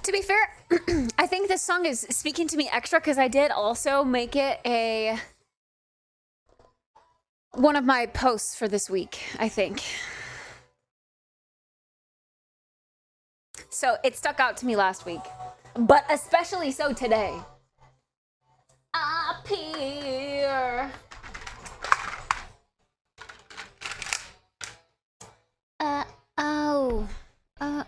To be fair, I think this song is speaking to me extra because I did also make it one of my posts for this week, I think. So it stuck out to me last week, but especially so today. Up here. Oh. Oh.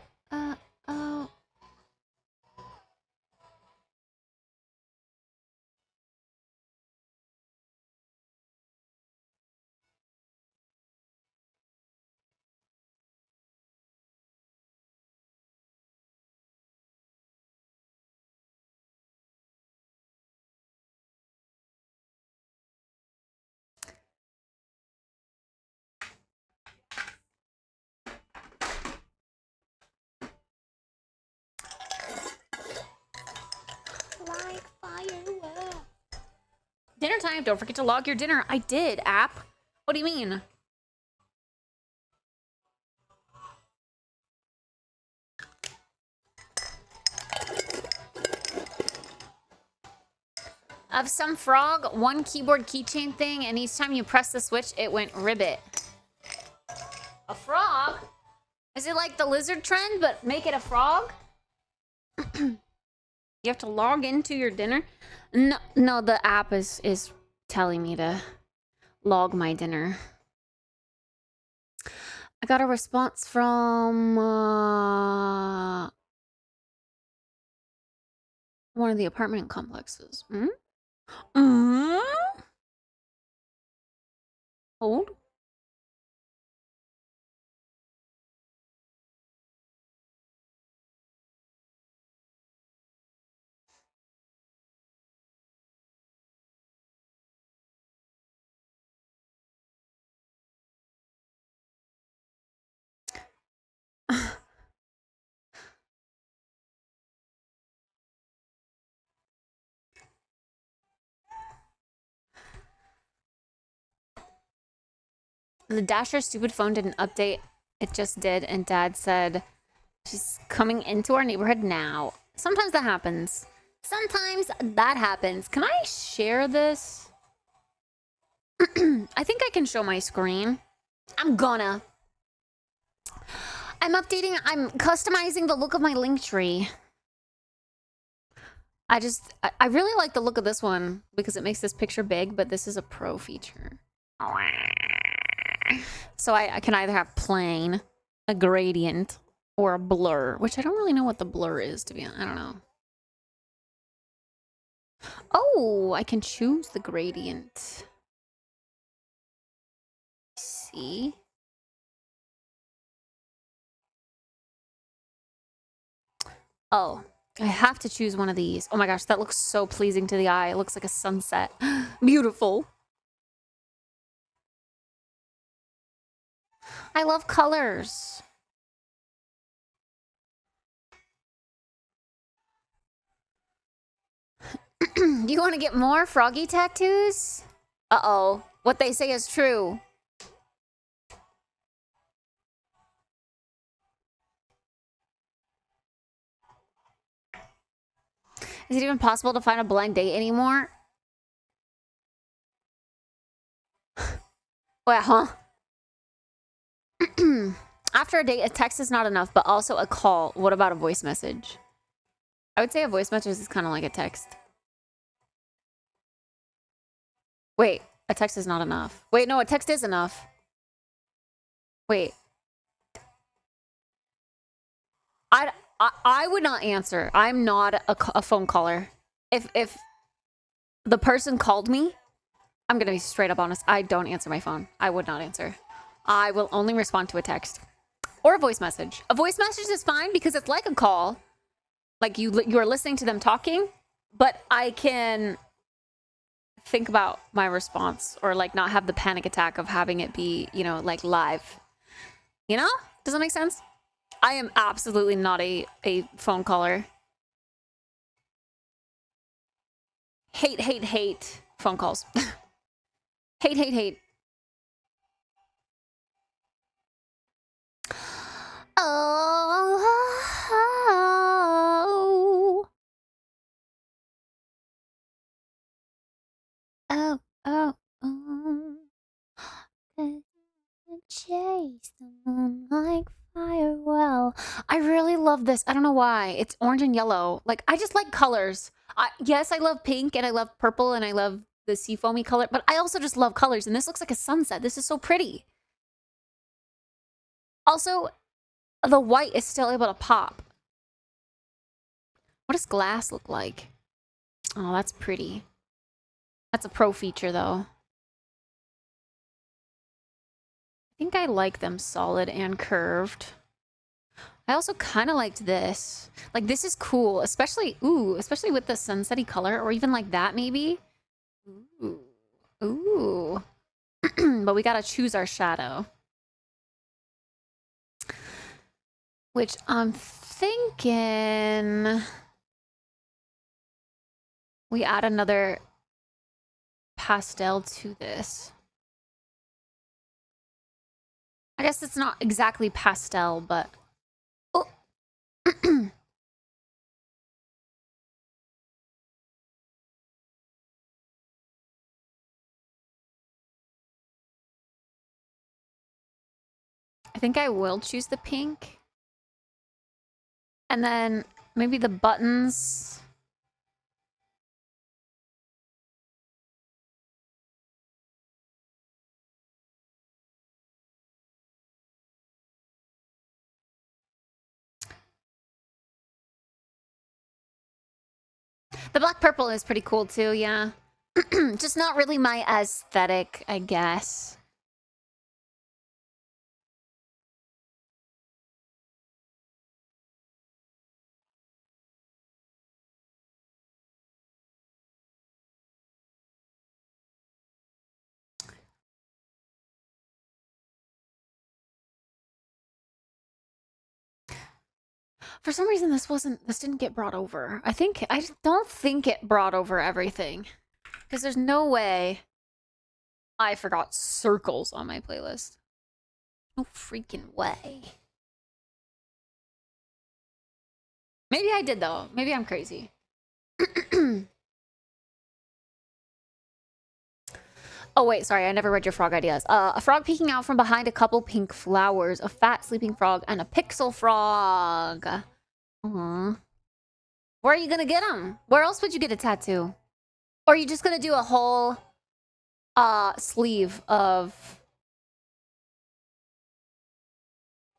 Like fireworks. Dinner time. Don't forget to log your dinner. I did, app. What do you mean? Of some frog, one keyboard keychain thing, and each time you press the switch, it went ribbit. A frog? Is it like the lizard trend, but make it a frog? You have to log into your dinner? No, the app is telling me to log my dinner. I got a response from one of the apartment complexes. Hold. The Dasher's stupid phone didn't update. It just did, and Dad said she's coming into our neighborhood now. Sometimes that happens. Sometimes that happens. Can I share this? I think I can show my screen. I'm updating, I'm customizing the look of my link tree. I really like the look of this one because it makes this picture big, but this is a pro feature. So I can either have plain, a gradient, or a blur, which I don't really know what the blur is, to be honest. I don't know. Oh, I can choose the gradient. See? Oh, I have to choose one of these. Oh my gosh, that looks so pleasing to the eye. It looks like a sunset. Beautiful. I love colors. Do you want to get more froggy tattoos? Uh-oh. What they say is true. Is it even possible to find a blind date anymore? Well, huh? After a date, a text is not enough, but also a call. What about a voice message? I would say a voice message is kind of like a text. Wait, a text is not enough. Wait, no, a text is enough. Wait. I would not answer. I'm not a phone caller. If the person called me, I'm gonna be straight up honest. I don't answer my phone. I would not answer. I will only respond to a text or a voice message. A voice message is fine because it's like a call. Like you're listening to them talking, but I can think about my response or like not have the panic attack of having it be, you know, like live. You know? Does that make sense? I am absolutely not a phone caller. Hate phone calls. hate. Oh, oh, oh, oh. Chase the moon like fire. Well, I really love this. I don't know why. It's orange and yellow. Like, I just like colors. Yes, I love pink and I love purple and I love the seafoamy color, but I also just love colors. And this looks like a sunset. This is so pretty. Also, the white is still able to pop. What does glass look like? Oh, that's pretty. That's a pro feature, though. I think I like them solid and curved. I also kind of liked this. Like, this is cool, especially, ooh, especially with the sunsetty color, or even like that, maybe. Ooh. Ooh. But we gotta choose our shadow. Which I'm thinking we add another pastel to this. I guess it's not exactly pastel, but... Oh. I think I will choose the pink. And then maybe the buttons. The black purple is pretty cool too, yeah. Just not really my aesthetic, I guess. For some reason, this didn't get brought over. I don't think it brought over everything. Because there's no way I forgot circles on my playlist. No freaking way. Maybe I did, though. Maybe I'm crazy. Oh, wait, sorry, I never read your frog ideas. A frog peeking out from behind a couple pink flowers, a fat sleeping frog, and a pixel frog. Aww. Where are you gonna get them? Where else would you get a tattoo? Or are you just gonna do a whole sleeve of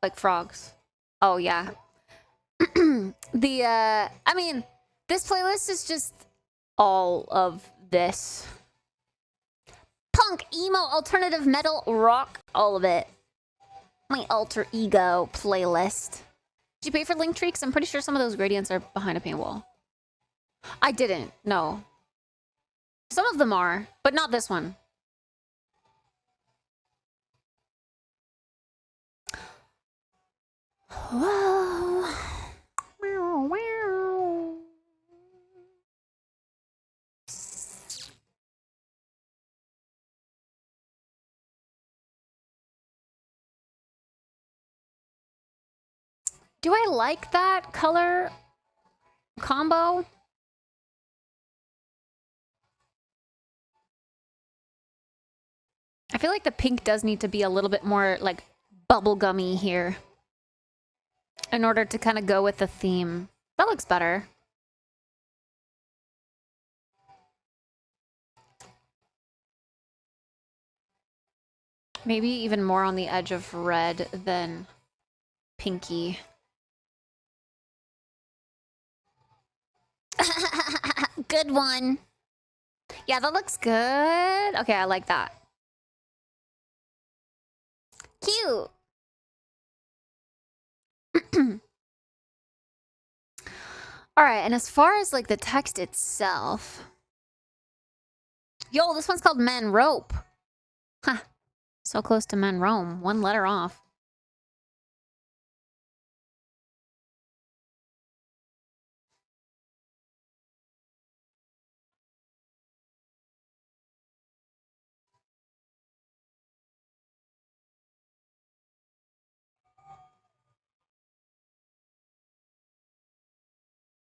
like frogs? Oh yeah. I mean, this playlist is just all of this. Punk, emo, alternative, metal, rock, all of it. My alter ego playlist. Did you pay for Linktree? Because I'm pretty sure some of those gradients are behind a paywall. I didn't, no. Some of them are, but not this one. Whoa. Do I like that color combo? I feel like the pink does need to be a little bit more like bubblegummy here in order to kind of go with the theme. That looks better. Maybe even more on the edge of red than pinky. Good one. Yeah, that looks good. Okay, I like that. Cute. All right, and as far as like the text itself, yo, this one's called Men Rope. Huh. So close to Men Rome. One letter off.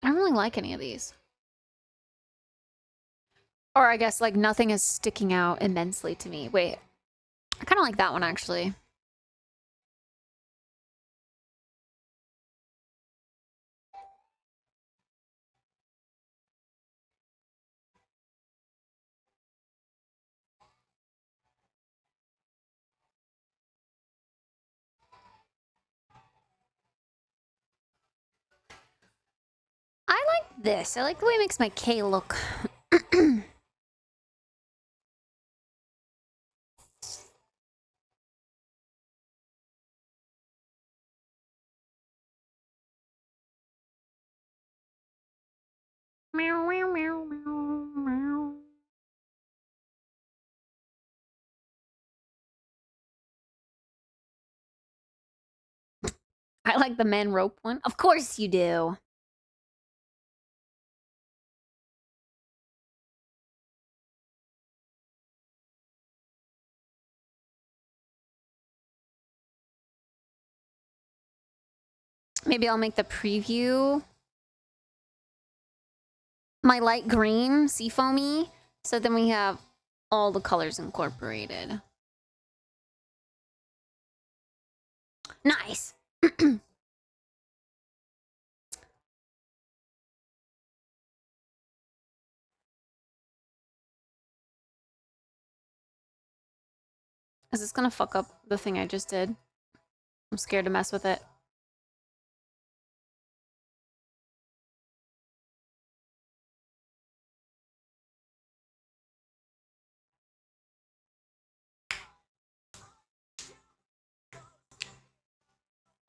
I don't really like any of these. Or I guess like nothing is sticking out immensely to me. Wait, I kind of like that one actually. I like this. I like the way it makes my K look. Meow, meow, meow, meow, meow. I like the men rope one. Of course you do. Maybe I'll make the preview my light green seafoamy, so then we have all the colors incorporated. Nice. Is this gonna fuck up the thing I just did? I'm scared to mess with it.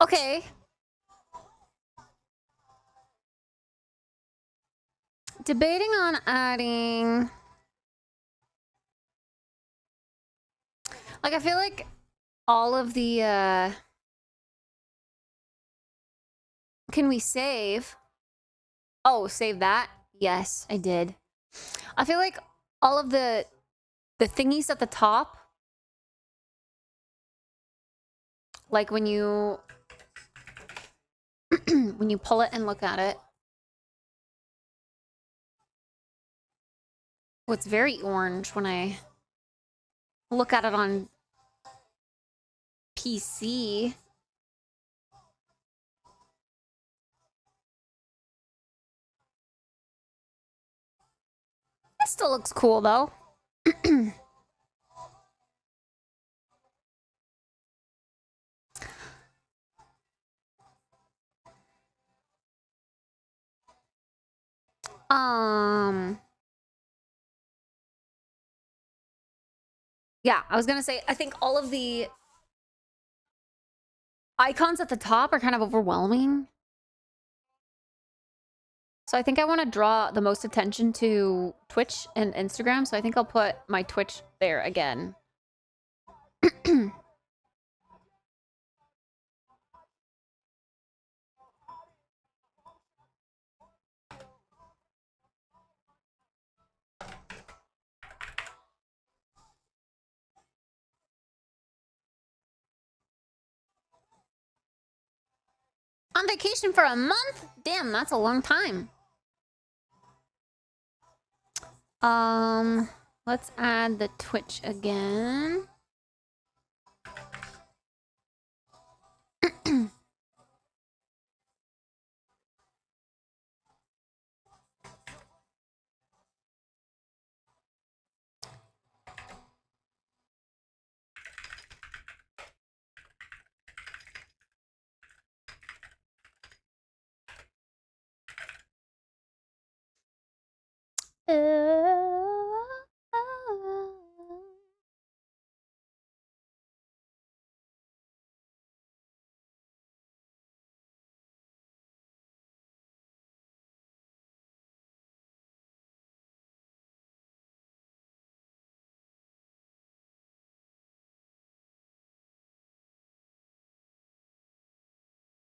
Okay. Debating on adding... Like, I feel like all of the, Can we save? Oh, save that? Yes, I did. I feel like all of the thingies at the top, like when you when you pull it and look at it, oh, it's very orange when I look at it on PC. It still looks cool though. Yeah, I was gonna say, I think all of the icons at the top are kind of overwhelming. So I think I want to draw the most attention to Twitch and Instagram, so I think I'll put my Twitch there again. On vacation for a month? Damn, that's a long time. Let's add the Twitch again.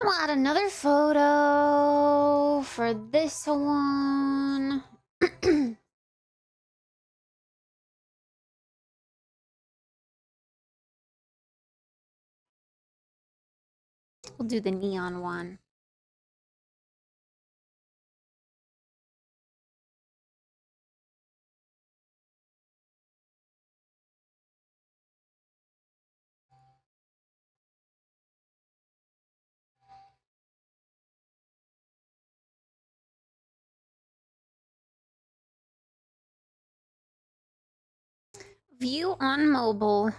I'll add another photo for this one. We'll do the neon one. View on mobile.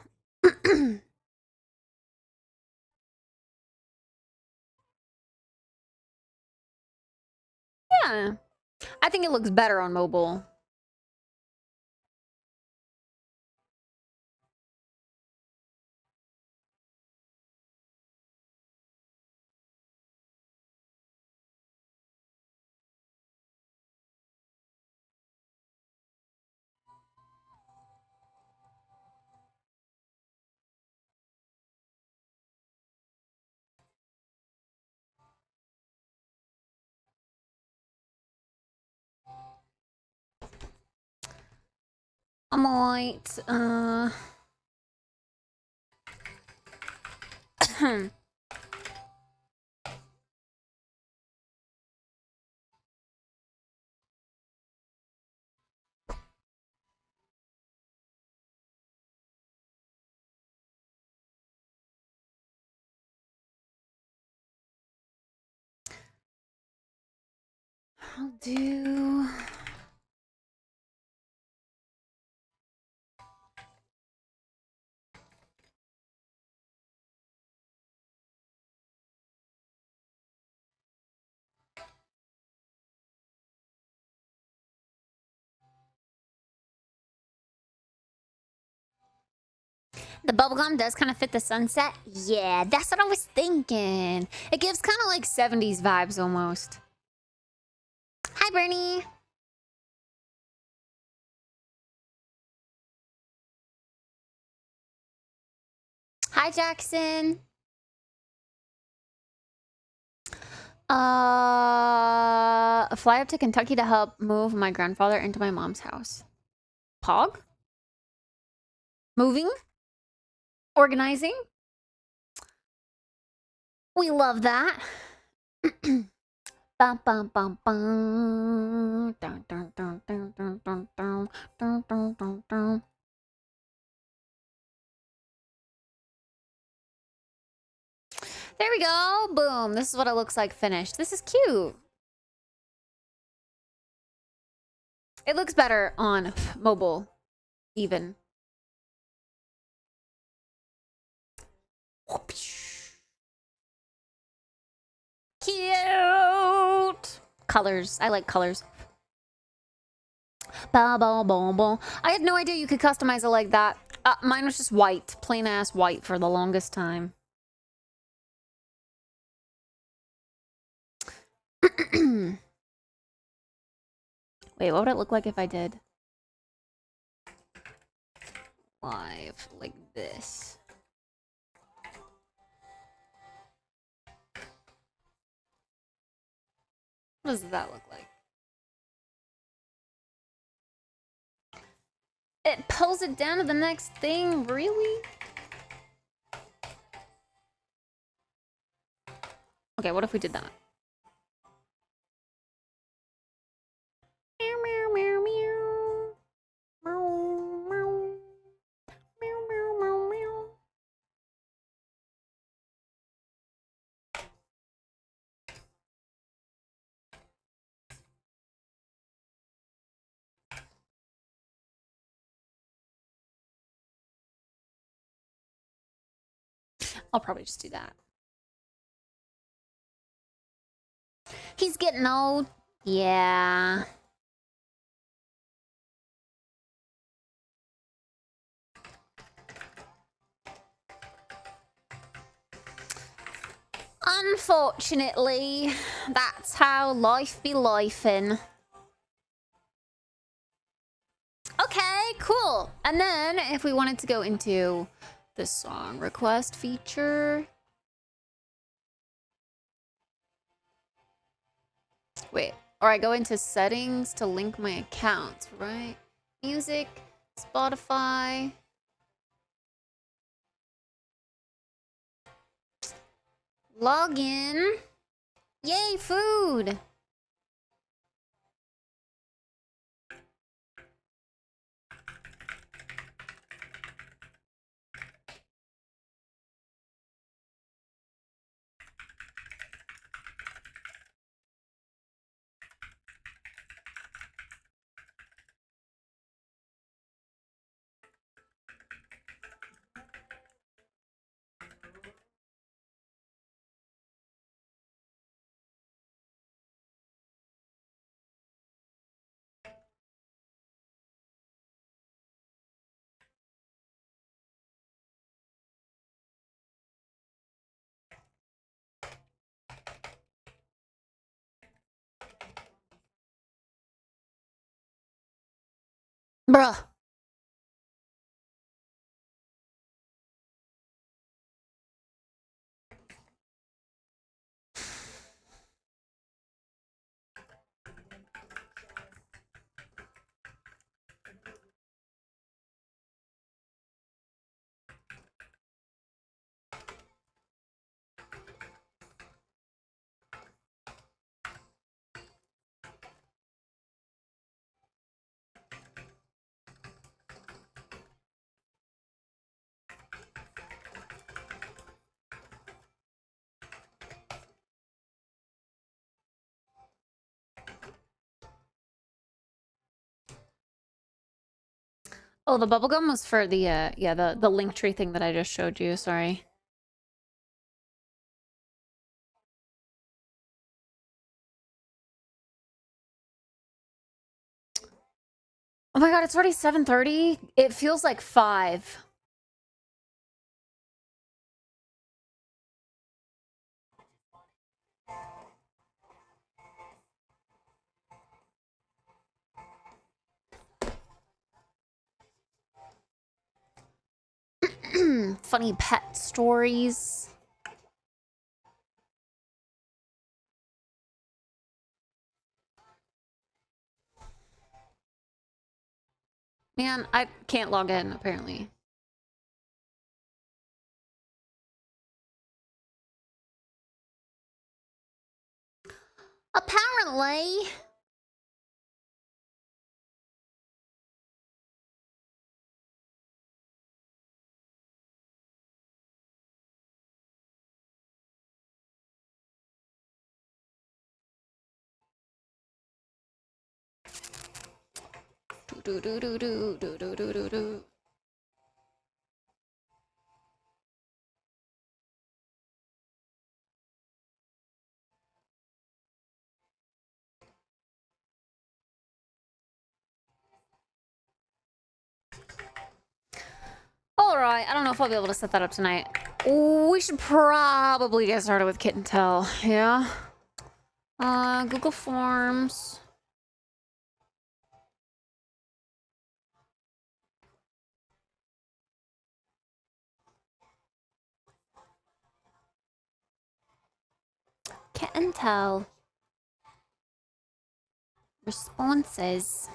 Yeah. I think it looks better on mobile. I might, I'll do... The bubblegum does kind of fit the sunset. Yeah, that's what I was thinking. It gives kind of like 70s vibes almost. Hi, Bernie. Hi, Jackson. Fly up to Kentucky to help move my grandfather into my mom's house. Pog? Moving? Organizing? We love that. Bum, bum, bum, bum. Dun, dun, dun, dun, dun, dun, dun, dun, dun, dun, dun. There we go. Boom. This is what it looks like finished. This is cute. It looks better on mobile, even. Cute. Colors. I like colors. Ba ba ba ba. I had no idea you could customize it like that. Mine was just white. Plain ass white for the longest time. Wait, what would it look like if I did live like this? What does that look like? It pulls it down to the next thing, really? Okay, what if we did that? Meow, meow, meow, meow. Meow, meow. Meow, meow, meow, meow. I'll probably just do that. He's getting old. Yeah. Unfortunately, that's how life be lifing. Okay, cool. And then if we wanted to go into the song request feature. Wait, or I go into settings to link my accounts, right? Music, Spotify. Login. Yay, food. Bruh. Oh, the bubblegum was for the, yeah, the link tree thing that I just showed you, sorry. Oh my god, it's already 7:30? It feels like 5. Funny pet stories. Man, I can't log in, apparently. Apparently. Do do do do do do do do do. Alright, I don't know if I'll be able to set that up tonight. We should probably get started with Kit and Tell, yeah? Google Forms. Kit and Tell. Responses.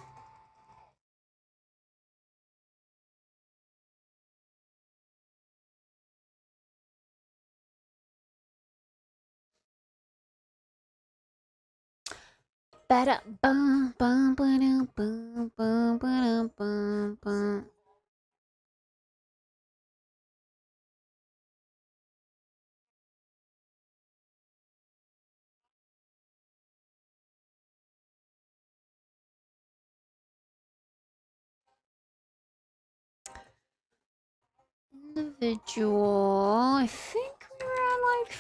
Better bum bum bum bum bum bum bum bum. Individual. I think we were at like.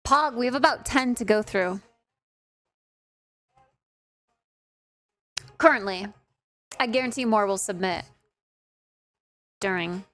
Pog, we have about 10 to go through. Currently. I guarantee more will submit during.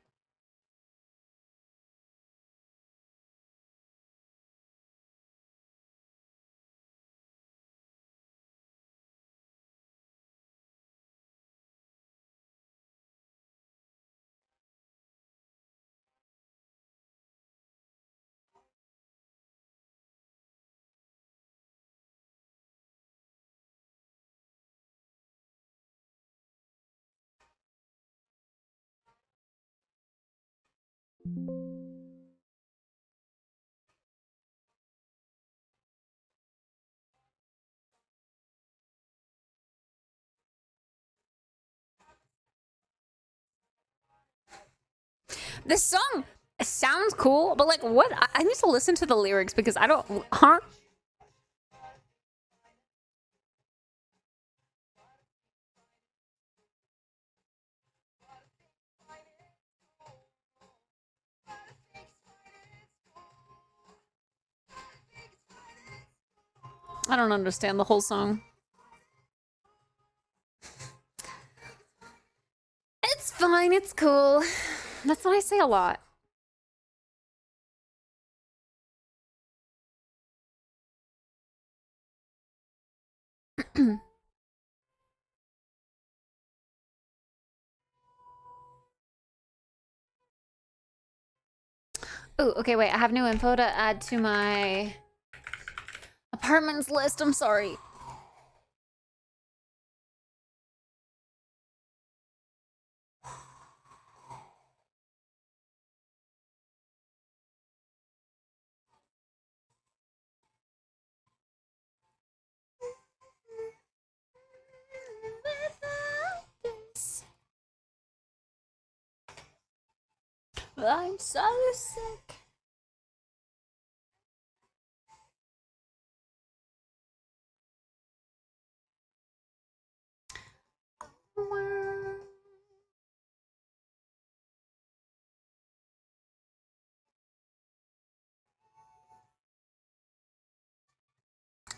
This song sounds cool, but like, what? I need to listen to the lyrics because I don't. Huh? I don't understand the whole song. It's fine, it's cool. That's what I say a lot. Oh, okay, wait. I have new info to add to my apartments list. I'm sorry. I'm so sick.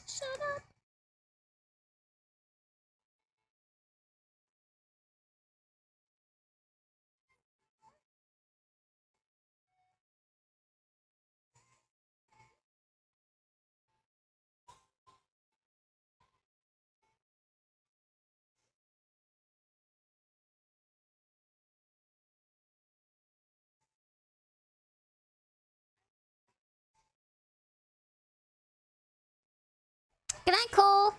Shut up. Good night, Cole.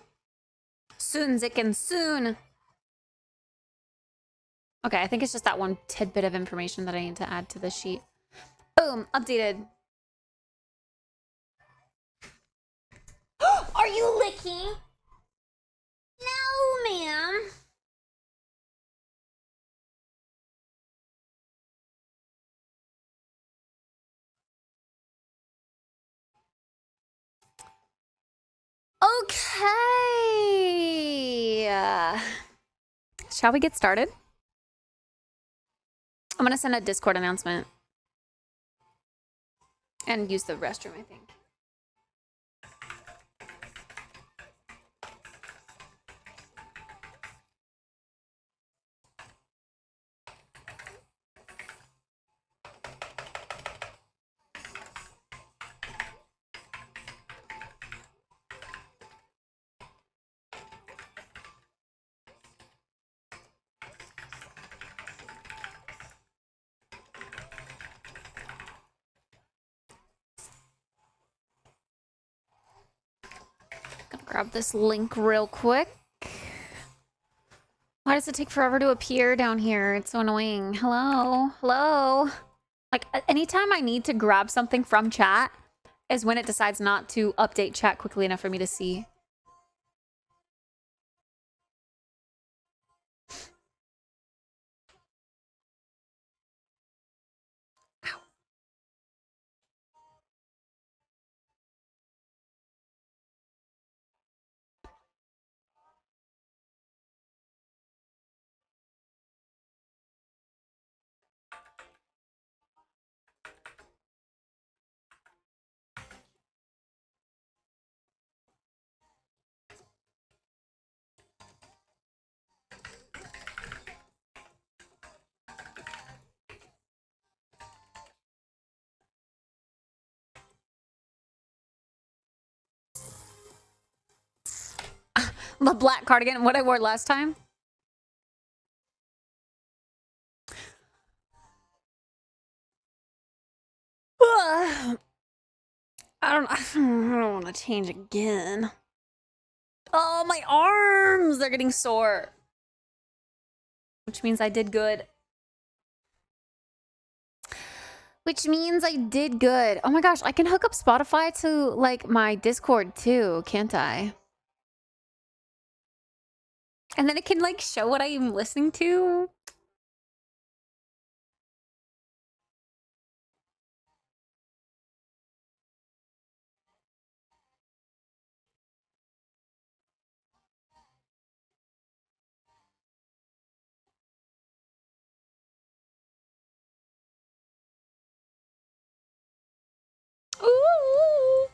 Soon, Zicken, soon. Okay, I think it's just that one tidbit of information that I need to add to the sheet. Boom, updated. Are you licking? No, ma'am. Okay. Shall we get started? I'm gonna send a Discord announcement and use the restroom, I think. Gonna grab this link real quick. Why does it take forever to appear down here? It's so annoying. Hello? Hello? Like, anytime I need to grab something from chat is when it decides not to update chat quickly enough for me to see. The black cardigan, what I wore last time. I don't want to change again. Oh, my arms! They're getting sore. Which means I did good. Which means I did good. Oh my gosh, I can hook up Spotify to, like, my Discord too, can't I? And then it can, like, show what I'm listening to. Ooh.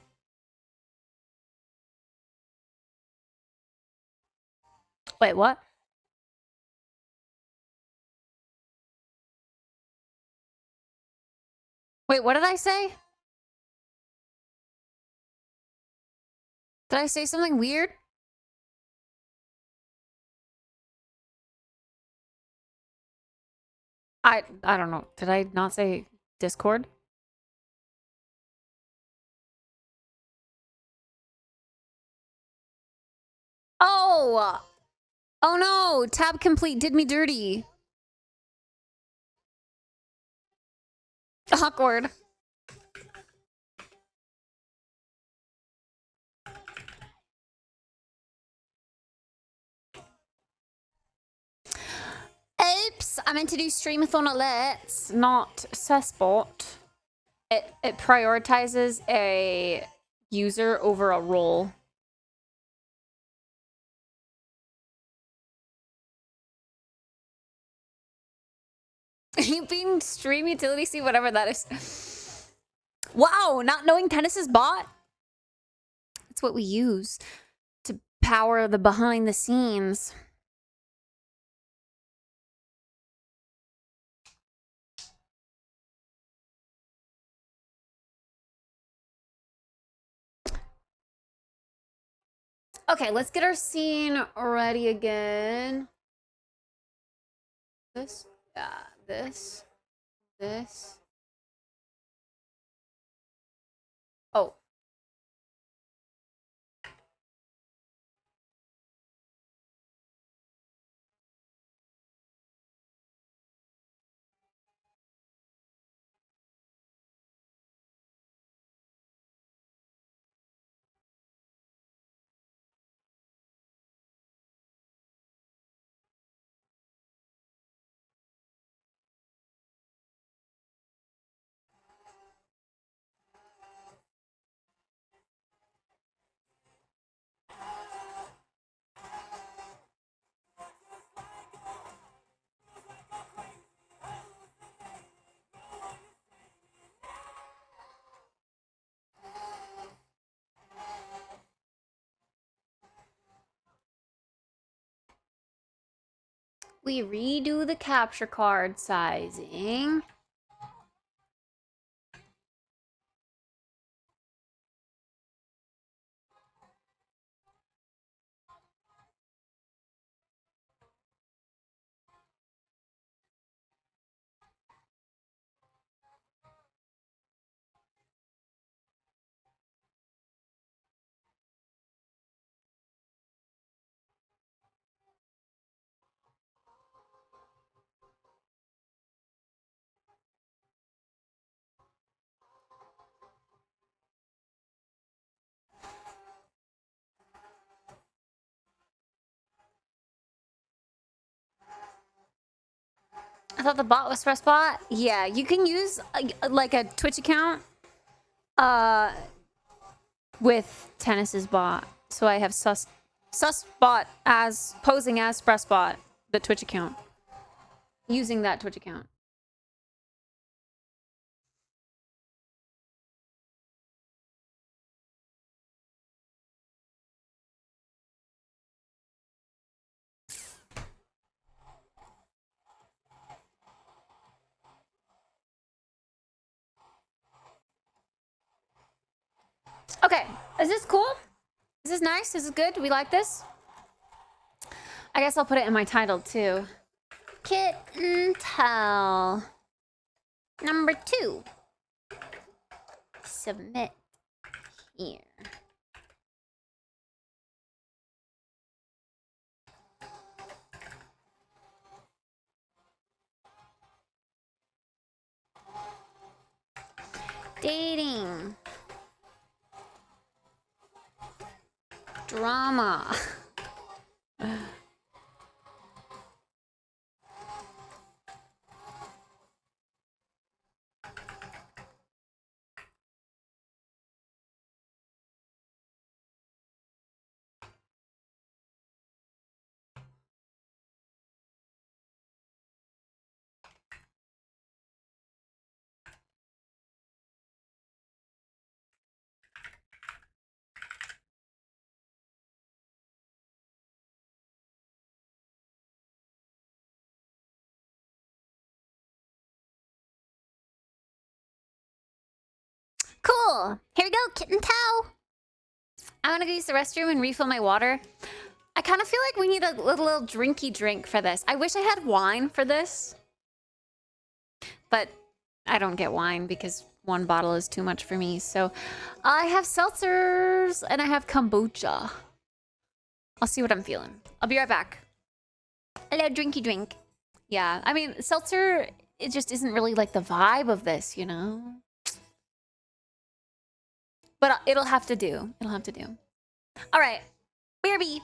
Wait, what? Wait, what did I say? Did I say something weird? I don't know. Did I not say Discord? Oh! Oh no! Tab complete did me dirty. Awkward. Oops! I meant to do streamathon alerts, not Cessbot. It prioritizes a user over a role. You being stream utility, see whatever that is. Wow, not knowing Tennis's bot? That's what we use to power the behind the scenes. Okay, let's get our scene ready again. This? Yeah, this. This. Oh. We redo the capture card sizing. I thought the bot was Pressbot. Yeah, you can use like a Twitch account with Tennis's bot. So I have Susbot as posing as Pressbot, the Twitch account. Using that Twitch account. Okay, is this cool? Is this nice? Is this good? Do we like this? I guess I'll put it in my title too. Kitten tell. Number 2. Submit here. Dating. Drama. Cool. Here we go, kitten towel. I want to go use the restroom and refill my water. I kind of feel like we need a little drinky drink for this. I wish I had wine for this. But I don't get wine because one bottle is too much for me. So I have seltzers and I have kombucha. I'll see what I'm feeling. I'll be right back. Hello, drinky drink. Yeah, I mean, seltzer, it just isn't really like the vibe of this, you know? But it'll have to do. It'll have to do. All right. BRB.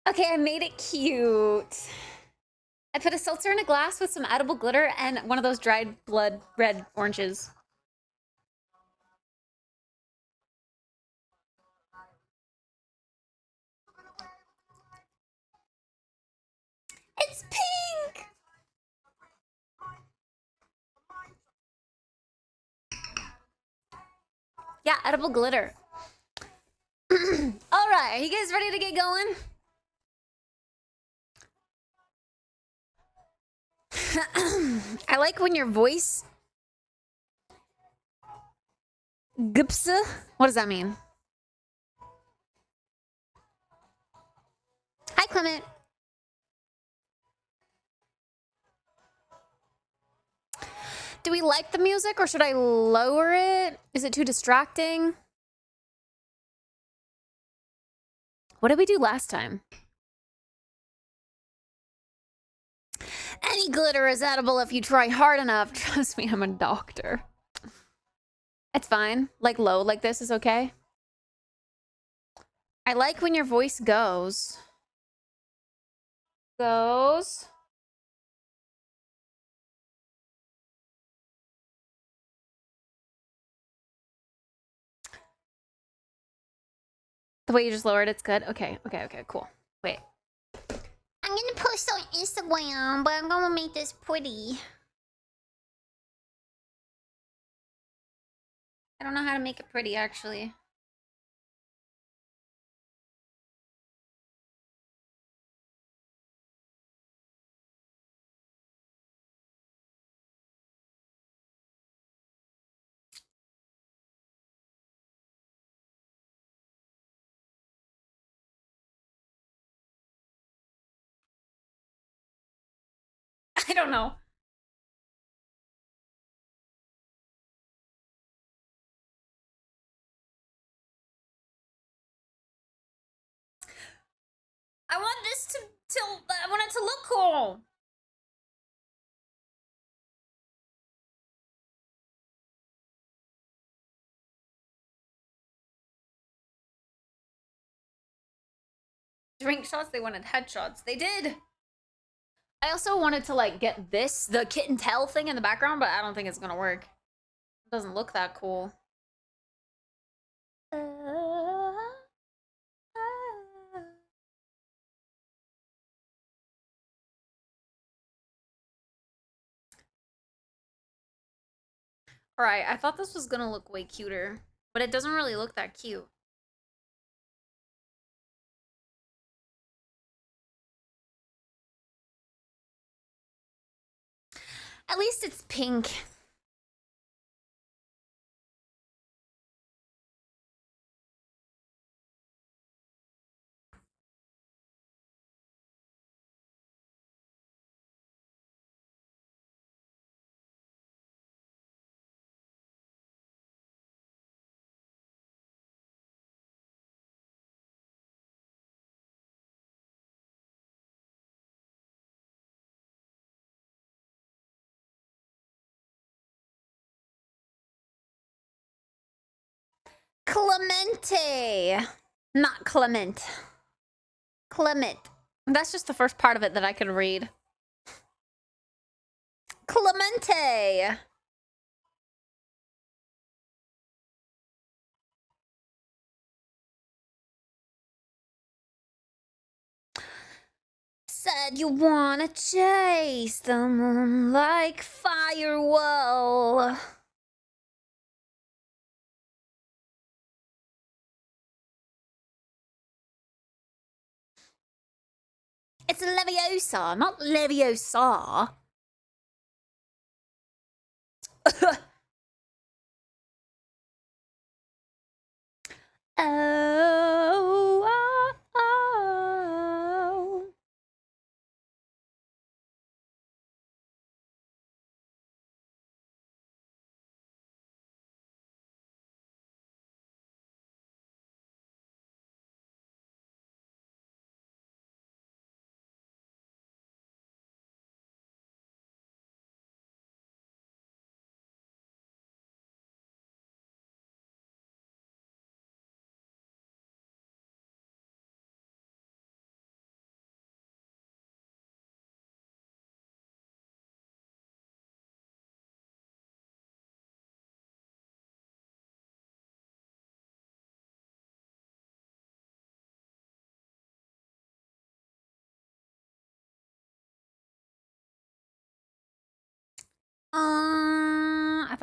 Okay, I made it cute. I put a seltzer in a glass with some edible glitter and one of those dried blood red oranges. It's pink! Yeah, edible glitter. All right, are you guys ready to get going? I like when your voice... Gupsa? What does that mean? Hi, Clement. Do we like the music or should I lower it? Is it too distracting? What did we do last time? Any glitter is edible if you try hard enough. Trust me, I'm a doctor. It's fine. Like low like this is okay. I like when your voice goes. Goes. The way you just lowered it's good. Okay, cool. Wait. I'm gonna post on Instagram, but I'm gonna make this pretty. I don't know how to make it pretty, actually. I don't know. I want this I want it to look cool. Drink shots, they wanted headshots. They did. I also wanted to like get the kitten tail thing in the background, but I don't think it's gonna work. It doesn't look that cool. Alright, I thought this was gonna look way cuter, but it doesn't really look that cute. At least it's pink. Clemente. Not Clement. Clement. That's just the first part of it that I could read. Clemente. Said you wanna chase the moon like firewall. It's Leviosa, not Leviosa. Oh, oh, oh.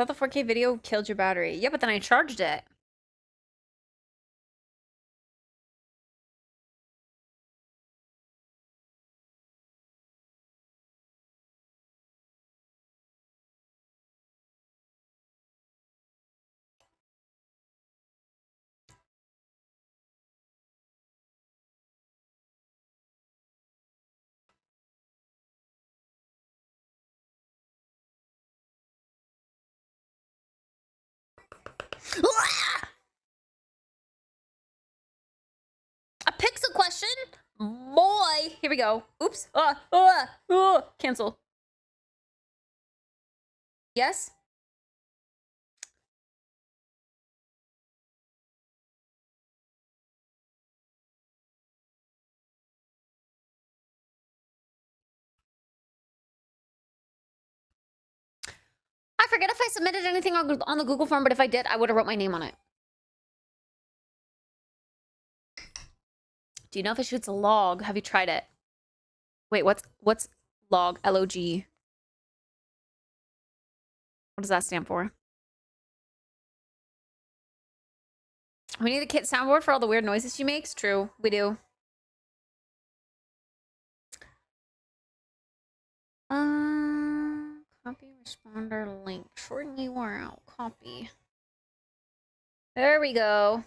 thought the 4K video killed your battery. Yeah, but then I charged it. A pixel question? Boy! Here we go. Oops. Cancel. Yes? I forget if I submitted anything on the Google form, but if I did, I would have wrote my name on it. Do you know if it shoots a log? Have you tried it? Wait, what's log? L-O-G. What does that stand for? We need a kit soundboard for all the weird noises she makes. True, we do. Copy responder link. Shorten URL. Copy. There we go.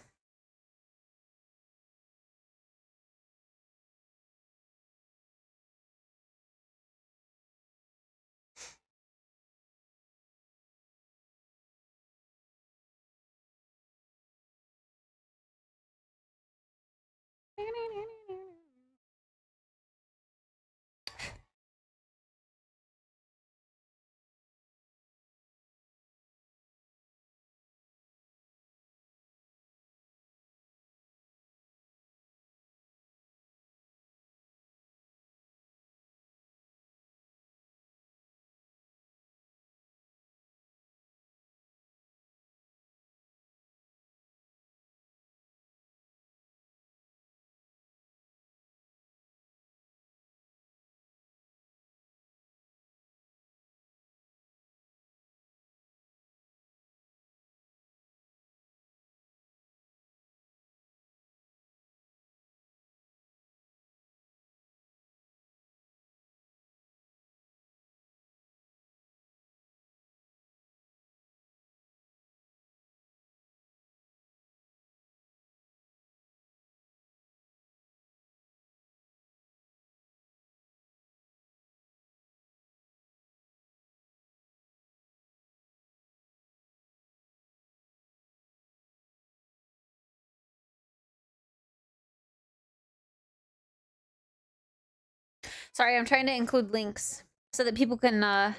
Sorry, I'm trying to include links so that people can, Oh,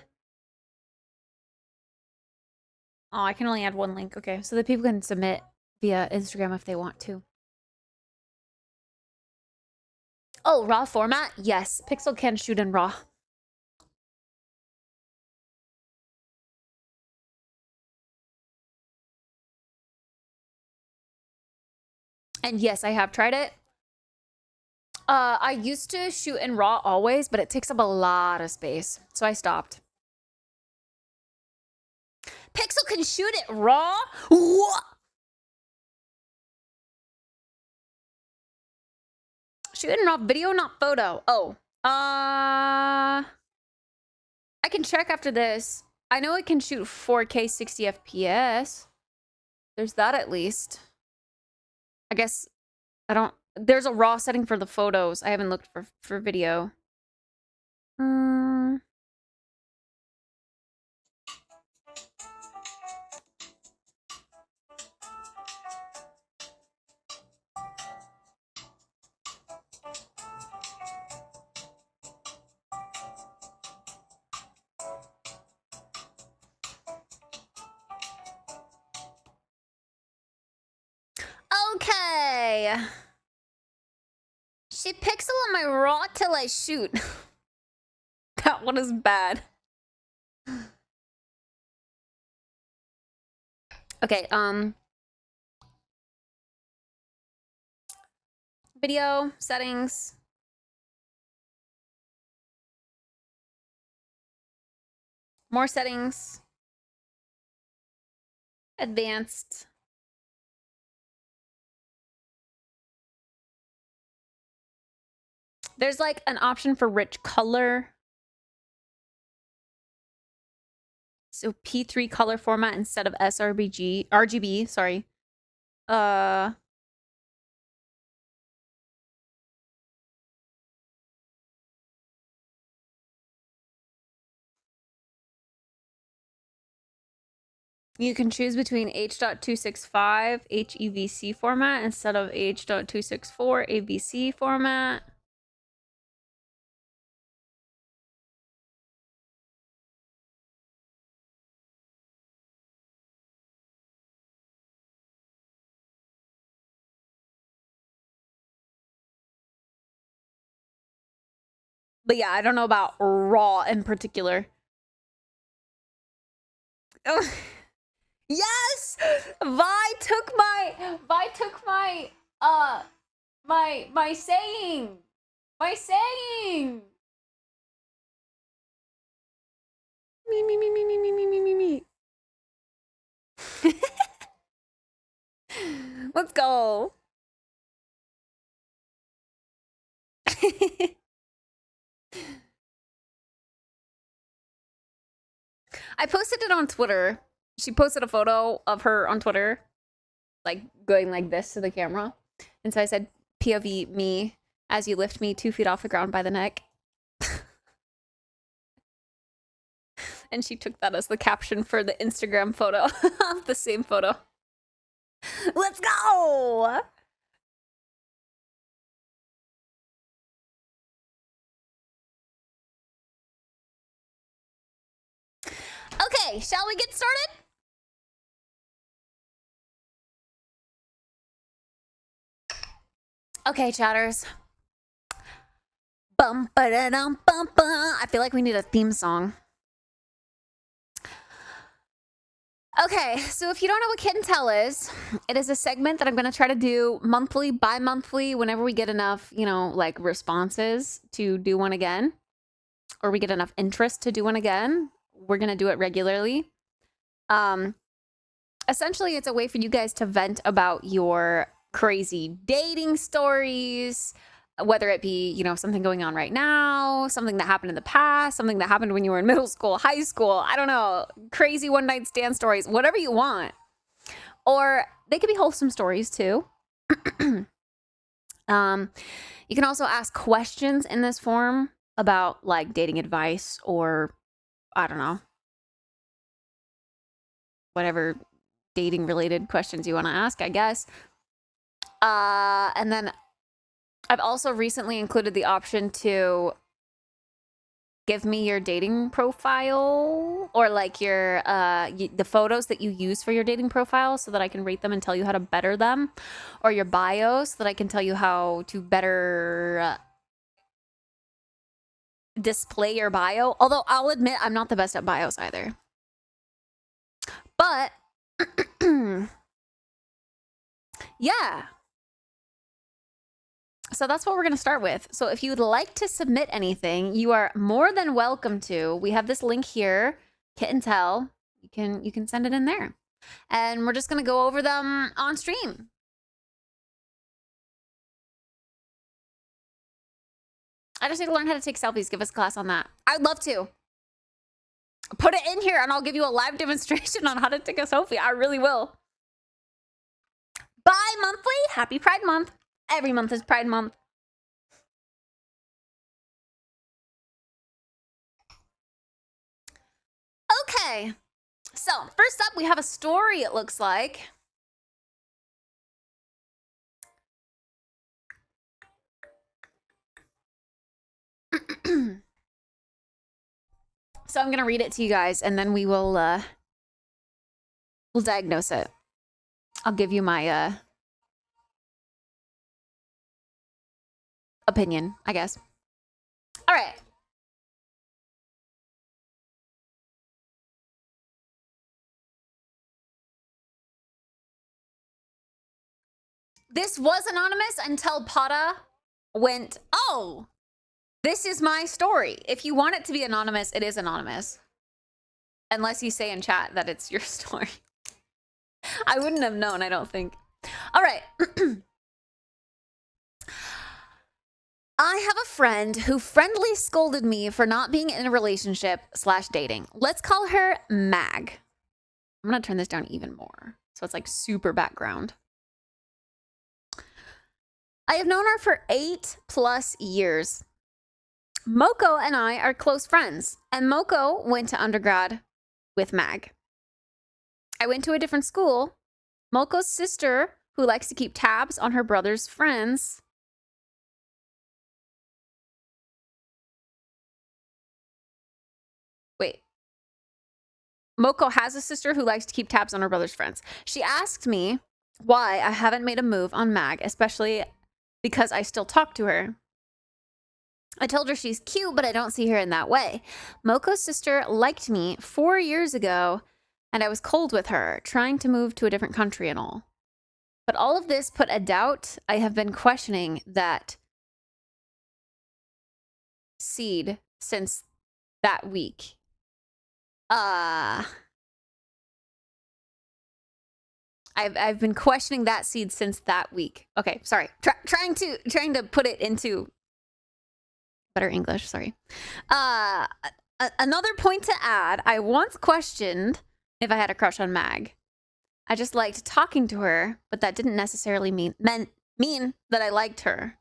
I can only add one link. Okay, so that people can submit via Instagram if they want to. Oh, raw format? Yes, Pixel can shoot in raw. And yes, I have tried it. I used to shoot in raw always, but it takes up a lot of space, so I stopped. Pixel can shoot it raw? What? Shoot in raw video, not photo. Oh, I can check after this. I know it can shoot 4K 60 FPS. There's that at least. I guess I don't. There's a raw setting for the photos. I haven't looked for video. Okay. She pixel on my raw till I shoot. That one is bad. Okay, video settings. More settings. Advanced. There's like an option for rich color. So P3 color format instead of RGB, sorry. You can choose between H.265 HEVC format instead of H.264 AVC format. But yeah, I don't know about raw in particular. Oh, yes! Vi took my my saying. My saying. Me. Let's go. I posted it on Twitter. She posted a photo of her on Twitter, like going like this to the camera. And so I said, POV me as you lift me 2 feet off the ground by the neck. And she took that as the caption for the Instagram photo of the same photo. Let's go! Okay, shall we get started? Okay, chatters. Bum ba da dum bum bum. I feel like we need a theme song. Okay, so if you don't know what Kit and Tell is, it is a segment that I'm going to try to do monthly, bi-monthly, whenever we get enough, you know, like responses to do one again, or we get enough interest to do one again. We're going to do it regularly. Essentially, it's a way for you guys to vent about your crazy dating stories, whether it be, you know, something going on right now, something that happened in the past, something that happened when you were in middle school, high school, I don't know, crazy one-night stand stories, whatever you want. Or they could be wholesome stories too. You can also ask questions in this form about like dating advice or, I don't know, whatever dating related questions you want to ask, I guess. And then I've also recently included the option to give me your dating profile or like your the photos that you use for your dating profile so that I can rate them and tell you how to better them, or your bio so that I can tell you how to better display your bio. Although I'll admit I'm not the best at bios either. But yeah. So that's what we're going to start with. So if you would like to submit anything, you are more than welcome to. We have this link here, Kit and Tell. You can send it in there. And we're just going to go over them on stream. I just need to learn how to take selfies. Give us a class on that. I'd love to. Put it in here and I'll give you a live demonstration on how to take a selfie. I really will. Bi-monthly. Happy Pride Month. Every month is Pride Month. Okay. So, first up, we have a story, it looks like. So I'm going to read it to you guys, and then we'll diagnose it. I'll give you my opinion, I guess. All right. This was anonymous until Pata went, oh, this is my story. If you want it to be anonymous, it is anonymous. Unless you say in chat that it's your story. I wouldn't have known, I don't think. All right. I have a friend who friendly scolded me for not being in a relationship / dating. Let's call her Mag. I'm going to turn this down even more, so it's like super background. I have known her for 8+ years. Moko and I are close friends, and Moko went to undergrad with Mag. I went to a different school. Moko's sister, who likes to keep tabs on her brother's friends, wait. Moko has a sister who likes to keep tabs on her brother's friends. She asked me why I haven't made a move on Mag, especially because I still talk to her. I told her she's cute, but I don't see her in that way. Moko's sister liked me 4 years ago, and I was cold with her, trying to move to a different country and all. But all of this put a doubt. I have been questioning that seed since that week. I've been questioning that seed since that week. Okay, sorry. Trying to put it into better English, sorry. Another point to add, I once questioned if I had a crush on Mag. I just liked talking to her, but that didn't necessarily mean that I liked her.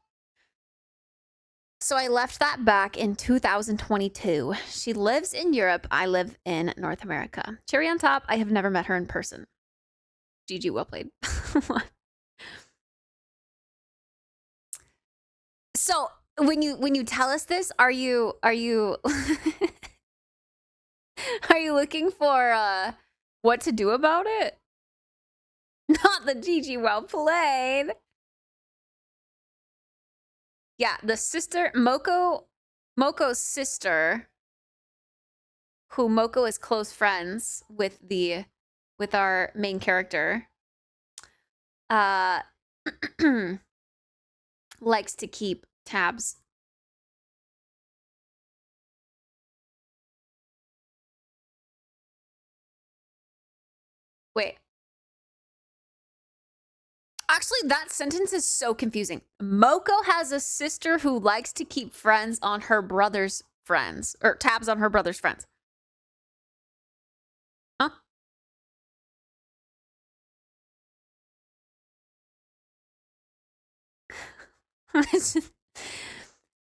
So I left that back in 2022. She lives in Europe. I live in North America. Cherry on top, I have never met her in person. GG, well played. So when you tell us this, are you are you looking for what to do about it? Not the GG, well played. Yeah, the sister, Moko's sister, who Moko is close friends with our main character, likes to keep tabs. Wait. Actually, that sentence is so confusing. Moko has a sister who likes to keep friends on her brother's friends, or tabs on her brother's friends. Huh?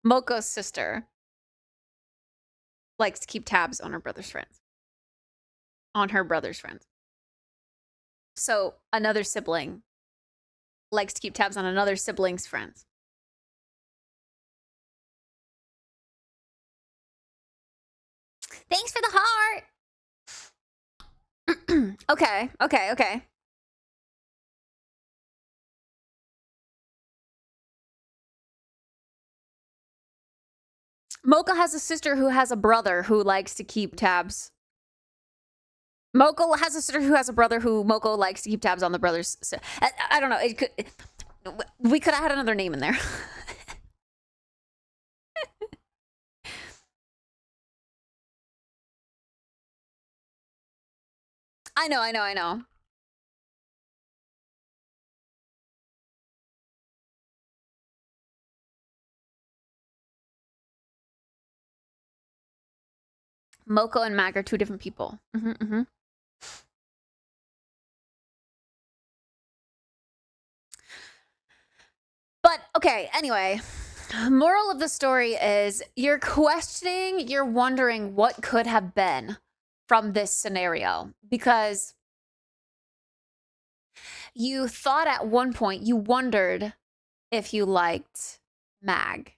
Moko's sister likes to keep tabs on her brother's friends. On her brother's friends. So another sibling likes to keep tabs on another sibling's friends. Thanks for the heart. Okay. Moko has a sister who has a brother who likes to keep tabs. Moko has a sister who has a brother who Moko likes to keep tabs on the brothers. I don't know. We could have had another name in there. I know. Moko and Mag are two different people. But okay, anyway, moral of the story is you're questioning, you're wondering what could have been from this scenario, because you thought at one point, you wondered if you liked Mag.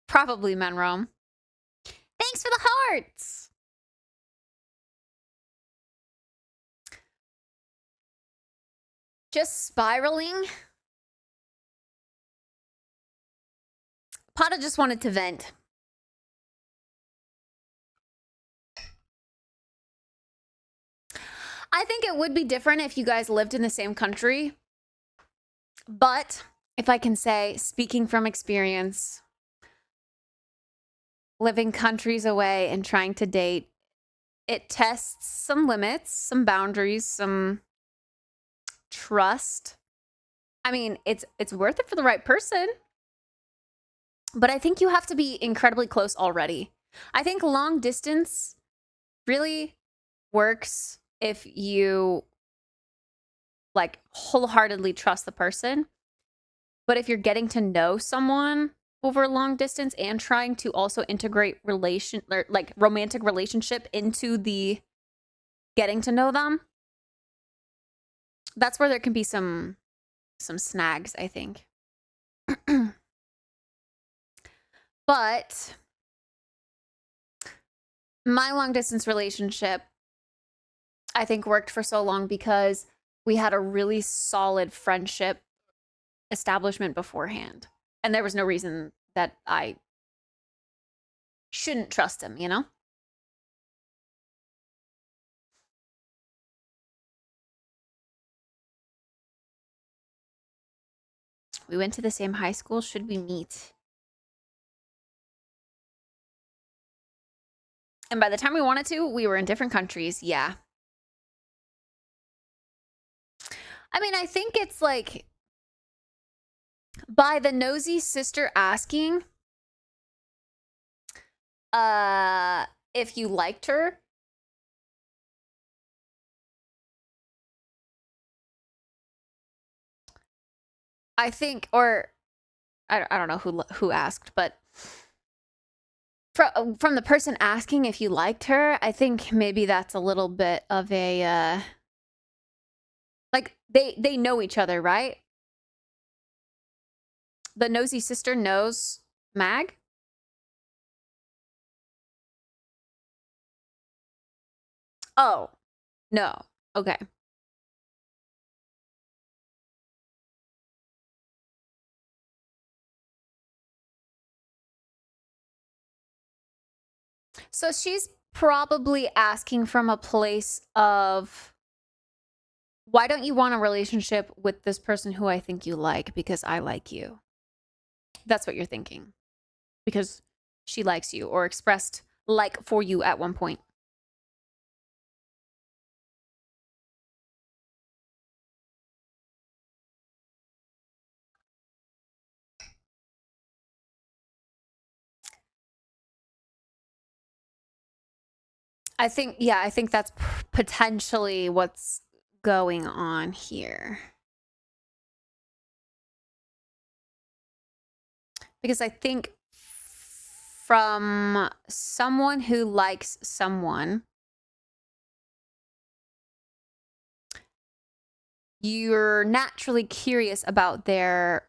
Probably Menrome. Thanks for the hearts. Just spiraling. Pata just wanted to vent. I think it would be different if you guys lived in the same country. But if I can say, speaking from experience, living countries away and trying to date, it tests some limits, some boundaries, some trust. I mean, it's worth it for the right person. But I think you have to be incredibly close already. I think long distance really works if you like wholeheartedly trust the person. But if you're getting to know someone over a long distance and trying to also integrate romantic relationship into the getting to know them, that's where there can be some snags, I think. But my long distance relationship, I think, worked for so long because we had a really solid friendship establishment beforehand. And there was no reason that I shouldn't trust him, you know? We went to the same high school. Should we meet? And by the time we wanted to, we were in different countries. Yeah. I mean, I think it's like by the nosy sister asking if you liked her. I think, or I don't know who asked, but from the person asking if you liked her, I think maybe that's a little bit of a like they know each other, right? The nosy sister knows Mag. Oh, no. Okay. So she's probably asking from a place of, why don't you want a relationship with this person who I think you like because I like you? That's what you're thinking. Because she likes you or expressed like for you at one point. I think that's potentially what's going on here. Because I think from someone who likes someone, you're naturally curious about their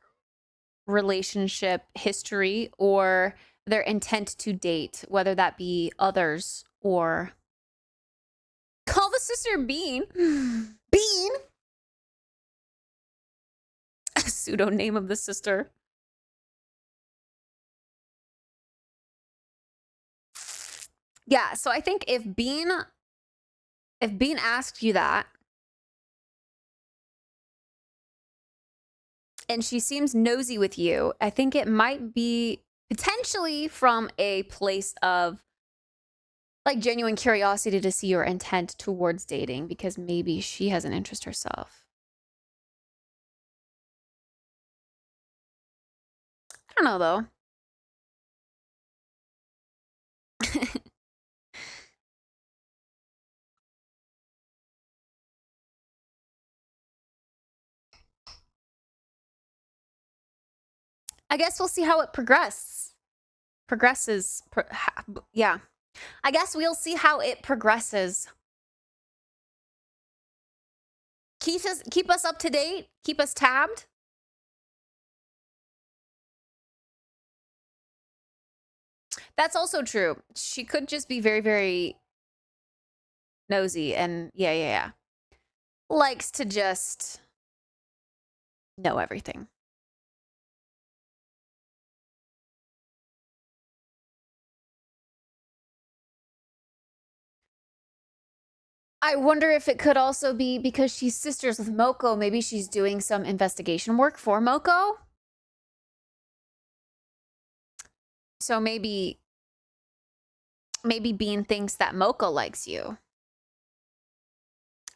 relationship history or their intent to date, whether that be others or call the sister Bean. Bean? Pseudo name of the sister. Yeah, so I think if Bean asked you that, and she seems nosy with you, I think it might be potentially from a place of like genuine curiosity to see your intent towards dating, because maybe she has an interest herself. I don't know though. I guess we'll see how it progresses. Yeah. I guess we'll see how it progresses. Keep us up to date. Keep us tabbed. That's also true. She could just be very, very nosy and yeah. Likes to just know everything. I wonder if it could also be because she's sisters with Moko. Maybe she's doing some investigation work for Moko. So maybe Bean thinks that Moko likes you.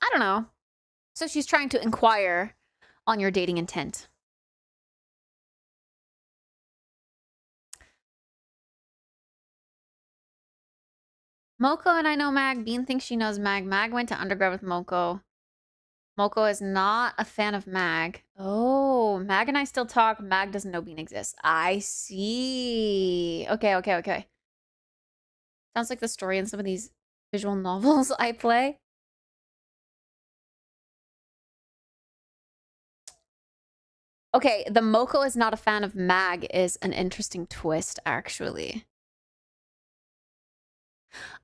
I don't know. So she's trying to inquire on your dating intent. Moko and I know Mag. Bean thinks she knows Mag. Mag went to undergrad with Moko. Moko is not a fan of Mag. Oh, Mag and I still talk. Mag doesn't know Bean exists. I see. Okay. Sounds like the story in some of these visual novels I play. Okay, the Moko is not a fan of Mag is an interesting twist, actually.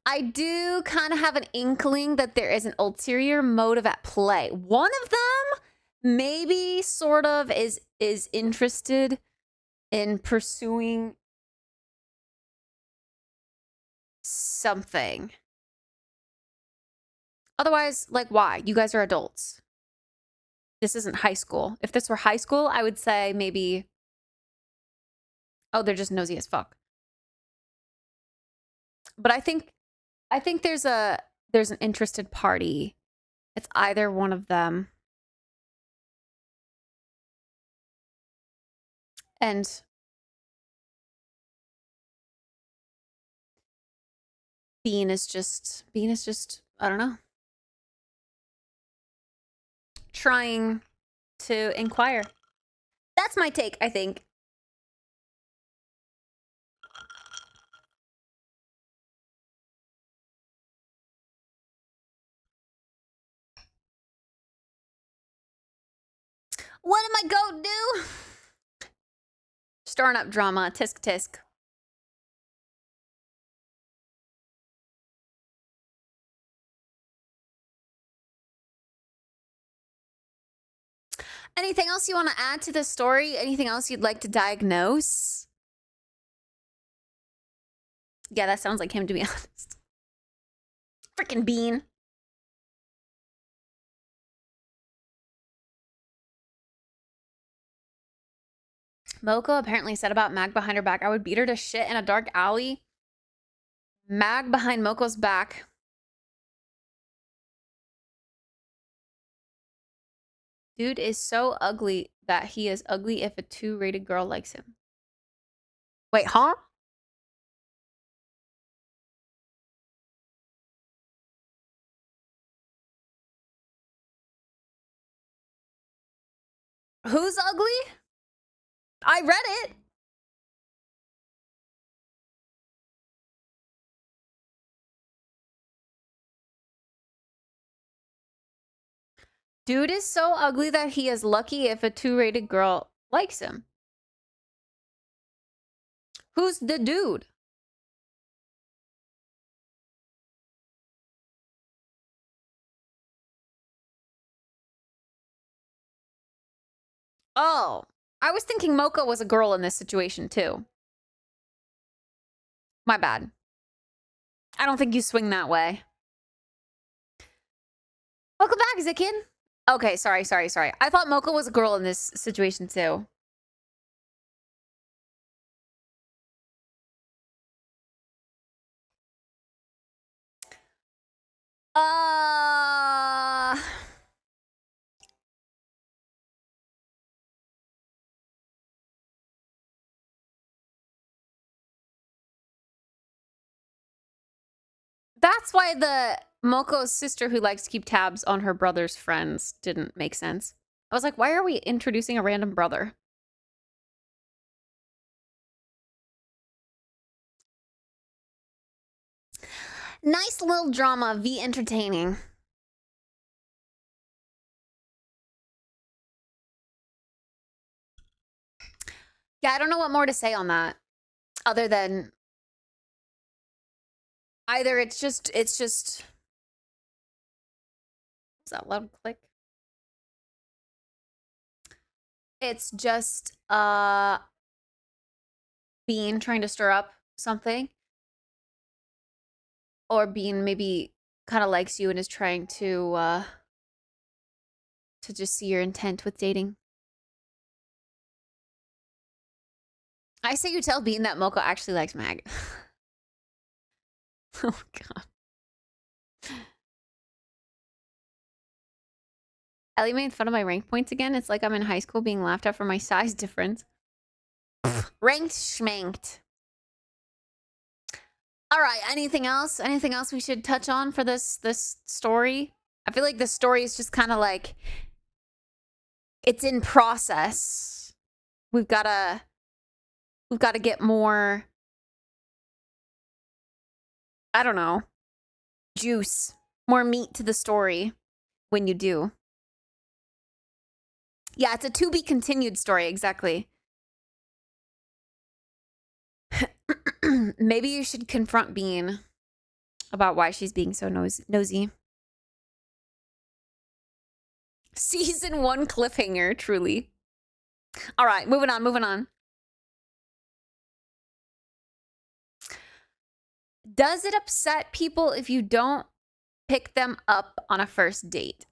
I do kind of have an inkling that there is an ulterior motive at play. One of them maybe sort of is interested in pursuing something. Otherwise, like, why? You guys are adults. This isn't high school. If this were high school, I would say maybe, oh, they're just nosy as fuck. But I think there's an interested party. It's either one of them. And Bean is just, I don't know, trying to inquire. That's my take, I think. What am I go do? Starting up drama, tisk tisk. Anything else you want to add to the story? Anything else you'd like to diagnose? Yeah, that sounds like him, to be honest. Freaking Bean. Moko apparently said about Mag behind her back, I would beat her to shit in a dark alley. Mag behind Moko's back. Dude is so ugly that he is ugly if a 2-rated girl likes him. Wait, huh? Who's ugly? I read it. Dude is so ugly that he is lucky if a 2-rated girl likes him. Who's the dude? Oh, I was thinking Mocha was a girl in this situation too. My bad. I don't think you swing that way. Welcome back, Zikin. Okay, sorry. I thought Mocha was a girl in this situation too. That's why the Moko's sister who likes to keep tabs on her brother's friends didn't make sense. I was like, why are we introducing a random brother? Nice little drama, V entertaining. Yeah, I don't know what more to say on that. Other than either it's just is that loud click? It's just Bean trying to stir up something. Or Bean maybe kind of likes you and is trying to just see your intent with dating. I say you tell Bean that Moko actually likes Mag. Oh, God. Ellie made fun of my rank points again. It's like I'm in high school being laughed at for my size difference. Ranked schmanked. All right, anything else? Anything else we should touch on for this story? I feel like this story is just kind of like, it's in process. We've got to get more, I don't know, juice, more meat to the story when you do. Yeah, it's a to be continued story, exactly. Maybe you should confront Bean about why she's being so nosy. Season 1 cliffhanger, truly. All right, moving on. Does it upset people if you don't pick them up on a first date?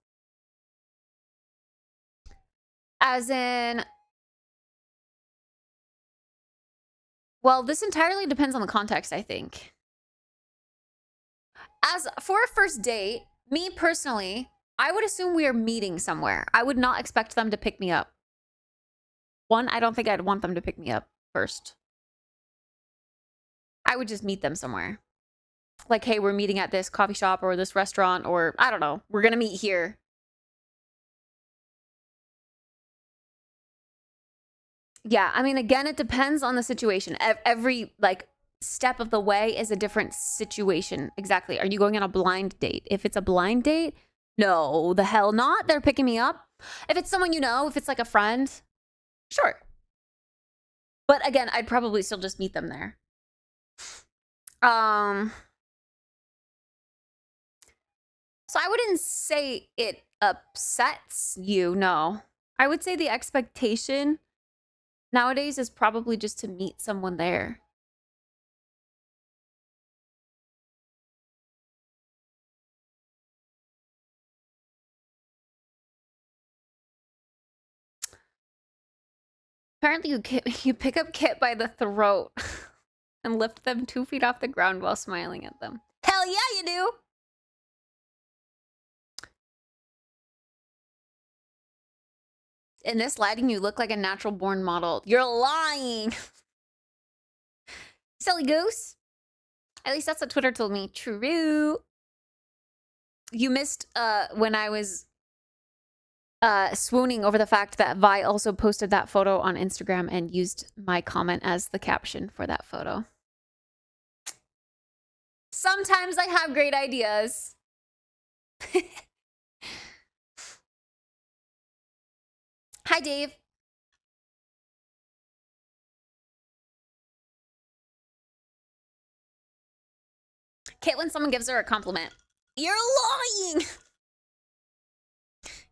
As in, well, this entirely depends on the context, I think. As for a first date, me personally, I would assume we are meeting somewhere. I would not expect them to pick me up. One, I don't think I'd want them to pick me up first. I would just meet them somewhere. Like, hey, we're meeting at this coffee shop or this restaurant, or I don't know. We're going to meet here. Yeah, I mean, again, it depends on the situation. Every, like, step of the way is a different situation. Exactly. Are you going on a blind date? If it's a blind date, no, the hell not. They're picking me up. If it's someone you know, if it's like a friend, sure. But again, I'd probably still just meet them there. So I wouldn't say it upsets you, no. I would say the expectation nowadays is probably just to meet someone there. Apparently you pick up Kit by the throat and lift them 2 feet off the ground while smiling at them. Hell yeah, you do! In this lighting, you look like a natural-born model. You're lying! Silly goose. At least that's what Twitter told me. True. You missed when I was swooning over the fact that Vi also posted that photo on Instagram and used my comment as the caption for that photo. Sometimes I have great ideas. Hi, Dave. Kit when someone gives her a compliment. You're lying!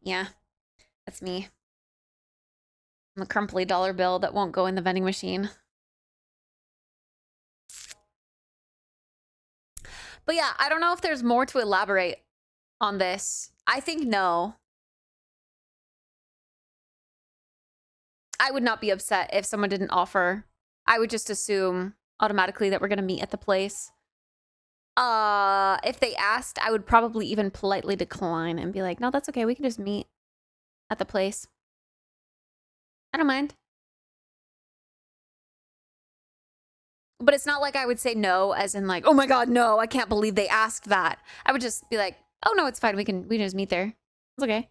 Yeah, that's me. I'm a crumply dollar bill that won't go in the vending machine. But yeah, I don't know if there's more to elaborate on this. I think no. I would not be upset if someone didn't offer. I would just assume automatically that we're going to meet at the place. If they asked, I would probably even politely decline and be like, no, that's okay. We can just meet at the place. I don't mind. But it's not like I would say no, as in like, oh my God, no, I can't believe they asked that. I would just be like, oh no, it's fine. We can just meet there. It's okay.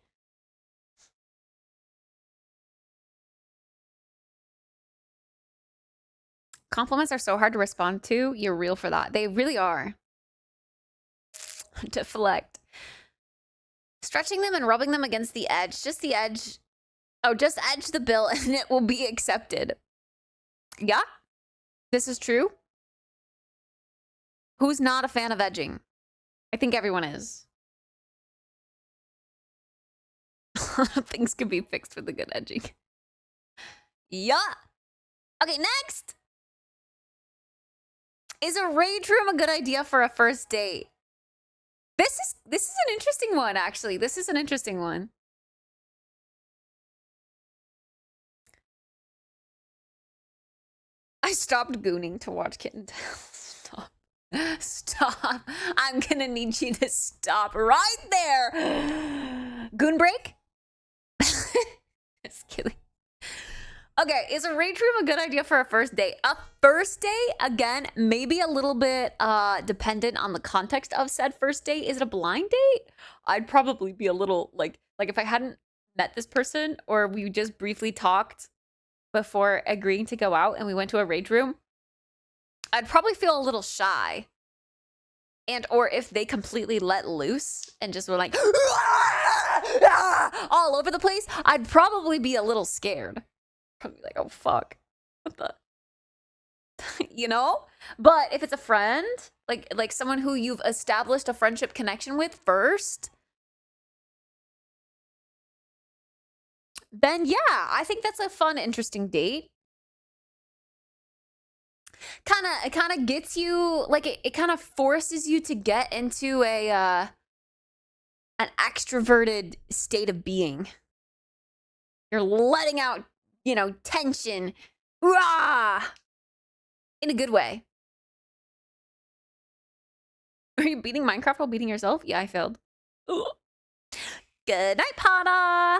Compliments are so hard to respond to. You're real for that. They really are. Deflect. Stretching them and rubbing them against the edge. Just the edge. Oh, just edge the bill and it will be accepted. Yeah, this is true. Who's not a fan of edging? I think everyone is. Things could be fixed with a good edging. Yeah. Okay, next. Is a rage room a good idea for a first date? This this is an interesting one, actually. This is an interesting one. I stopped gooning to watch Kitten Tail. Stop. Stop. I'm gonna need you to stop right there. Goon break? Just kidding. Okay, is a rage room a good idea for a first date? A first date, again, maybe a little bit dependent on the context of said first date. Is it a blind date? I'd probably be a little like if I hadn't met this person or we just briefly talked before agreeing to go out and we went to a rage room, I'd probably feel a little shy. And or if they completely let loose and just were like all over the place, I'd probably be a little scared. I'd be like, oh fuck, what the you know? But if it's a friend, like someone who you've established a friendship connection with first, then yeah, I think that's a fun, interesting date. It kind of gets you, like it kind of forces you to get into a an extroverted state of being. You're letting out, you know, tension, rah, in a good way. Are you beating Minecraft while beating yourself? Yeah, I failed. Ooh. Good night, Pada.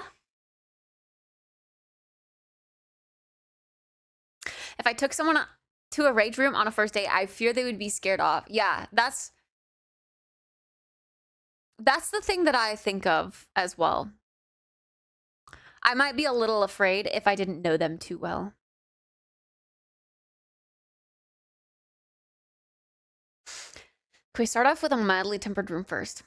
If I took someone to a rage room on a first date, I fear they would be scared off. Yeah, that's the thing that I think of as well. I might be a little afraid if I didn't know them too well. Can we start off with a mildly tempered room first?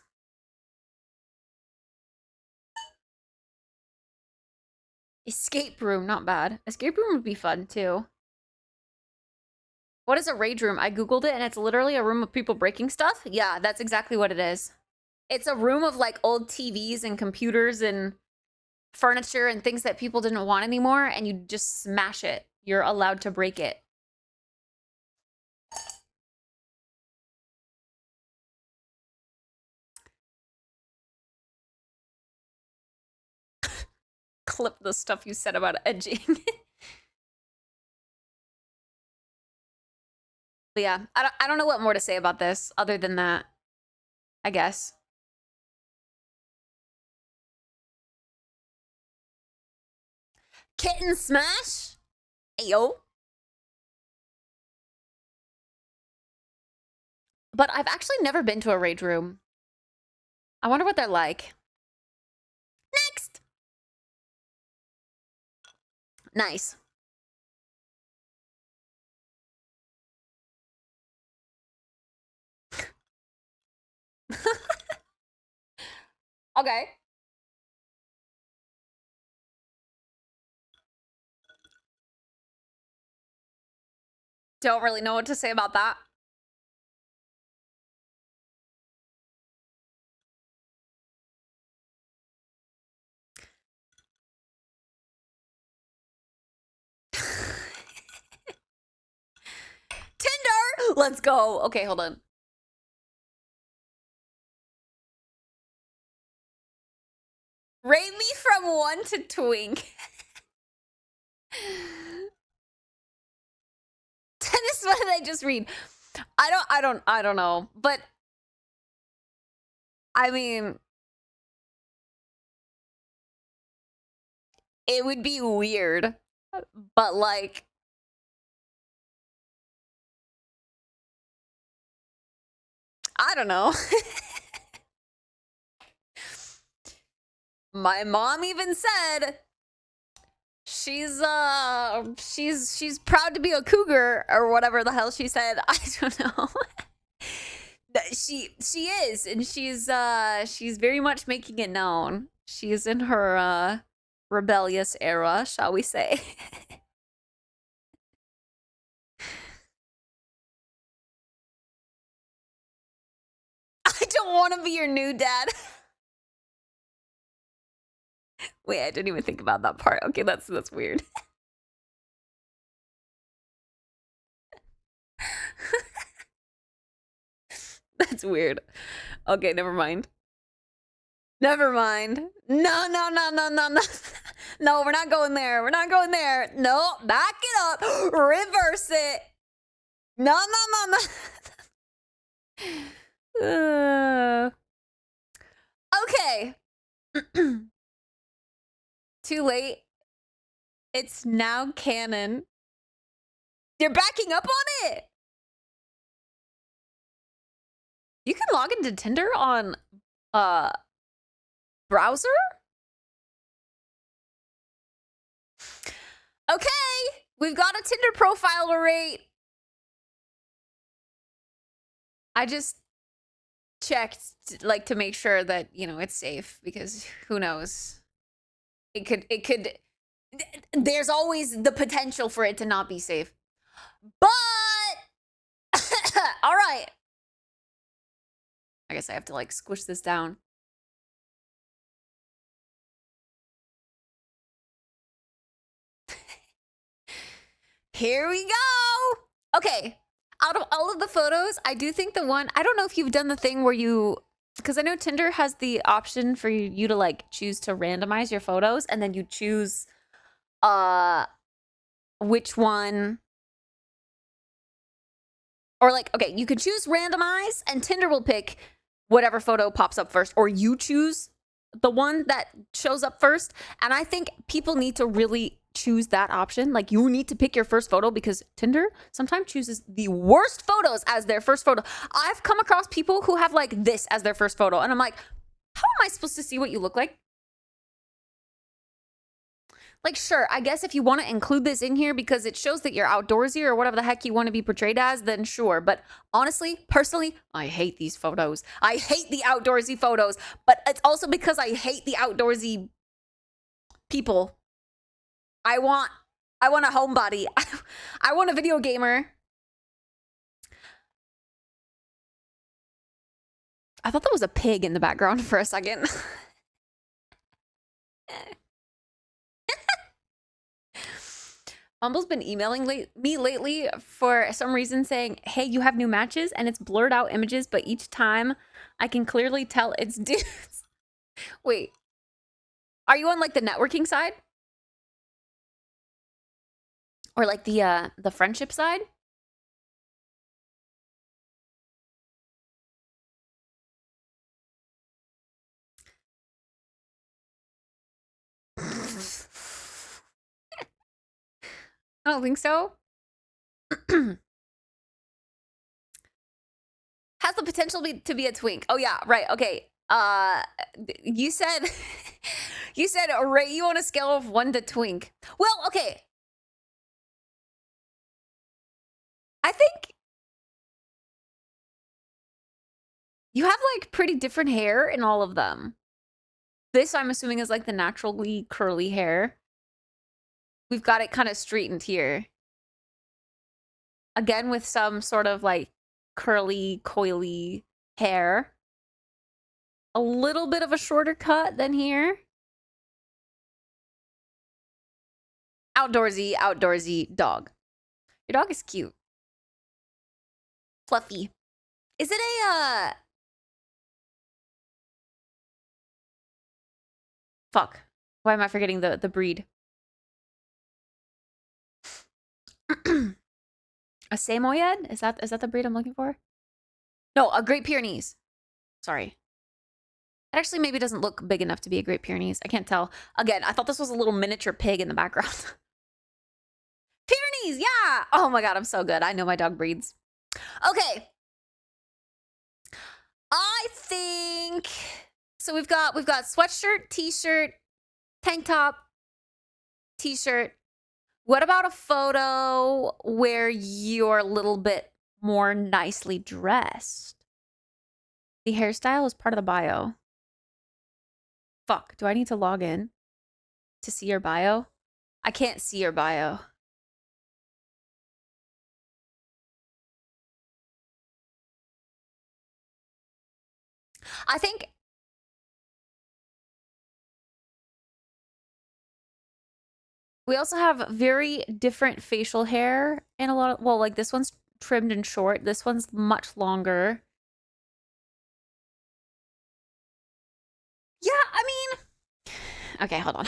Escape room, not bad. Escape room would be fun too. What is a rage room? I googled it and it's literally a room of people breaking stuff. Yeah, that's exactly what it is. It's a room of like old TVs and computers and furniture and things that people didn't want anymore, and you just smash it. You're allowed to break it. Clip the stuff you said about edging. But yeah, I don't know what more to say about this other than that, I guess. Kitten smash? Ayo. But I've actually never been to a rage room. I wonder what they're like. Next. Nice. Okay. Don't really know what to say about that. Tinder! Let's go. Okay, hold on. Rate me from 1 to twink. Dennis, what did I just read? I don't know. But I mean, it would be weird. But like, I don't know. My mom even said she's proud to be a cougar or whatever the hell she said. I don't know. she is, and she's very much making it known. She's in her rebellious era, shall we say. I don't want to be your new dad. Wait, I didn't even think about that part. Okay, that's weird. That's weird. Okay, never mind. Never mind. No, no, no, no, no, no. No, we're not going there. We're not going there. No, back it up. Reverse it. No, no, no, no. Okay. Too late. It's now canon. You're backing up on it. You can log into Tinder on browser? Okay, we've got a Tinder profile to rate. I just checked like to make sure that, you know, it's safe, because who knows? It could there's always the potential for it to not be safe. But all right. I guess I have to like squish this down. Here we go. Okay. Out of all of the photos, I do think the one, I don't know if you've done the thing where you, because I know Tinder has the option for you to like choose to randomize your photos, and then you choose which one, or like, okay, you could choose randomize and Tinder will pick whatever photo pops up first, or you choose the one that shows up first. And I think people need to really choose that option. Like, you need to pick your first photo, because Tinder sometimes chooses the worst photos as their first photo. I've come across people who have like this as their first photo, and I'm like, how am I supposed to see what you look like? Like, sure, I guess if you want to include this in here because it shows that you're outdoorsy or whatever the heck you want to be portrayed as, then sure. But honestly, personally, I hate these photos. I hate the outdoorsy photos, but it's also because I hate the outdoorsy people. I want a homebody. I want a video gamer. I thought that was a pig in the background for a second. Bumble's been emailing me lately for some reason saying, hey, you have new matches, and it's blurred out images, but each time I can clearly tell it's dudes. Wait, are you on like the networking side? Or like the friendship side? I don't think so. Has the potential to be a twink. Oh yeah, right. Okay. You said you said rate you on a scale of 1 to twink. Well, okay. I think you have like pretty different hair in all of them. This, I'm assuming, is like the naturally curly hair. We've got it kind of straightened here. Again, with some sort of like curly, coily hair. A little bit of a shorter cut than here. Outdoorsy, outdoorsy dog. Your dog is cute. Fluffy. Is it a, fuck. Why am I forgetting the breed? A Samoyed? Is that the breed I'm looking for? No, a Great Pyrenees. Sorry. It actually maybe doesn't look big enough to be a Great Pyrenees. I can't tell. Again, I thought this was a little miniature pig in the background. Pyrenees, yeah! Oh my god, I'm so good. I know my dog breeds. Okay. I think... So we've got sweatshirt, t-shirt, tank top, t-shirt. What about a photo where you're a little bit more nicely dressed? The hairstyle is part of the bio. Fuck, do I need to log in to see your bio? I can't see your bio. I think... We also have very different facial hair in a lot of... Well, like this one's trimmed and short. This one's much longer. Yeah, I mean, okay, hold on.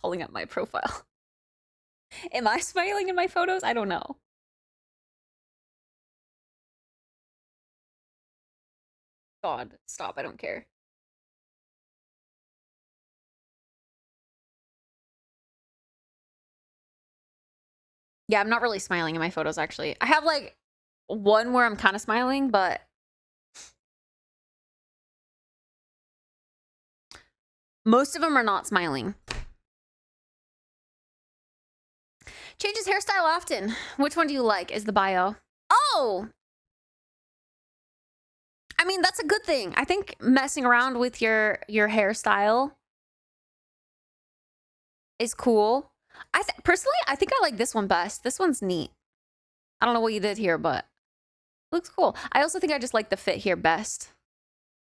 Pulling up my profile. Am I smiling in my photos? I don't know. God, stop. I don't care. Yeah, I'm not really smiling in my photos, actually. I have, like, one where I'm kind of smiling, but most of them are not smiling. Changes hairstyle often. Which one do you like? Is the bio. Oh! I mean, that's a good thing. I think messing around with your hairstyle is cool. Personally, I think I like this one best. This one's neat. I don't know what you did here, but looks cool. I also think I just like the fit here best.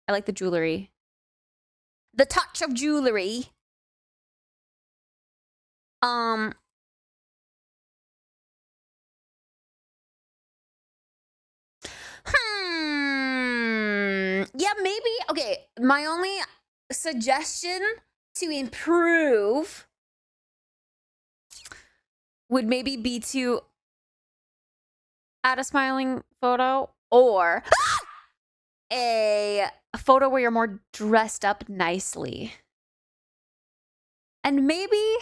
I like the jewelry. The touch of jewelry. Yeah, maybe. Okay, my only suggestion to improve would maybe be to add a smiling photo or a photo where you're more dressed up nicely. And maybe,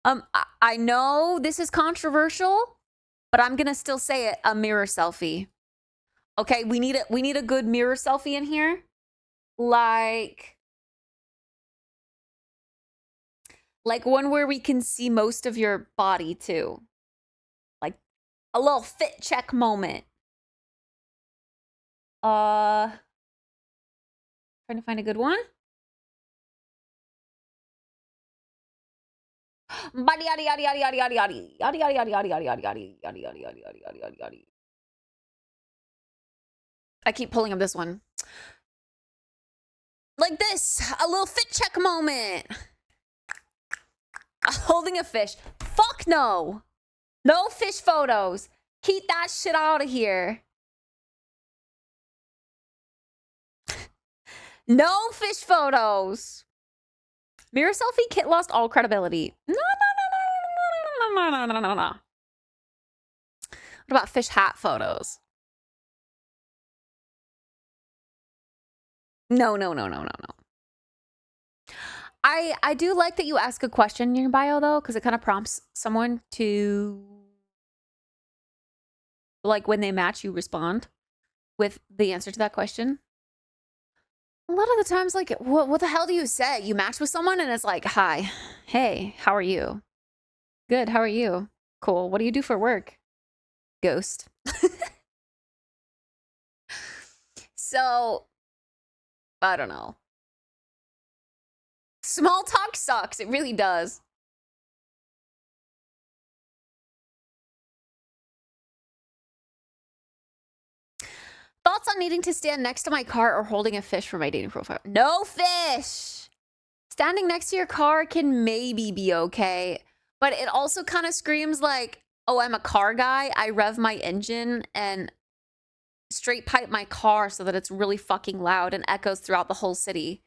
I know this is controversial, but I'm gonna still say it, a mirror selfie. Okay, we need a good mirror selfie in here. Like one where we can see most of your body too. Like a little fit check moment. Trying to find a good one. I keep pulling up this one. Like this, a little fit check moment. Holding a fish. Fuck no. No fish photos. Keep that shit out of here. No fish photos. Mirror selfie, Kit lost all credibility. No. What about fish hat photos? No. I do like that you ask a question in your bio, though, because it kind of prompts someone to, like, when they match, you respond with the answer to that question. A lot of the times, like, what the hell do you say? You match with someone and it's like, hi, hey, how are you? Good, how are you? Cool, what do you do for work? Ghost. So, I don't know. Small talk sucks. It really does. Thoughts on needing to stand next to my car or holding a fish for my dating profile? No fish! Standing next to your car can maybe be okay, but it also kind of screams like, oh, I'm a car guy. I rev my engine and straight pipe my car so that it's really fucking loud and echoes throughout the whole city.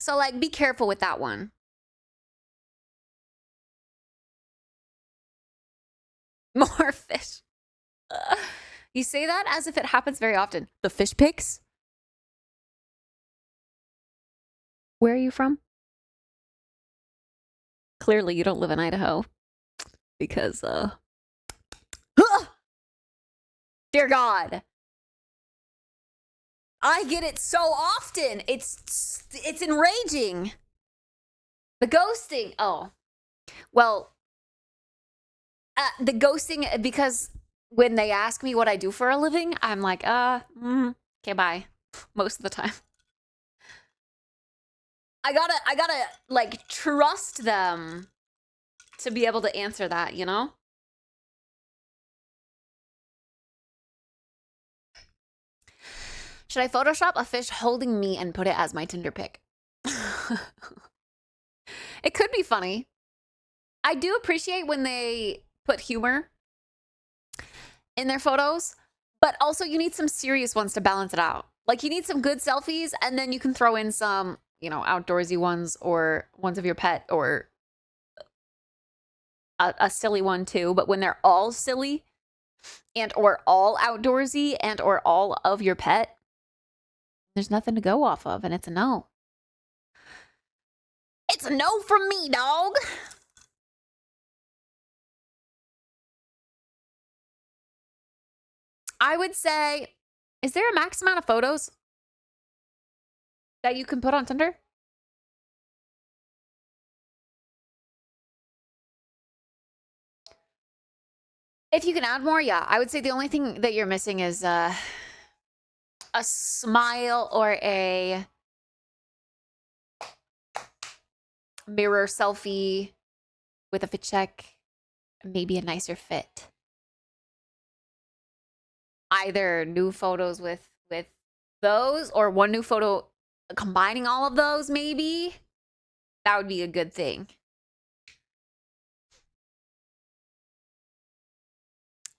So, like, be careful with that one. More fish. You say that as if it happens very often. The fish pics? Where are you from? Clearly, you don't live in Idaho. Because, dear God. I get it so often. It's enraging. The ghosting. Oh. Well, the ghosting, because when they ask me what I do for a living, I'm like, okay, bye. Most of the time. I gotta like trust them to be able to answer that, you know? Should I Photoshop a fish holding me and put it as my Tinder pic? It could be funny. I do appreciate when they put humor in their photos, but also you need some serious ones to balance it out. Like, you need some good selfies, and then you can throw in some you know, outdoorsy ones or ones of your pet or a silly one too. But when they're all silly and or all outdoorsy and or all of your pet, there's nothing to go off of, and it's a no. It's a no from me, dog. I would say, is there a max amount of photos that you can put on Tinder? If you can add more, yeah. I would say the only thing that you're missing is a smile or a mirror selfie with a fit check, maybe a nicer fit. Either new photos with those or one new photo combining all of those, maybe. That would be a good thing.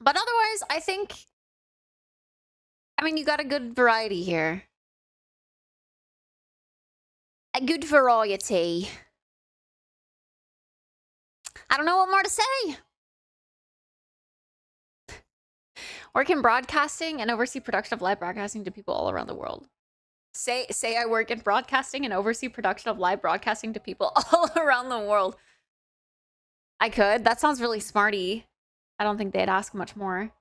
But otherwise, I think, I mean, you got a good variety here. A good variety. I don't know what more to say. Work in broadcasting and oversee production of live broadcasting to people all around the world. Say I work in broadcasting and oversee production of live broadcasting to people all around the world. I could. That sounds really smarty. I don't think they'd ask much more.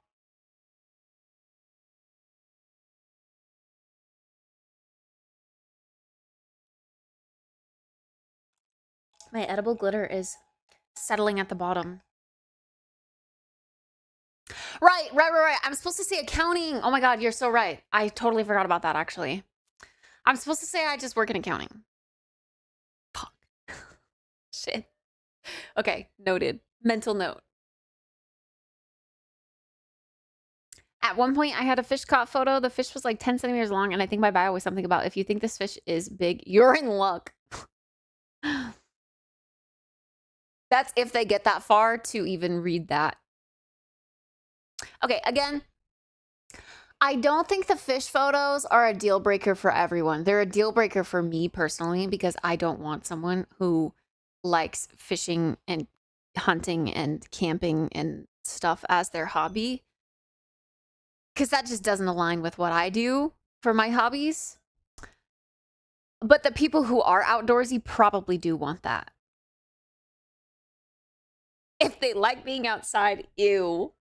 My edible glitter is settling at the bottom. Right. I'm supposed to say accounting. Oh my God, you're so right. I totally forgot about that, actually. I'm supposed to say I just work in accounting. Fuck. Shit. Okay, noted. Mental note. At one point, I had a fish caught photo. The fish was like 10 centimeters long, and I think my bio was something about, if you think this fish is big, you're in luck. That's if they get that far to even read that. Okay, again, I don't think the fish photos are a deal breaker for everyone. They're a deal breaker for me personally because I don't want someone who likes fishing and hunting and camping and stuff as their hobby, because that just doesn't align with what I do for my hobbies. But the people who are outdoorsy probably do want that. If they like being outside, ew.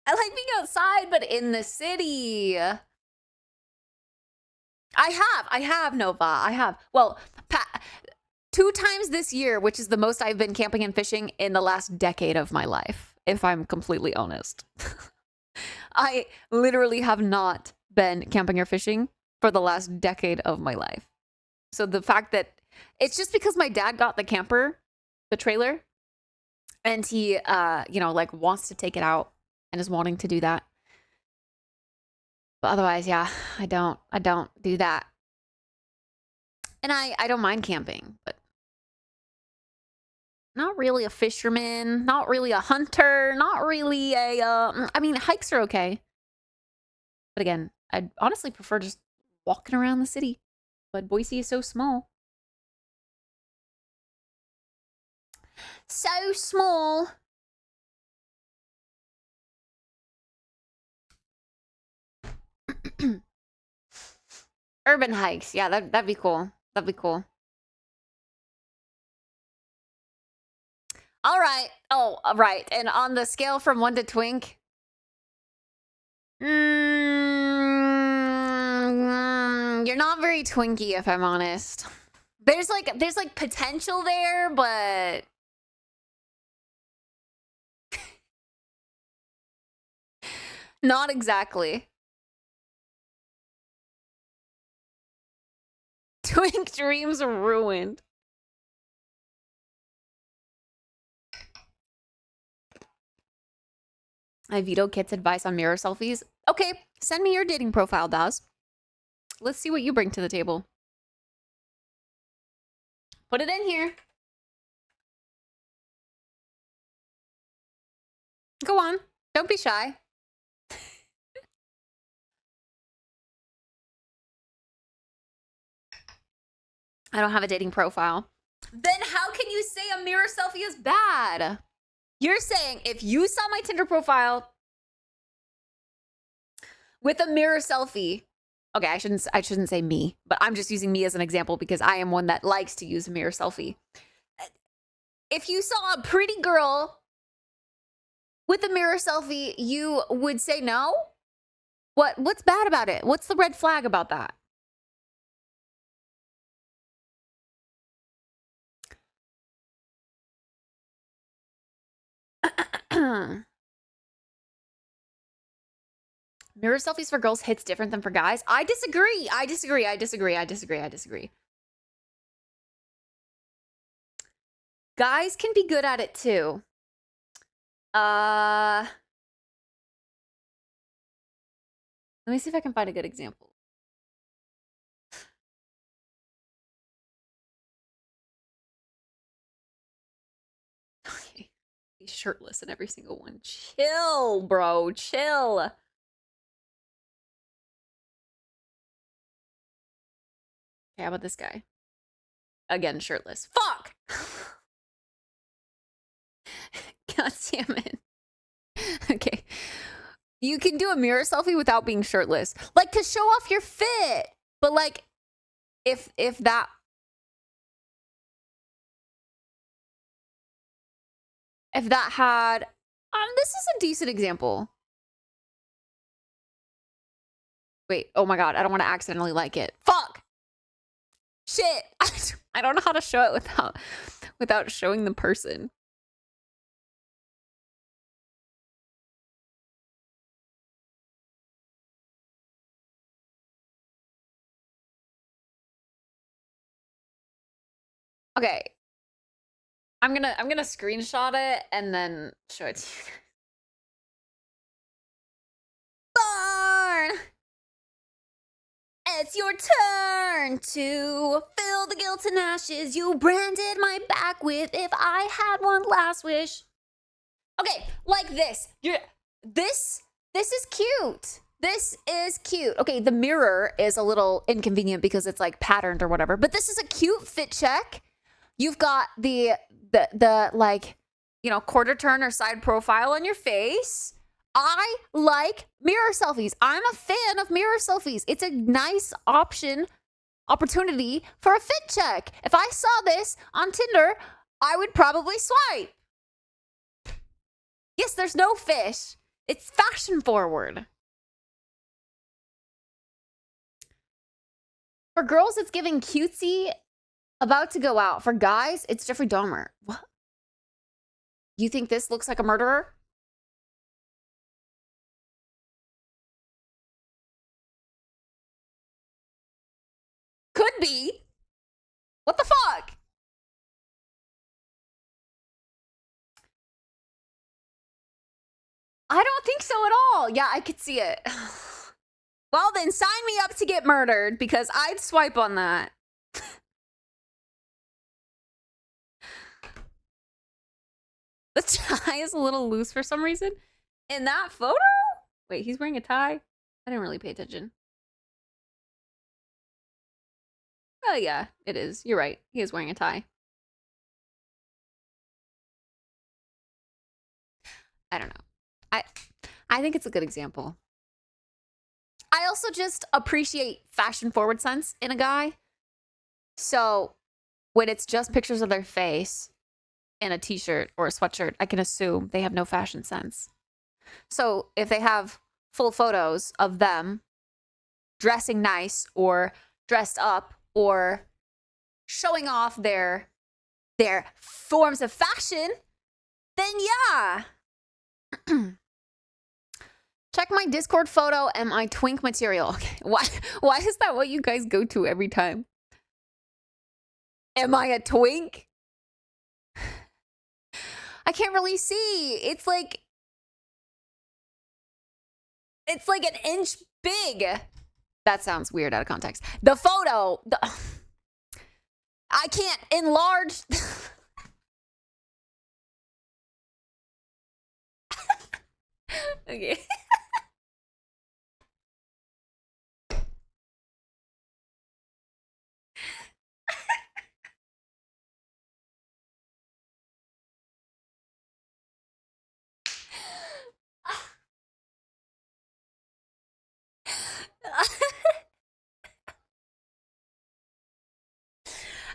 I like being outside, but in the city. I have, Nova. I have. Well, 2 times this year, which is the most I've been camping and fishing in the last decade of my life, if I'm completely honest. I literally have not been camping or fishing for the last decade of my life. So the fact that it's just because my dad got the camper, the trailer, and he, you know, like wants to take it out and is wanting to do that. But otherwise, yeah, I don't do that. And I don't mind camping, but not really a fisherman, not really a hunter, not really a, I mean, hikes are okay. But again, I'd honestly prefer just walking around the city. But Boise is so small. So small. Urban hikes. Yeah, that'd be cool. That'd be cool. All right. Oh, right. And on the scale from 1 to twink, you're not very twinky, if I'm honest. There's like potential there, but not exactly. Twink dreams ruined. I veto Kit's advice on mirror selfies. Okay, send me your dating profile, Daz. Let's see what you bring to the table. Put it in here. Go on. Don't be shy. I don't have a dating profile. Then how can you say a mirror selfie is bad? You're saying if you saw my Tinder profile with a mirror selfie, okay, I shouldn't say me, but I'm just using me as an example because I am one that likes to use a mirror selfie. If you saw a pretty girl with a mirror selfie, you would say no? What's bad about it? What's the red flag about that? Mirror selfies for girls hits different than for guys. I disagree. Guys can be good at it too. Let me see if I can find a good example. Okay. He's shirtless in every single one. Chill, bro. Chill. Okay, how about this guy? Again, shirtless. Fuck! God damn it. Okay. You can do a mirror selfie without being shirtless. Like, to show off your fit. But, like, if that had... this is a decent example. Wait, oh my god, I don't want to accidentally like it. Fuck! Shit! I don't know how to show it without showing the person. Okay. I'm gonna screenshot it and then show it to you. Barn! It's your turn to fill the guilt and ashes you branded my back with if I had one last wish. Okay, like this. This is cute. This is cute. Okay, the mirror is a little inconvenient because it's like patterned or whatever, but this is a cute fit check. You've got the like, you know, quarter turn or side profile on your face. I like mirror selfies. I'm a fan of mirror selfies. It's a nice opportunity for a fit check. If I saw this on Tinder, I would probably swipe. Yes, there's no fish. It's fashion forward. For girls, it's giving cutesy, about to go out. For guys, it's Jeffrey Dahmer. What? You think this looks like a murderer? Could be. What the fuck? I don't think so at all. Yeah, I could see it. Well, then sign me up to get murdered because I'd swipe on that. The tie is a little loose for some reason. In that photo? Wait, he's wearing a tie? I didn't really pay attention. Oh, yeah, it is. You're right. He is wearing a tie. I don't know. I think it's a good example. I also just appreciate fashion forward sense in a guy. So when it's just pictures of their face in a t-shirt or a sweatshirt, I can assume they have no fashion sense. So if they have full photos of them dressing nice or dressed up or showing off their forms of fashion, then yeah. Check my Discord photo and my twink material. Okay. Why is that what you guys go to every time? Am I a twink? I can't really see. It's like an inch big. That sounds weird out of context. The photo. I can't enlarge. Okay.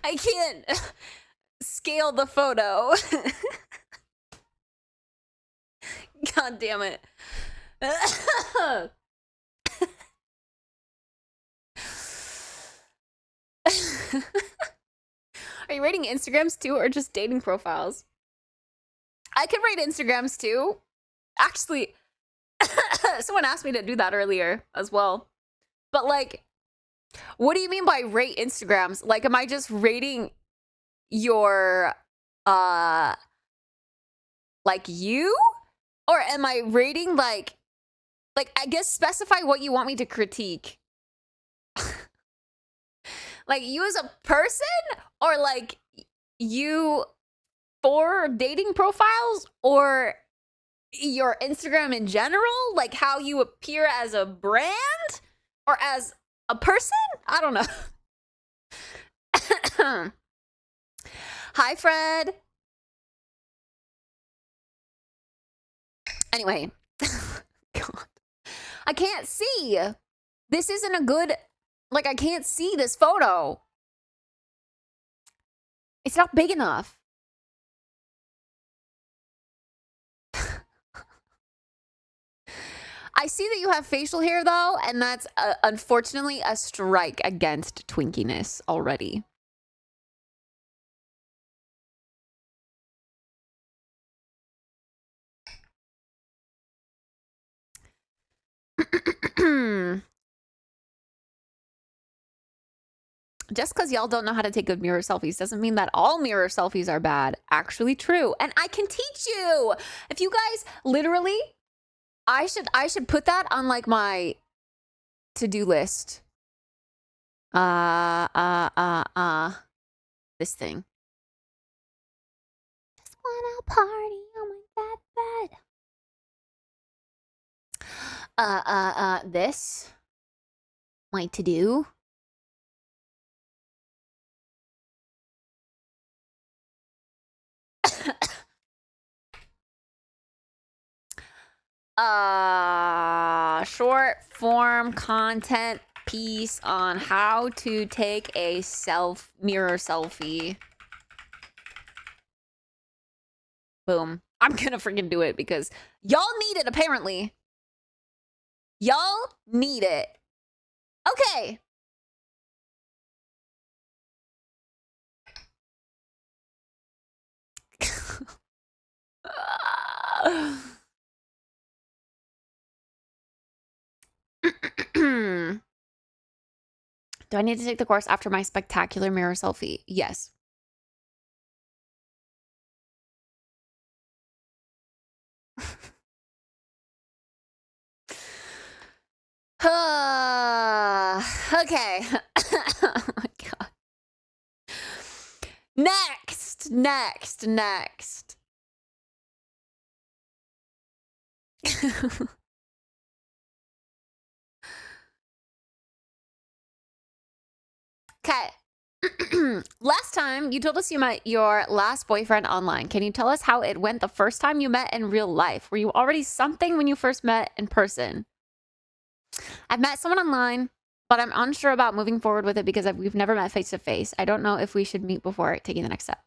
I can't scale the photo. God damn it. Are you rating Instagrams too, or just dating profiles? I could rate Instagrams too. Actually, someone asked me to do that earlier as well. But like, what do you mean by rate Instagrams? Like, am I just rating your, like you? Or am I rating like, I guess specify what you want me to critique. Like, you as a person? Or like, you for dating profiles? Or your Instagram in general? Like, how you appear as a brand? Or as a person? I don't know. Hi, Fred. Anyway. God. I can't see. This isn't a good... Like, I can't see this photo. It's not big enough. I see that you have facial hair, though, and that's unfortunately a strike against twinkiness already. Just because y'all don't know how to take good mirror selfies doesn't mean that all mirror selfies are bad. Actually true. And I can teach you. If you guys literally, I should put that on like my to-do list. This thing. Just wanna party. Oh my god, bed. This. My to-do. Short form content piece on how to take a mirror selfie. Boom. I'm gonna freaking do it because y'all need it, apparently. Y'all need it. Okay. Do I need to take the course after my spectacular mirror selfie? Yes. Okay. Oh my god. Next. Okay. Last time, you told us you met your last boyfriend online. Can you tell us how it went the first time you met in real life? Were you already something when you first met in person? I've met someone online, but I'm unsure about moving forward with it because we've never met face to face. I don't know if we should meet before taking the next step.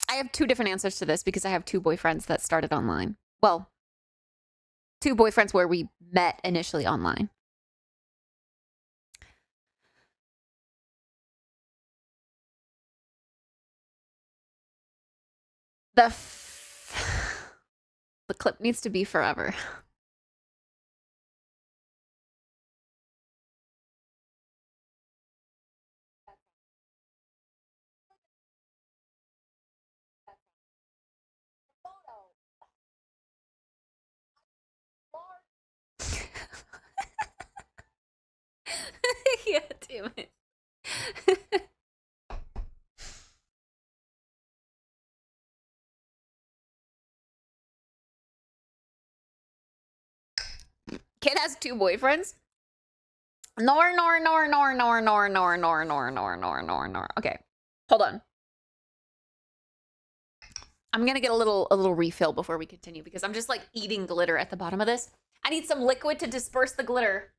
I have two different answers to this because I have two boyfriends that started online. Well, two boyfriends where we met initially online. The clip needs to be forever. Yeah, damn it. Kid has two boyfriends? Nor. Okay, hold on. I'm gonna get a little refill before we continue because I'm just like eating glitter at the bottom of this. I need some liquid to disperse the glitter.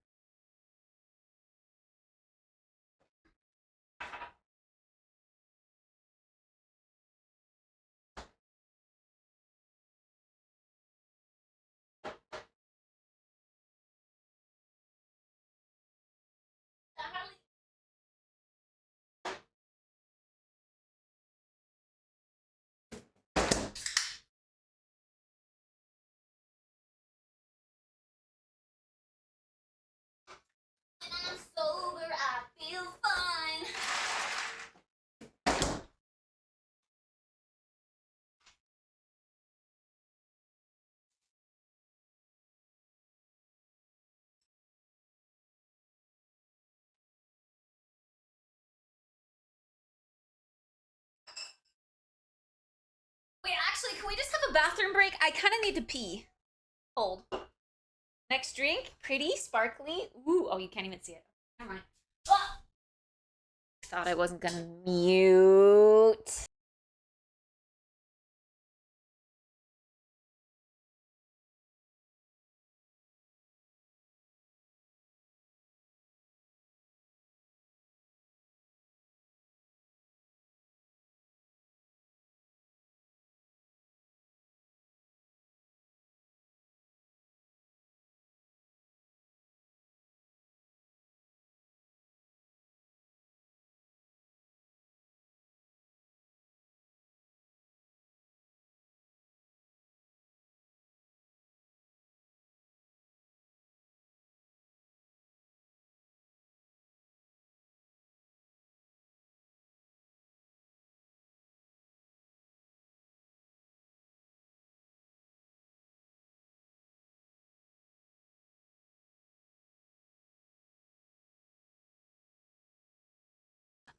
When I'm sober, I feel fine. Wait, actually, can we just have a bathroom break? I kind of need to pee. Hold. Next drink, pretty, sparkly. Ooh, oh, you can't even see it. Never mind. Ah! Thought I wasn't gonna mute.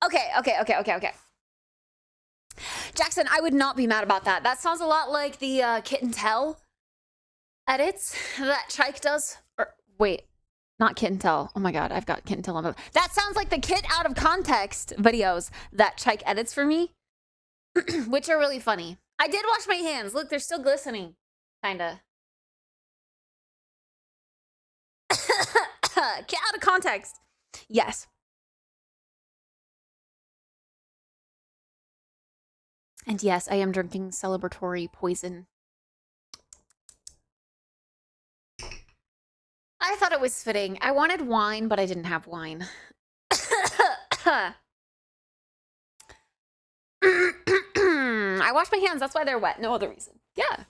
Okay. Jackson, I would not be mad about that. That sounds a lot like the Kit and Tell edits that Chike does. Or, wait, not Kit and Tell. Oh my god, I've got Kit and Tell on my... That sounds like the Kit out of context videos that Chike edits for me, which are really funny. I did wash my hands. Look, they're still glistening. Kinda. Kit out of context. Yes. And yes, I am drinking celebratory poison. I thought it was fitting. I wanted wine, but I didn't have wine. I washed my hands. That's why they're wet. No other reason. Yeah.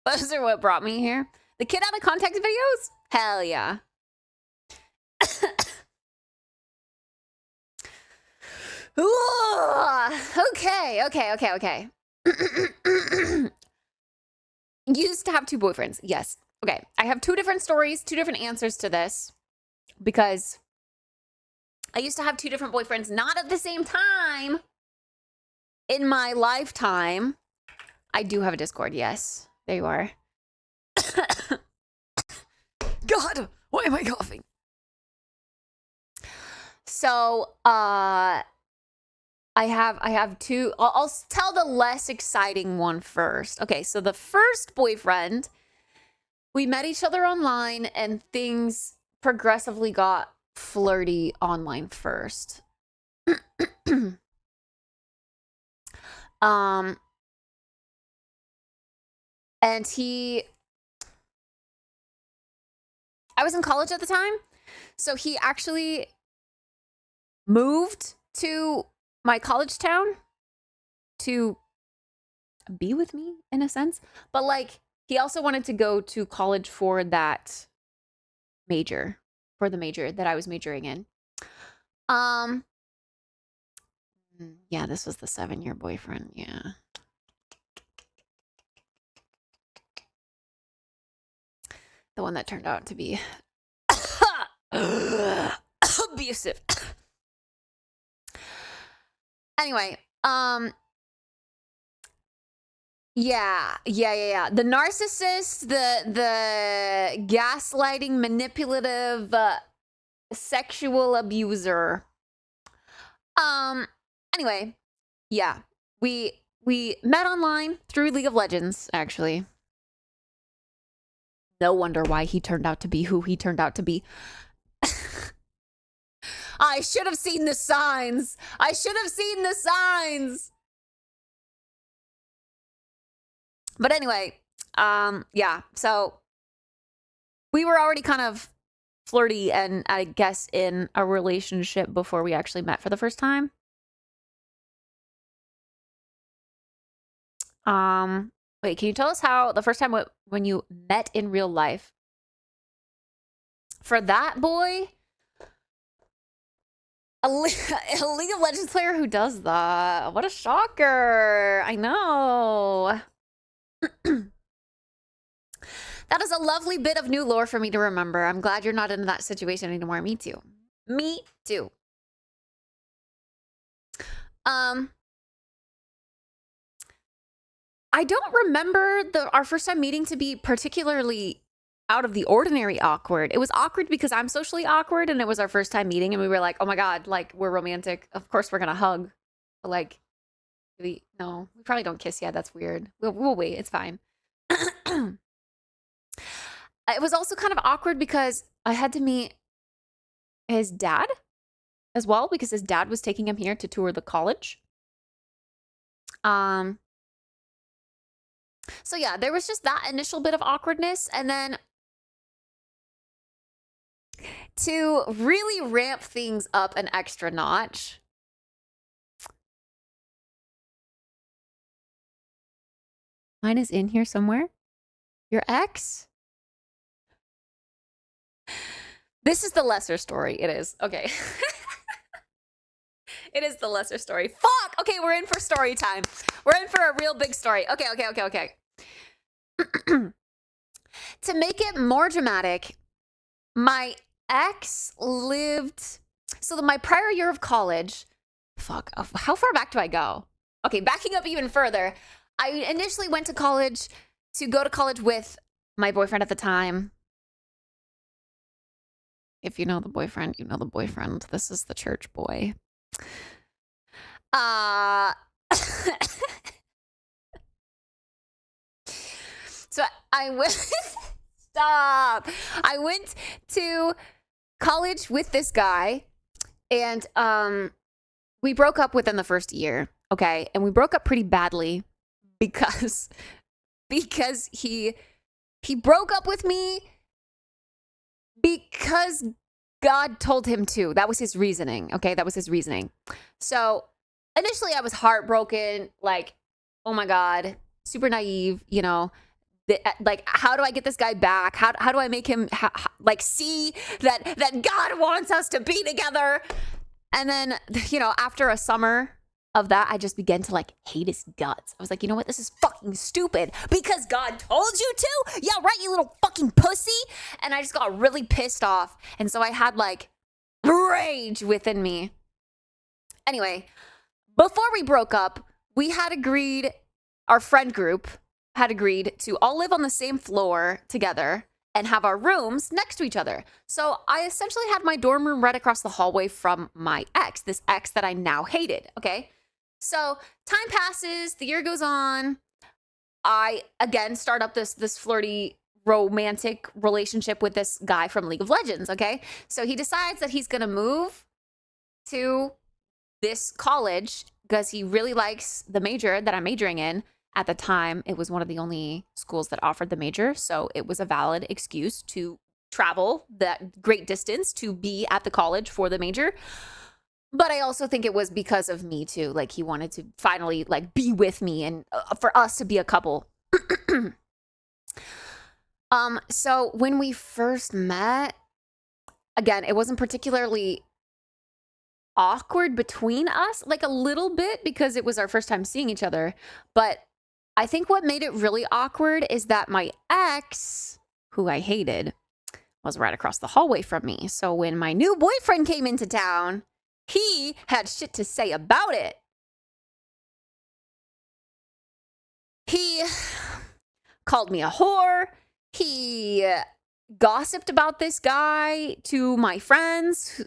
Those are what brought me here. The Kid Out of Context videos? Hell yeah. Okay. Used to have 2 boyfriends. Yes. Okay. I have 2 different stories, 2 different answers to this. Because I used to have 2 different boyfriends, not at the same time in my lifetime. I do have a Discord, yes. There you are. God, why am I coughing? So, I have 2. I'll tell the less exciting one first. Okay, so the first boyfriend, we met each other online and things progressively got flirty online first. And I was in college at the time, so he actually moved to my college town to be with me in a sense, but like he also wanted to go to college for that major, for the major that I was majoring in. Yeah, this was the 7-year boyfriend. Yeah. The one that turned out to be abusive. Anyway, yeah. The narcissist, the gaslighting, manipulative, sexual abuser. Anyway, yeah, we We met online through League of Legends, actually. No wonder why he turned out to be who he turned out to be. I should have seen the signs. I should have seen the signs. But anyway, yeah, so we were already kind of flirty and I guess in a relationship before we actually met for the first time. Wait, can you tell us how the first time when you met in real life? For that boy, a League of Legends player who does that. What a shocker. I know. That is a lovely bit of new lore for me to remember. I'm glad you're not in that situation anymore. Me too. Me too. I don't remember our first time meeting to be particularly out of the ordinary awkward. It was awkward because I'm socially awkward and it was our first time meeting and we were like, oh my God, like we're romantic. Of course we're going to hug. But like, no, we probably don't kiss yet. That's weird. We'll wait. It's fine. It was also kind of awkward because I had to meet his dad as well because his dad was taking him here to tour the college. So yeah, there was just that initial bit of awkwardness. And then to really ramp things up an extra notch, mine is in here somewhere. Your ex? This is the lesser story. It is. Okay. It is the lesser story. Fuck! Okay, we're in for story time. We're in for a real big story. Okay. To make it more dramatic, my ex lived... So my prior year of college... Fuck, how far back do I go? Okay, backing up even further. I initially went to college to go to college with my boyfriend at the time. If you know the boyfriend, you know the boyfriend. This is the church boy. So I went... Stop. I went to college with this guy and we broke up within the first year. Okay. And we broke up pretty badly because he broke up with me because God told him to. That was his reasoning. Okay. That was his reasoning. So initially I was heartbroken, like, oh my God, super naive, you know, like, how do I get this guy back? How do I make him like see that God wants us to be together? And then, you know, after a summer of that, I just began to like hate his guts. I was like, you know what? This is fucking stupid because God told you to. Yeah, right, you little fucking pussy. And I just got really pissed off. And so I had like rage within me. Anyway, before we broke up, we had agreed, our friend group had agreed to all live on the same floor together and have our rooms next to each other. So I essentially had my dorm room right across the hallway from my ex, this ex that I now hated, okay? So time passes, the year goes on. I, again, start up this flirty, romantic relationship with this guy from League of Legends, okay? So he decides that he's gonna move to this college because he really likes the major that I'm majoring in. At the time, it was one of the only schools that offered the major, so it was a valid excuse to travel that great distance to be at the college for the major. But I also think it was because of me too. Like he wanted to finally like be with me and for us to be a couple. So when we first met, again, it wasn't particularly awkward between us, like a little bit because it was our first time seeing each other, but I think what made it really awkward is that my ex, who I hated, was right across the hallway from me. So when my new boyfriend came into town, he had shit to say about it. He called me a whore. He gossiped about this guy to my friends,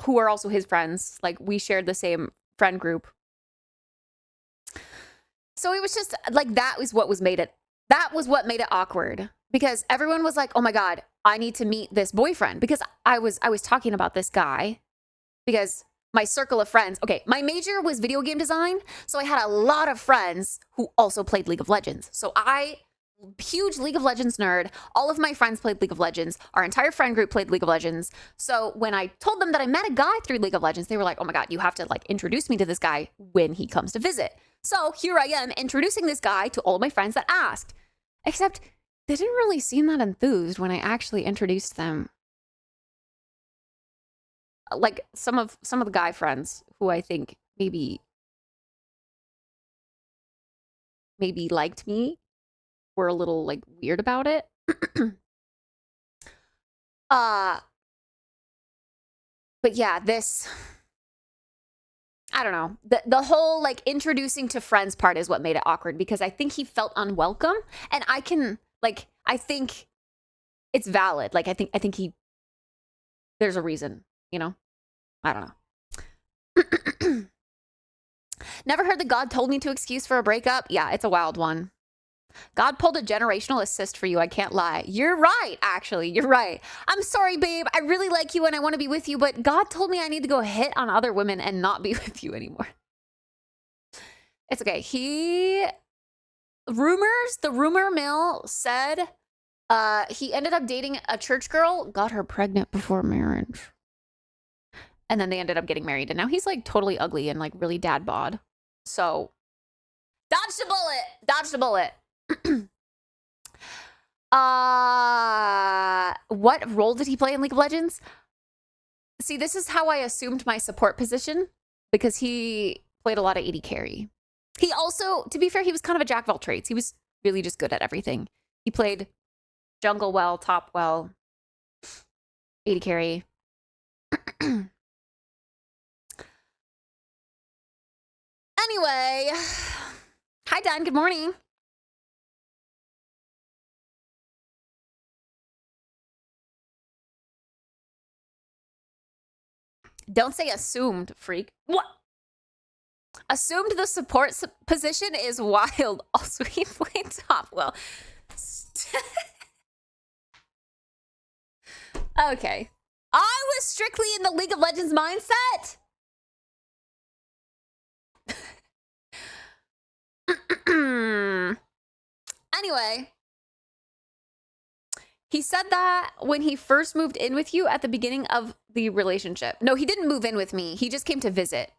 who are also his friends. Like we shared the same friend group. So it was just like, that was what made it awkward, because everyone was like, oh my God, I need to meet this boyfriend, because I was talking about this guy, because my circle of friends, okay, my major was video game design. So I had a lot of friends who also played League of Legends. So huge League of Legends nerd. All of my friends played League of Legends. Our entire friend group played League of Legends. So when I told them that I met a guy through League of Legends, they were like, oh my God, you have to like introduce me to this guy when he comes to visit. So here I am introducing this guy to all of my friends that asked. Except they didn't really seem that enthused when I actually introduced them. Like some of the guy friends who I think maybe liked me were a little like weird about it. But yeah, this, I don't know. The whole like introducing to friends part is what made it awkward, because I think he felt unwelcome, and I think it's valid. Like I think there's a reason, you know? I don't know. Never heard that God told me to excuse for a breakup? Yeah, it's a wild one. God pulled a generational assist for you. I can't lie. You're right, actually. You're right. I'm sorry, babe. I really like you and I want to be with you, but God told me I need to go hit on other women and not be with you anymore. It's okay. The rumor mill said he ended up dating a church girl, got her pregnant before marriage. And then they ended up getting married. And now he's like totally ugly and like really dad bod. So dodged a bullet. Dodged a bullet. What role did he play in League of Legends? See, this is how I assumed my support position, because he played a lot of AD carry. He also, to be fair, he was kind of a jack of all trades. He was really just good at everything. He played jungle well, top well, AD carry. Anyway, hi Dan, good morning. Don't say assumed, freak. What? Assumed the support position is wild. Also, he played top well. Okay. I was strictly in the League of Legends mindset. Anyway, he said that when he first moved in with you at the beginning of the relationship. No, he didn't move in with me. He just came to visit.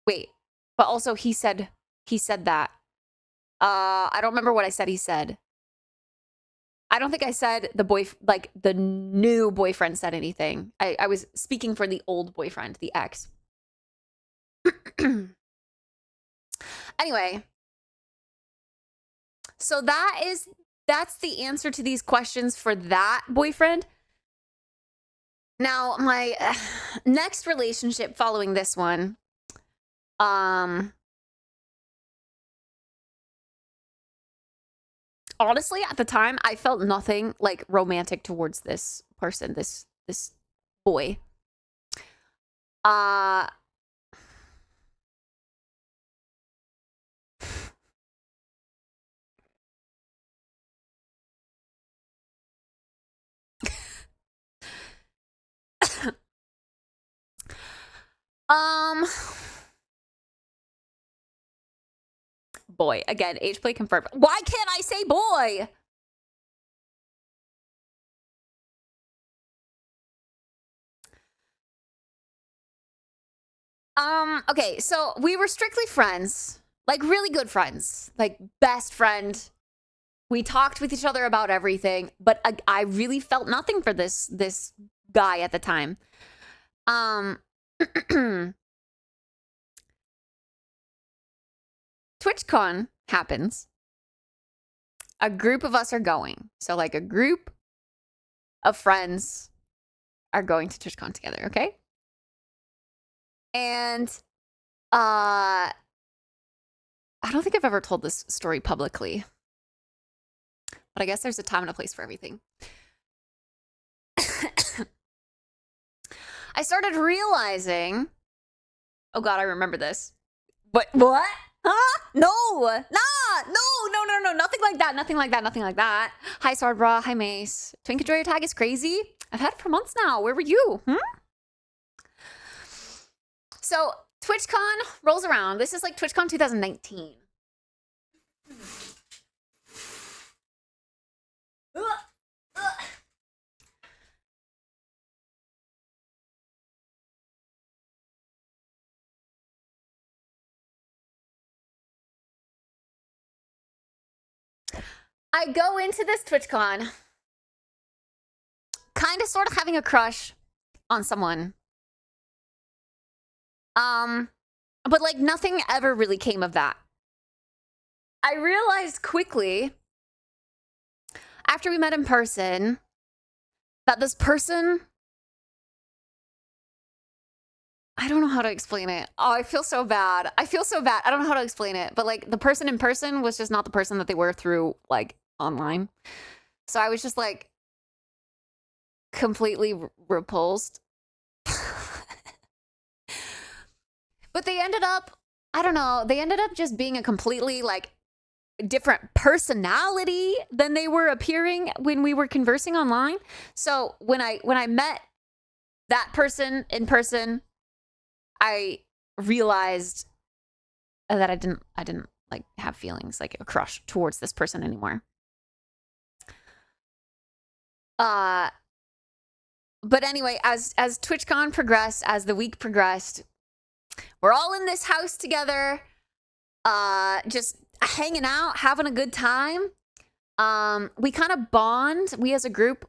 Wait, but also he said that. I don't remember what I said he said. I don't think I said the new boyfriend said anything. I was speaking for the old boyfriend, the ex. Anyway, so that's the answer to these questions for that boyfriend. Now, my next relationship following this one, honestly, at the time, I felt nothing like romantic towards this person, this boy. Boy, again, age play confirmed. Why can't I say boy? Okay, so we were strictly friends, like really good friends, like best friend. We talked with each other about everything, but I really felt nothing for this guy at the time. TwitchCon happens. A group of us are going. So like a group of friends are going to TwitchCon together, okay? And I don't think I've ever told this story publicly, but I guess there's a time and a place for everything. I started realizing, oh God, I remember this. But what? Huh? No, nah, no, nothing like that, nothing like that, nothing like that. Hi, Swordbra. Hi, Mace. Twink Enjoy Your Tag is crazy. I've had it for months now. Where were you? So TwitchCon rolls around. This is like TwitchCon 2019. I go into this TwitchCon kind of sort of having a crush on someone. But like nothing ever really came of that. I realized quickly after we met in person that this person, I don't know how to explain it. Oh, I feel so bad. I feel so bad. I don't know how to explain it, but like the person in person was just not the person that they were through like online. So I was just like completely repulsed. But they ended up, I don't know, they ended up just being a completely like different personality than they were appearing when we were conversing online. So when I met that person in person, I realized that I didn't like have feelings, like a crush towards this person anymore. But anyway, as TwitchCon progressed, as the week progressed, we're all in this house together, just hanging out, having a good time. We kind of bond, we as a group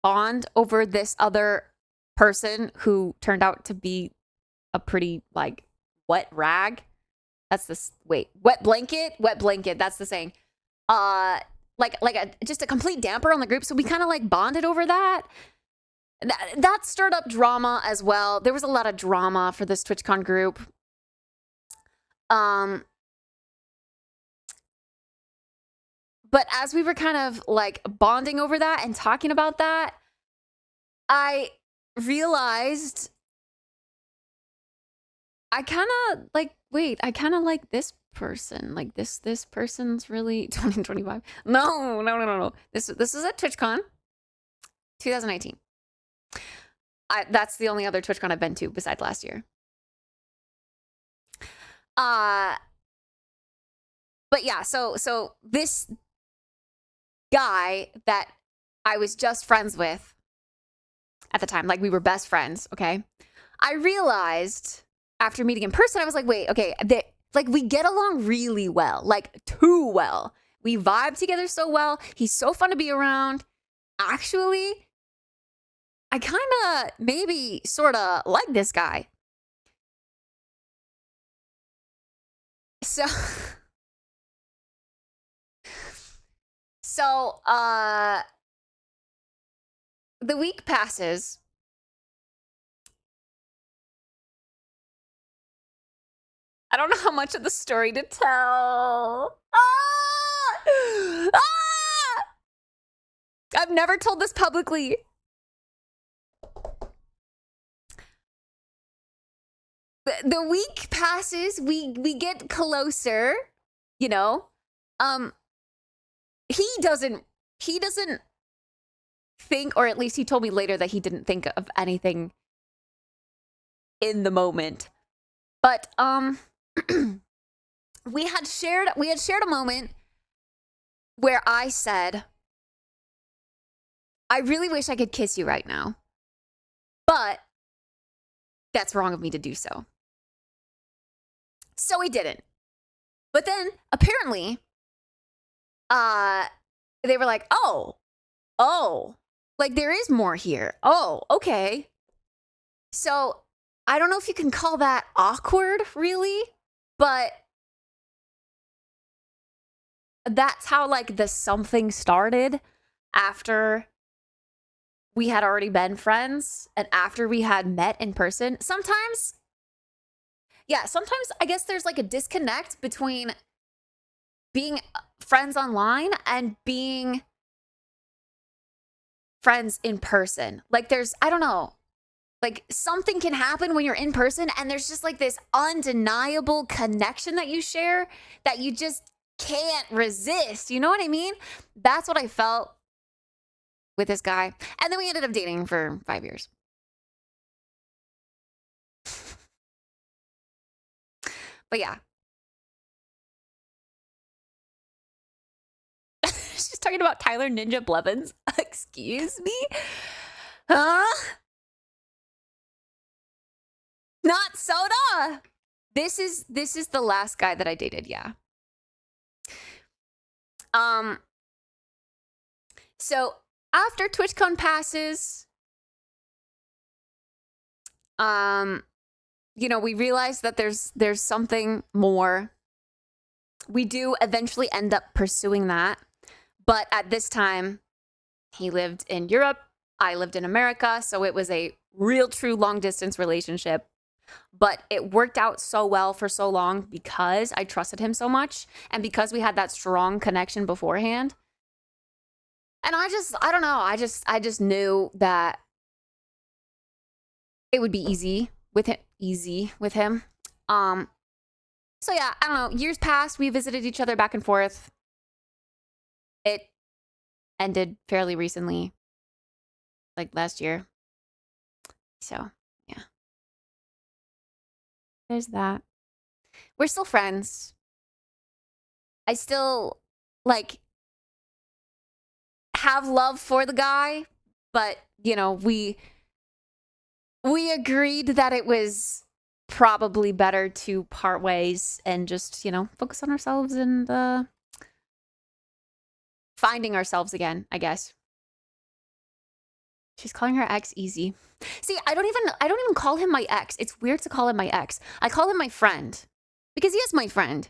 bond over this other person who turned out to be a pretty like wet rag. That's this, wait, wet blanket, that's the saying. Like just a complete damper on the group. So we kind of like bonded over that. That stirred up drama as well. There was a lot of drama for this TwitchCon group. But as we were kind of like bonding over that and talking about that, I realized I kind of like, wait, I kind of like this person. Like this person's really 2025. No. This is at TwitchCon 2019. That's the only other TwitchCon I've been to besides last year. But yeah, so this guy that I was just friends with at the time, like we were best friends, okay? I realized after meeting in person, I was like, wait, okay, like we get along really well, like too well. We vibe together so well. He's so fun to be around. Actually, I kind of maybe sort of like this guy. So the week passes. I don't know how much of the story to tell. I've never told this publicly. The week passes, we get closer, you know. He doesn't think, or at least he told me later that he didn't think of anything in the moment. But we had shared a moment where I said, I really wish I could kiss you right now, but that's wrong of me to do so. So he didn't. But then apparently, they were like, oh, like there is more here. Oh, okay. So I don't know if you can call that awkward, really, but that's how like the something started after we had already been friends and after we had met in person. Sometimes I guess there's like a disconnect between being friends online and being friends in person. Like there's, I don't know. Like something can happen when you're in person and there's just like this undeniable connection that you share that you just can't resist. You know what I mean? That's what I felt with this guy. And then we ended up dating for 5 years. But yeah. She's talking about Tyler Ninja Blevins. Excuse me? Huh? Not soda. This is the last guy that I dated, yeah. So after TwitchCon passes, you know, we realize that there's something more. We do eventually end up pursuing that. But at this time, he lived in Europe, I lived in America, so it was a real true long distance relationship. But it worked out so well for so long because I trusted him so much and because we had that strong connection beforehand. And I don't know, I just knew that it would be easy with him. So yeah, I don't know, years passed, we visited each other back and forth. It ended fairly recently, like last year. So, yeah. There's that. We're still friends. I still, like, have love for the guy, but, you know, we agreed that it was probably better to part ways and just, you know, focus on ourselves and finding ourselves again, I guess. She's calling her ex easy. See, I don't even call him my ex. It's weird to call him my ex. I call him my friend because he is my friend.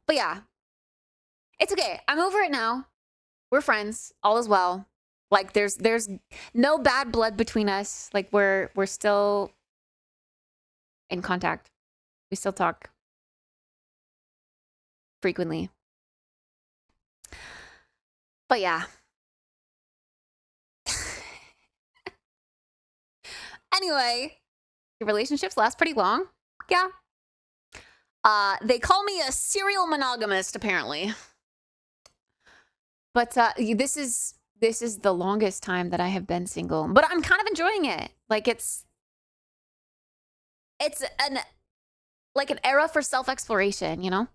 But yeah, it's okay. I'm over it now. We're friends. All is well. Like there's no bad blood between us. Like we're still in contact. We still talk frequently. But yeah. Anyway, your relationships last pretty long. Yeah. They call me a serial monogamist, apparently. But this is the longest time that I have been single. But I'm kind of enjoying it. Like it's an era for self-exploration, you know?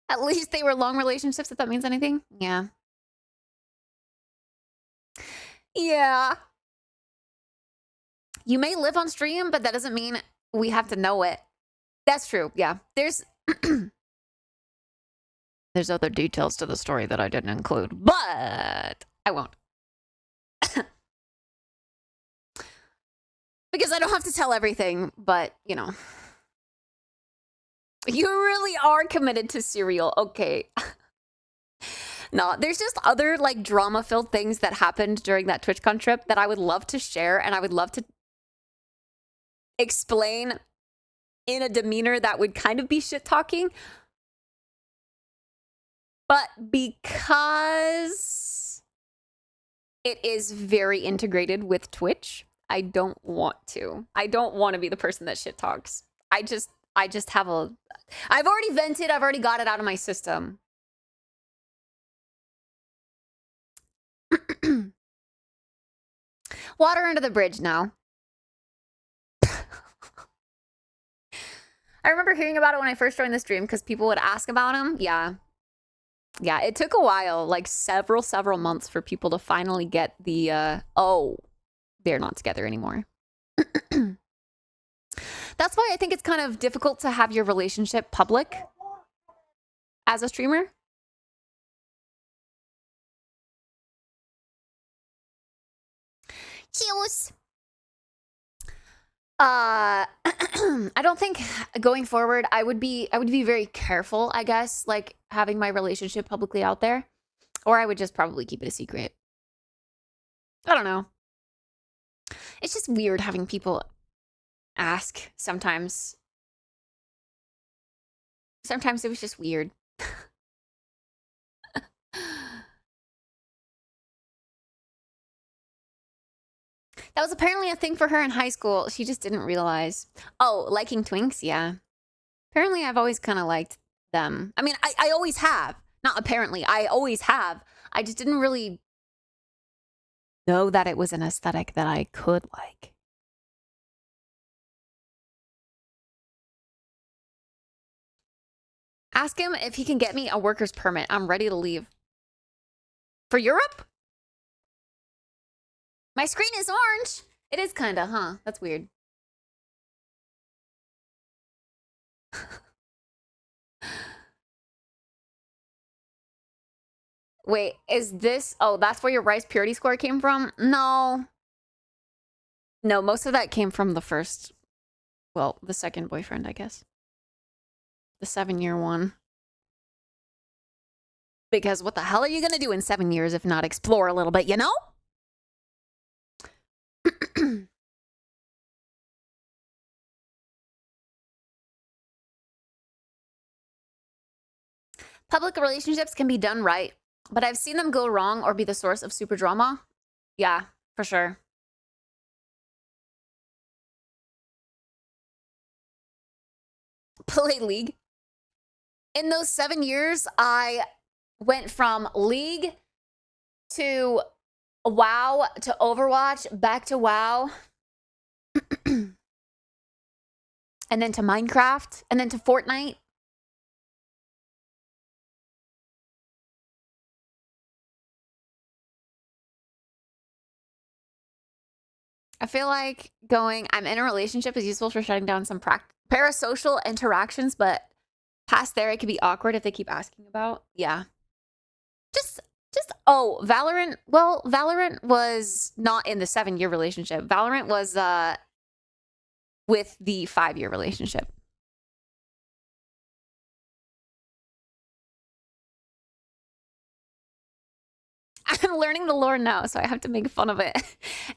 At least they were long relationships, if that means anything. Yeah. Yeah. You may live on stream, but that doesn't mean we have to know it. That's true. Yeah. There's other details to the story that I didn't include, but I won't. Because I don't have to tell everything, but, you know. You really are committed to cereal. Okay. No, there's just other, like, drama-filled things that happened during that TwitchCon trip that I would love to share, and I would love to explain in a demeanor that would kind of be shit-talking. But because it is very integrated with Twitch, I don't want to. I don't want to be the person that shit-talks. I just have I've already vented. I've already got it out of my system. Water under the bridge now. I remember hearing about it when I first joined the stream because people would ask about him. Yeah. Yeah, it took a while, like several months for people to finally get the, oh, they're not together anymore. That's why I think it's kind of difficult to have your relationship public as a streamer. Cheers. I don't think going forward I would be very careful, I guess, like having my relationship publicly out there, or I would just probably keep it a secret. I don't know. It's just weird having people ask sometimes. Sometimes it was just weird. That was apparently a thing for her in high school. She just didn't realize. Oh, liking twinks? Yeah. Apparently, I've always kind of liked them. I mean, I always have. Not apparently. I always have. I just didn't really know that it was an aesthetic that I could like. Ask him if he can get me a worker's permit. I'm ready to leave. For Europe? My screen is orange. It is kinda, huh? That's weird. Wait, is this... Oh, that's where your rice purity score came from? No. No, most of that came from the first... Well, the second boyfriend, I guess. The 7-year one. Because what the hell are you gonna do in 7 years if not explore a little bit, you know? Public relationships can be done right, but I've seen them go wrong or be the source of super drama. Yeah, for sure. Play League. In those 7 years, I went from League to WoW to Overwatch, back to WoW, and then to Minecraft, and then to Fortnite. I feel like going, I'm in a relationship is useful for shutting down some parasocial interactions, but past there, it could be awkward if they keep asking about. Yeah. Oh, Valorant. Well, Valorant was not in the 7-year relationship. Valorant was with the 5-year relationship. I'm learning the lore now, so I have to make fun of it.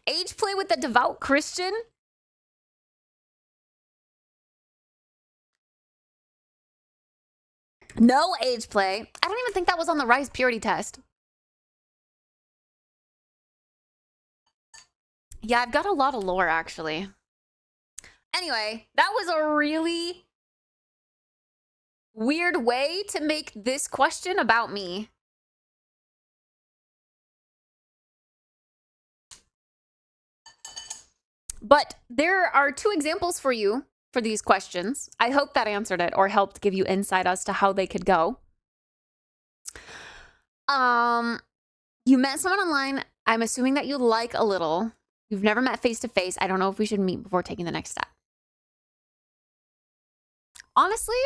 Age play with the devout Christian? No age play. I don't even think that was on the rice purity test. Yeah, I've got a lot of lore, actually. Anyway, that was a really weird way to make this question about me. But there are 2 examples for you for these questions. I hope that answered it or helped give you insight as to how they could go. You met someone online. I'm assuming that you like a little. You've never met face to face. I don't know if we should meet before taking the next step. Honestly,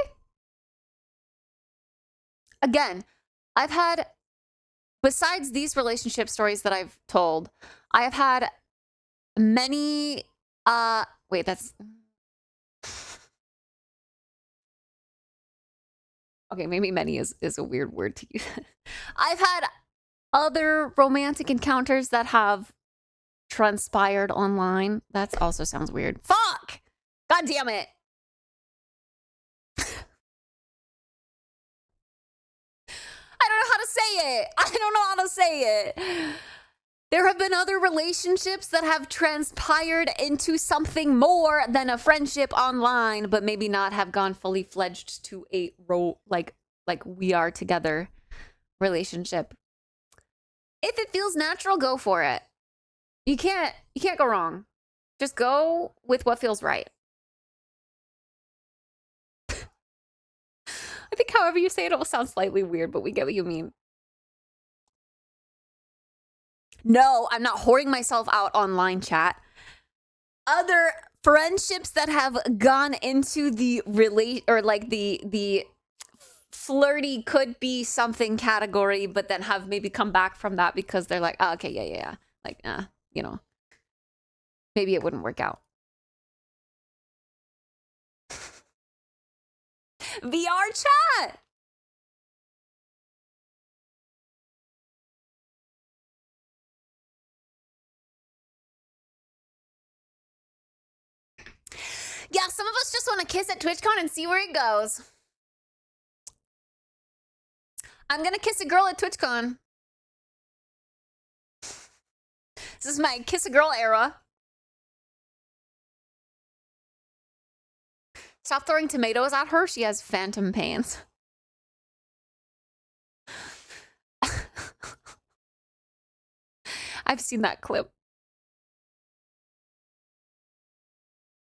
again, I've had, besides these relationship stories that I've told, I have had many, wait, that's, okay, maybe many is a weird word to use. I've had other romantic encounters that have transpired online. That also sounds weird. Fuck! God damn it. I don't know how to say it. I don't know how to say it. There have been other relationships that have transpired into something more than a friendship online, but maybe not have gone fully fledged to a role like we are together relationship. If it feels natural, go for it. You can't go wrong. Just go with what feels right. I think however you say it will sound slightly weird, but we get what you mean. No, I'm not whoring myself out online, chat. Other friendships that have gone into the the flirty could be something category, but then have maybe come back from that because they're like, oh, okay, yeah. Like, you know, maybe it wouldn't work out. VR chat. Yeah, some of us just want to kiss at TwitchCon and see where it goes. I'm gonna kiss a girl at TwitchCon. This is my kiss a girl era. Stop throwing tomatoes at her. She has phantom pains. I've seen that clip.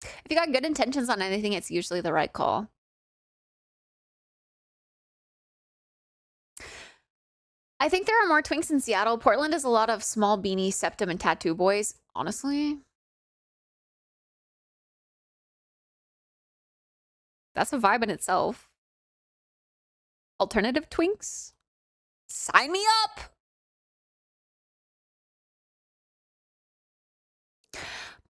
If you got good intentions on anything, it's usually the right call. I think there are more twinks in Seattle. Portland is a lot of small beanie, septum, and tattoo boys, honestly. That's a vibe in itself. Alternative twinks? Sign me up!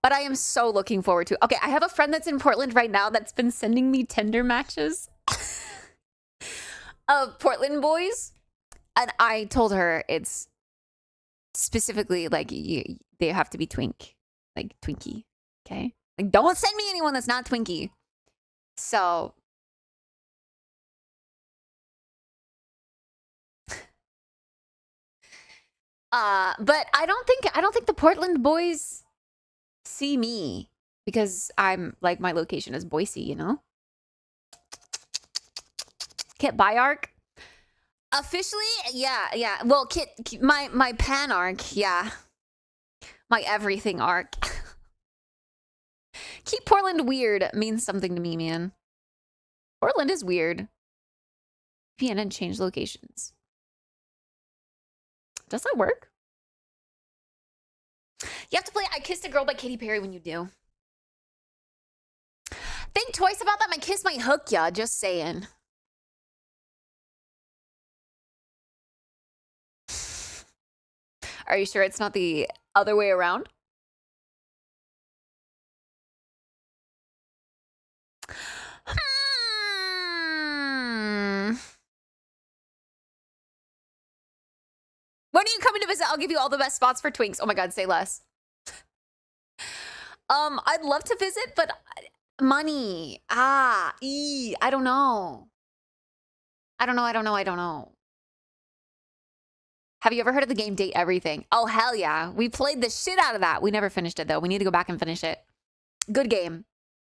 But I am so looking forward to it. Okay, I have a friend that's in Portland right now that's been sending me Tinder matches of Portland boys. And I told her it's specifically like they have to be twink, like Twinkie. Okay? Like, don't send me anyone that's not Twinkie. So but I don't think the Portland boys see me because I'm like my location is Boise, you know? Kit Byark. Officially, yeah. Well, Kit, my pan arc, yeah. My everything arc. Keep Portland weird means something to me, man. Portland is weird. PNN change locations. Does that work? You have to play I Kissed a Girl by Katy Perry when you do. Think twice about that. My kiss might hook ya. Just saying. Are you sure it's not the other way around? When are you coming to visit? I'll give you all the best spots for twinks. Oh my god, say less. I'd love to visit, but money. I don't know. I don't know. Have you ever heard of the game Date Everything? Oh, hell yeah. We played the shit out of that. We never finished it, though. We need to go back and finish it. Good game.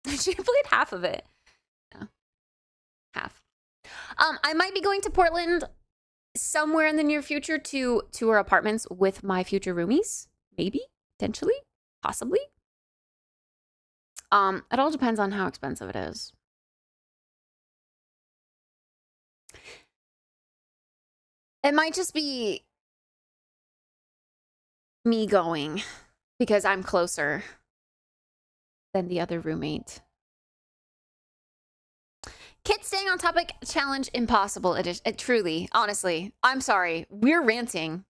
She played half of it. Yeah. Half. I might be going to Portland somewhere in the near future to tour apartments with my future roomies. Maybe. Potentially. Possibly. It all depends on how expensive it is. It might just be me going because I'm closer than the other roommate. Kit staying on topic challenge impossible. It truly, honestly, I'm sorry. We're ranting.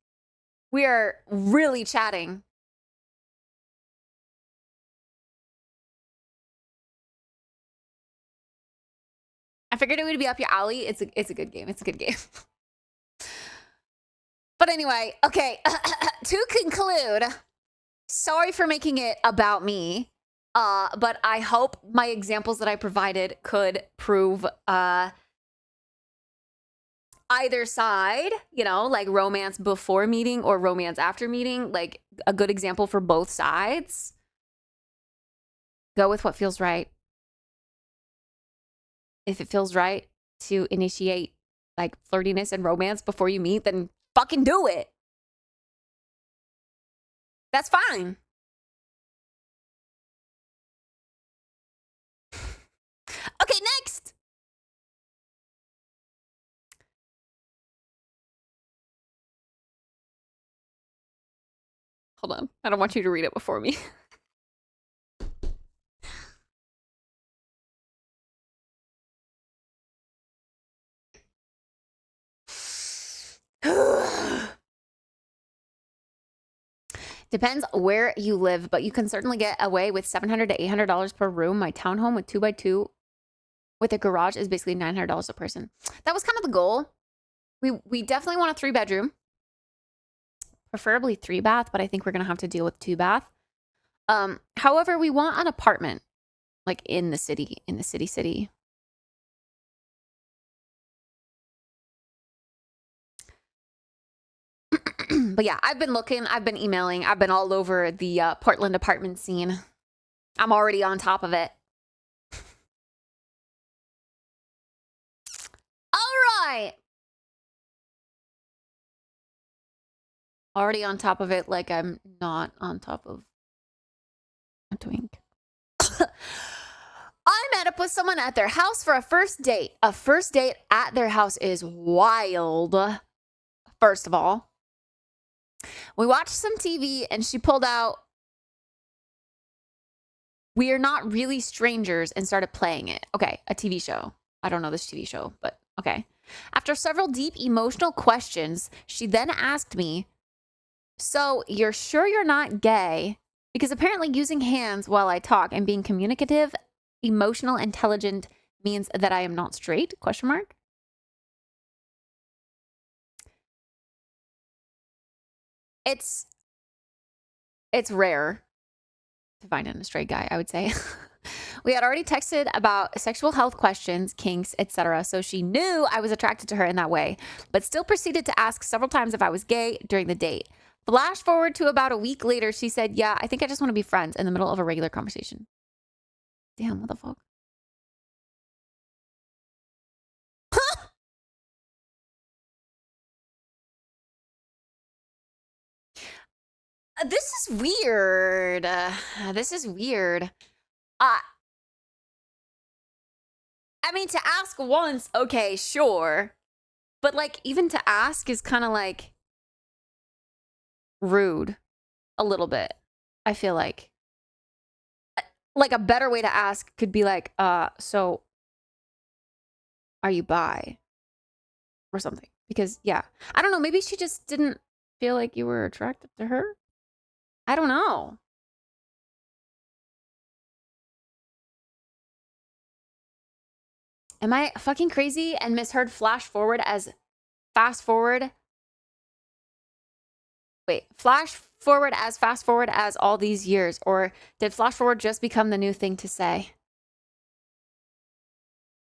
We are really chatting. I figured it would be up your alley. It's a good game. It's a good game. But anyway, okay. To conclude, sorry for making it about me. But I hope my examples that I provided could prove either side, you know, like romance before meeting or romance after meeting, like a good example for both sides. Go with what feels right. If it feels right to initiate like flirtiness and romance before you meet, then fucking do it. That's fine. Okay, next. Hold on. I don't want you to read it before me. Depends where you live, but you can certainly get away with $700 to $800 per room. My townhome with 2x2 with a garage is basically $900 a person. That was kind of the goal. We definitely want a 3-bedroom, preferably 3-bath, but I think we're gonna have to deal with 2-bath. However, we want an apartment, like in the city, city. But yeah, I've been looking, I've been emailing, I've been all over the Portland apartment scene. I'm already on top of it. right. Already on top of it, like I'm not on top of a twink. I met up with someone at their house for a first date. A first date at their house is wild. First of all, we watched some TV and she pulled out We Are Not Really Strangers and started playing it. Okay, a TV show. I don't know this TV show, but okay. After several deep emotional questions, she then asked me, "So you're sure you're not gay?" Because apparently using hands while I talk and being communicative, emotional, intelligent means that I am not straight? Question mark. It's rare to find in a straight guy, I would say. We had already texted about sexual health questions, kinks, etc. So she knew I was attracted to her in that way, but still proceeded to ask several times if I was gay during the date. Flash forward to about a week later, she said, "Yeah, I think I just want to be friends," in the middle of a regular conversation. Damn, what the fuck? This is weird. This is weird. I mean, to ask once, okay, sure. But like, even to ask is kind of like rude a little bit. I feel like a better way to ask could be like, so are you bi or something? Because yeah, I don't know. Maybe she just didn't feel like you were attracted to her. I don't know. Am I fucking crazy and misheard flash forward as fast forward? Wait, flash forward as fast forward as all these years? Or did flash forward just become the new thing to say?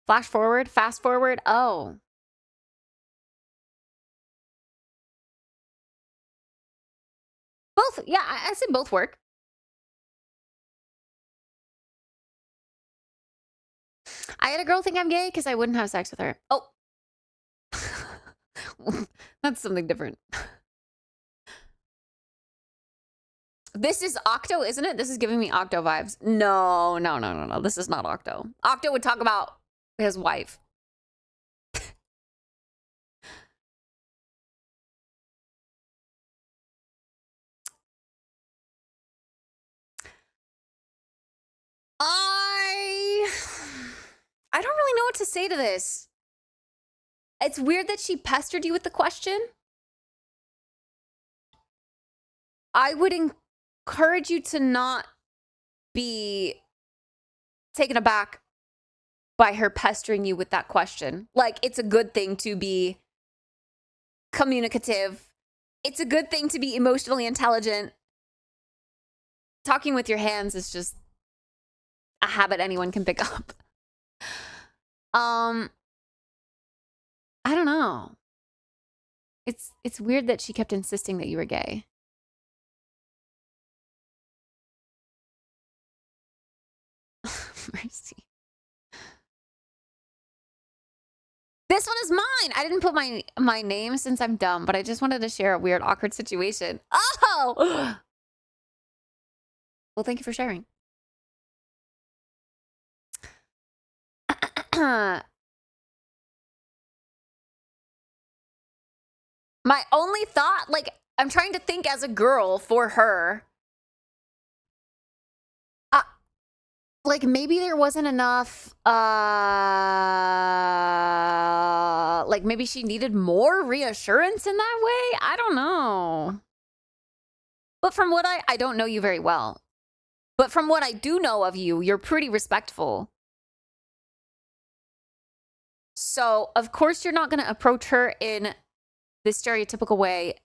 Flash forward, fast forward? Oh. Both, yeah, I say both work. I had a girl think I'm gay because I wouldn't have sex with her. Oh. That's something different. This is Octo, isn't it? This is giving me Octo vibes. No. This is not Octo. Octo would talk about his wife. I don't really know what to say to this. It's weird that she pestered you with the question. I would encourage you to not be taken aback by her pestering you with that question. Like, it's a good thing to be communicative. It's a good thing to be emotionally intelligent. Talking with your hands is just a habit anyone can pick up. I don't know. It's weird that she kept insisting that you were gay. Mercy. This one is mine. I didn't put my name since I'm dumb, but I just wanted to share a weird, awkward situation. Oh! Well, thank you for sharing. My only thought, like, I'm trying to think as a girl for her. Like, maybe there wasn't enough, like, maybe she needed more reassurance in that way? I don't know. But from what I don't know you very well. But from what I do know of you, you're pretty respectful. So, of course, you're not going to approach her in the stereotypical way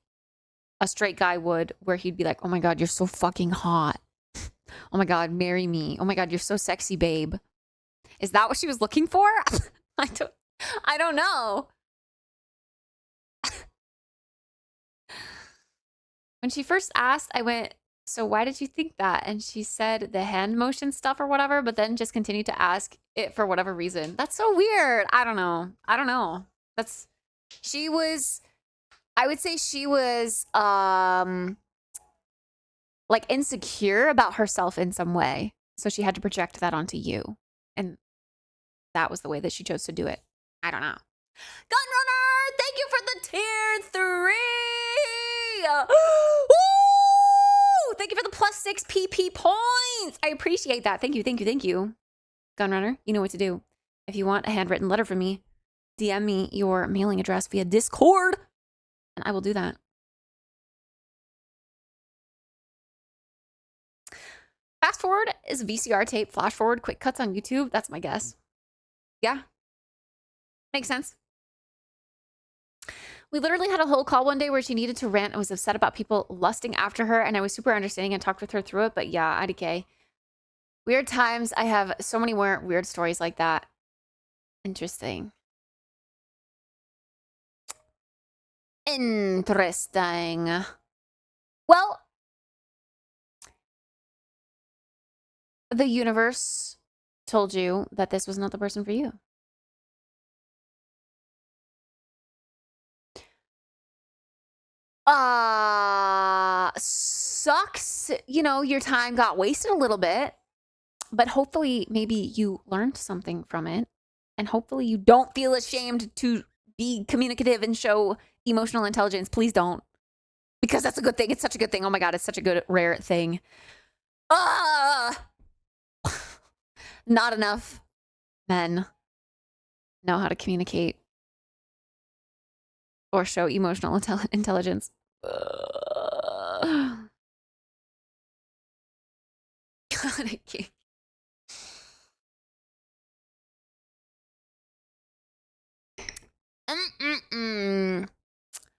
a straight guy would, where he'd be like, "Oh my God, you're so fucking hot. Oh my God, marry me. Oh my God, you're so sexy, babe." Is that what she was looking for? I don't know. When she first asked, I went, "So why did you think that?" And she said the hand motion stuff or whatever, but then just continued to ask it for whatever reason. That's so weird. I don't know. She was, I would say she was like insecure about herself in some way. So she had to project that onto you. And that was the way that she chose to do it. I don't know. Gunrunner, thank you for the tier 3. Woo! Thank you for the +6 PP points. I appreciate that. Thank you, thank you, thank you. Gunrunner, you know what to do. If you want a handwritten letter from me, DM me your mailing address via Discord, and I will do that. Fast forward is VCR tape, flash forward, quick cuts on YouTube. That's my guess. Yeah. Makes sense. We literally had a whole call one day where she needed to rant and was upset about people lusting after her, and I was super understanding and talked with her through it, but yeah, IDK. Weird times. I have so many more weird stories like that. Interesting. Interesting. Well, the universe told you that this was not the person for you. Sucks. You know, your time got wasted a little bit, but hopefully maybe you learned something from it, and hopefully you don't feel ashamed to be communicative and show emotional intelligence. Please don't, because that's a good thing. It's such a good thing. Oh my God, it's such a good, rare thing. Not enough men know how to communicate or show emotional intelligence. God, I can't.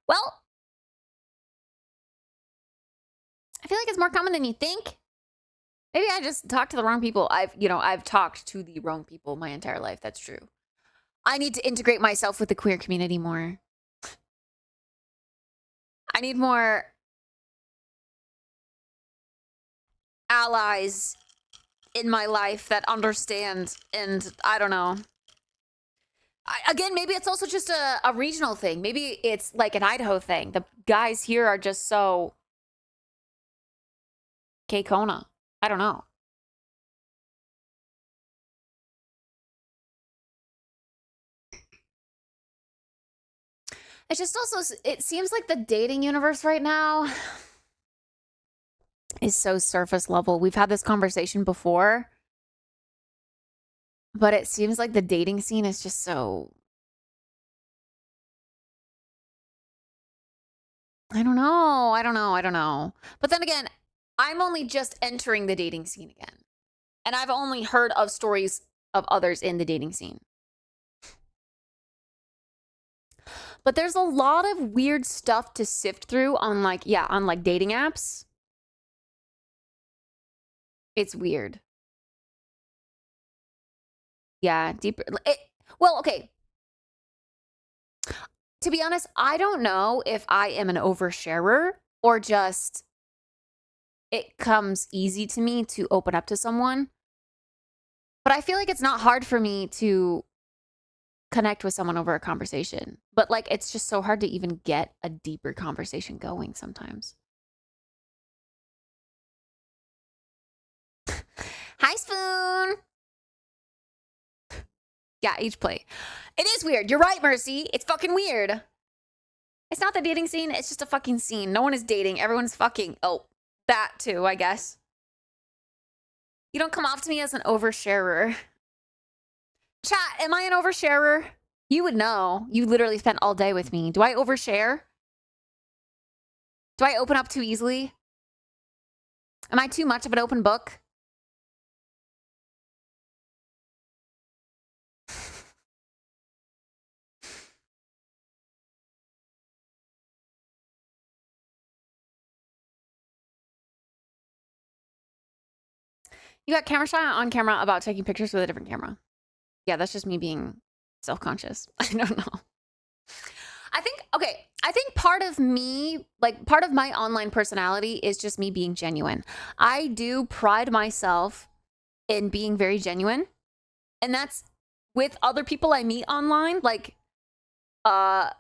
Well, I feel like it's more common than you think. Maybe I just talked to the wrong people. I've talked to the wrong people my entire life. That's true. I need to integrate myself with the queer community more. I need more allies in my life that understand, and I don't know. Again, maybe it's also just a regional thing. Maybe it's like an Idaho thing. The guys here are just so K-Kona. I don't know. It's just also, it seems like the dating universe right now is so surface level. We've had this conversation before, but it seems like the dating scene is just so, I don't know. But then again, I'm only just entering the dating scene again. And I've only heard of stories of others in the dating scene. But there's a lot of weird stuff to sift through on on dating apps. It's weird. Yeah, deeper. Well, okay. To be honest, I don't know if I am an oversharer or just it comes easy to me to open up to someone. But I feel like it's not hard for me to connect with someone over a conversation. But like, it's just so hard to even get a deeper conversation going sometimes. Hi, Spoon. Yeah, each play. It is weird. You're right, Mercy. It's fucking weird. It's not the dating scene. It's just a fucking scene. No one is dating. Everyone's fucking. Oh, that too, I guess. You don't come off to me as an oversharer. Chat, am I an oversharer? You would know. You literally spent all day with me. Do I overshare? Do I open up too easily? Am I too much of an open book? You got camera shy on camera about taking pictures with a different camera. Yeah, that's just me being self-conscious. I don't know. I think part of me, like part of my online personality is just me being genuine. I do pride myself in being very genuine. And that's with other people I meet online. Like, colleagues,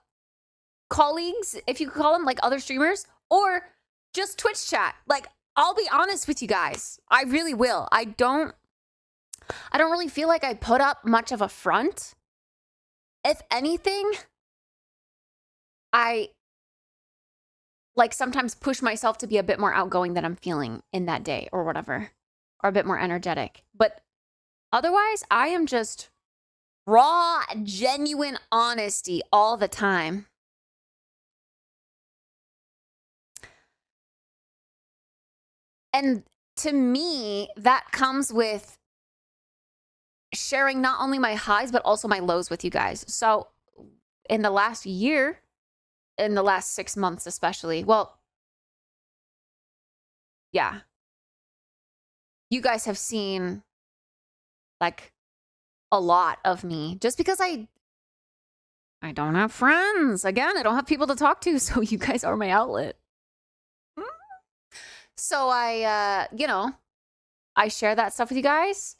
if you could call them, like other streamers, or just Twitch chat. Like, I'll be honest with you guys. I really will. I don't really feel like I put up much of a front. If anything, I like sometimes push myself to be a bit more outgoing than I'm feeling in that day or whatever, or a bit more energetic. But otherwise, I am just raw, genuine honesty all the time. And to me, that comes with sharing not only my highs, but also my lows with you guys. So in the last year, in the last 6 months especially, well, yeah, you guys have seen like a lot of me just because I don't have friends. Again, I don't have people to talk to, so you guys are my outlet. So I, I share that stuff with you guys.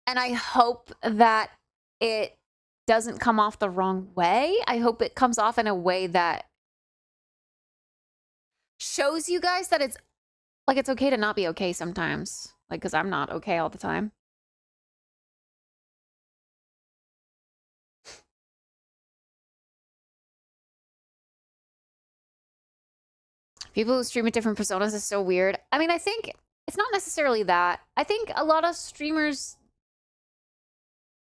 And I hope that it doesn't come off the wrong way. I hope it comes off in a way that shows you guys that it's like it's okay to not be okay sometimes. Like, because I'm not okay all the time. People who stream at different personas is so weird. I mean, I think it's not necessarily that. I think a lot of streamers,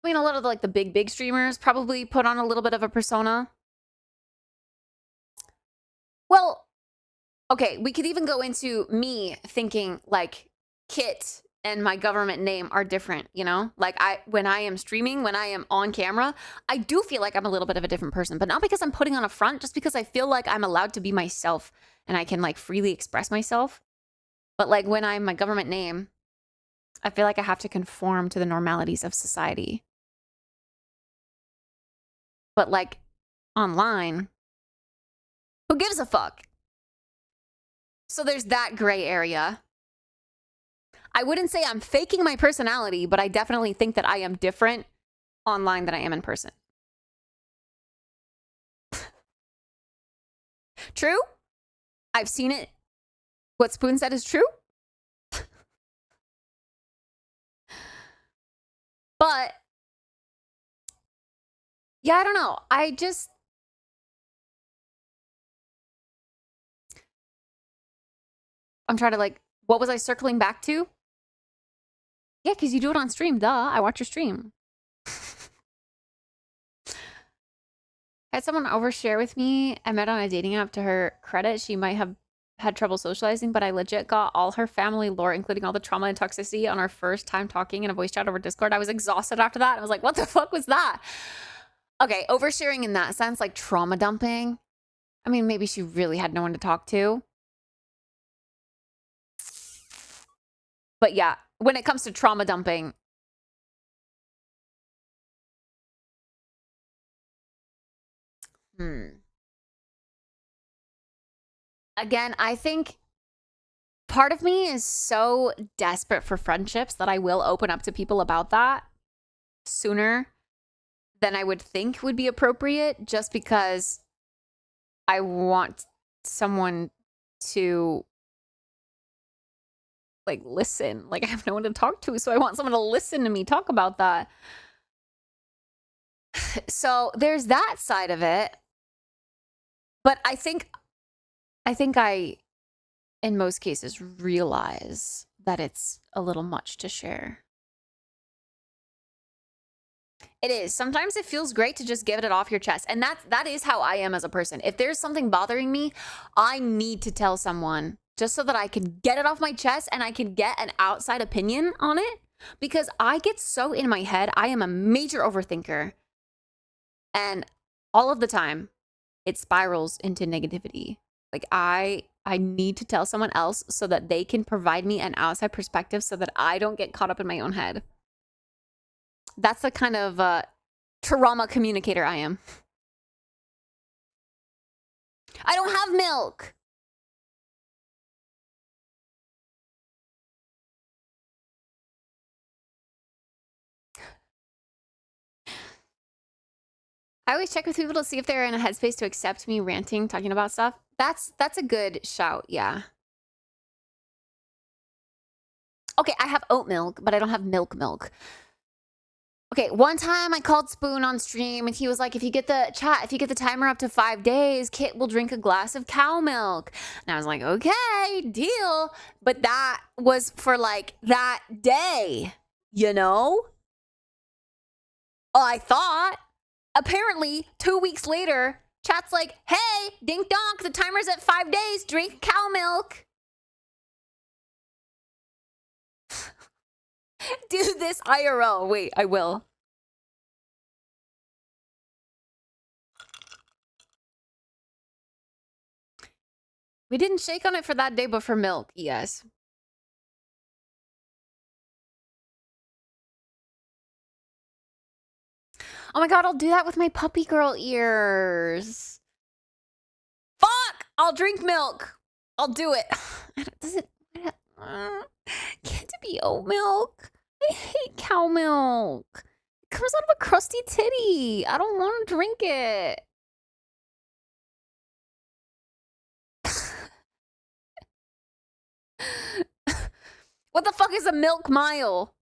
I mean, a lot of like the big streamers probably put on a little bit of a persona. Well, okay, we could even go into me thinking like Kit and my government name are different, you know? Like when I am streaming, when I am on camera, I do feel like I'm a little bit of a different person, but not because I'm putting on a front, just because I feel like I'm allowed to be myself and I can like freely express myself. But like when I'm my government name, I feel like I have to conform to the normalities of society. But like online, who gives a fuck? So there's that gray area. I wouldn't say I'm faking my personality, but I definitely think that I am different online than I am in person. True? I've seen it. What Spoon said is true. But yeah, I don't know. I'm trying to like, what was I circling back to? Yeah, because you do it on stream. Duh. I watch your stream. I had someone overshare with me. I met on a dating app. To her credit, she might have had trouble socializing, but I legit got all her family lore, including all the trauma and toxicity, on our first time talking in a voice chat over Discord. I was exhausted after that. I was like, what the fuck was that? Okay, oversharing in that sense, like trauma dumping. I mean, maybe she really had no one to talk to. But yeah, when it comes to trauma dumping, again, I think part of me is so desperate for friendships that I will open up to people about that sooner than I would think would be appropriate, just because I want someone to like listen. Like I have no one to talk to, so I want someone to listen to me talk about that. So there's that side of it. But I think I in most cases realize that it's a little much to share. It is. Sometimes it feels great to just get it off your chest. And that is how I am as a person. If there's something bothering me, I need to tell someone just so that I can get it off my chest and I can get an outside opinion on it. Because I get so in my head. I am a major overthinker. And all of the time, it spirals into negativity. Like I need to tell someone else so that they can provide me an outside perspective so that I don't get caught up in my own head. That's the kind of trauma communicator I am. I don't have milk. I always check with people to see if they're in a headspace to accept me ranting, talking about stuff. That's a good shout, yeah. Okay, I have oat milk, but I don't have milk. Okay, one time I called Spoon on stream and he was like, if you get the timer up to 5 days, Kit will drink a glass of cow milk. And I was like, okay, deal. But that was for like that day, you know? I thought. Apparently, 2 weeks later, chat's like, hey, dink donk, the timer's at 5 days, drink cow milk. Do this IRL. Wait, I will. We didn't shake on it for that day, but for milk, yes. Oh my god, I'll do that with my puppy girl ears. Fuck! I'll drink milk. I'll do it. Does it... Can't it be oat milk? I hate cow milk. It comes out of a crusty titty. I don't want to drink it. What the fuck is a milk mile?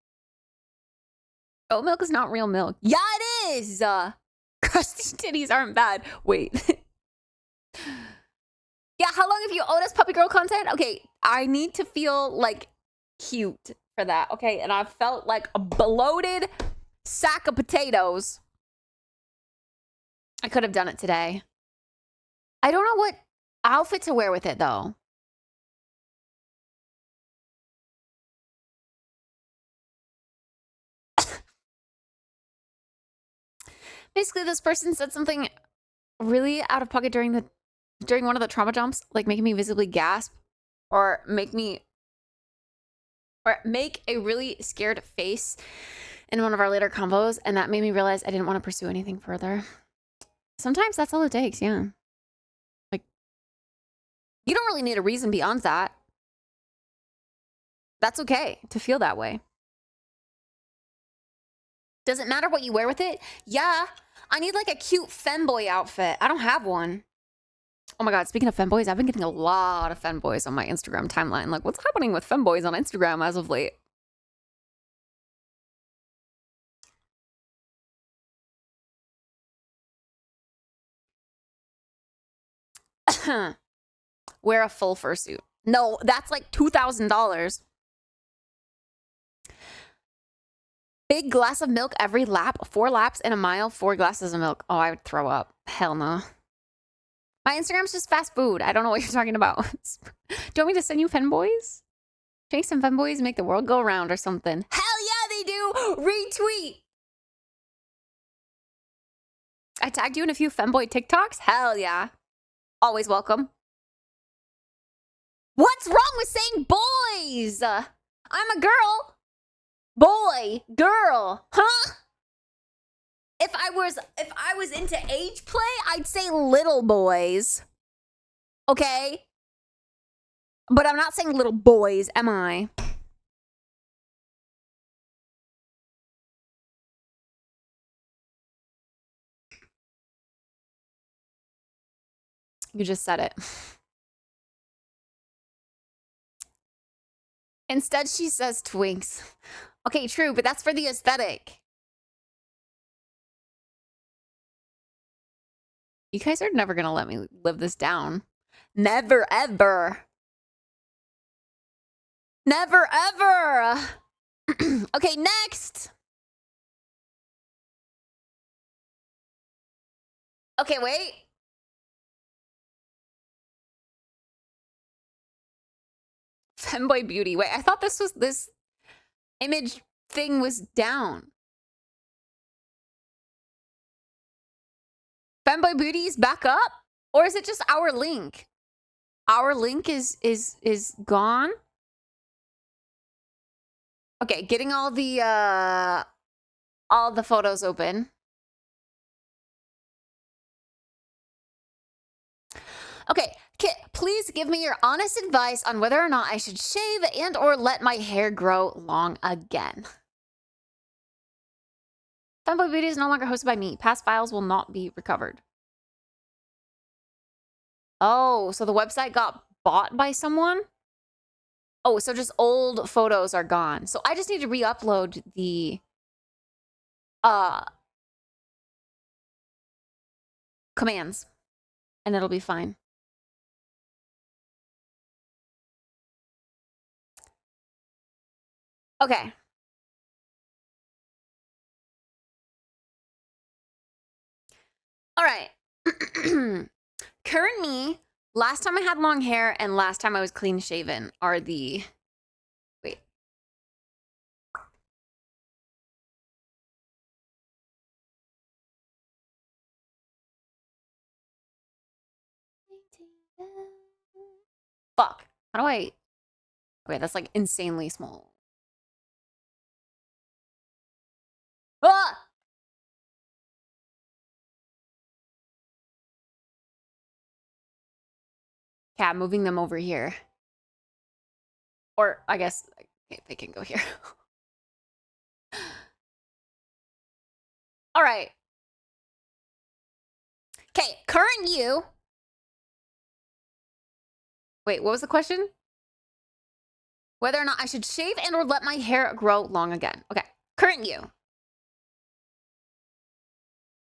Oat milk is not real milk. Yeah, it is. Crusty titties aren't bad. Wait. Yeah, how long have you owed us puppy girl content? Okay, I need to feel like cute for that. Okay, and I felt like a bloated sack of potatoes. I could have done it today. I don't know what outfit to wear with it though. Basically, this person said something really out of pocket during one of the trauma jumps, like making me visibly gasp or make a really scared face in one of our later combos, and that made me realize I didn't want to pursue anything further. Sometimes that's all it takes, yeah. Like, you don't really need a reason beyond that. That's okay to feel that way. Does it matter what you wear with it? Yeah. I need like a cute femboy outfit. I don't have one. Oh my god, speaking of femboys, I've been getting a lot of femboys on my Instagram timeline. Like, what's happening with femboys on Instagram as of late? Wear a full fursuit. No, that's like $2,000. Big glass of milk every lap. 4 laps in a mile, 4 glasses of milk. Oh, I would throw up. Hell no. My Instagram's just fast food. I don't know what you're talking about. Do you want me to send you femboys? Take some femboys, make the world go round or something. Hell yeah, they do! Retweet! I tagged you in a few femboy TikToks? Hell yeah. Always welcome. What's wrong with saying boys? I'm a girl. Boy, girl, huh? If I was into age play, I'd say little boys. Okay? But I'm not saying little boys, am I? You just said it. Instead, she says twinks. Okay, true, but that's for the aesthetic. You guys are never gonna let me live this down. Never, ever. Never, ever. Okay, next. Okay, wait. Femboy beauty. Wait, I thought this image thing was down. Femboy beauty is back up? Or is it just our link? Our link is gone? Okay, getting all the photos open. Okay, Kit, please give me your honest advice on whether or not I should shave and or let my hair grow long again. Fanboy Beauty is no longer hosted by me. Past files will not be recovered. Oh, so the website got bought by someone? Oh, so just old photos are gone. So I just need to re-upload the commands and it'll be fine. Okay. All right. Current me, last time I had long hair and last time I was clean shaven are the... Wait. Fuck. How do I... Okay, that's like insanely small. Ah! Okay, I'm moving them over here. Or I guess okay, they can go here. All right. Okay, current you. Wait, what was the question? Whether or not I should shave and or let my hair grow long again. Okay, current you.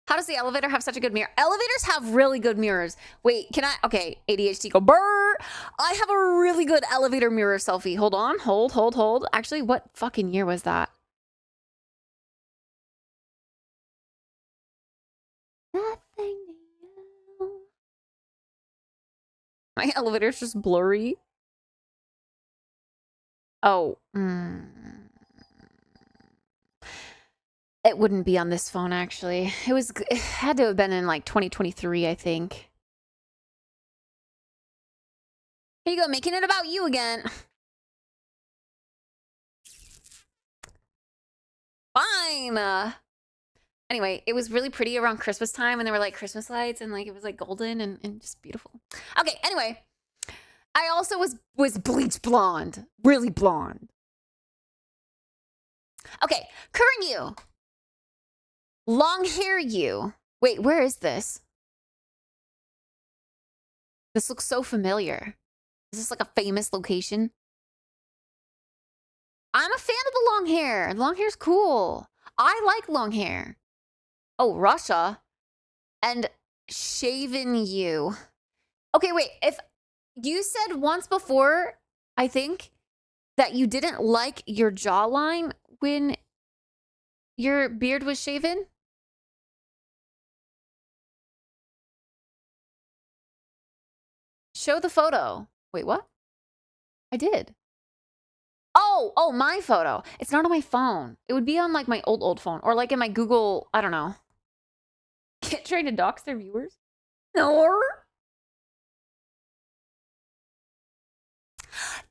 How does the elevator have such a good mirror? Elevators have really good mirrors. Wait, can I? Okay, ADHD go brr. I have a really good elevator mirror selfie. Hold on, hold. Actually, what fucking year was that? Nothing new. My elevator's just blurry. Oh. It wouldn't be on this phone, actually. It had to have been in like 2023, I think. Here you go, making it about you again. Fine. Anyway, it was really pretty around Christmas time and there were like Christmas lights and like it was like golden and just beautiful. Okay, anyway. I also was bleach blonde. Really blonde. Okay, current you. Long hair you. Wait, where is this? This looks so familiar. Is this like a famous location? I'm a fan of the long hair. Long hair's cool. I like long hair. Oh, Russia. And shaven you. Okay, wait. If you said once before, I think, that you didn't like your jawline when your beard was shaven. Show the photo. Wait, what? I did. Oh, my photo. It's not on my phone. It would be on like my old phone or like in my Google, I don't know. Get trying to dox their viewers? No.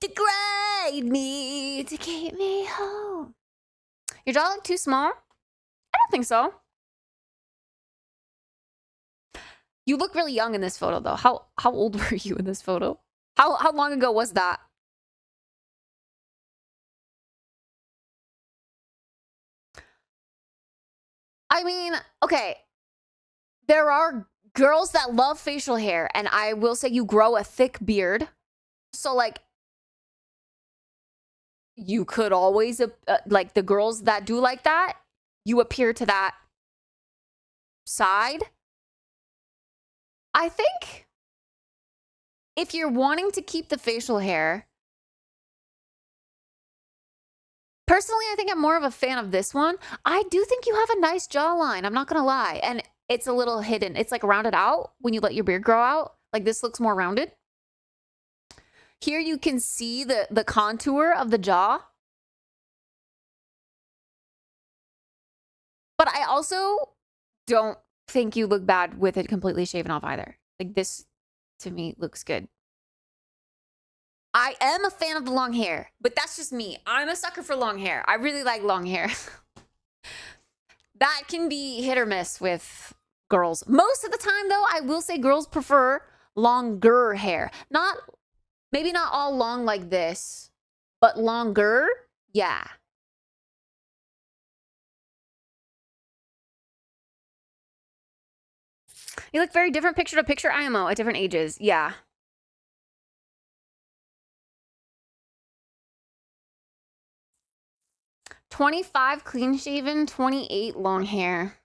Degrade me to keep me home. Your jaw look too small? I don't think so. You look really young in this photo though. How old were you in this photo? How long ago was that? I mean, okay. There are girls that love facial hair, and I will say you grow a thick beard. So, like, you could always, like, the girls that do like that, you appear to that side. I think if you're wanting to keep the facial hair, personally, I think I'm more of a fan of this one. I do think you have a nice jawline. I'm not going to lie. And it's a little hidden. It's like rounded out when you let your beard grow out. Like this looks more rounded. Here you can see the contour of the jaw. But I also don't think you look bad with it completely shaven off either. Like this, to me, looks good. I am a fan of the long hair, but that's just me. I'm a sucker for long hair. I really like long hair. That can be hit or miss with girls. Most of the time, though, I will say girls prefer longer hair. Maybe not all long like this, but longer, yeah. You look very different picture to picture, IMO, at different ages. Yeah. "25 clean shaven, 28 long hair."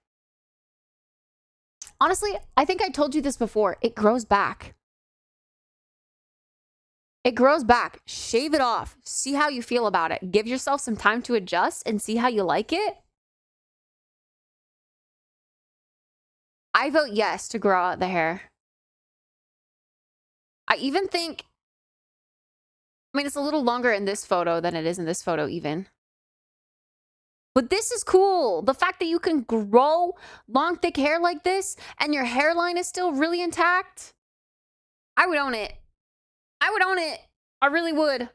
Honestly, I think I told you this before. It grows back. It grows back. Shave it off. See how you feel about it. Give yourself some time to adjust and see how you like it. I vote yes to grow out the hair. I even think, I mean, it's a little longer in this photo than it is in this photo even. But this is cool. The fact that you can grow long, thick hair like this and your hairline is still really intact. I would own it. I would own it. I really would.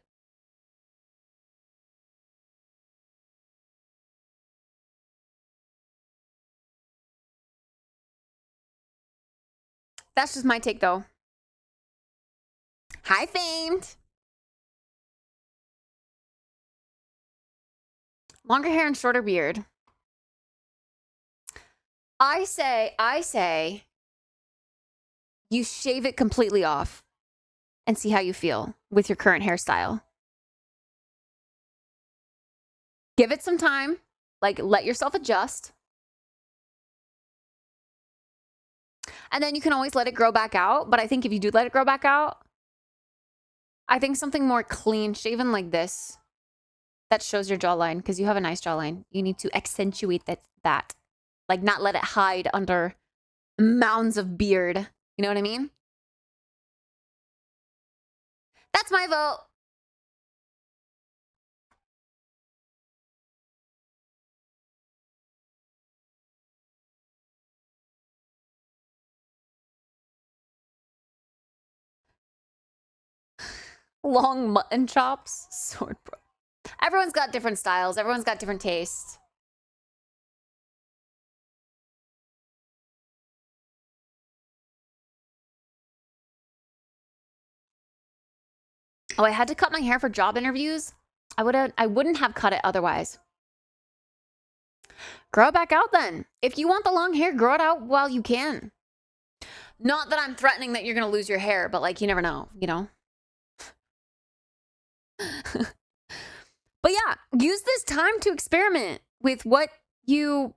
That's just my take, though. Hi, Famed. Longer hair and shorter beard. I say, you shave it completely off and see how you feel with your current hairstyle. Give it some time. Like, let yourself adjust. And then you can always let it grow back out. But I think if you do let it grow back out, I think something more clean shaven like this that shows your jawline, because you have a nice jawline. You need to accentuate that. Like, not let it hide under mounds of beard. You know what I mean? That's my vote. Long mutton chops. Sword bro. Everyone's got different styles. Everyone's got different tastes. Oh, I had to cut my hair for job interviews. I wouldn't have cut it otherwise. Grow it back out then. If you want the long hair, grow it out while you can. Not that I'm threatening that you're going to lose your hair, but like, you never know, you know? But yeah, use this time to experiment with what you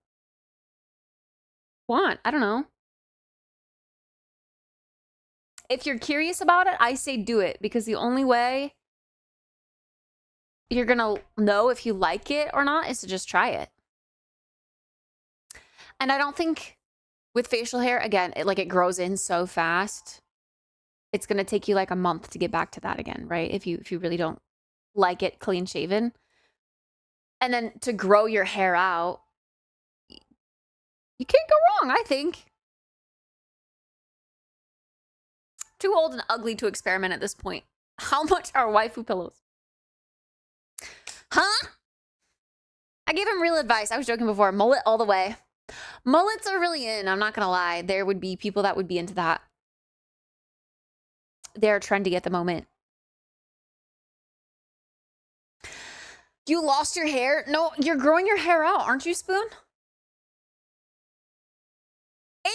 want. I don't know. If you're curious about it, I say do it, because the only way you're going to know if you like it or not is to just try it. And I don't think with facial hair, again, it grows in so fast. It's going to take you like a month to get back to that again, right? If you really don't like it clean shaven. And then to grow your hair out, you can't go wrong, I think. Too old and ugly to experiment at this point. How much are waifu pillows? Huh? I gave him real advice. I was joking before. Mullet all the way. Mullets are really in. I'm not going to lie. There would be people that would be into that. They're trendy at the moment. You lost your hair? No, you're growing your hair out, aren't you, Spoon? $80?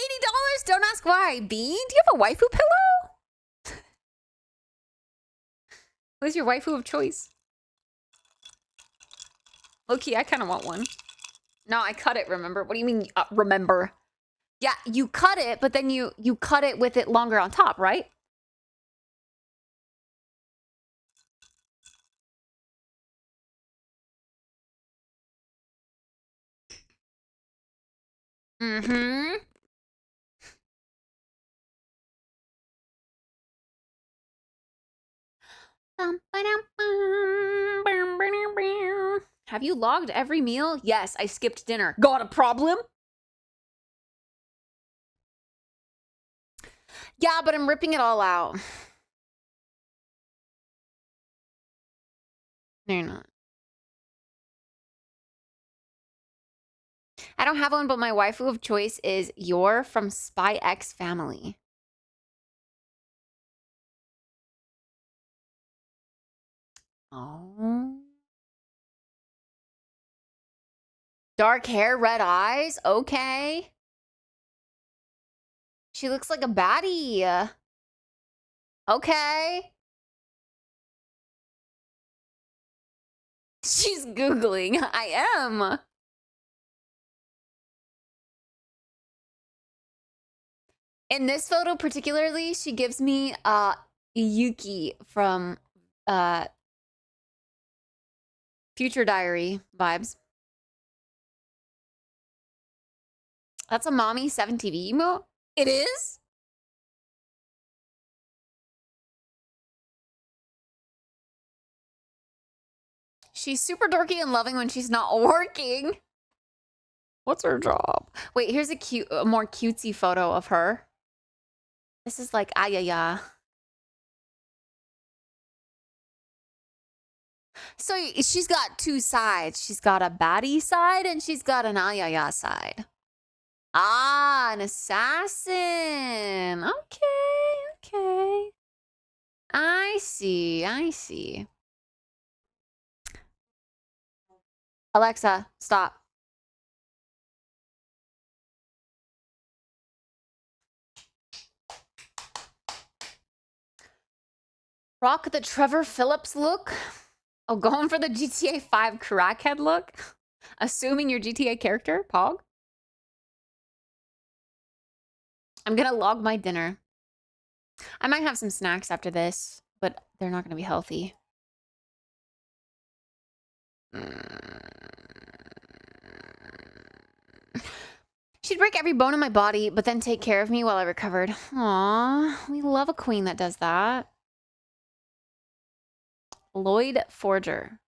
Don't ask why. Bean, do you have a waifu pillow? Who's your waifu of choice? Low-key, I kind of want one. No, I cut it, remember? What do you mean, remember? Yeah, you cut it, but then you cut it with it longer on top, right? Mm-hmm. Have you logged every meal? Yes, I skipped dinner. Got a problem? Yeah, but I'm ripping it all out. No, you're not. I don't have one, but my waifu of choice is Yor from Spy X Family. Oh. Dark hair, red eyes. Okay. She looks like a baddie. Okay. She's Googling. I am. In this photo particularly, she gives me Yuki from Future Diary vibes. That's a mommy 7 TV emote? It is? She's super dorky and loving when she's not working. What's her job? Wait, here's a more cutesy photo of her. This is like ayaya. So she's got two sides. She's got a baddie side and she's got an ayaya side. Ah, an assassin. Okay. I see. Alexa, stop. Rock the Trevor Phillips look. Oh, going for the GTA 5 crackhead look? Assuming your GTA character, Pog? I'm gonna log my dinner. I might have some snacks after this, but they're not gonna be healthy. She'd break every bone in my body, but then take care of me while I recovered. Aww, we love a queen that does that. Lloyd Forger.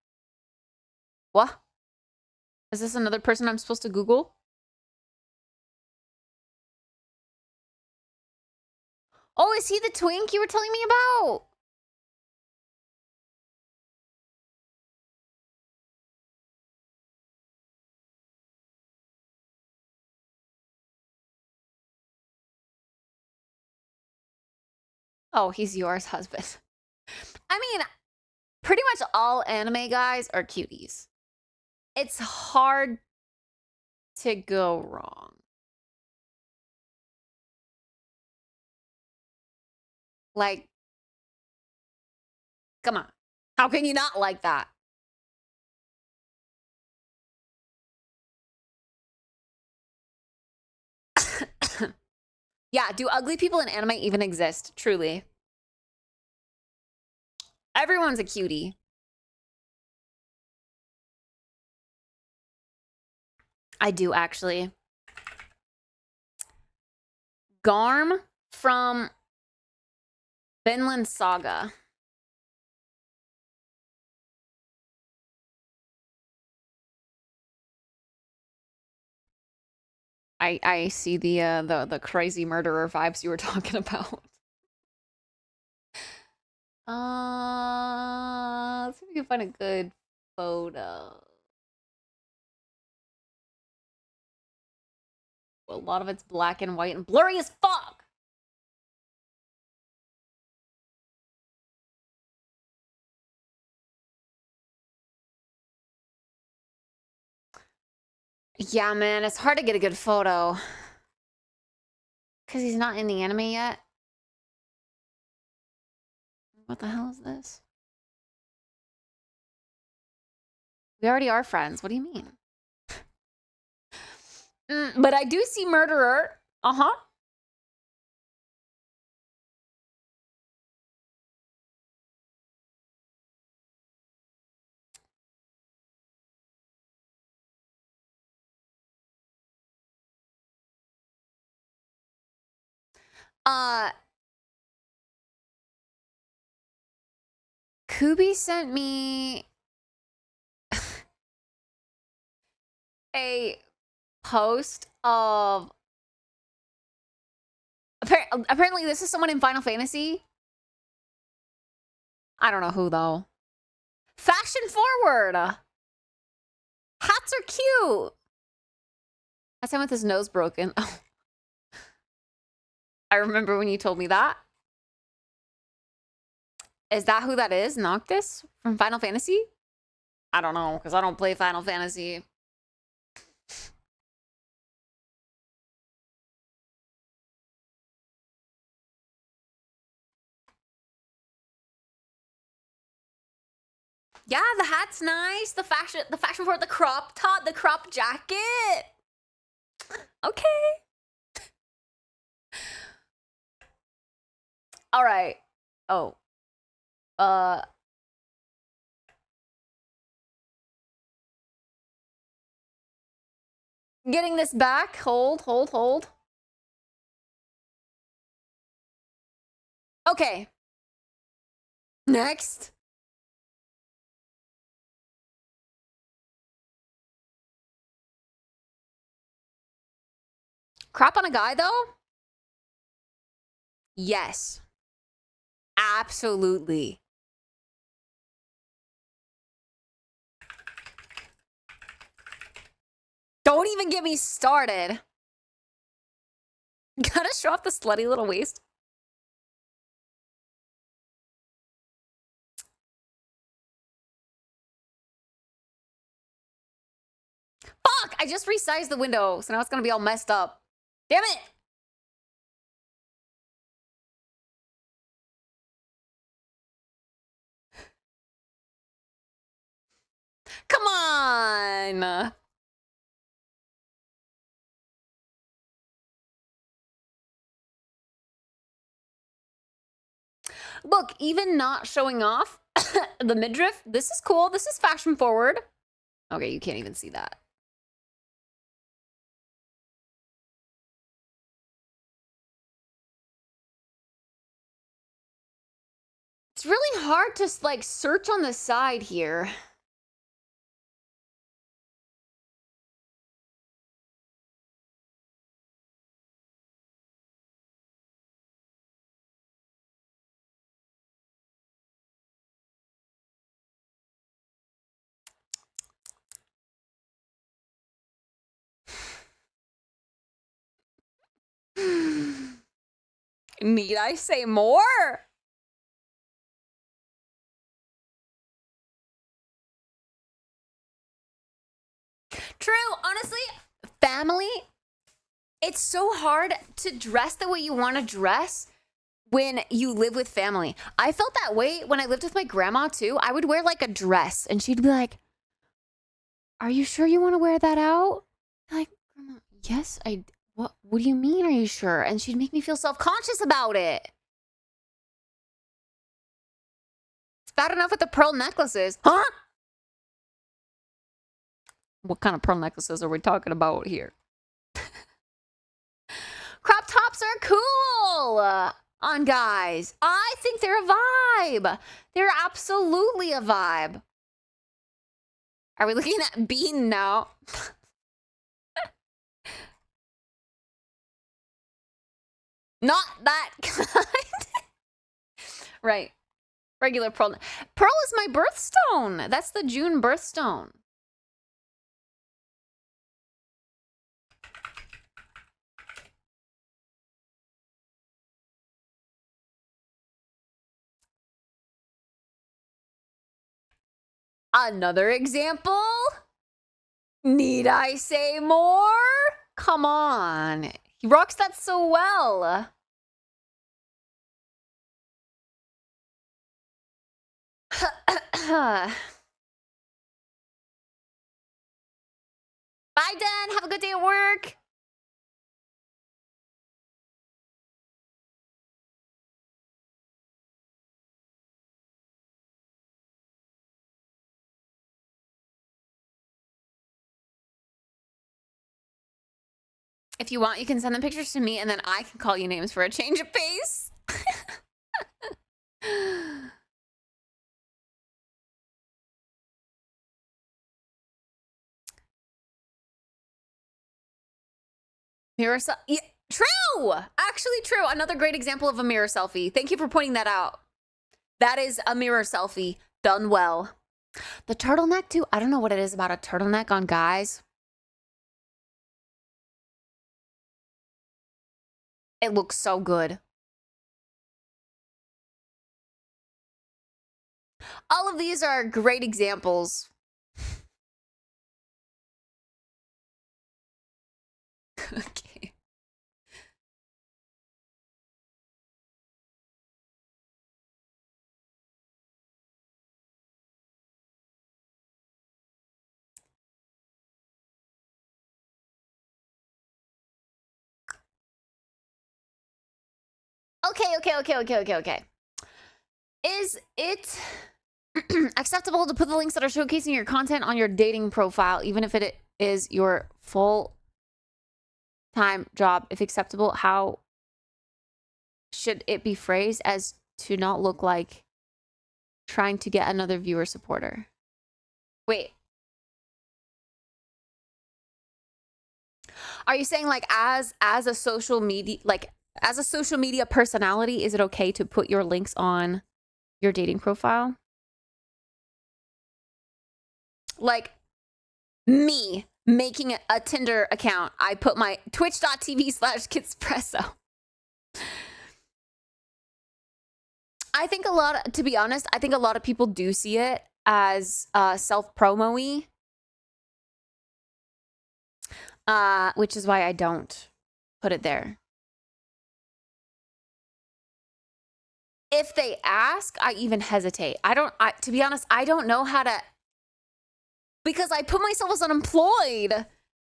What? Is this another person I'm supposed to Google? Oh, is he the twink you were telling me about? Oh, he's yours husband. I mean, pretty much all anime guys are cuties. It's hard to go wrong. Like, come on. How can you not like that? Yeah, do ugly people in anime even exist? Truly. Everyone's a cutie. I do, actually. Garm from Vinland Saga. I see the crazy murderer vibes you were talking about. Let's see if we can find a good photo. Well, a lot of it's black and white and blurry as fuck. Yeah, man, it's hard to get a good photo. Because he's not in the anime yet. What the hell is this? We already are friends. What do you mean? But I do see murderer. Uh-huh. Kubi sent me a post of apparently this is someone in Final Fantasy. I don't know who though. Fashion forward. Hats are cute. That's him with his nose broken. Oh. I remember when you told me that. Is that who that is? Noctis from Final Fantasy? I don't know, because I don't play Final Fantasy. Yeah, the hat's nice. The fashion for the crop top, the crop jacket. Okay. All right. Oh. Getting this back. Hold. Okay. Next. Crop on a guy, though? Yes. Absolutely. Don't even get me started. Gotta show off the slutty little waist. Fuck! I just resized the window, so now it's gonna be all messed up. Damn it! Come on! Look, even not showing off the midriff, this is cool. This is fashion forward. Okay, you can't even see that. It's really hard to like search on the side here. Need I say more? True, honestly, family, it's so hard to dress the way you want to dress when you live with family. I felt that way when I lived with my grandma too. I would wear like a dress and she'd be like, "Are you sure you want to wear that out?" I'm like, "Grandma, yes, what do you mean, are you sure?" And she'd make me feel self-conscious about it. It's bad enough with the pearl necklaces. Huh? What kind of pearl necklaces are we talking about here? Crop tops are cool on guys. I think they're a vibe. They're absolutely a vibe. Are we looking at Bean now? Not that kind. Right. Regular pearl. Pearl is my birthstone. That's the June birthstone. Another example? Need I say more? Come on. He rocks that so well. Bye, Dan. Have a good day at work. If you want, you can send the pictures to me and then I can call you names for a change of pace. Mirror yeah, true! Actually true. Another great example of a mirror selfie. Thank you for pointing that out. That is a mirror selfie done well. The turtleneck too. I don't know what it is about a turtleneck on guys. It looks so good. All of these are great examples. Okay. Okay. Is it acceptable to put the links that are showcasing your content on your dating profile, even if it is your full-time job? If acceptable, how should it be phrased as to not look like trying to get another viewer supporter? Wait. Are you saying like as a social media personality, is it okay to put your links on your dating profile? Like me making a Tinder account, I put my twitch.tv/Kittspresso. I think to be honest, I think a lot of people do see it as self-promo-y. Which is why I don't put it there. If they ask, I even hesitate. To be honest, I don't know how to, because I put myself as unemployed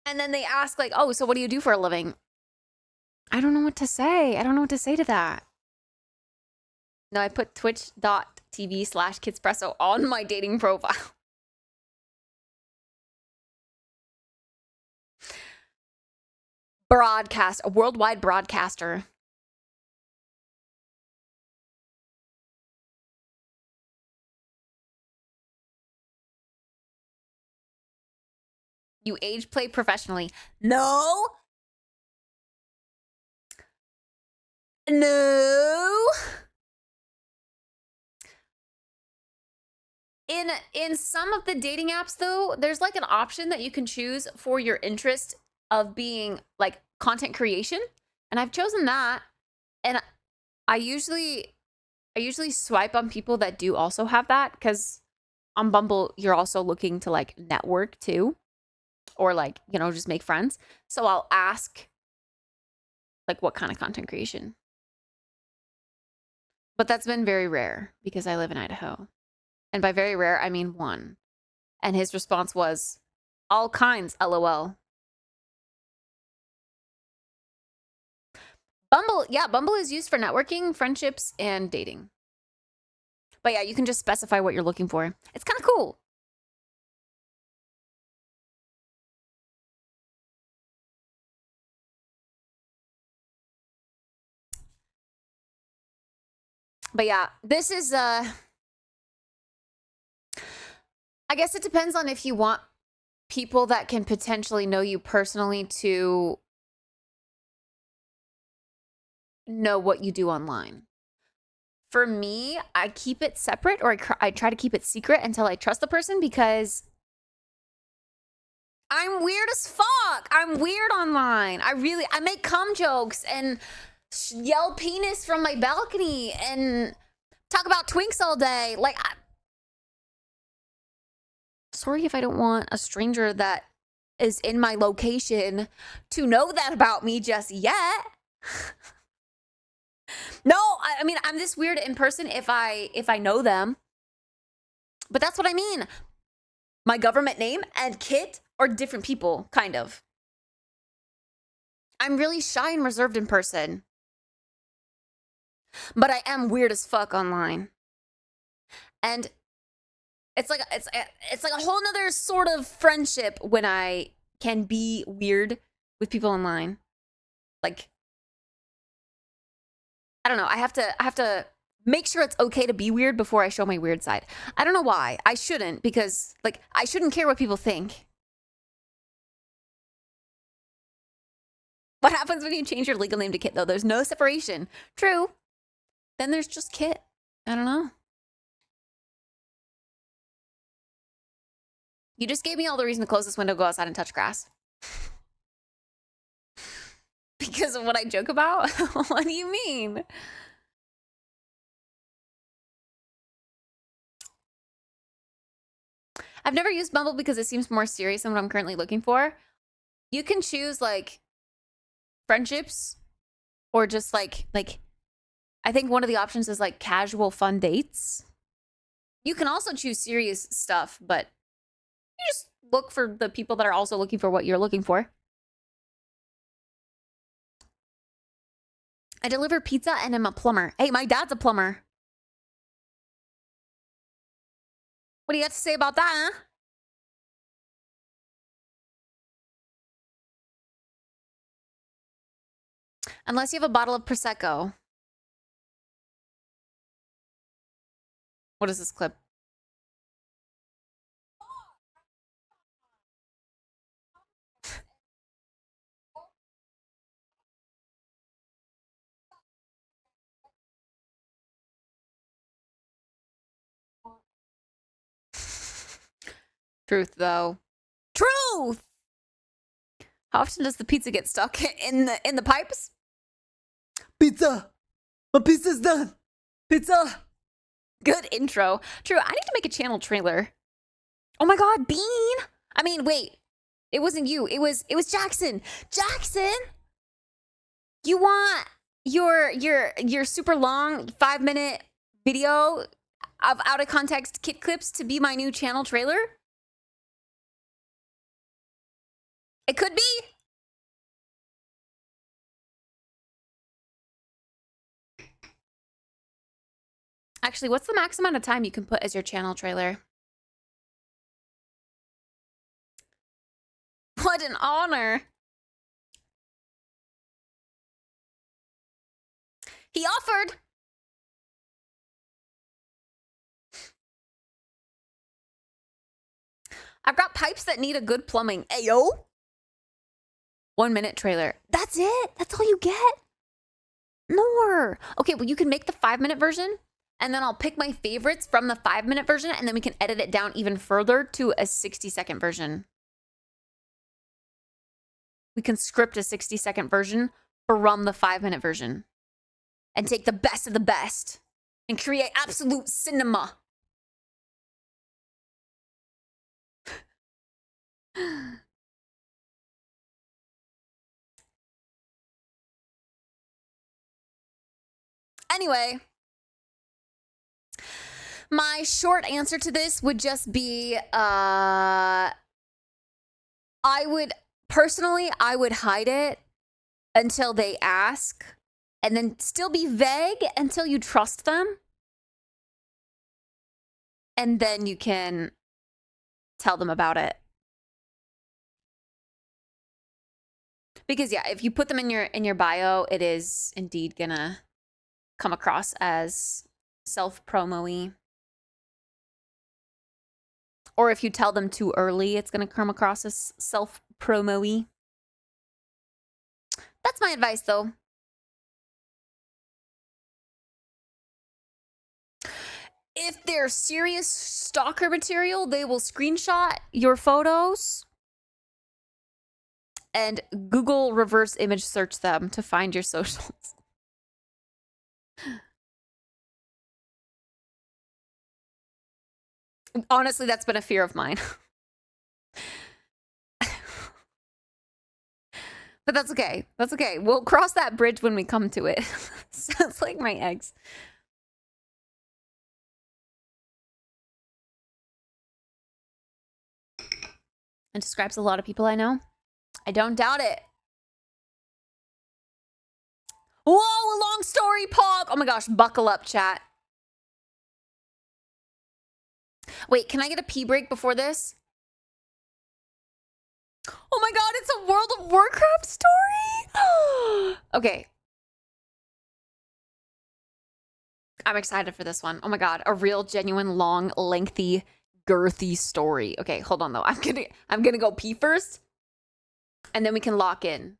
and then they ask like, oh, so what do you do for a living? I don't know what to say. I don't know what to say to that. No, I put twitch.tv/Kittspresso on my dating profile. A worldwide broadcaster. You age play professionally. No. In some of the dating apps though, there's like an option that you can choose for your interest of being like content creation, and I've chosen that, and I usually swipe on people that do also have that, because on Bumble you're also looking to like network too, or like, you know, just make friends. So I'll ask like what kind of content creation. But that's been very rare because I live in Idaho. And by very rare, I mean one. And his response was, all kinds, LOL. Bumble is used for networking, friendships, and dating. But yeah, you can just specify what you're looking for. It's kind of cool. But yeah, this is I guess it depends on if you want people that can potentially know you personally to know what you do online. For me, I keep it separate, or I try to keep it secret until I trust the person, because I'm weird as fuck. I'm weird online. I make cum jokes and yell penis from my balcony and talk about twinks all day. Like, sorry if I don't want a stranger that is in my location to know that about me just yet. No, I mean, I'm this weird in person if I know them. But that's what I mean. My government name and Kit are different people, kind of. I'm really shy and reserved in person. But I am weird as fuck online. And it's like a whole nother sort of friendship when I can be weird with people online. Like, I don't know. I have to make sure it's okay to be weird before I show my weird side. I don't know why. I shouldn't, because like I shouldn't care what people think. What happens when you change your legal name to Kit though? There's no separation. True. Then there's just Kit. I don't know. You just gave me all the reason to close this window, go outside and touch grass. Because of what I joke about? What do you mean? I've never used Bumble because it seems more serious than what I'm currently looking for. You can choose like friendships, or just like I think one of the options is like casual fun dates. You can also choose serious stuff, but you just look for the people that are also looking for what you're looking for. I deliver pizza and I'm a plumber. Hey, my dad's a plumber. What do you have to say about that, huh? Unless you have a bottle of Prosecco. What is this clip? Truth, though. Truth! How often does the pizza get stuck in the pipes? Pizza! My pizza's done! Pizza! Good intro. True, I need to make a channel trailer. Oh my god, Bean! I mean, wait. It wasn't you. It was Jackson. Jackson! You want your super long 5-minute video of out of context kit clips to be my new channel trailer? It could be. Actually, what's the max amount of time you can put as your channel trailer? What an honor. He offered. I've got pipes that need a good plumbing. Ayo. 1-minute trailer. That's it? That's all you get? More. Okay, well, you can make the 5-minute version, and then I'll pick my favorites from the 5-minute version, and then we can edit it down even further to a 60-second version. We can script a 60-second version from the 5-minute version and take the best of the best and create absolute cinema. Anyway, my short answer to this would just be I would hide it until they ask, and then still be vague until you trust them. And then you can tell them about it. Because yeah, if you put them in your bio, it is indeed gonna come across as self-promo-y. Or if you tell them too early, it's gonna come across as self-promo-y. That's my advice, though. If they're serious stalker material, they will screenshot your photos and Google reverse image search them to find your socials. Honestly, that's been a fear of mine. But that's okay. That's okay. We'll cross that bridge when we come to it. Sounds like my eggs. It describes a lot of people I know. I don't doubt it. Whoa, a long story, Pog. Oh my gosh, buckle up, chat. Wait, can I get a pee break before this? Oh my god, it's a World of Warcraft story? Okay. I'm excited for this one. Oh my god, a real, genuine, long, lengthy, girthy story. Okay, hold on though. I'm gonna go pee first, and then we can lock in.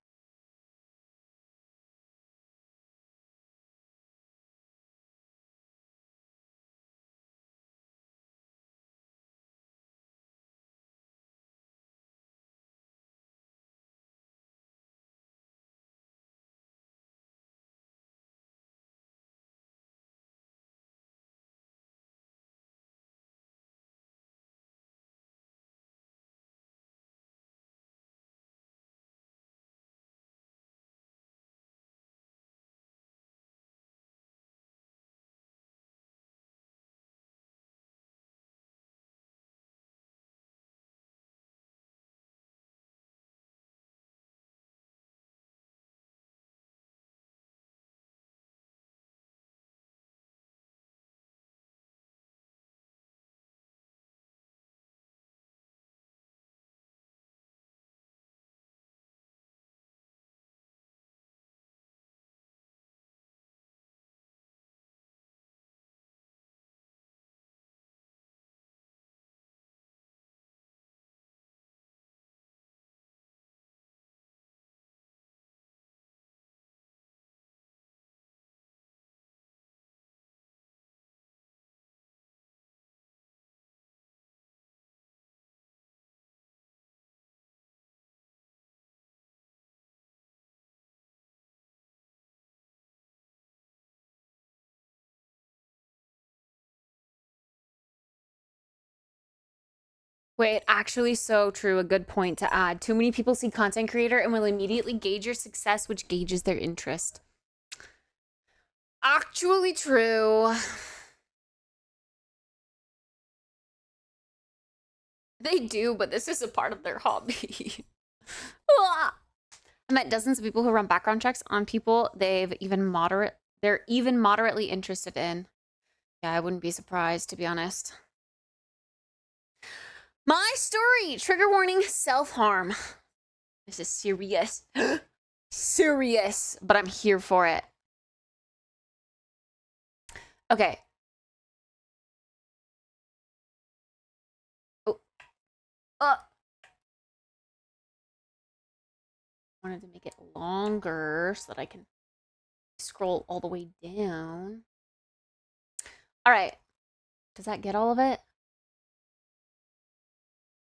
Wait, actually so true. A good point to add. Too many people see content creator and will immediately gauge your success, which gauges their interest. Actually true. They do, but this is a part of their hobby. I met dozens of people who run background checks on people they're even moderately interested in. Yeah, I wouldn't be surprised, to be honest. My story, trigger warning, self-harm. This is serious. Serious, but I'm here for it. Okay. Oh. Wanted to make it longer so that I can scroll all the way down. All right. Does that get all of it?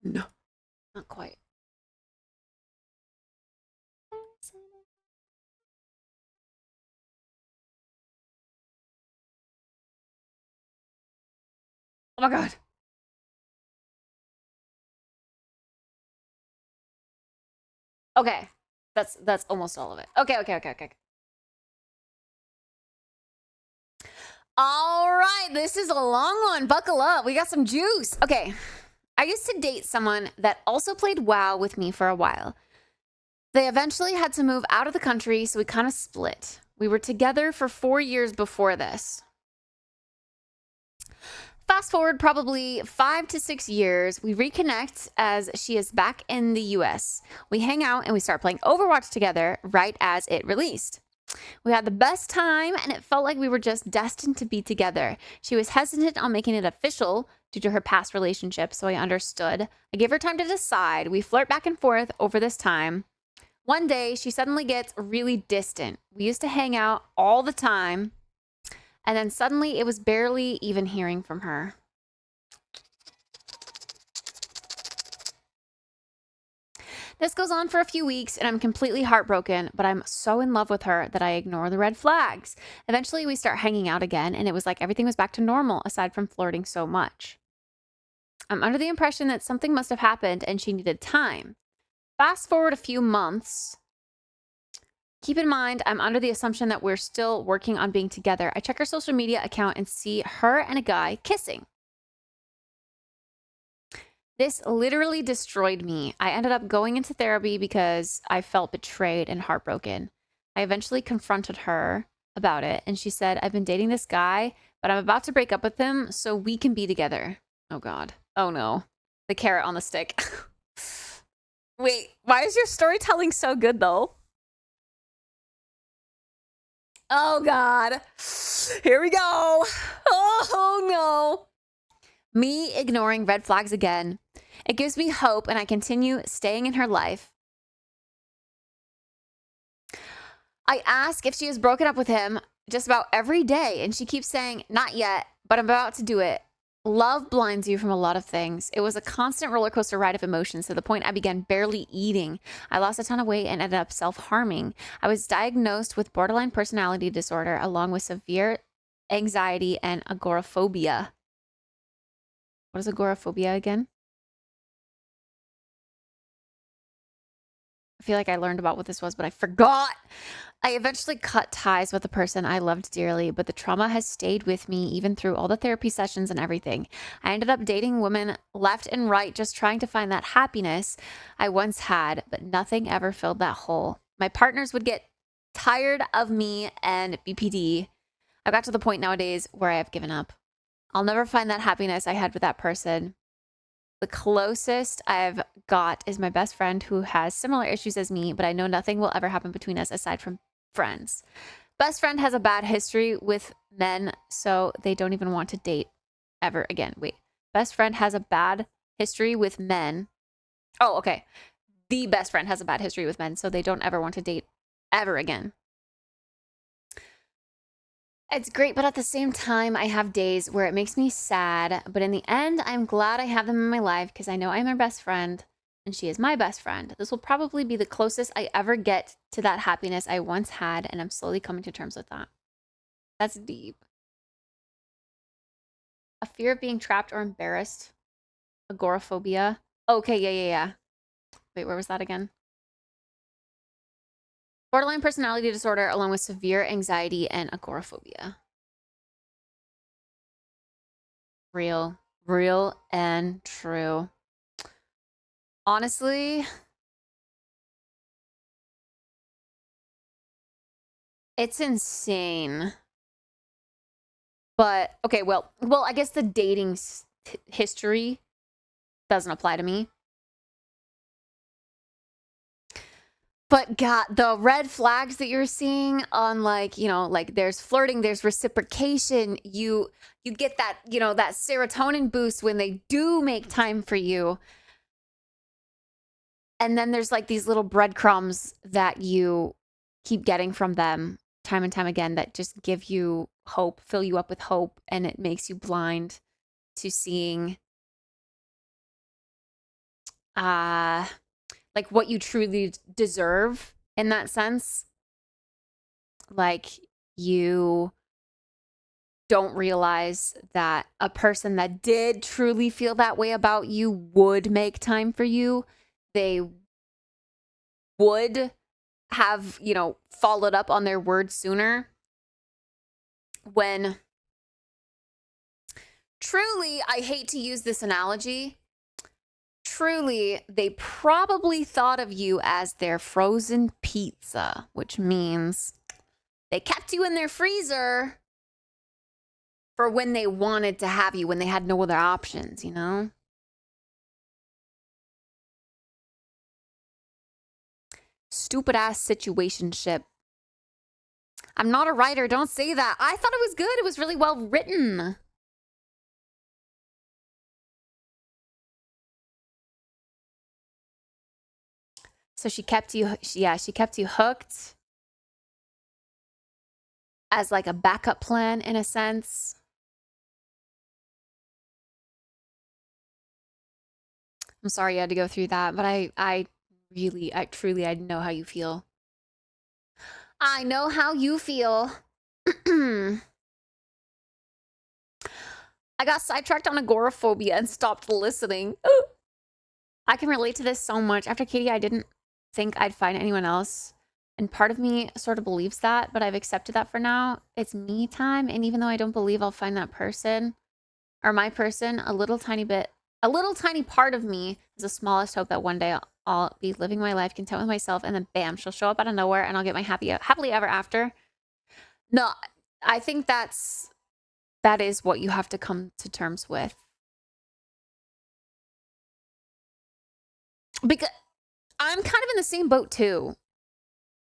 No, not quite. Oh my God. Okay. That's almost all of it. Okay. All right, this is a long one. Buckle up. We got some juice. Okay. I used to date someone that also played WoW with me for a while. They eventually had to move out of the country, so we kind of split. We were together for 4 years before this. Fast forward probably 5 to 6 years, we reconnect as she is back in the US. We hang out and we start playing Overwatch together right as it released. We had the best time and it felt like we were just destined to be together. She was hesitant on making it official due to her past relationship, so I understood. I gave her time to decide. We flirt back and forth over this time. One day, she suddenly gets really distant. We used to hang out all the time, and then suddenly it was barely even hearing from her. This goes on for a few weeks and I'm completely heartbroken, but I'm so in love with her that I ignore the red flags. Eventually, we start hanging out again, and it was like everything was back to normal aside from flirting so much. I'm under the impression that something must have happened and she needed time. Fast forward a few months. Keep in mind, I'm under the assumption that we're still working on being together. I check her social media account and see her and a guy kissing. This literally destroyed me. I ended up going into therapy because I felt betrayed and heartbroken. I eventually confronted her about it, and she said, I've been dating this guy, but I'm about to break up with him so we can be together. Oh, God. Oh, no. The carrot on the stick. Wait, why is your storytelling so good, though? Oh, God. Here we go. Oh, no. Me ignoring red flags again. It gives me hope and I continue staying in her life. I ask if she has broken up with him just about every day and she keeps saying, not yet, but I'm about to do it. Love blinds you from a lot of things. It was a constant roller coaster ride of emotions to the point I began barely eating. I lost a ton of weight and ended up self-harming. I was diagnosed with borderline personality disorder along with severe anxiety and agoraphobia. What is agoraphobia again? I feel like I learned about what this was, but I forgot. I eventually cut ties with the person I loved dearly, but the trauma has stayed with me even through all the therapy sessions and everything. I ended up dating women left and right, just trying to find that happiness I once had, but nothing ever filled that hole. My partners would get tired of me and BPD. I got to the point nowadays where I have given up. I'll never find that happiness I had with that person. The closest I've got is my best friend who has similar issues as me, but I know nothing will ever happen between us aside from friends. Best friend has a bad history with men, so they don't even want to date ever again. Wait, best friend has a bad history with men. Oh, okay. The best friend has a bad history with men, so they don't ever want to date ever again. It's great, but at the same time, I have days where it makes me sad. But in the end, I'm glad I have them in my life because I know I'm her best friend and she is my best friend. This will probably be the closest I ever get to that happiness I once had, and I'm slowly coming to terms with that. That's deep. A fear of being trapped or embarrassed. Agoraphobia. Okay, yeah. Wait, where was that again? Borderline personality disorder along with severe anxiety and agoraphobia. Real and true. Honestly, it's insane. But okay, well, I guess the dating history doesn't apply to me. But God, the red flags that you're seeing on, like, you know, like there's flirting, there's reciprocation. You get that, you know, that serotonin boost when they do make time for you. And then there's like these little breadcrumbs that you keep getting from them time and time again that just give you hope, fill you up with hope, and it makes you blind to seeing like what you truly deserve in that sense. Like, you don't realize that a person that did truly feel that way about you would make time for you. They would have, you know, followed up on their word sooner. When truly, I hate to use this analogy, truly, they probably thought of you as their frozen pizza, which means they kept you in their freezer for when they wanted to have you, when they had no other options, you know? Stupid ass situationship. I'm not a writer. Don't say that. I thought it was good. It was really well written. So she kept you, she kept you hooked as like a backup plan in a sense. I'm sorry you had to go through that, but I truly, I know how you feel. I know how you feel. I got sidetracked on agoraphobia and stopped listening. I can relate to this so much. After Katie, I didn't think I'd find anyone else. And part of me sort of believes that, but I've accepted that for now. It's me time. And even though I don't believe I'll find that person or my person, a little tiny part of me is the smallest hope that one day I'll be living my life content with myself, and then bam, she'll show up out of nowhere and I'll get my happily ever after. No, I think that is what you have to come to terms with. Because I'm kind of in the same boat too.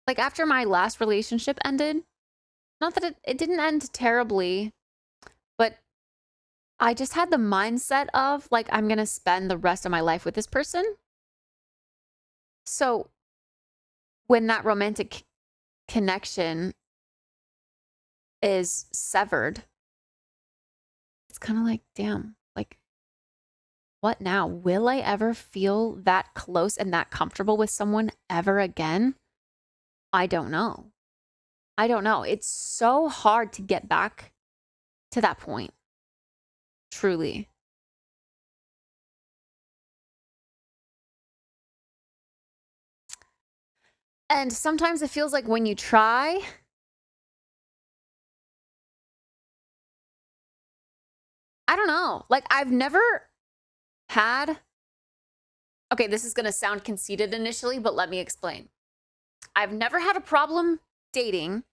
Like, after my last relationship ended, not that it didn't end terribly, but I just had the mindset of, like, I'm going to spend the rest of my life with this person. So when that romantic connection is severed, it's kind of like, damn, like, what now? Will I ever feel that close and that comfortable with someone ever again? I don't know. It's so hard to get back to that point. Truly. And sometimes it feels like when you try, I don't know. Like, I've never had, okay, this is going to sound conceited initially, but let me explain. I've never had a problem dating.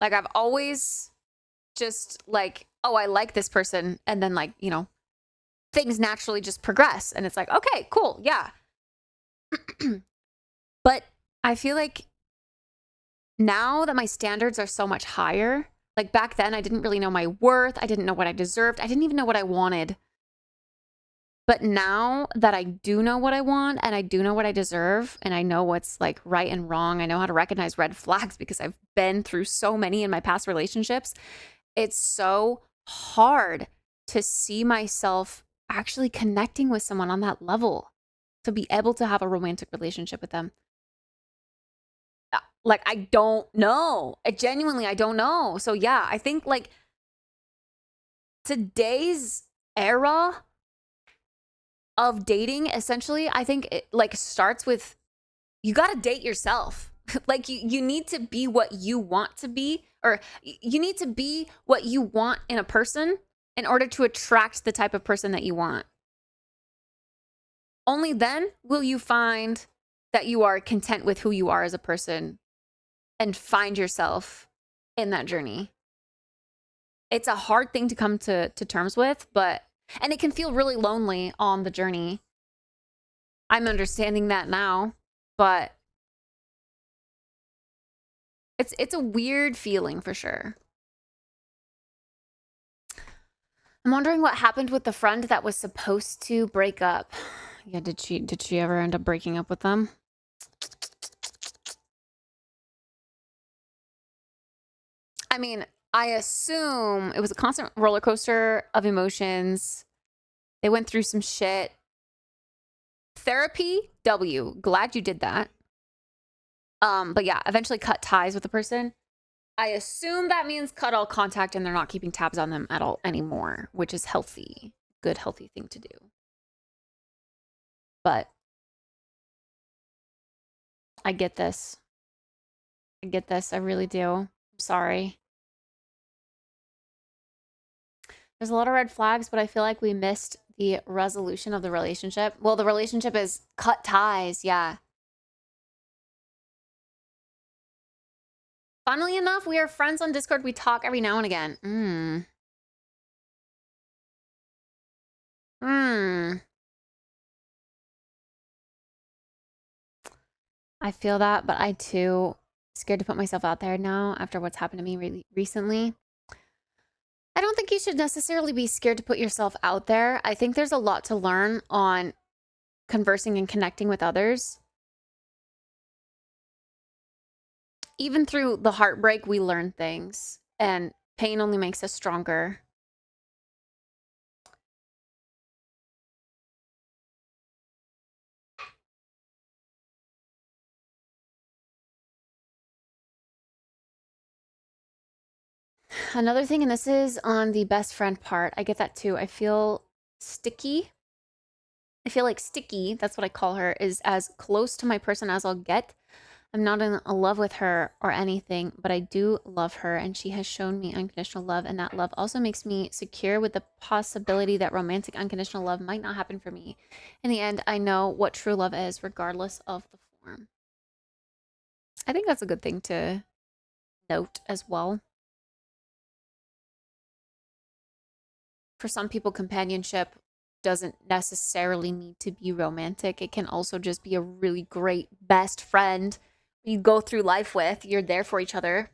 Like, I've always just like, oh, I like this person. And then, like, you know, things naturally just progress. And it's like, okay, cool. Yeah. But I feel like now that my standards are so much higher, like back then, I didn't really know my worth. I didn't know what I deserved. I didn't even know what I wanted. But now that I do know what I want and I do know what I deserve and I know what's like right and wrong, I know how to recognize red flags because I've been through so many in my past relationships. It's so hard to see myself actually connecting with someone on that level, to be able to have a romantic relationship with them. Like, I don't know. I don't know. So yeah, I think like today's era of dating, essentially, I think it like starts with you got to date yourself. Like you need to be what you want to be, or you need to be what you want in a person in order to attract the type of person that you want. Only then will you find that you are content with who you are as a person and find yourself in that journey. It's a hard thing to come to terms with, and it can feel really lonely on the journey. I'm understanding that now, but it's a weird feeling for sure. I'm wondering what happened with the friend that was supposed to break up. Yeah, did she ever end up breaking up with them? I mean, I assume it was a constant roller coaster of emotions. They went through some shit. Therapy, W. Glad you did that. But yeah, eventually cut ties with the person. I assume that means cut all contact and they're not keeping tabs on them at all anymore, which is healthy. Good, healthy thing to do. But I get this. I get this. I really do. I'm sorry. There's a lot of red flags, but I feel like we missed the resolution of the relationship. Well, the relationship is cut ties. Yeah. Funnily enough, we are friends on Discord. We talk every now and again. I feel that, but I too scared to put myself out there now after what's happened to me really recently. I don't think you should necessarily be scared to put yourself out there. I think there's a lot to learn on conversing and connecting with others. Even through the heartbreak, we learn things, and pain only makes us stronger. Another thing, and this is on the best friend part, I get that too. I feel sticky. I feel like Sticky, that's what I call her, is as close to my person as I'll get. I'm not in love with her or anything, but I do love her, and she has shown me unconditional love, and that love also makes me secure with the possibility that romantic unconditional love might not happen for me. In the end, I know what true love is, regardless of the form. I think that's a good thing to note as well. For some people, companionship doesn't necessarily need to be romantic. It can also just be a really great best friend you go through life with. You're there for each other.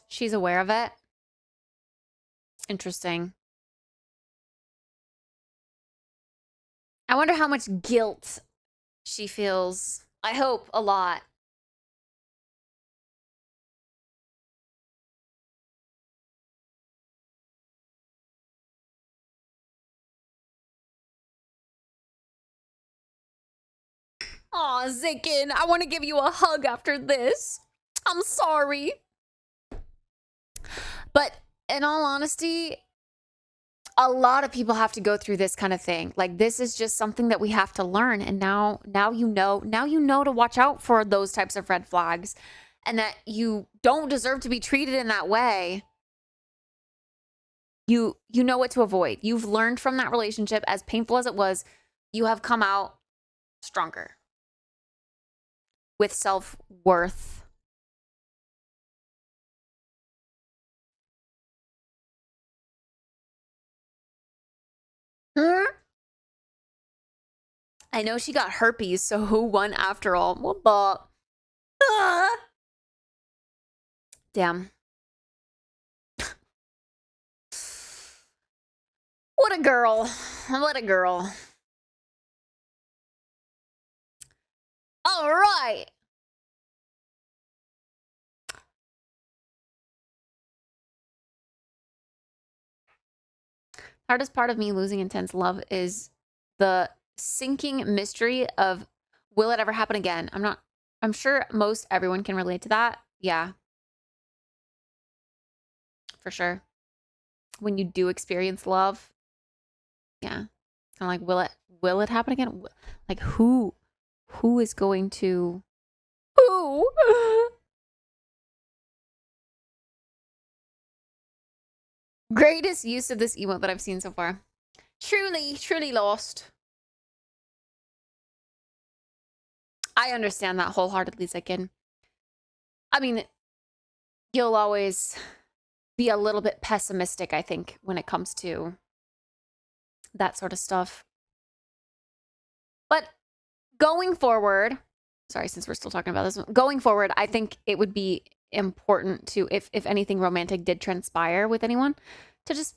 She's aware of it. Interesting. I wonder how much guilt she feels. I hope a lot. Aw, Zikin, I want to give you a hug after this. I'm sorry. But in all honesty, a lot of people have to go through this kind of thing. Like, this is just something that we have to learn. And now you know to watch out for those types of red flags, and that you don't deserve to be treated in that way. You know what to avoid. You've learned from that relationship, as painful as it was. You have come out stronger with self-worth. I know she got herpes, so who won after all? Well, but damn. What a girl. What a girl. All right. Hardest part of me losing intense love is the sinking mystery of, will it ever happen again? I'm I'm sure most everyone can relate to that. Yeah. For sure. When you do experience love, yeah. Kind of like, will it happen again? Like who is going to who? Greatest use of this emote that I've seen so far. Truly lost. I understand that wholeheartedly, Zikin. I mean, you'll always be a little bit pessimistic, I think, when it comes to that sort of stuff. But going forward, sorry, since we're still talking about this, going forward, I think it would be important to, if anything romantic did transpire with anyone, to just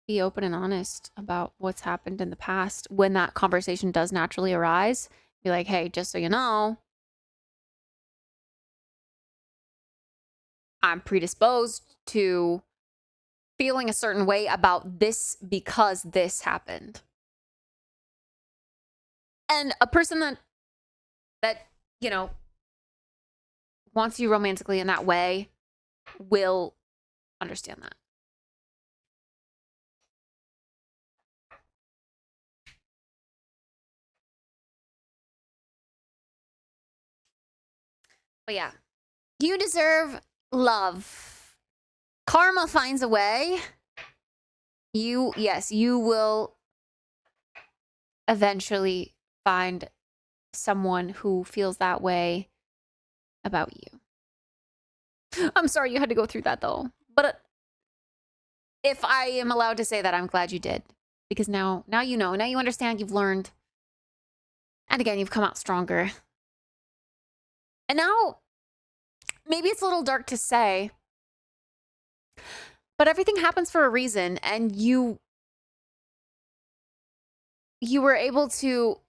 be open and honest about what's happened in the past when that conversation does naturally arise. Be like, hey, just so you know, I'm predisposed to feeling a certain way about this because this happened. And a person that you know, wants you romantically in that way will understand that. But yeah, you deserve love. Karma finds a way. Yes, you will eventually find someone who feels that way about you. I'm sorry you had to go through that though. But if I am allowed to say that, I'm glad you did. Because now you know. Now you understand, you've learned. And again, you've come out stronger. And now, maybe it's a little dark to say, but everything happens for a reason, and you were able to,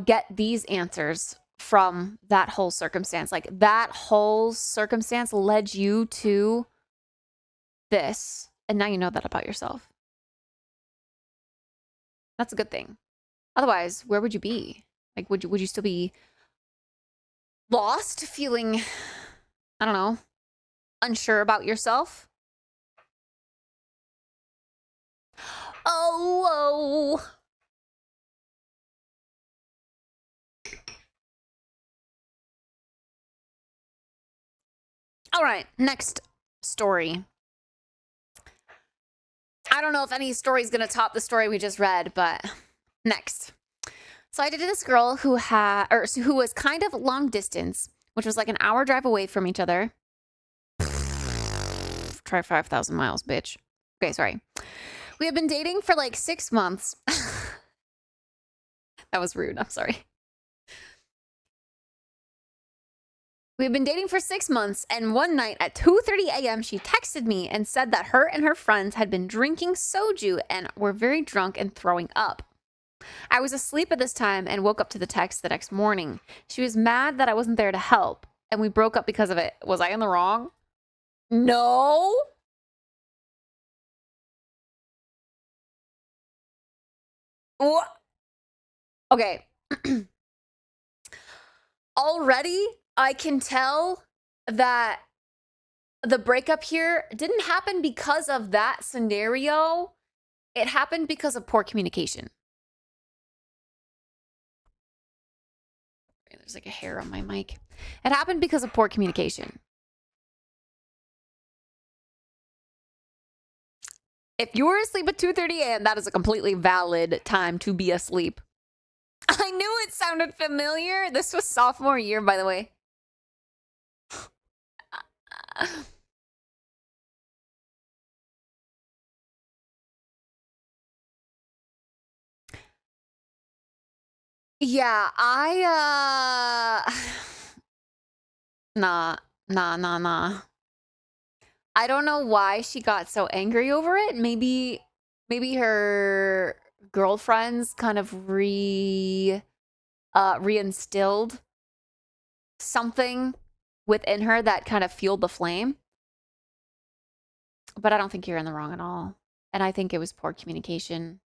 get these answers from that whole circumstance. Like, that whole circumstance led you to this, and now you know that about yourself. That's a good thing. Otherwise, where would you be? Like, would you still be lost, feeling, I don't know, unsure about yourself? Oh. All right, next story. I don't know if any story is going to top the story we just read, but next. So I dated this girl who was kind of long distance, which was like an hour drive away from each other. Try 5,000 miles, bitch. Okay, sorry. We had been dating for like 6 months. That was rude. I'm sorry. We had been dating for 6 months, and one night at 2:30 a.m., she texted me and said that her and her friends had been drinking soju and were very drunk and throwing up. I was asleep at this time and woke up to the text the next morning. She was mad that I wasn't there to help, and we broke up because of it. Was I in the wrong? No. What? Okay. Already, I can tell that the breakup here didn't happen because of that scenario. It happened because of poor communication. There's like a hair on my mic. It happened because of poor communication. If you were asleep at 2:30 a.m., that is a completely valid time to be asleep. I knew it sounded familiar. This was sophomore year, by the way. Yeah, nah. I don't know why she got so angry over it. Maybe her girlfriends kind of reinstilled something within her that kind of fueled the flame. But I don't think you're in the wrong at all. And I think it was poor communication.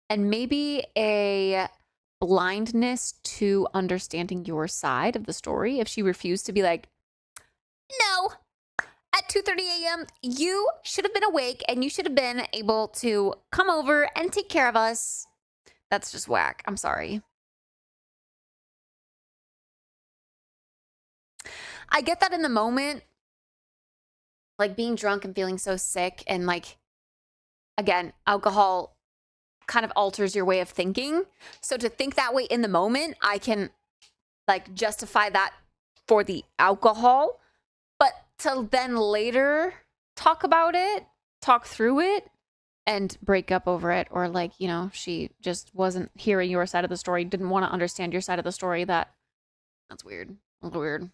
And maybe a blindness to understanding your side of the story. If she refused to be like, no, at 2:30 a.m., you should have been awake and you should have been able to come over and take care of us. That's just whack. I'm sorry. I get that in the moment, like being drunk and feeling so sick, and like, again, alcohol kind of alters your way of thinking. So to think that way in the moment, I can like justify that for the alcohol, but to then later talk about it, talk through it, and break up over it, or like, you know, she just wasn't hearing your side of the story, didn't want to understand your side of the story, that's weird. A little weird.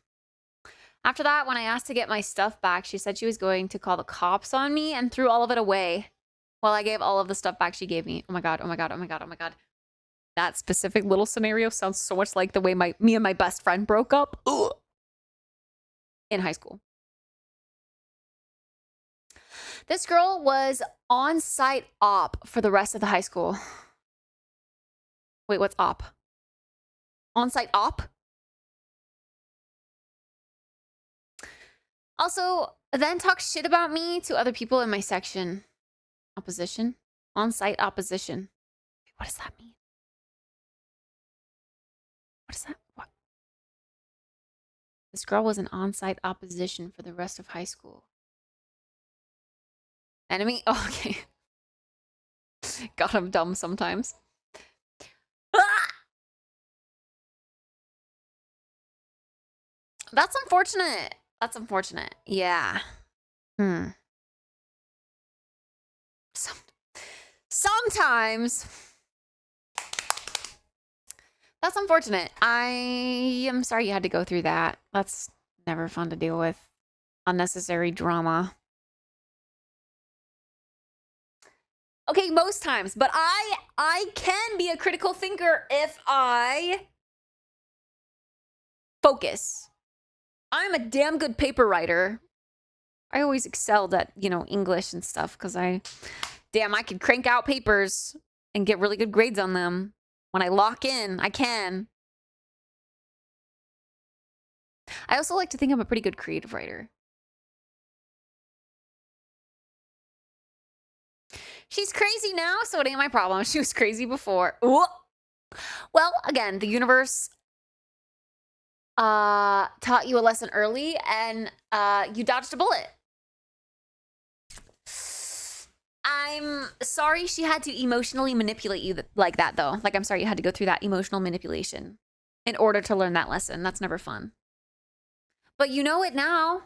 After that, when I asked to get my stuff back, she said she was going to call the cops on me and threw all of it away while I gave all of the stuff back she gave me. Oh my God, oh my God, oh my God, oh my God. That specific little scenario sounds so much like the way me and my best friend broke up. Ugh. In high school. This girl was on-site op for the rest of the high school. Wait, what's op? On-site op? Also, then talk shit about me to other people in my section. Opposition? On-site opposition. What does that mean? What is that? What? This girl was an on-site opposition for the rest of high school. Enemy? Oh, okay. God, I'm dumb sometimes. Ah! That's unfortunate. That's unfortunate. Yeah. Sometimes. That's unfortunate. I am sorry you had to go through that. That's never fun to deal with. Unnecessary drama. Okay, most times, but I can be a critical thinker if I focus. I'm a damn good paper writer. I always excelled at, you know, English and stuff because I could crank out papers and get really good grades on them. When I lock in, I can. I also like to think I'm a pretty good creative writer. She's crazy now, so it ain't my problem. She was crazy before. Ooh. Well, again, the universe taught you a lesson early, and you dodged a bullet. I'm sorry she had to emotionally manipulate you like that, though. Like, I'm sorry you had to go through that emotional manipulation in order to learn that lesson. That's never fun. But you know it now.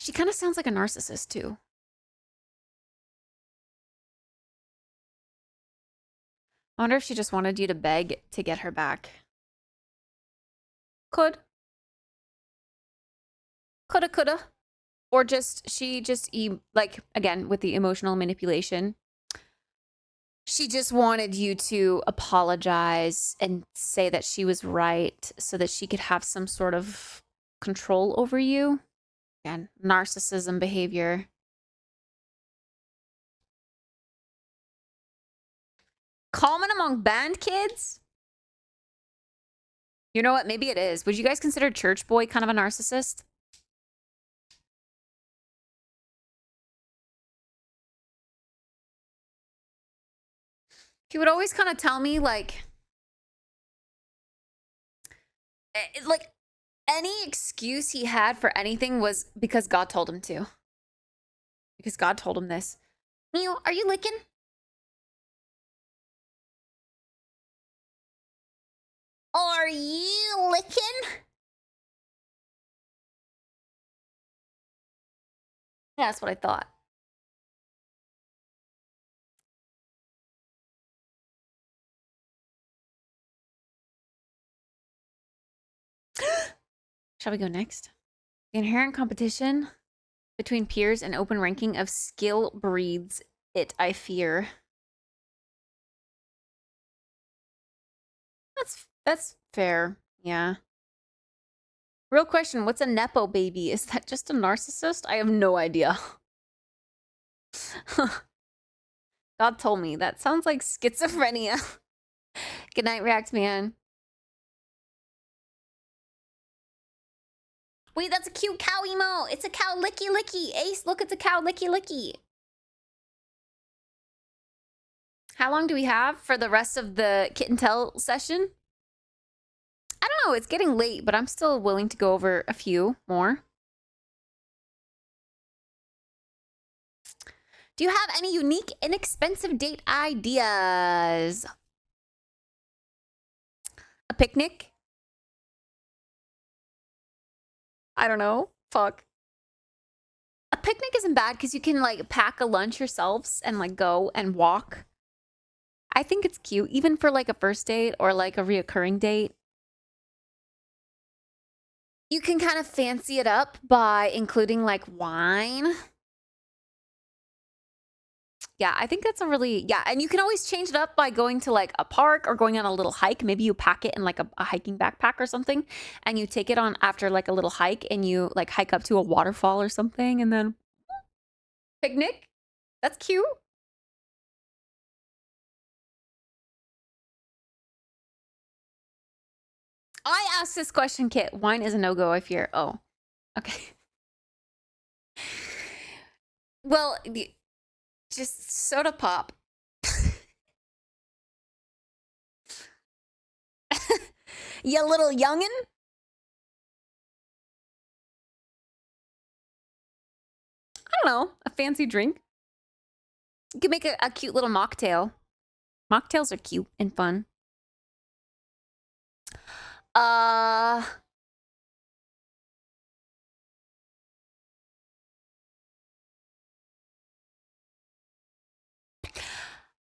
She kind of sounds like a narcissist, too. I wonder if she just wanted you to beg to get her back. Coulda, coulda. Or like, again, with the emotional manipulation, she just wanted you to apologize and say that she was right so that she could have some sort of control over you. Again, narcissism behavior. Common among band kids? You know what? Maybe it is. Would you guys consider Church Boy kind of a narcissist? He would always kind of tell me, like any excuse he had for anything was because God told him to. Because God told him this. Neil, are you licking? Are you licking? Yeah, that's what I thought. Shall we go next? The inherent competition between peers and open ranking of skill breeds it, I fear. That's fair. Yeah. Real question, what's a Nepo baby? Is that just a narcissist? I have no idea. God told me. That sounds like schizophrenia. Good night, React Man. Wait, that's a cute cow emo. It's a cow licky licky. Ace, look, it's a cow licky licky. How long do we have for the rest of the Kit and Tell session? I don't know. It's getting late, but I'm still willing to go over a few more. Do you have any unique, inexpensive date ideas? A picnic? I don't know. Fuck. A picnic isn't bad because you can like pack a lunch yourselves and like go and walk. I think it's cute, even for like a first date or like a reoccurring date. You can kind of fancy it up by including like wine. Yeah, I think that's a really, yeah. And you can always change it up by going to like a park or going on a little hike. Maybe you pack it in like a hiking backpack or something and you take it on after like a little hike and you like hike up to a waterfall or something and then picnic. That's cute. I asked this question, Kit. Wine is a no-go, I fear. Oh, okay. Well, just soda pop. You little youngin'? I don't know. A fancy drink. You can make a cute little mocktail. Mocktails are cute and fun. A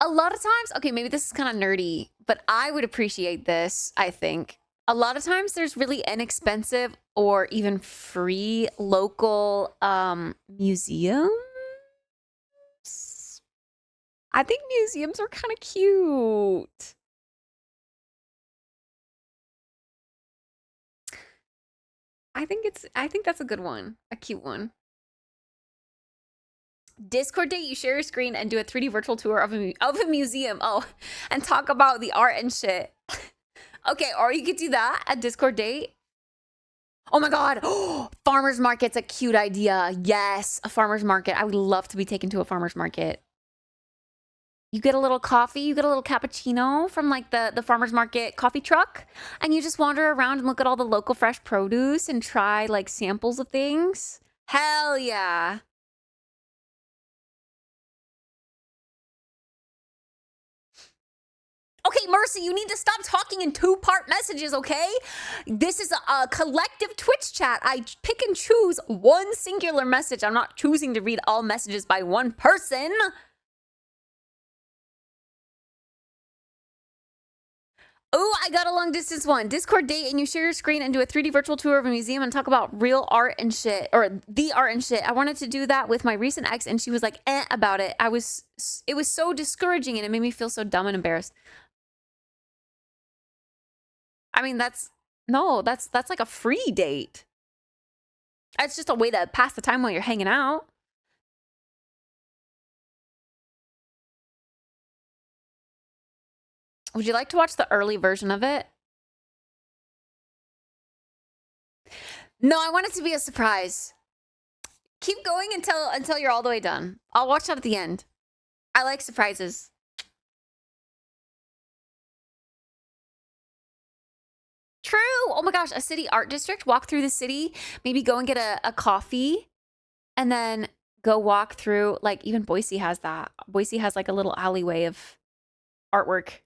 lot of times, okay, maybe this is kind of nerdy, but I would appreciate this, I think. A lot of times there's really inexpensive or even free local museums. I think museums are kind of cute. I think that's a good one, a cute one. Discord date, you share your screen and do a 3D virtual tour of a museum. Oh, and talk about the art and shit. Okay, or you could do that at Discord date. Oh my god, farmer's market's a cute idea. Yes, a farmer's market. I would love to be taken to a farmer's market. You get a little coffee, you get a little cappuccino from like the farmer's market coffee truck, and you just wander around and look at all the local fresh produce and try like samples of things. Hell yeah. Okay, Mercy, you need to stop talking in two-part messages, okay? This is a collective Twitch chat. I pick and choose one singular message. I'm not choosing to read all messages by one person. Oh, I got a long distance one. Discord date and you share your screen and do a 3D virtual tour of a museum and talk about real art and shit, or the art and shit. I wanted to do that with my recent ex and she was like, about it. It was so discouraging and it made me feel so dumb and embarrassed. I mean, that's like a free date. It's just a way to pass the time while you're hanging out. Would you like to watch the early version of it? No, I want it to be a surprise. Keep going until you're all the way done. I'll watch that at the end. I like surprises. True. Oh my gosh, a city art district. Walk through the city. Maybe go and get a coffee. And then go walk through, like, even Boise has that. Boise has like a little alleyway of artwork.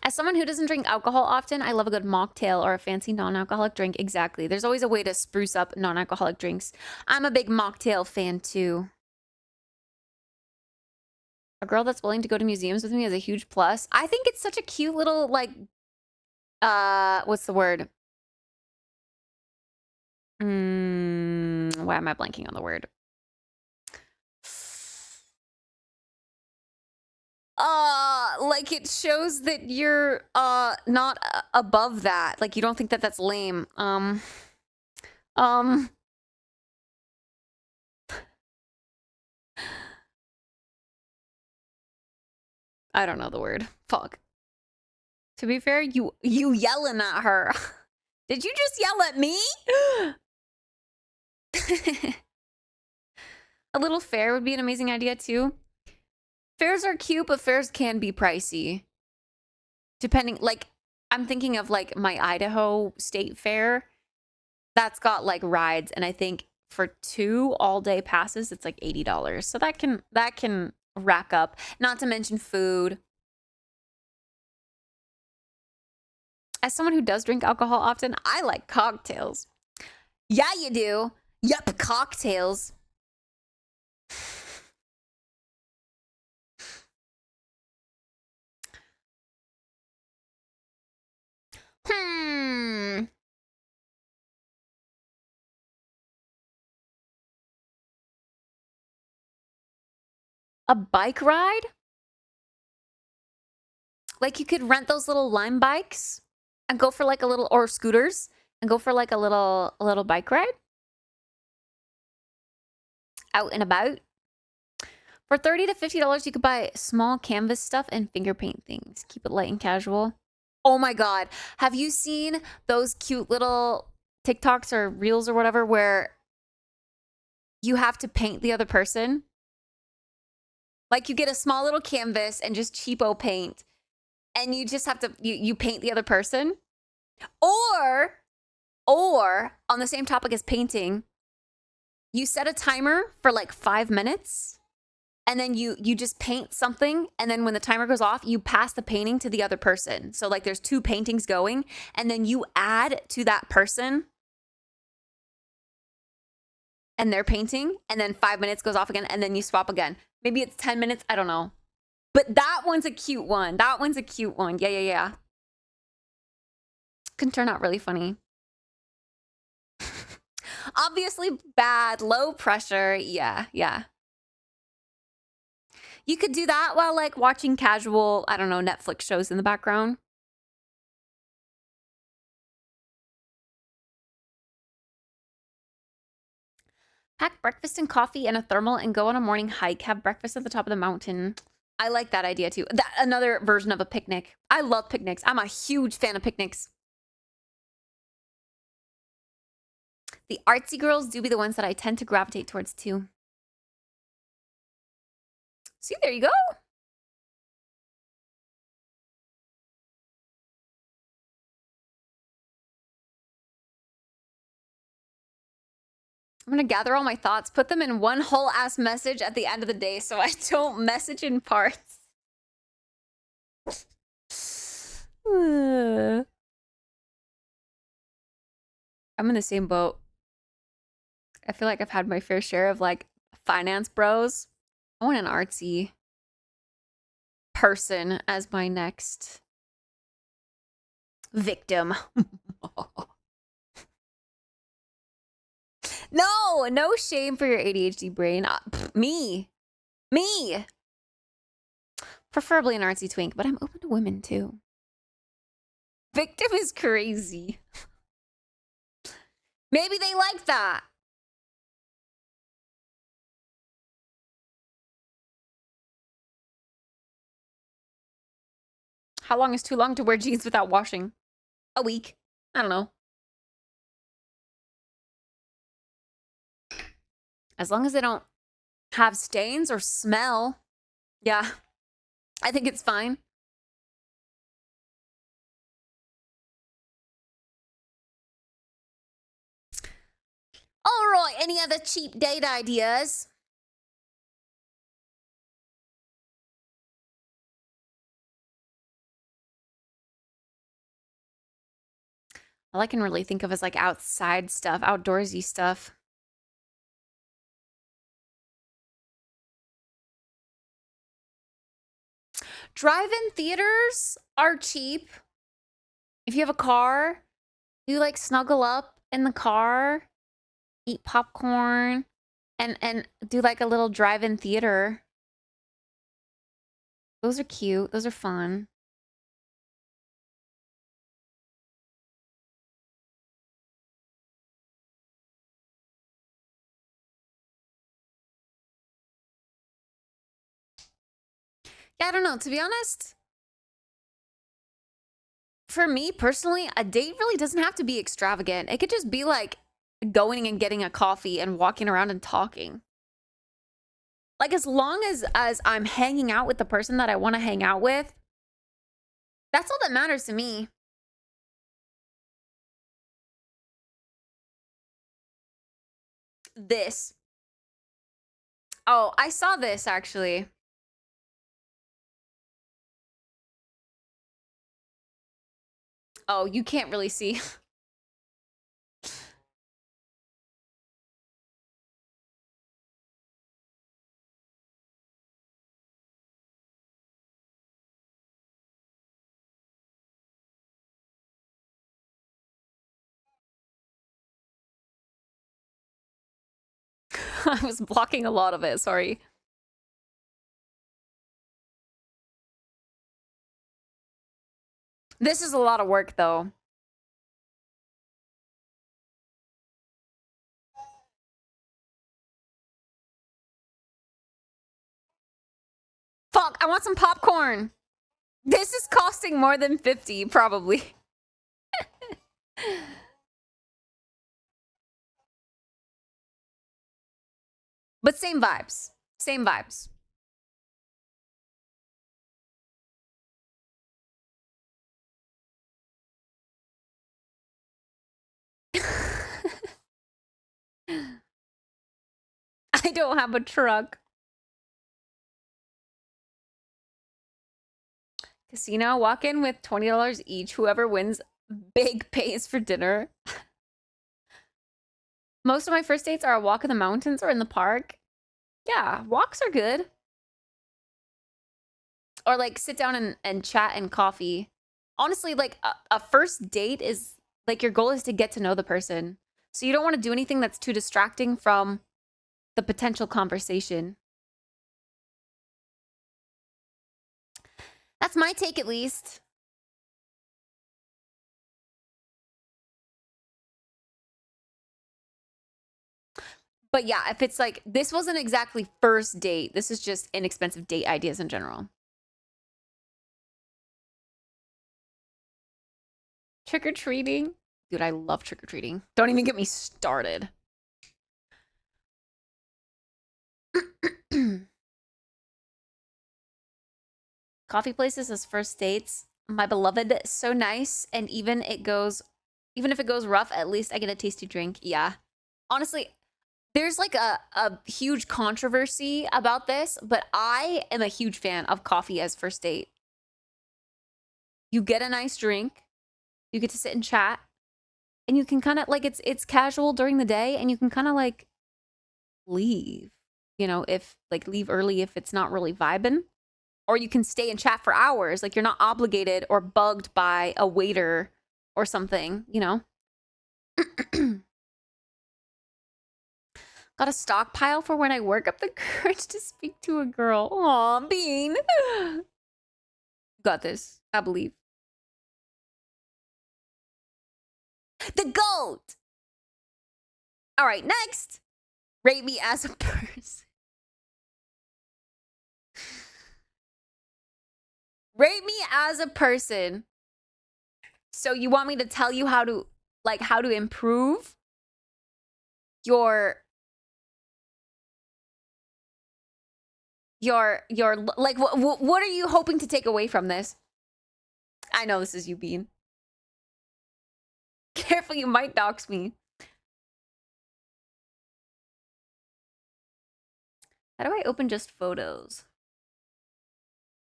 As someone who doesn't drink alcohol often, I love a good mocktail or a fancy non-alcoholic drink. Exactly. There's always a way to spruce up non-alcoholic drinks. I'm a big mocktail fan too. A girl that's willing to go to museums with me is a huge plus. I think it's such a cute little, like, what's the word? Why am I blanking on the word? Like, it shows that you're not above that. Like, you don't think that that's lame. I don't know the word. Fuck. To be fair, you yelling at her. Did you just yell at me? A little fair would be an amazing idea too. Fairs are cute, but fairs can be pricey. Depending, like, I'm thinking of like my Idaho State Fair. That's got like rides, and I think for 2 all-day passes, it's like $80. So that can rack up. Not to mention food. As someone who does drink alcohol often, I like cocktails. Yeah, you do. Yup, cocktails. A bike ride? Like you could rent those little Lime bikes and go for like a little, or scooters, and go for like a little bike ride out and about. For $30 to $50, you could buy small canvas stuff and finger paint things. Keep it light and casual. Oh my God. Have you seen those cute little TikToks or reels or whatever where you have to paint the other person? Like you get a small little canvas and just cheapo paint, and you just have to, you paint the other person. Or on the same topic as painting, you set a timer for like 5 minutes, and then you just paint something, and then when the timer goes off, you pass the painting to the other person. So like there's 2 paintings going, and then you add to that person and their painting, and then 5 minutes goes off again, and then you swap again. Maybe it's 10 minutes, I don't know. But that one's a cute one. That one's a cute one. Yeah. Can turn out really funny. Obviously bad, low pressure. Yeah. You could do that while like watching casual, I don't know, Netflix shows in the background. Pack breakfast and coffee and a thermal and go on a morning hike. Have breakfast at the top of the mountain. I like that idea too. Another version of a picnic. I love picnics. I'm a huge fan of picnics. The artsy girls do be the ones that I tend to gravitate towards too. See, there you go. I'm going to gather all my thoughts, put them in one whole ass message at the end of the day so I don't message in parts. I'm in the same boat. I feel like I've had my fair share of like finance bros. I want an artsy person as my next victim. No shame for your ADHD brain. Me. Preferably an artsy twink, but I'm open to women too. Victim is crazy. Maybe they like that. How long is too long to wear jeans without washing? A week. I don't know. As long as they don't have stains or smell. Yeah. I think it's fine. All right, any other cheap date ideas? All I can really think of is like outside stuff, outdoorsy stuff. Drive-in theaters are cheap. If you have a car, you like snuggle up in the car, eat popcorn, and do like a little drive-in theater. Those are cute. Those are fun. Yeah, I don't know. To be honest, for me personally, a date really doesn't have to be extravagant. It could just be like going and getting a coffee and walking around and talking. Like as long as I'm hanging out with the person that I want to hang out with, that's all that matters to me. This. Oh, I saw this actually. Oh, you can't really see. I was blocking a lot of it, sorry. This is a lot of work though. Fuck, I want some popcorn. This is costing more than 50, probably. But same vibes. Same vibes. I don't have a truck. Casino, walk in with $20 each. Whoever wins big pays for dinner. Most of my first dates are a walk in the mountains or in the park. Yeah, walks are good. Or like sit down and chat and coffee. Honestly, like a first date is like your goal is to get to know the person. So you don't want to do anything that's too distracting from the potential conversation. That's my take, at least. But yeah, if it's like, this wasn't exactly first date. This is just inexpensive date ideas in general. Trick-or-treating. Dude, I love trick-or-treating. Don't even get me started. Coffee places as first dates. My beloved, so nice. And even if it goes rough, at least I get a tasty drink. Yeah. Honestly, there's like a huge controversy about this, but I am a huge fan of coffee as first date. You get a nice drink, you get to sit and chat, and you can kind of like it's casual during the day, and you can kind of like leave. You know, if like leave early if it's not really vibing, or you can stay and chat for hours. Like you're not obligated or bugged by a waiter or something. You know. Got a stockpile for when I work up the courage to speak to a girl. Aw, Bean. Got this. I believe. The GOAT! All right, next. Rate me as a person. Rate me as a person. So you want me to tell you how to, like, how to improve your like what are you hoping to take away from this? I know this is you, Bean. Careful, you might dox me. How do I open just photos?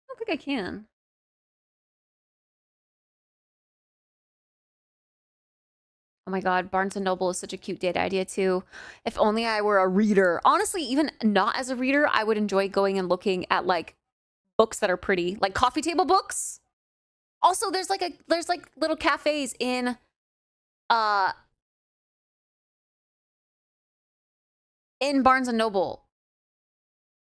I don't think I can. Oh my god, Barnes & Noble is such a cute date idea too. If only I were a reader. Honestly, even not as a reader, I would enjoy going and looking at like books that are pretty, like coffee table books. Also, there's like little cafes in Barnes & Noble.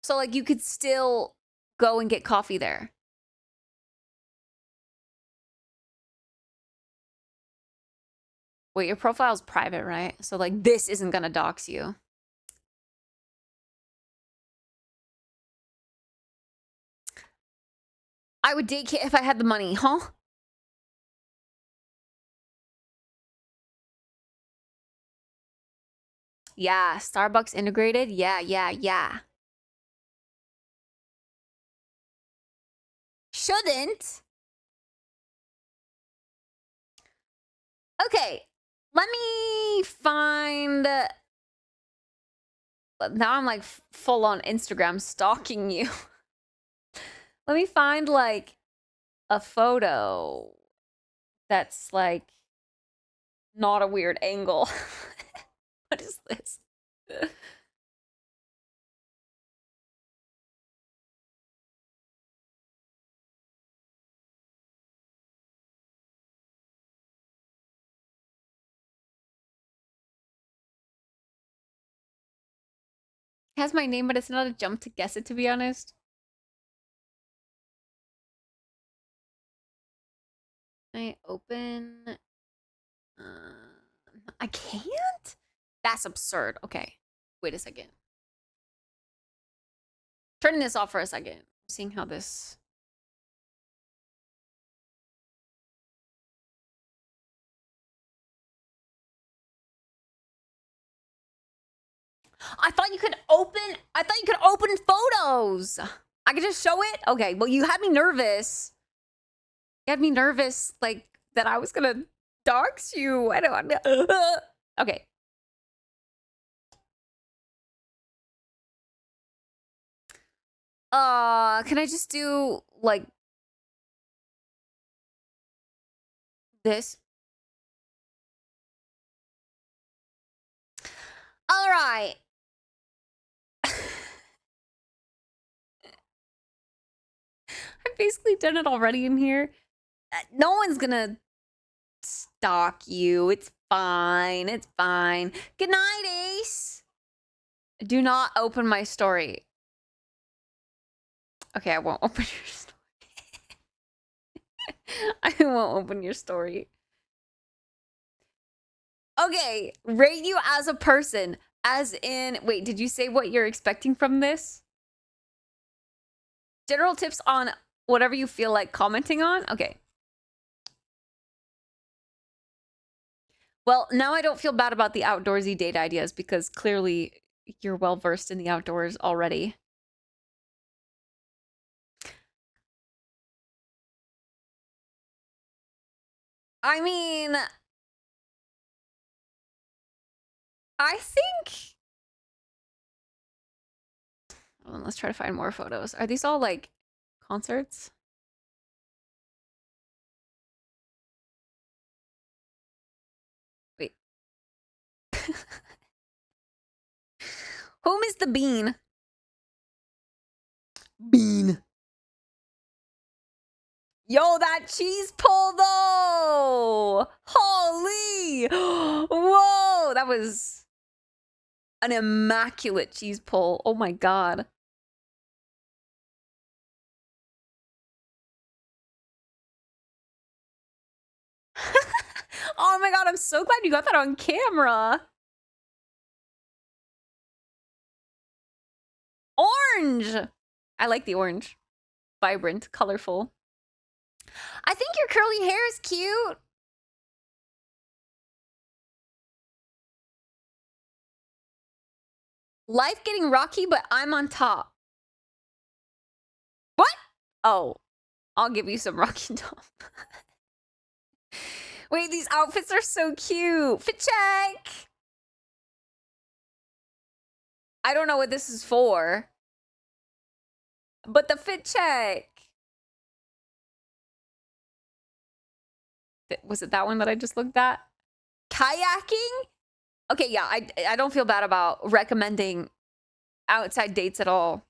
So like you could still go and get coffee there. Wait, your profile's private, right? So like this isn't gonna dox you. I would date Kit if I had the money, huh? Yeah, Starbucks integrated. Yeah. Shouldn't. Okay, let me find. Now I'm like full on Instagram stalking you. Let me find like a photo that's like not a weird angle. What is this? It has my name, but it's not a jump to guess it, to be honest. I open. I can't? That's absurd. Okay. Wait a second. Turning this off for a second. Seeing how this. I thought you could open photos. I could just show it? Okay, well, you had me nervous. You had me nervous, like, that I was gonna dox you. I don't know. Okay. Can I just do, like, this? All right. I've basically done it already in here. No one's gonna stalk you. It's fine. It's fine. Good night, Ace. Do not open my story. Okay, I won't open your story. I won't open your story. Okay, rate you as a person. As in, wait, did you say what you're expecting from this? General tips on whatever you feel like commenting on? Okay. Well, now I don't feel bad about the outdoorsy date ideas because clearly you're well versed in the outdoors already. I mean, I think. Hold on, let's try to find more photos. Are these all like concerts? Wait. Whom is the bean? Bean. Yo, that cheese pull though! Holy! Whoa! That was an immaculate cheese pull. Oh my god. Oh my god, I'm so glad you got that on camera. Orange! I like the orange. Vibrant, colorful. I think your curly hair is cute. Life getting rocky, but I'm on top. What? Oh, I'll give you some rocky top. Wait, these outfits are so cute. Fit check. I don't know what this is for, but the fit check. Was it that one that I just looked at? Kayaking? Okay, yeah, I don't feel bad about recommending outside dates at all.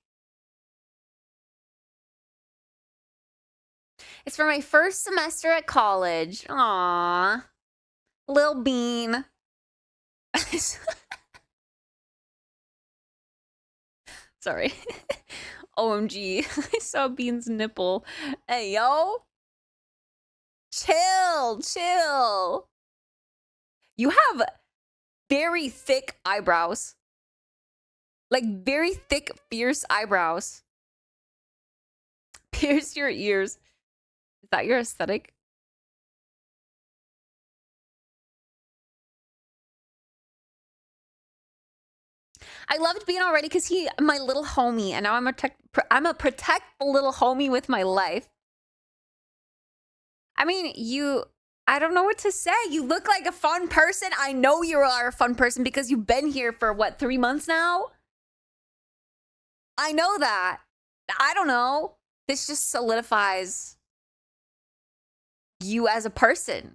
It's for my first semester at college. Aww. Lil Bean. Sorry. OMG. I saw Bean's nipple. Hey, yo. Chill. You have very thick eyebrows. Like very thick, fierce eyebrows. Pierce your ears. Is that your aesthetic? I loved being already because my little homie, and now I'm a protect the little homie with my life. I mean, I don't know what to say. You look like a fun person. I know you are a fun person because you've been here for what, 3 months now? I know that. I don't know. This just solidifies you as a person.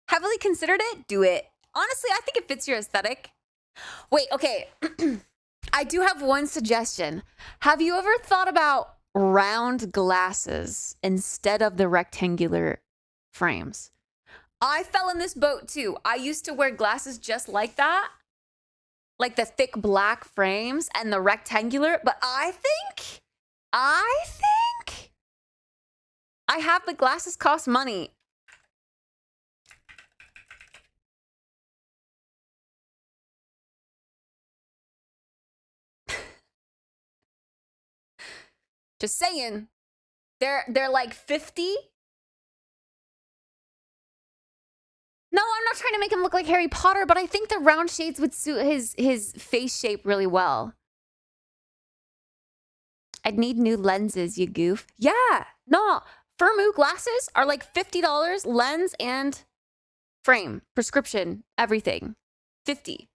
Heavily considered it? Do it. Honestly, I think it fits your aesthetic. Wait, okay. I do have one suggestion. Have you ever thought about round glasses instead of the rectangular frames? I fell in this boat too. I used to wear glasses just like that, like the thick black frames and the rectangular, but I think I have the glasses cost money. Just saying. They're like 50. No, I'm not trying to make him look like Harry Potter, but I think the round shades would suit his face shape really well. I'd need new lenses, you goof. Yeah, no. Firmoo glasses are like $50, lens and frame, prescription, everything. 50.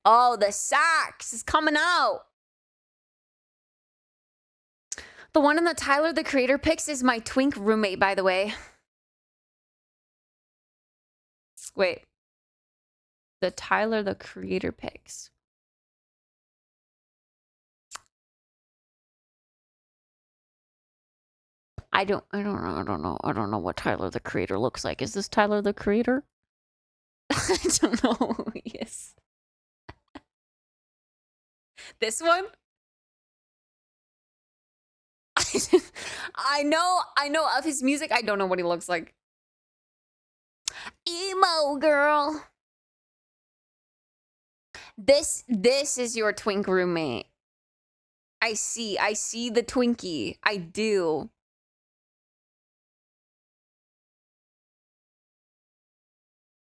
Oh, the sax is coming out. The one in the Tyler, the Creator pics is my twink roommate, by the way. Wait. The Tyler, the Creator pics. I don't know what Tyler, the Creator looks like. Is this Tyler, the Creator? I don't know who he is. This one? I know of his music. I don't know what he looks like. Emo girl. This is your twink roommate. I see the Twinkie. I do.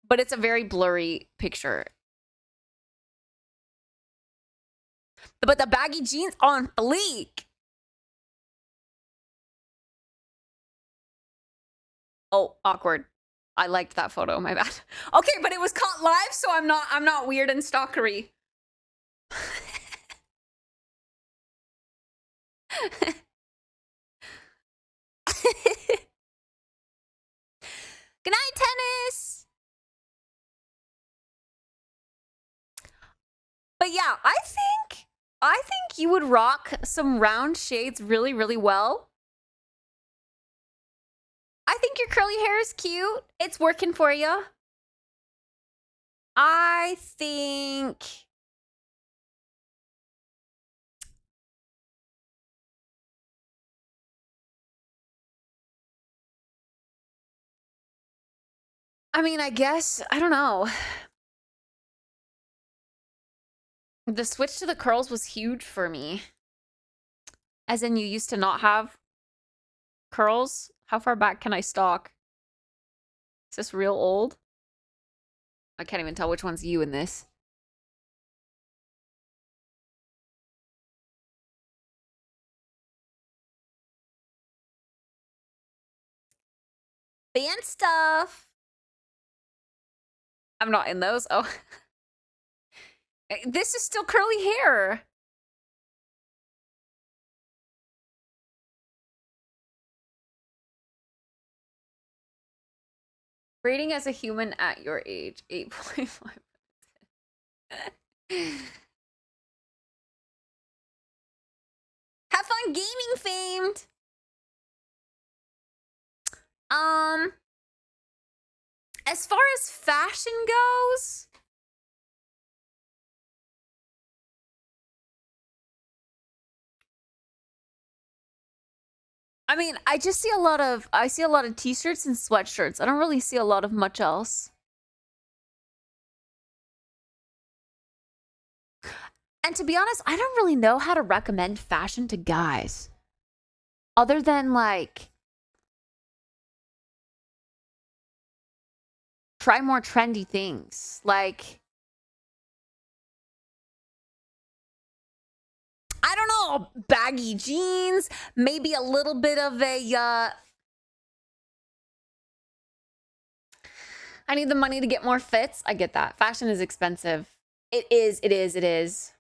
But it's a very blurry picture. But the baggy jeans on fleek. Oh, awkward. I liked that photo, my bad. Okay, but it was caught live, so I'm not weird and stalkery. Good night, tennis. But yeah, I think you would rock some round shades really, really well. I think your curly hair is cute. It's working for you. I think... I mean, I guess, I don't know. The switch to the curls was huge for me. As in, you used to not have curls. How far back can I stalk? Is this real old? I can't even tell which one's you in this. Fan stuff. I'm not in those. Oh. This is still curly hair. Rating as a human at your age, 8.5. Have fun gaming, famed. As far as fashion goes, I mean, I see a lot of t-shirts and sweatshirts. I don't really see a lot of much else. And to be honest, I don't really know how to recommend fashion to guys. Other than like, try more trendy things. Like, I don't know, baggy jeans, maybe a little bit of a, I need the money to get more fits. I get that. Fashion is expensive. It is, it is, it is.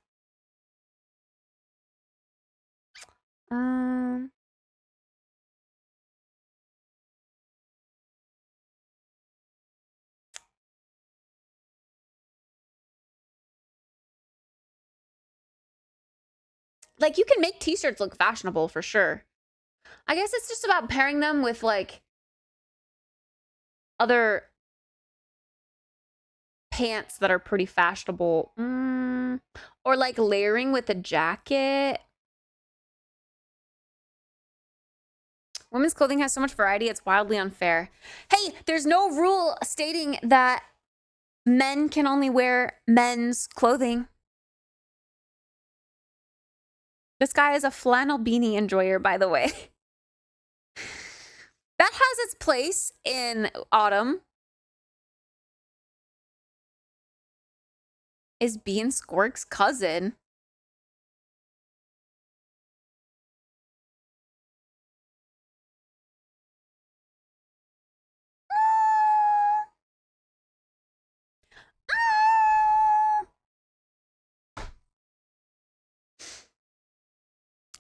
Like, you can make t-shirts look fashionable for sure. I guess it's just about pairing them with like other pants that are pretty fashionable. Or like layering with a jacket. Women's clothing has so much variety, it's wildly unfair. Hey, there's no rule stating that men can only wear men's clothing. This guy is a flannel beanie enjoyer, by the way. That has its place in autumn. Is Bean Squirk's cousin.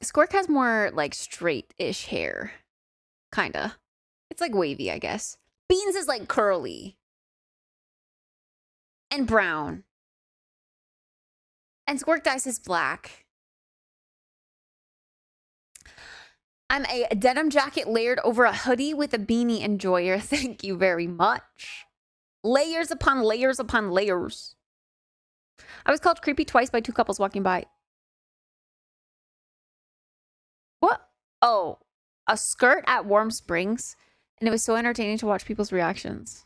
Squirk has more like straight-ish hair. Kinda. It's like wavy, I guess. Beans is like curly. And brown. And Squirk Dice is black. I'm a denim jacket layered over a hoodie with a beanie enjoyer. Thank you very much. Layers upon layers upon layers. I was called creepy twice by two couples walking by. What? Oh, a skirt at Warm Springs. And it was so entertaining to watch people's reactions.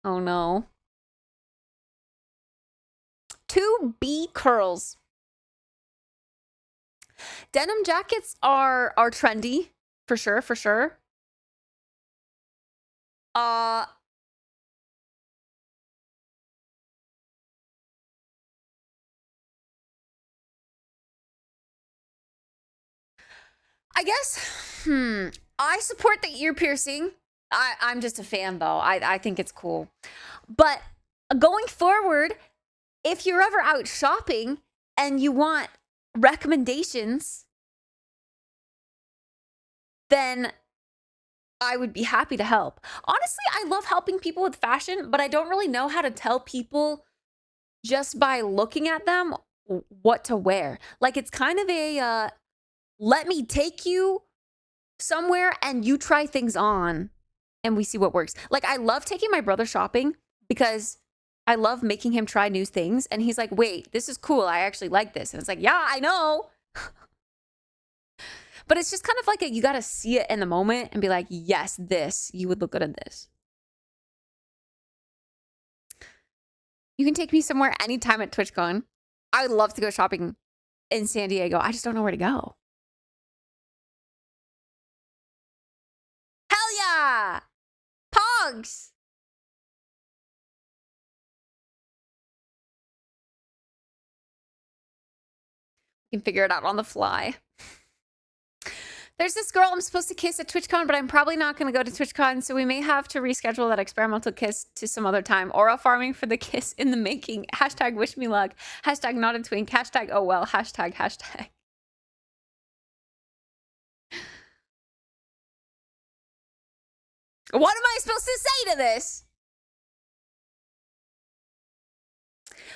Oh no. 2B curls. Denim jackets are trendy. For sure, for sure. I guess, I support the ear piercing. I'm just a fan, though. I think it's cool. But going forward, if you're ever out shopping and you want recommendations, then I would be happy to help. Honestly, I love helping people with fashion, but I don't really know how to tell people just by looking at them what to wear. Like, it's kind of a let me take you somewhere and you try things on and we see what works. Like, I love taking my brother shopping because I love making him try new things. And he's like, wait, this is cool. I actually like this. And it's like, yeah, I know. But it's just kind of like you got to see it in the moment and be like, yes, this, you would look good at this. You can take me somewhere anytime at TwitchCon. I would love to go shopping in San Diego. I just don't know where to go. Hell yeah! Pogs! You can figure it out on the fly. There's this girl I'm supposed to kiss at TwitchCon, but I'm probably not going to go to TwitchCon, so we may have to reschedule that experimental kiss to some other time. Aura farming for the kiss in the making. Hashtag wish me luck. Hashtag not a twink. Hashtag oh well. Hashtag. What am I supposed to say to this?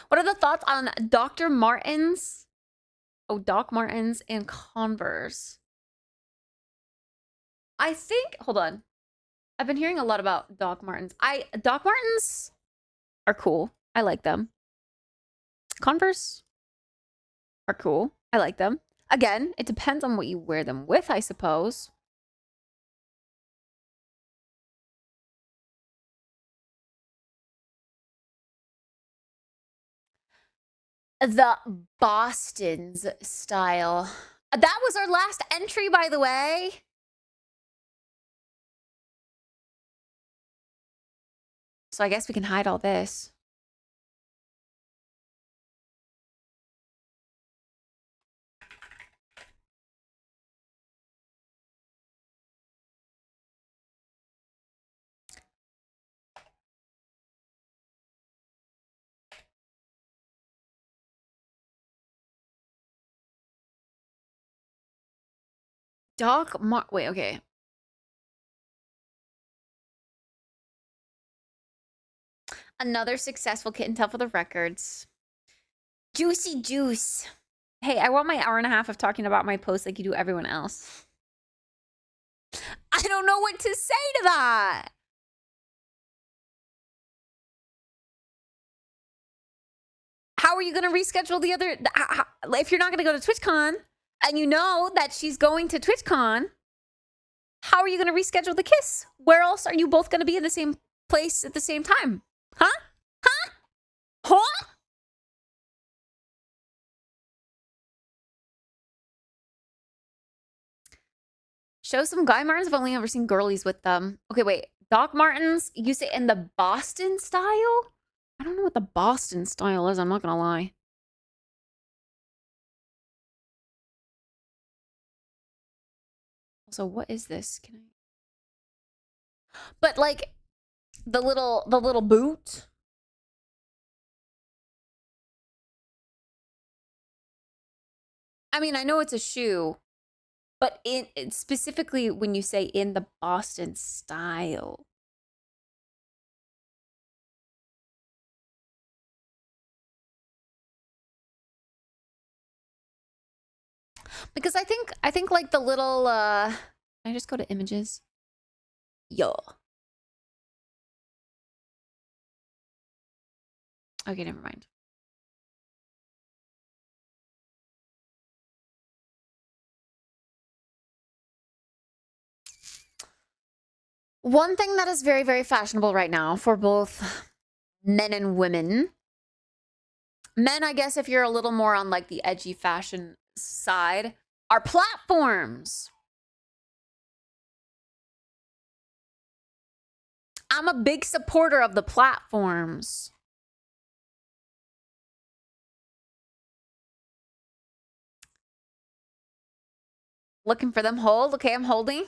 What are the thoughts on Dr. Martens? Oh, Doc Martens and Converse. I think, hold on. I've been hearing a lot about Doc Martens. Doc Martens are cool. I like them. Converse are cool. I like them. Again, it depends on what you wear them with, I suppose. The Boston's style. That was our last entry, by the way. So I guess we can hide all this. Wait, okay. Another successful kitten tell for the records. Juicy juice. Hey, I want my hour and a half of talking about my post like you do everyone else. I don't know what to say to that. How are you going to reschedule the other? If you're not going to go to TwitchCon and you know that she's going to TwitchCon, how are you going to reschedule the kiss? Where else are you both going to be in the same place at the same time? Huh? Huh? Huh? Show some Guy Martins. I've only ever seen girlies with them. Okay, wait. Doc Martens, you say in the Boston style? I don't know what the Boston style is. I'm not going to lie. Also, what is this? Can I? But like the little boot. I mean, I know it's a shoe, but specifically when you say in the Boston style. Because I think like the little can I just go to images? Yo. Okay, never mind. One thing that is very, very fashionable right now for both men and women. Men, I guess if you're a little more on like the edgy fashion side, are platforms. I'm a big supporter of the platforms. Looking for them. Hold. Okay, I'm holding.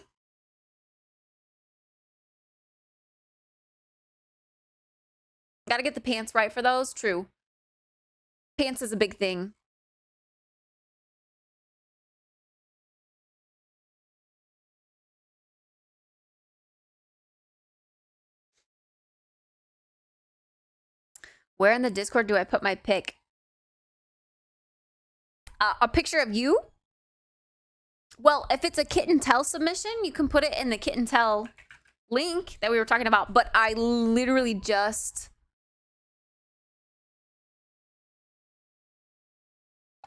Gotta get the pants right for those. True. Pants is a big thing. Where in the Discord do I put my pic? A picture of you? Well, if it's a kitten tell submission, you can put it in the kitten tell link that we were talking about. But I literally just...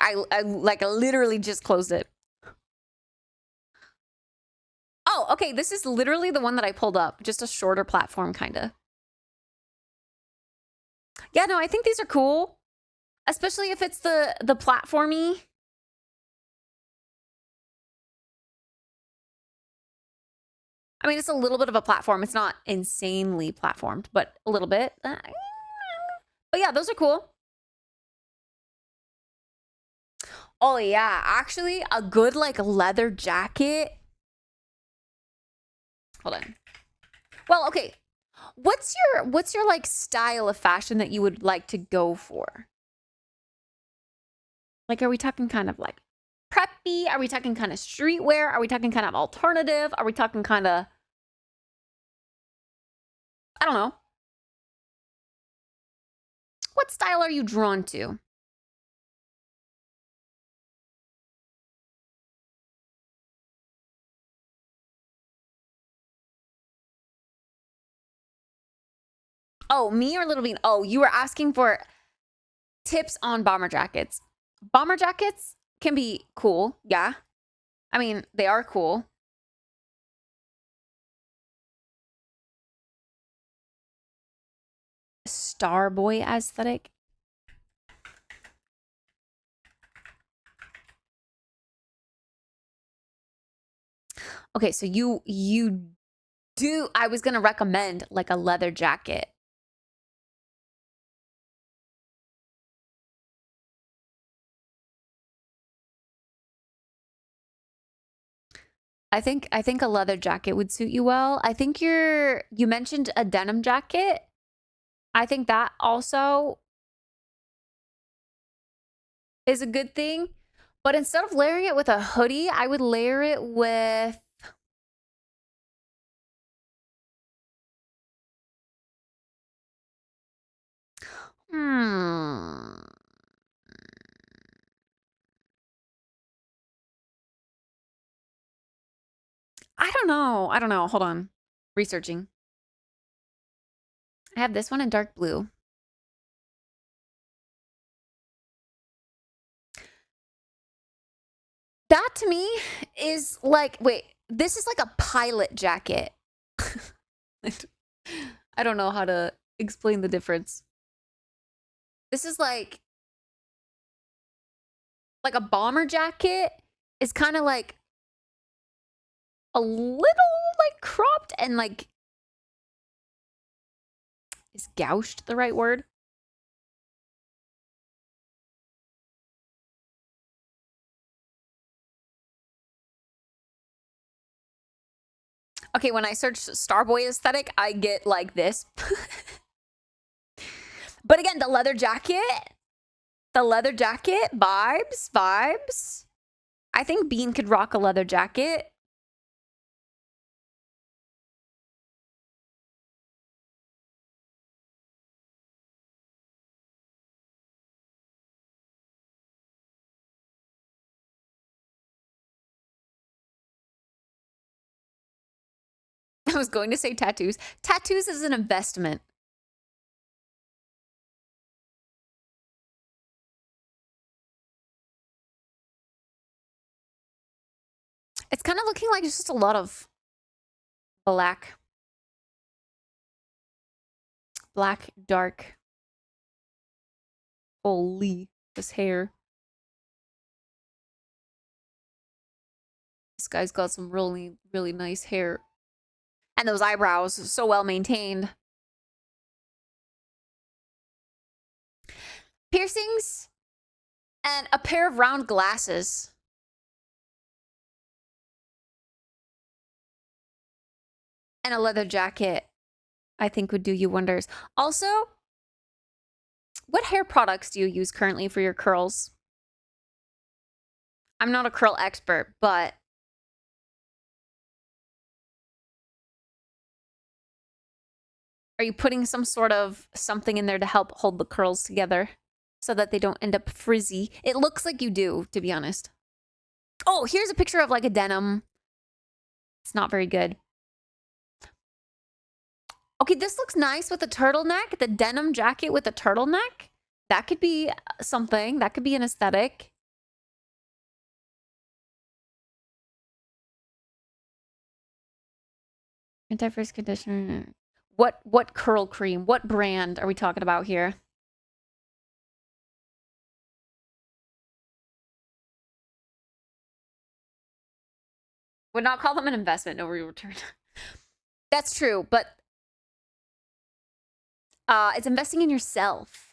I literally just closed it. Oh, okay. This is literally the one that I pulled up. Just a shorter platform, kind of. Yeah, no, I think these are cool. Especially if it's the platformy. I mean, it's a little bit of a platform. It's not insanely platformed, but a little bit. But yeah, those are cool. Oh yeah, actually a good like leather jacket. Hold on. Well, okay. What's your like style of fashion that you would like to go for? Like, are we talking kind of like preppy? Are we talking kind of streetwear? Are we talking kind of alternative? Are we talking kind of, I don't know. What style are you drawn to? Oh, me or Little Bean? Oh, you were asking for tips on bomber jackets. Bomber jackets can be cool. Yeah. I mean, they are cool. Starboy aesthetic. Okay, so you do, I was gonna recommend like a leather jacket. I think a leather jacket would suit you well. I think you mentioned a denim jacket. I think that also is a good thing. But instead of layering it with a hoodie, I would layer it with hmm. I don't know. I don't know. Hold on. Researching. I have this one in dark blue. That to me is like, wait, this is like a pilot jacket. I don't know how to explain the difference. This is like a bomber jacket is kind of like a little like cropped and like, is gouged the right word? Okay, when I search Starboy aesthetic, I get like this. But again, the leather jacket vibes. I think Bean could rock a leather jacket. I was going to say tattoos. Tattoos is an investment. It's kind of looking like it's just a lot of black. Black, dark. Holy, this hair. This guy's got some really, really nice hair. And those eyebrows, so well maintained. Piercings and a pair of round glasses. And a leather jacket, I think would do you wonders. Also, what hair products do you use currently for your curls? I'm not a curl expert, but are you putting some sort of something in there to help hold the curls together so that they don't end up frizzy? It looks like you do, to be honest. Oh, here's a picture of like a denim. It's not very good. Okay, this looks nice with a turtleneck. The denim jacket with a turtleneck. That could be something. That could be an aesthetic. Anti-frizz conditioner. What curl cream? What brand are we talking about here? Would not call them an investment, no return. That's true, but it's investing in yourself.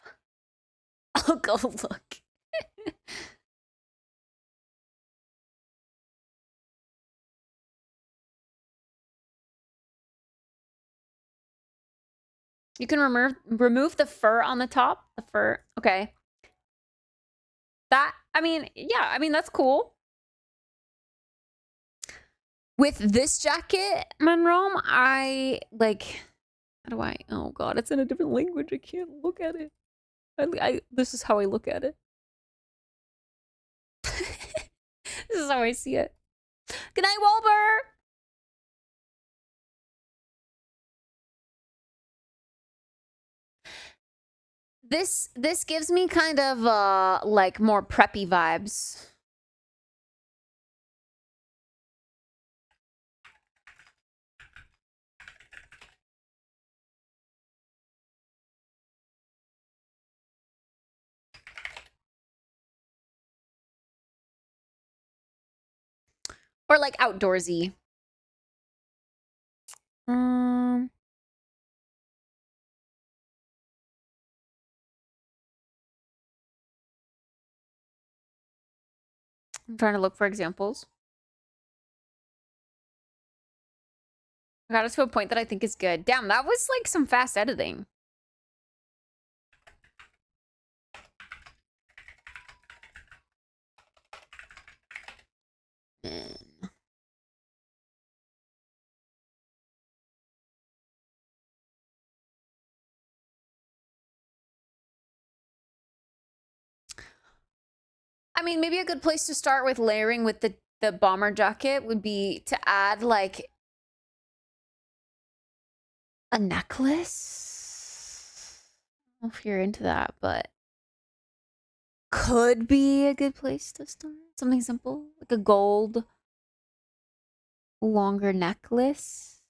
I'll go look. You can remove the fur on the top. The fur. Okay. That, I mean, yeah, I mean, that's cool. With this jacket, Monroe, I like, how do I, oh God, it's in a different language. I can't look at it. This is how I look at it. This is how I see it. Good night, Walber. This gives me kind of like more preppy vibes. Or like outdoorsy. I'm trying to look for examples. I got it to a point that I think is good. Damn, that was like some fast editing. I mean, maybe a good place to start with layering with the bomber jacket would be to add like a necklace. I don't know if you're into that, but could be a good place to start. Something simple, like a gold longer necklace.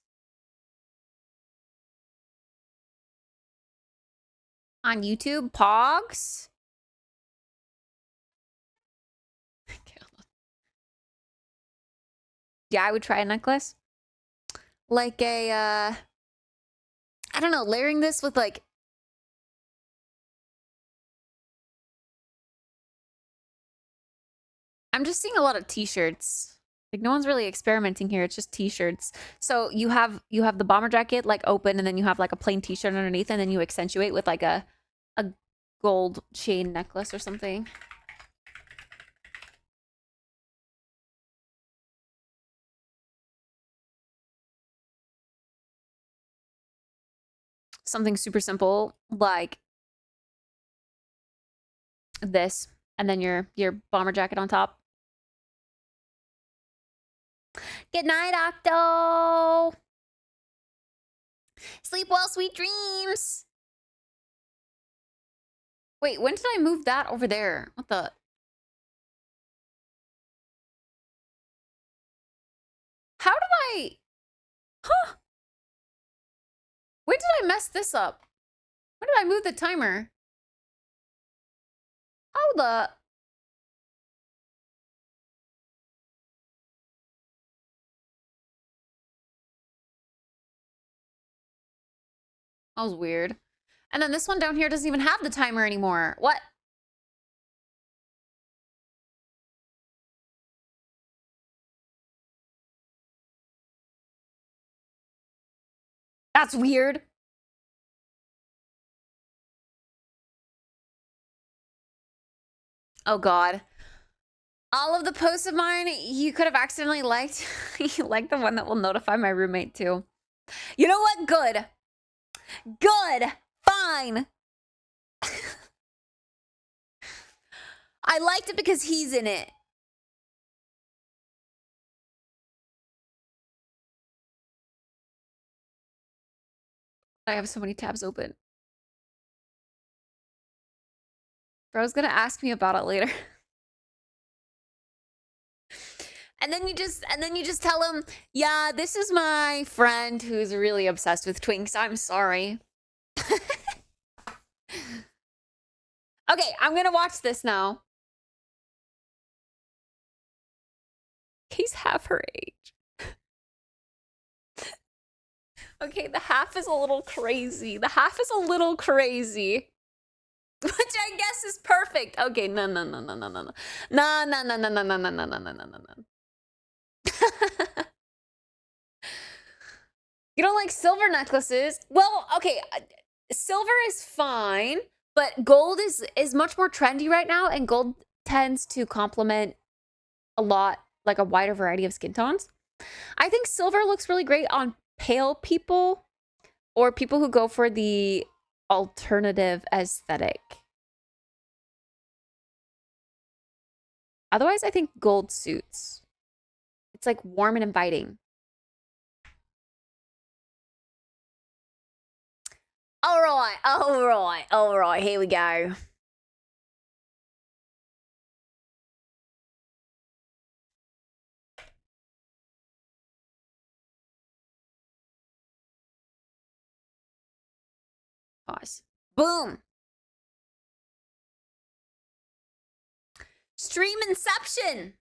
On YouTube, Pogs. Yeah, I would try a necklace. Like a, I don't know, layering this with like, I'm just seeing a lot of t-shirts. Like no one's really experimenting here. It's just t-shirts. So you have the bomber jacket like open, and then you have like a plain t-shirt underneath, and then you accentuate with like a gold chain necklace or something. Something super simple like this, and then your bomber jacket on top. Good night, Octo. Sleep well, sweet dreams. Wait, when did I move that over there? What the? How did I? Huh? When did I mess this up? When did I move the timer? Oh, the... That was weird. And then this one down here doesn't even have the timer anymore. What? That's weird. Oh, God. All of the posts of mine, you could have accidentally liked. You like the one that will notify my roommate, too. You know what? Good. Good. Fine. I liked it because he's in it. I have so many tabs open. Bro's gonna ask me about it later. And then you just tell him, yeah, this is my friend who's really obsessed with Twinks. I'm sorry. Okay, I'm gonna watch this now. He's half her age. Okay, the half is a little crazy. The half is a little crazy. Which I guess is perfect. Okay, no. No. You don't like silver necklaces? Well, okay, silver is fine, but gold is much more trendy right now, and gold tends to complement a lot, like a wider variety of skin tones. I think silver looks really great on pale people or people who go for the alternative aesthetic. Otherwise, I think gold suits. It's like warm and inviting. All right, here we go. Pause. Boom. Stream Inception.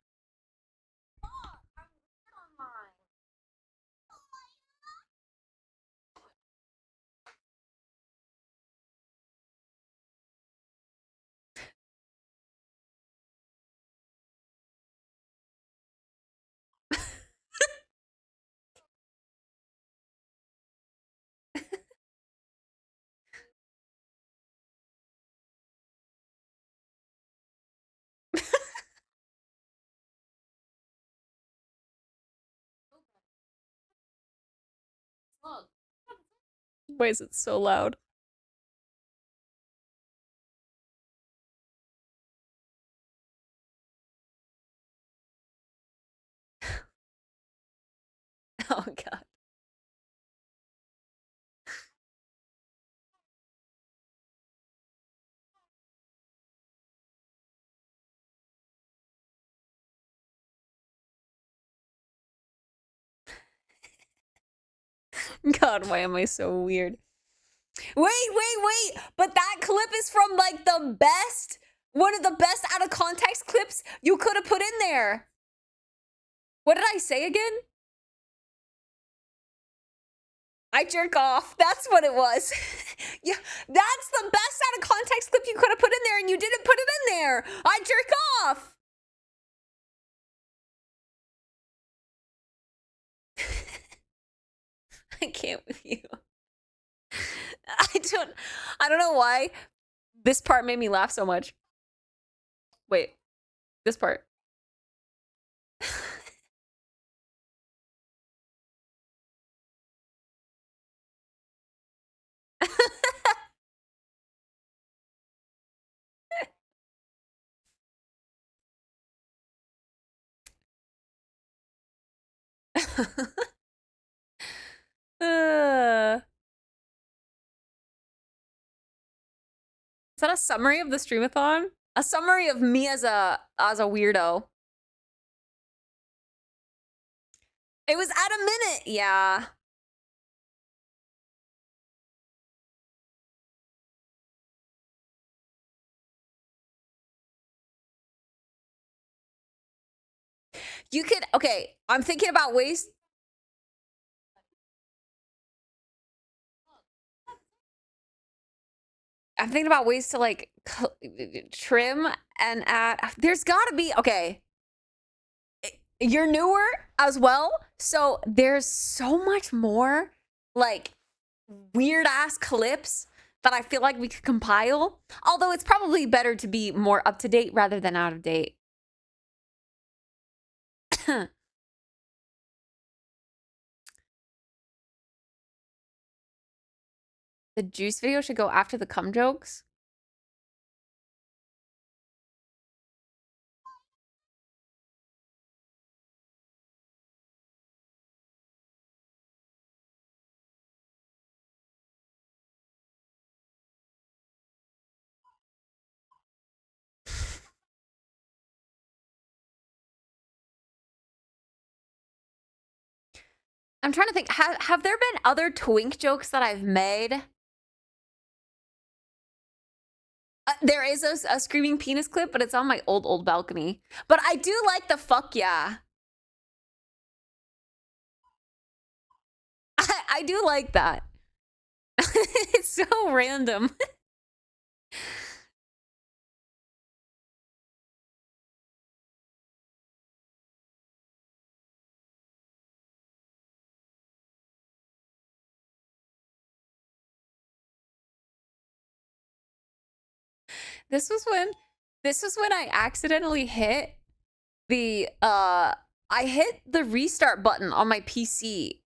Why is it so loud? Oh god. God, why am I so weird? Wait. But that clip is from like the best, one of the best out of context clips you could have put in there. What did I say again? I jerk off. That's what it was. Yeah, that's the best out of context clip you could have put in there and you didn't put it in there. I jerk off. I can't with you. I don't know why this part made me laugh so much. Wait, this part. Is that a summary of the streamathon? A summary of me as a weirdo. It was at a minute, yeah. You could, okay, I'm thinking about ways. I'm thinking about ways to like trim and add. There's gotta be, okay. You're newer as well, so there's so much more like weird ass clips that I feel like we could compile. Although it's probably better to be more up to date rather than out of date. The juice video should go after the cum jokes. I'm trying to think, have there been other twink jokes that I've made? There is a screaming penis clip, but it's on my old balcony. But I do like the fuck yeah. I do like that. It's so random. This was when I accidentally hit the I hit the restart button on my PC.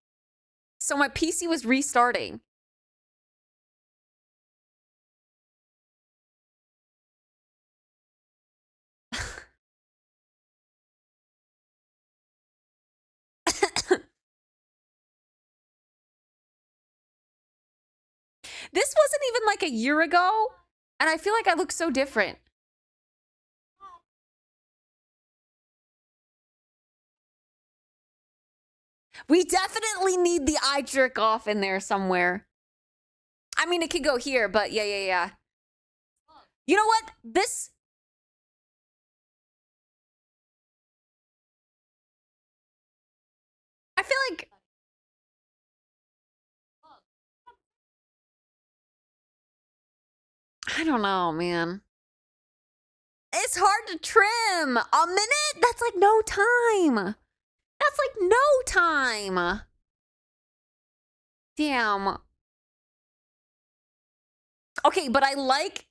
So my PC was restarting. This wasn't even like a year ago, and I feel like I look so different. We definitely need the eye jerk off in there somewhere. I mean, it could go here, but yeah. You know what? This... I feel like... I don't know, man. It's hard to trim. A minute? That's like no time. That's like no time. Damn. Okay, but I like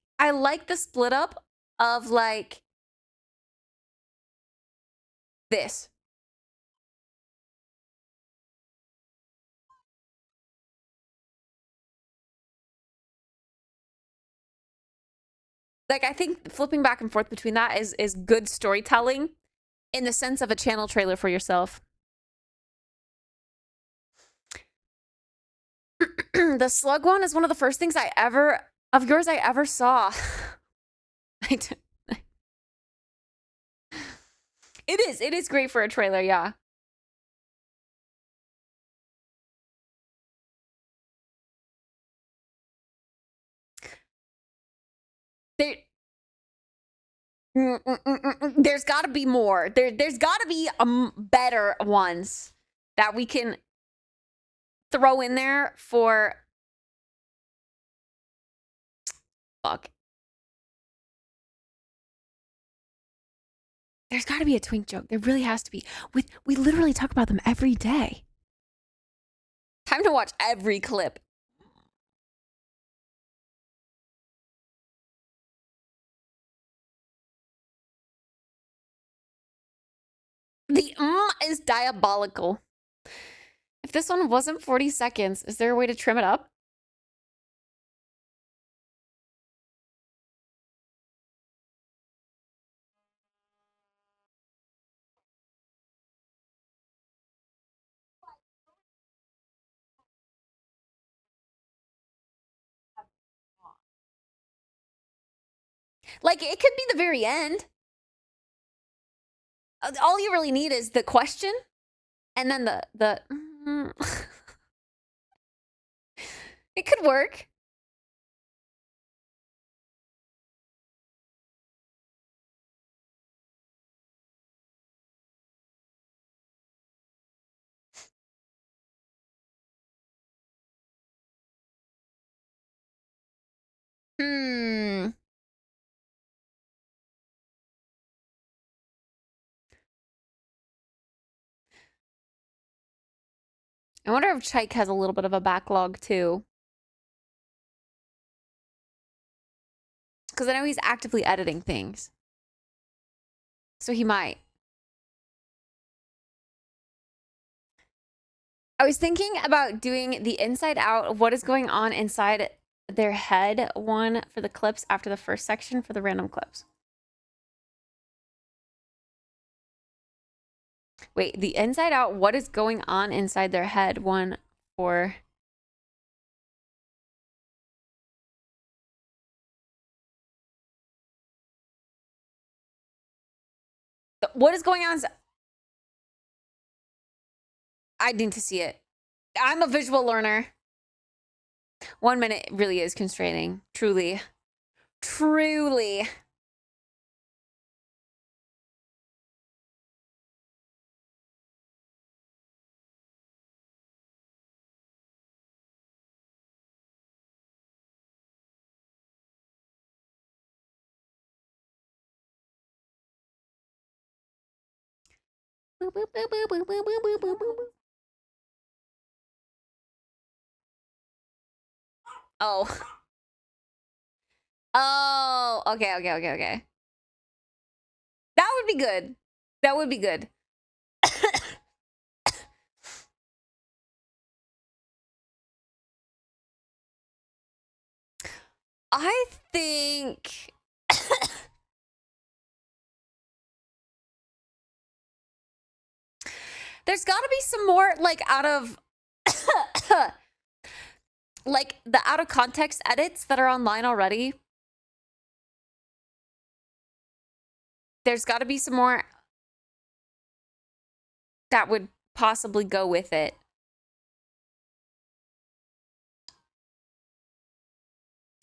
the split up of like this. Like, I think flipping back and forth between that is good storytelling in the sense of a channel trailer for yourself. The slug one is one of the first things I ever saw. It is great for a trailer, yeah. There's got to be more. There's got to be better ones that we can throw in there for. Fuck. There's got to be a twink joke. There really has to be. We literally talk about them every day. Time to watch every clip. The is diabolical. If this one wasn't 40 seconds, is there a way to trim it up? Like, it could be the very end. All you really need is the question and then the it could work. I wonder if Chike has a little bit of a backlog too. Because I know he's actively editing things. So he might. I was thinking about doing the inside out of what is going on inside their head one for the clips after the first section for the random clips. Wait, the inside out, what is going on inside their head one for... What is going on? I need to see it. I'm a visual learner. 1 minute really is constraining. Truly. Truly. Boop, boop, boop, boop, boop, boop, boop, boop, boop, boop. Oh. Oh, okay, okay, okay, okay. That would be good. That would be good. I think... There's got to be some more, like, out of... like, the out-of-context edits that are online already. There's got to be some more that would possibly go with it.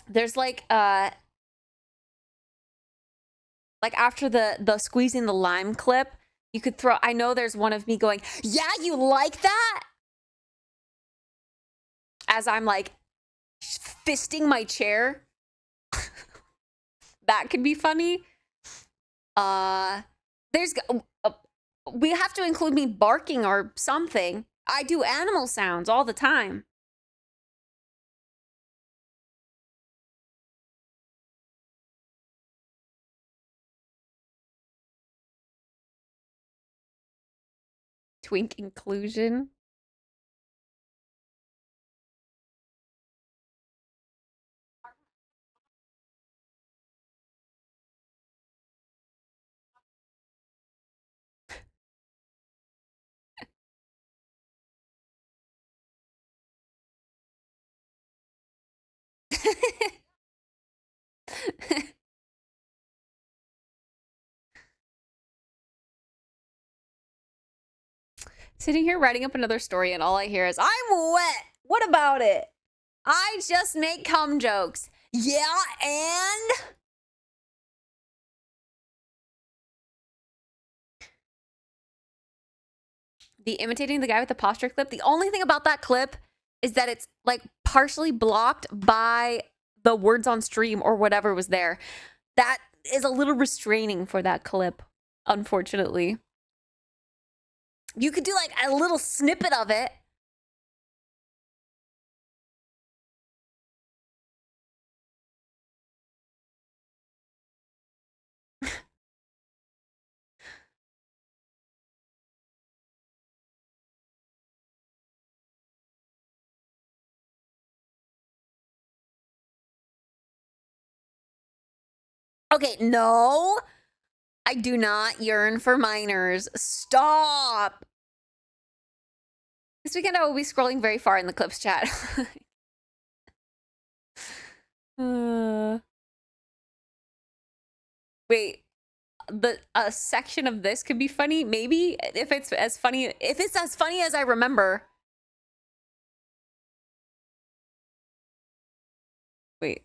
There's like after the squeezing the lime clip, you could throw, I know there's one of me going, yeah, you like that? As I'm like fisting my chair. That could be funny. There's we have to include me barking or something. I do animal sounds all the time. Twink inclusion. Sitting here writing up another story and all I hear is, I'm wet. What about it? I just make cum jokes. Yeah, and... The imitating the guy with the posture clip. The only thing about that clip is that it's like partially blocked by the words on stream or whatever was there. That is a little restraining for that clip, unfortunately. You could do like a little snippet of it. Okay, no. I do not yearn for minors. Stop. This weekend I will be scrolling very far in the clips chat. Wait, a section of this could be funny, maybe, if it's as funny as I remember. Wait.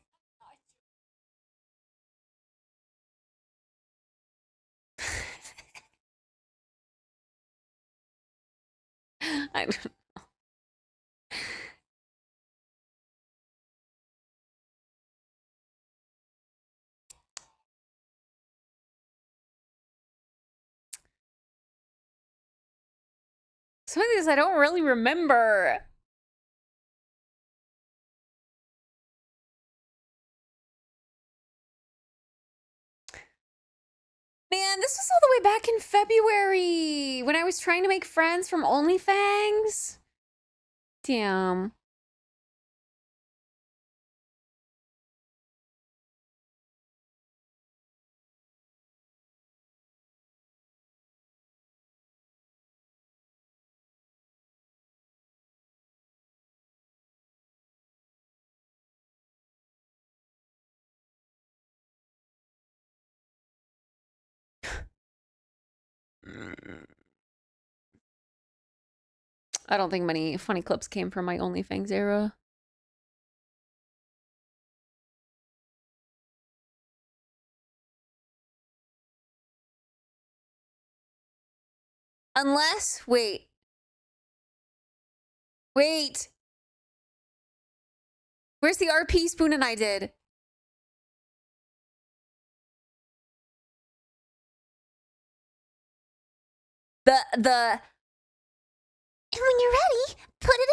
I don't know. Some of these I don't really remember. Man, this was all the way back in February when I was trying to make friends from OnlyFans. Damn. I don't think many funny clips came from my OnlyFans era. Unless, wait. Wait. Where's the RP Spoon and I did? The and when you're ready, put it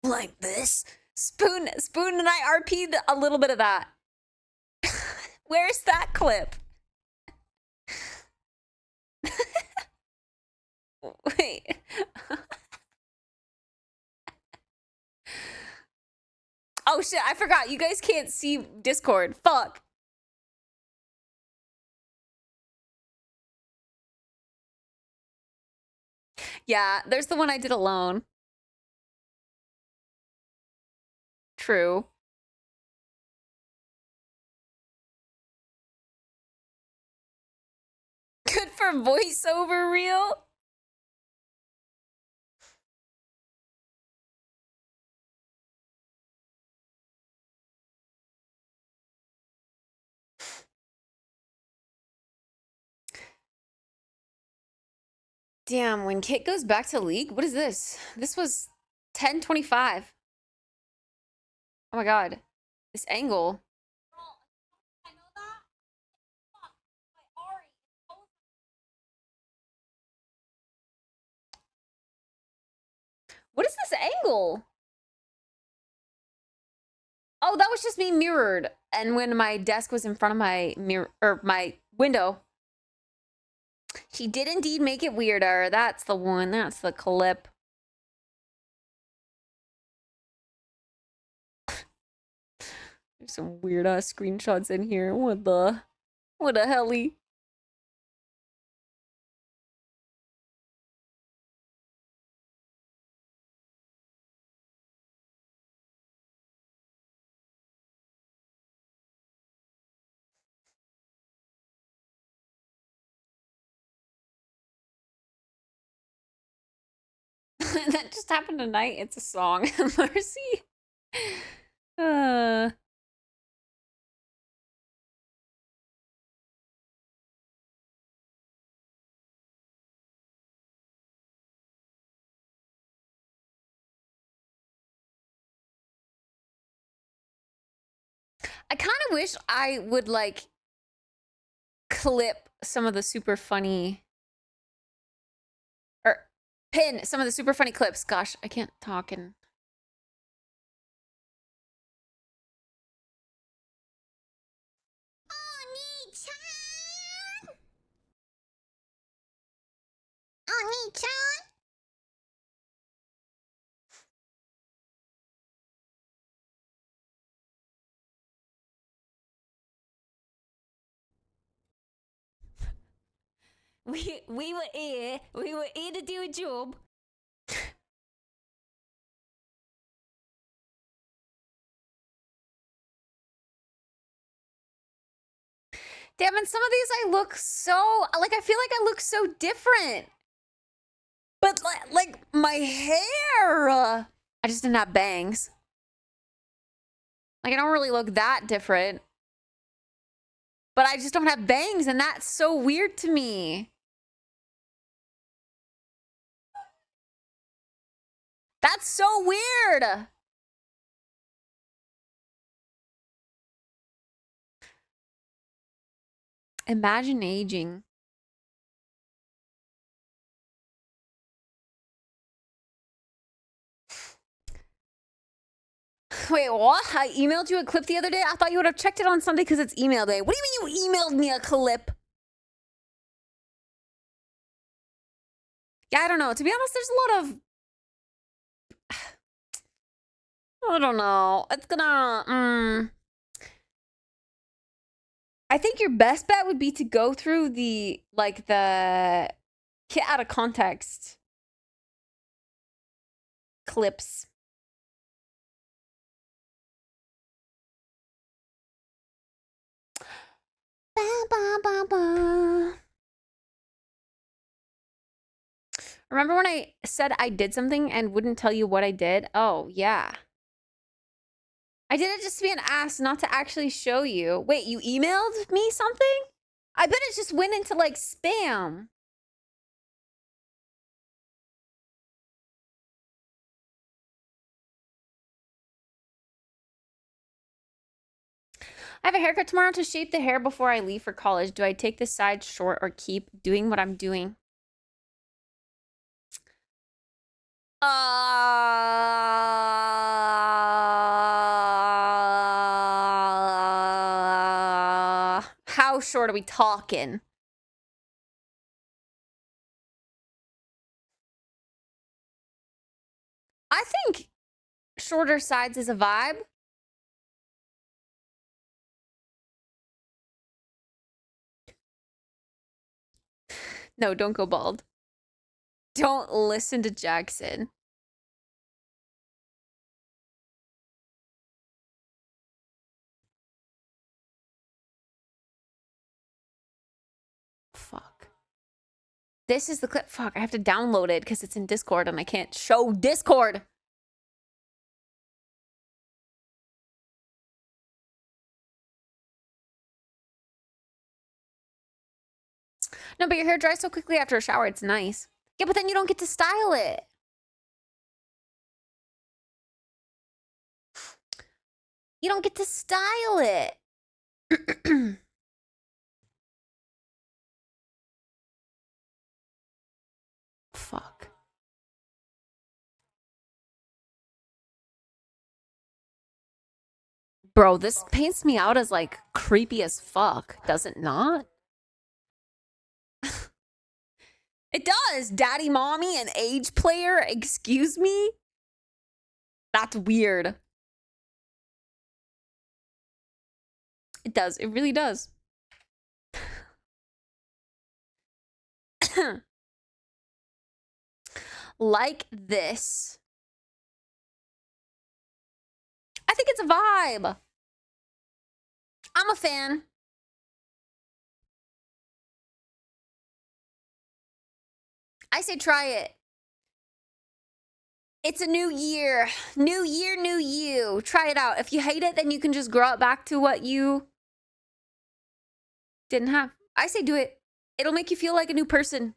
in. Like this. Spoon and I RP'd a little bit of that. Where's that clip? Wait. Oh shit, I forgot. You guys can't see Discord. Fuck. Yeah, there's the one I did alone. True. Good for voiceover reel. Damn, when Kit goes back to League, what is this? This was 10:25. Oh my god. This angle. What is this angle? Oh, that was just me mirrored. And when my desk was in front of my mirror or my window. She did indeed make it weirder. That's the one. That's the clip. There's some weird ass screenshots in here. What the helly? That just happened tonight. It's a song. Mercy. Uh. I kind of wish I would like clip some of the super funny or pin some of the super funny clips. Gosh, I can't talk and we were here to do a job. Damn, and some of these I look so like I feel like I look so different. But like my hair, I just didn't have bangs. Like I don't really look that different. But I just don't have bangs, and that's so weird to me. That's so weird. Imagine aging. Wait, what? I emailed you a clip the other day? I thought you would have checked it on Sunday because it's email day. What do you mean you emailed me a clip? Yeah, I don't know. To be honest, there's a lot of... I don't know. It's gonna... I think your best bet would be to go through the, like, the kit out of context clips. Ba, ba, ba, ba. Remember when I said I did something and wouldn't tell you what I did? Oh, yeah. I did it just to be an ass, not to actually show you. Wait, you emailed me something? I bet it just went into, like, spam. I have a haircut tomorrow to shape the hair before I leave for college. Do I take the sides short or keep doing what I'm doing? How short are we talking? I think shorter sides is a vibe. No, don't go bald. Don't listen to Jackson. Fuck. This is the clip. Fuck, I have to download it because it's in Discord and I can't show Discord. No, but your hair dries so quickly after a shower. It's nice. Yeah, but then you don't get to style it. You don't get to style it. Fuck. Bro, this paints me out as like creepy as fuck. Does it not? It does. Daddy, mommy, and age player. Excuse me? That's weird. It does. It really does. Like this. I think it's a vibe. I'm a fan. I say try it. It's a new year. New year, new you. Try it out. If you hate it, then you can just grow it back to what you didn't have. I say do it. It'll make you feel like a new person.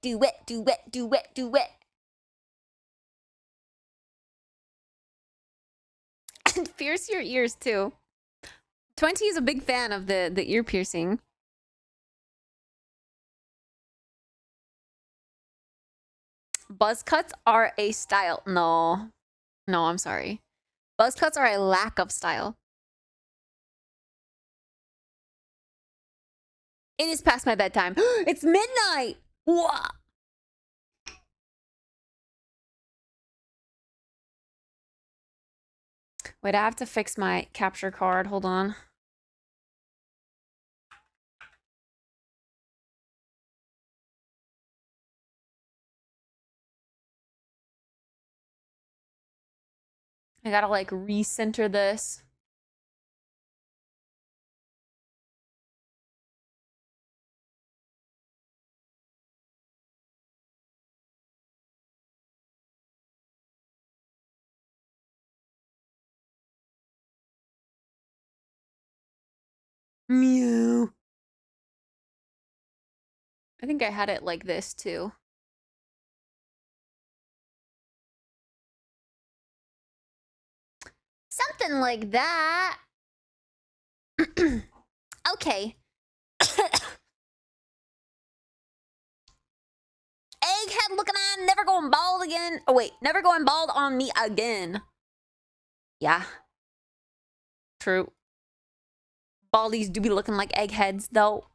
Do it, do it, do it, do it. And pierce your ears too. 20 is a big fan of the ear piercing. Buzz cuts are a style. No. No, I'm sorry. Buzz cuts are a lack of style. It is past my bedtime. It's midnight. Whoa. Wait, I have to fix my capture card. Hold on. I gotta like recenter this. Meow. I think I had it like this too. Something like that. Okay. Egghead looking on, never going bald again. Oh wait, never going bald on me again. Yeah. True. Baldies do be looking like eggheads though.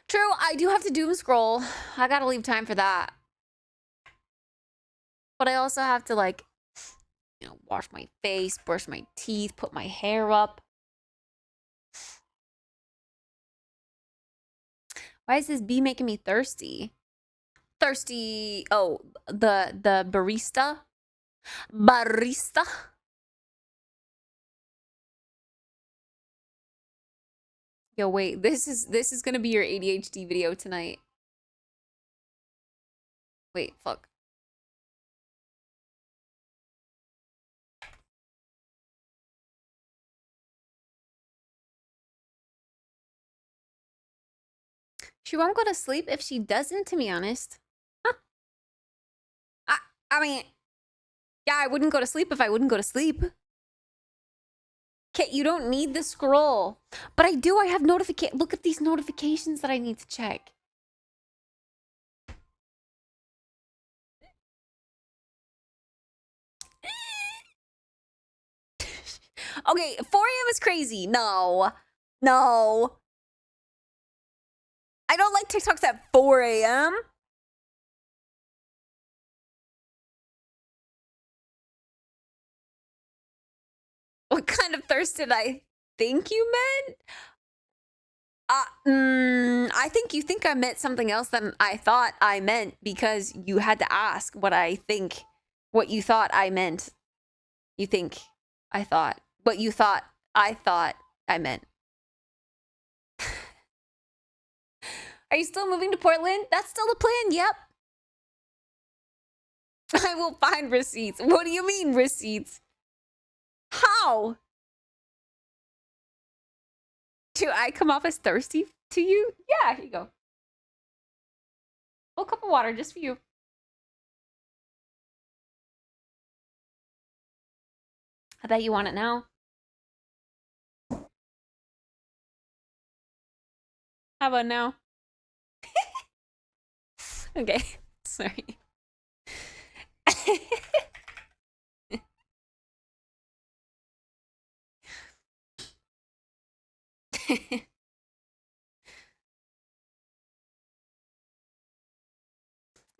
True, I do have to doom scroll. I gotta leave time for that. But I also have to like, you know, wash my face, brush my teeth, put my hair up. Why is this bee making me thirsty? Thirsty. Oh, the barista. Barista. Yo, wait. This is gonna be your ADHD video tonight. Wait, fuck. She won't go to sleep if she doesn't, to be honest. Huh. I mean, yeah, I wouldn't go to sleep if I wouldn't go to sleep. Kit, you don't need the scroll. But I do, I have notification. Look at these notifications that I need to check. Okay, 4 a.m. is crazy. No. No. I don't like TikToks at 4 a.m. What kind of thirst did I think you meant? I think you think I meant something else than I thought I meant because you had to ask what you thought I meant. You think I thought. What you thought I meant. Are you still moving to Portland? That's still the plan, yep. I will find receipts. What do you mean, receipts? How? Do I come off as thirsty to you? Yeah, here you go. Full cup of water just for you. I bet you want it now. How about now? Okay, sorry.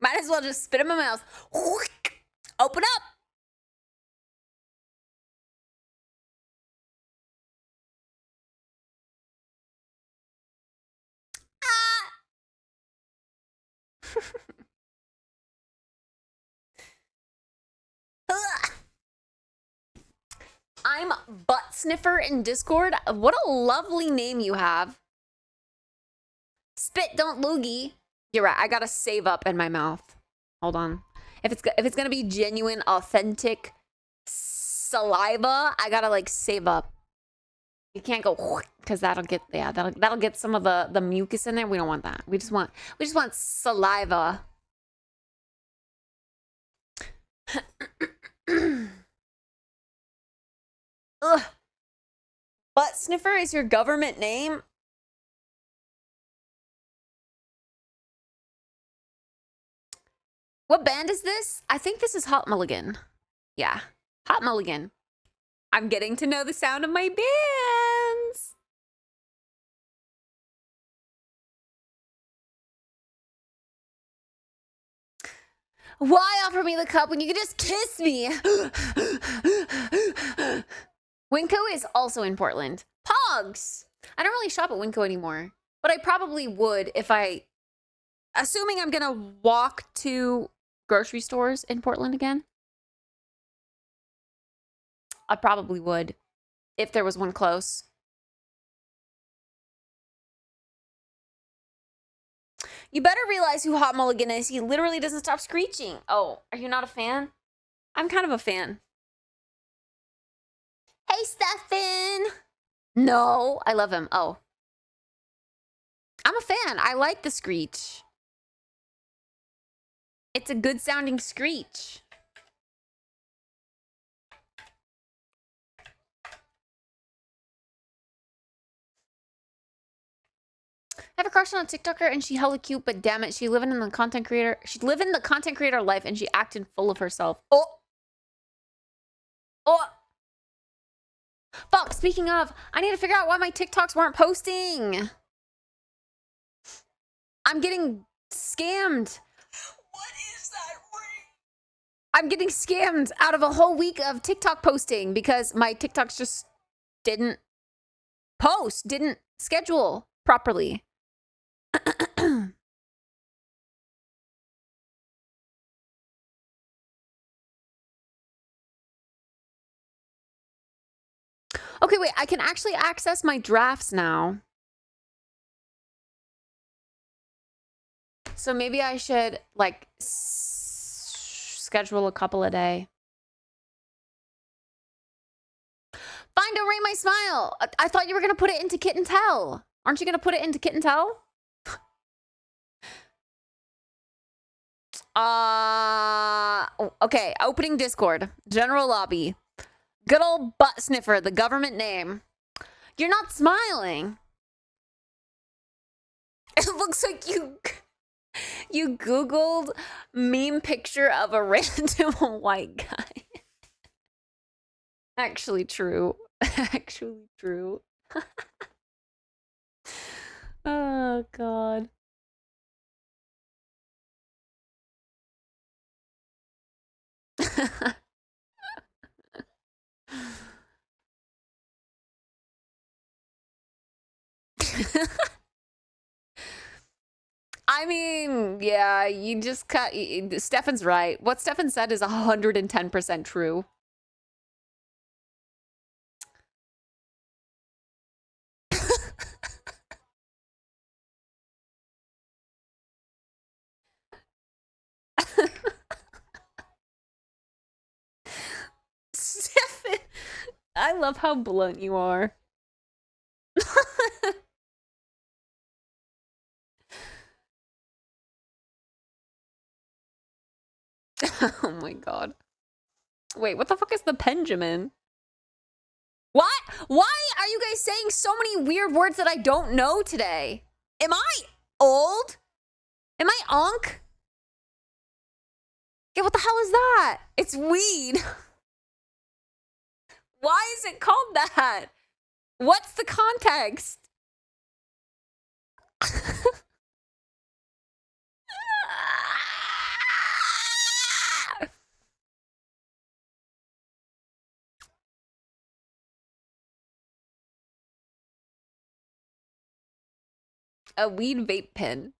Might as well just spit in my mouth. Open up. I'm Butt Sniffer in Discord. What a lovely name you have. Spit don't loogie. You're right. I gotta save up in my mouth. Hold on. If it's gonna be genuine, authentic saliva, I gotta like save up. You can't go because that'll get some of the mucus in there. We don't want that. We just want saliva. Ugh. Butt Sniffer is your government name? What band is this? I think this is Hot Mulligan. Yeah, Hot Mulligan. I'm getting to know the sound of my bands. Why offer me the cup when you can just kiss me? Winco is also in Portland. Pogs! I don't really shop at Winco anymore, but I probably would if assuming I'm gonna walk to grocery stores in Portland again. I probably would if there was one close. You better realize who Hot Mulligan is. He literally doesn't stop screeching. Oh, are you not a fan? I'm kind of a fan. Hey, Stefan. No, I love him. Oh. I'm a fan. I like the screech. It's a good sounding screech. I have a crush on a TikToker and she hella cute, but damn it, she's living the content creator life and she acted full of herself. Oh. Fuck, speaking of, I need to figure out why my TikToks weren't posting. I'm getting scammed. What is that ring? I'm getting scammed out of a whole week of TikTok posting because my TikToks just didn't post, didn't schedule properly. Okay, wait, I can actually access my drafts now. So maybe I should, like, schedule a couple a day. Find a Ray My Smile! I thought you were going to put it into Kit and Tell. Aren't you going to put it into Kit and Tell? Okay, opening Discord. General lobby. Good old Butt Sniffer, the government name. You're not smiling. It looks like you Googled meme picture of a random white guy. Actually true. Actually true. Oh, God. I mean, yeah, you just cut. Stefan's right. What Stefan said is 110% true. Stefan, I love how blunt you are. Oh my God. Wait, what the fuck is the Benjamin? What? Why are you guys saying so many weird words that I don't know today? Am I old? Am I unk? Yeah, what the hell is that? It's weed. Why is it called that? What's the context? A weed vape pen.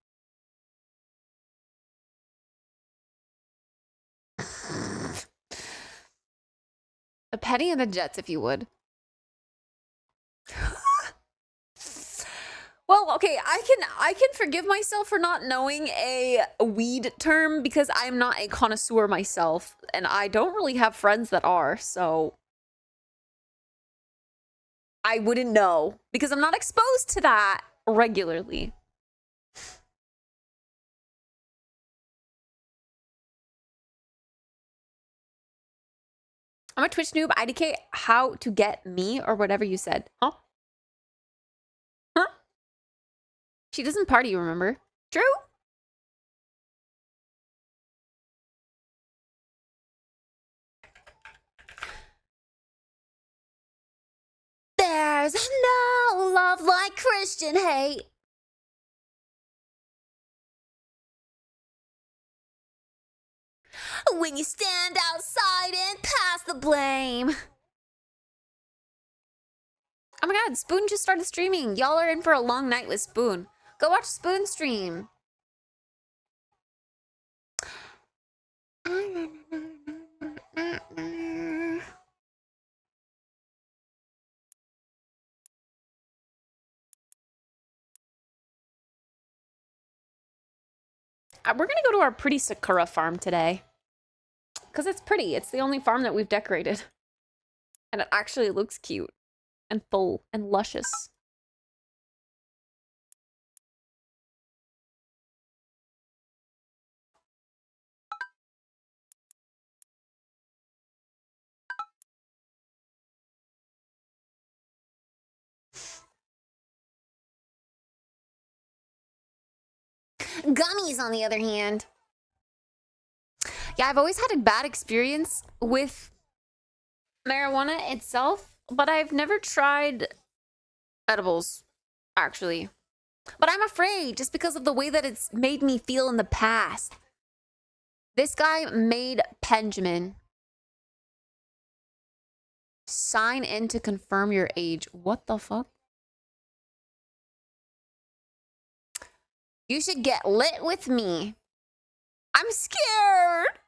A penny and the Jets, if you would. Well, okay, I can forgive myself for not knowing a weed term because I'm not a connoisseur myself, and I don't really have friends that are, so I wouldn't know because I'm not exposed to that regularly. I'm a Twitch noob. IDK, how to get me or whatever you said. Huh? Huh? She doesn't party, remember? True? There's no love like Christian hate. When you stand outside and pass the blame. Oh my god, Spoon just started streaming. Y'all are in for a long night with Spoon. Go watch Spoon stream. We're gonna go to our pretty Sakura farm today. Because it's pretty. It's the only farm that we've decorated. And it actually looks cute. And full. And luscious. Gummies, on the other hand. Yeah, I've always had a bad experience with marijuana itself, but I've never tried edibles, actually. But I'm afraid just because of the way that it's made me feel in the past. This guy made Benjamin sign in to confirm your age. What the fuck? You should get lit with me. I'm scared.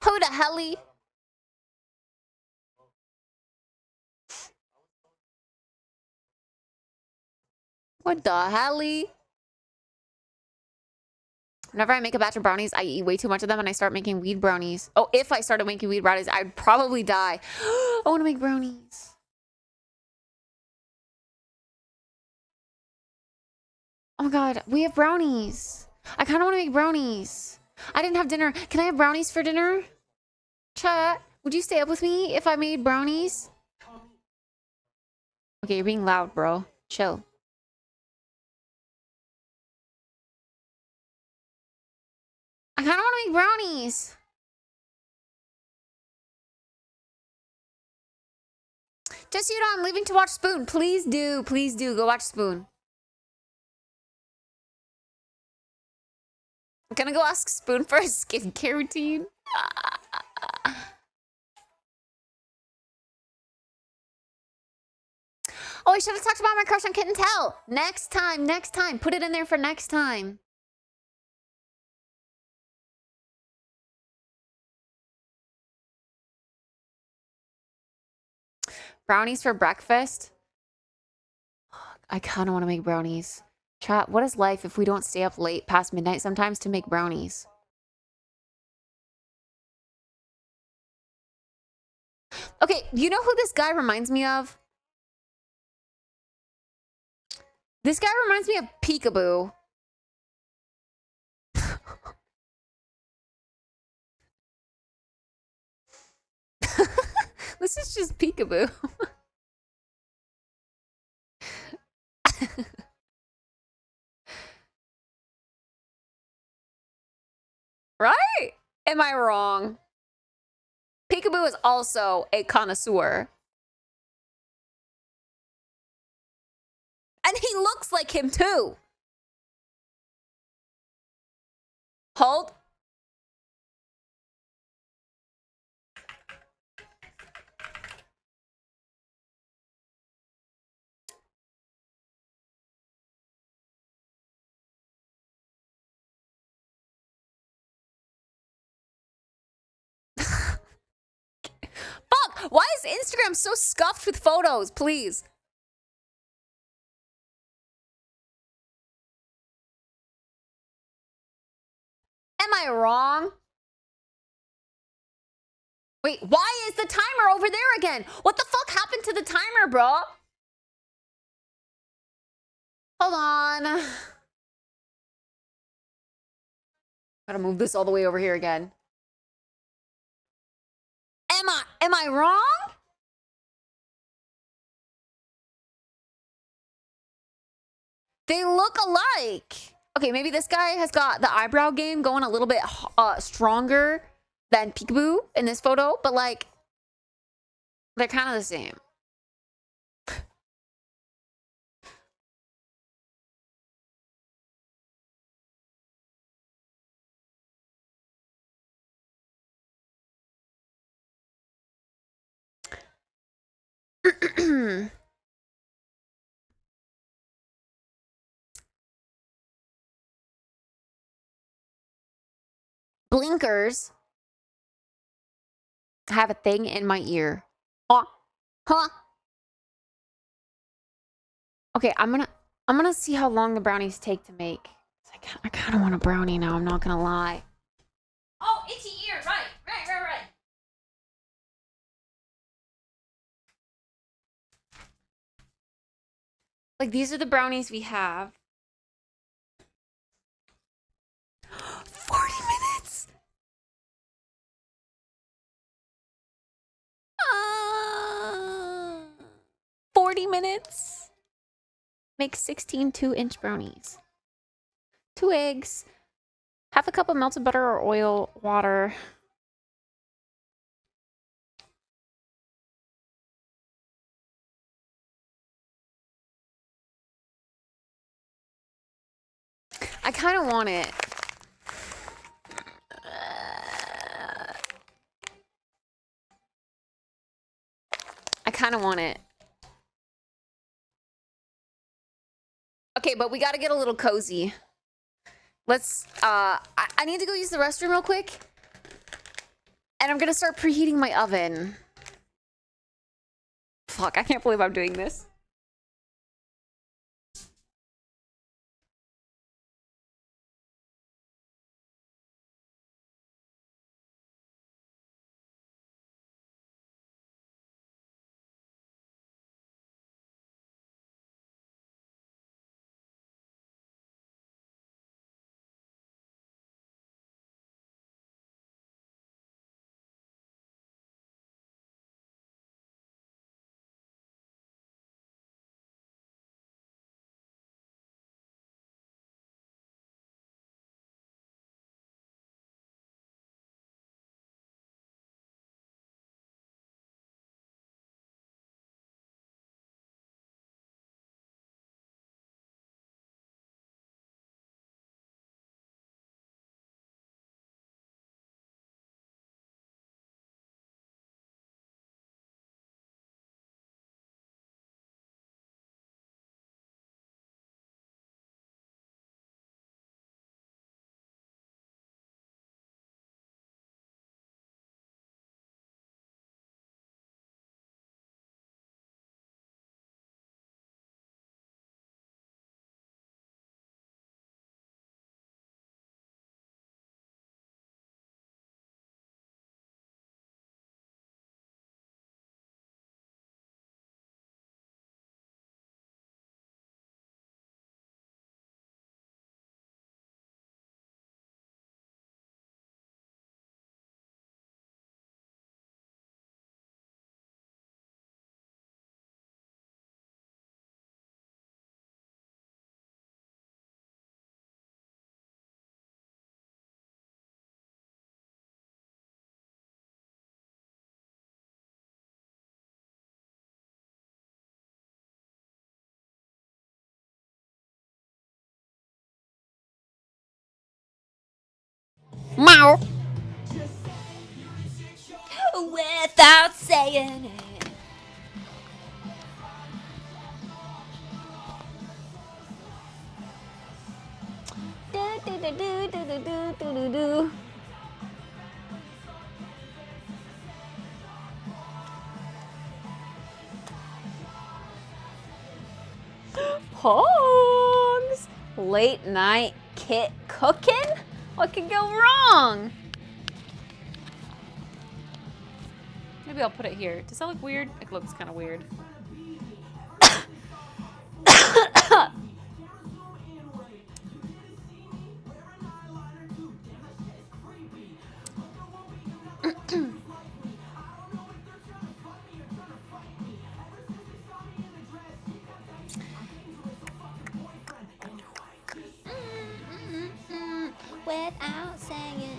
Who the helly? What the helly? Whenever I make a batch of brownies, I eat way too much of them and I start making weed brownies. Oh, if I started making weed brownies, I'd probably die. I want to make brownies. Oh my god, we have brownies. I kind of want to make brownies. I didn't have dinner. Can I have brownies for dinner? Chat, would you stay up with me if I made brownies? Okay, you're being loud, bro. Chill. I kind of want to make brownies. Just so you know, I'm leaving to watch Spoon. Please do. Please do. Go watch Spoon. I'm gonna go ask Spoon for a skincare routine. Oh, I should have talked about my crush on Kitten Tell. Next time, next time. Put it in there for next time. Brownies for breakfast? I kind of want to make brownies. Chat, what is life if we don't stay up late past midnight sometimes to make brownies? Okay, you know who this guy reminds me of? This guy reminds me of Peekaboo. This is just Peekaboo. Right? Am I wrong? Peekaboo is also a connoisseur. And he looks like him too. Hold. Fuck! Why is Instagram so scuffed with photos? Please. Am I wrong? Wait, why is the timer over there again? What the fuck happened to the timer, bro? Hold on. Gotta move this all the way over here again. Am I wrong? They look alike. Okay, maybe this guy has got the eyebrow game going a little bit stronger than Peekaboo in this photo, but like, they're kind of the same. Blinkers have a thing in my ear. Huh? Huh? Okay, I'm gonna see how long the brownies take to make. I kind of want a brownie now. I'm not gonna lie. Oh, itchy ear! Right. Like, these are the brownies we have. 40 minutes! 40 minutes. Make 16 2-inch brownies. 2 eggs. Half a cup of melted butter or oil, water. I kind of want it. I kind of want it. Okay, but we got to get a little cozy. Let's, I need to go use the restroom real quick. And I'm going to start preheating my oven. Fuck, I can't believe I'm doing this. Meow. Without saying it. Do. Hogs! Late night kit cooking? What could go wrong? Maybe I'll put it here. Does that look weird? It looks kind of weird. Without saying it.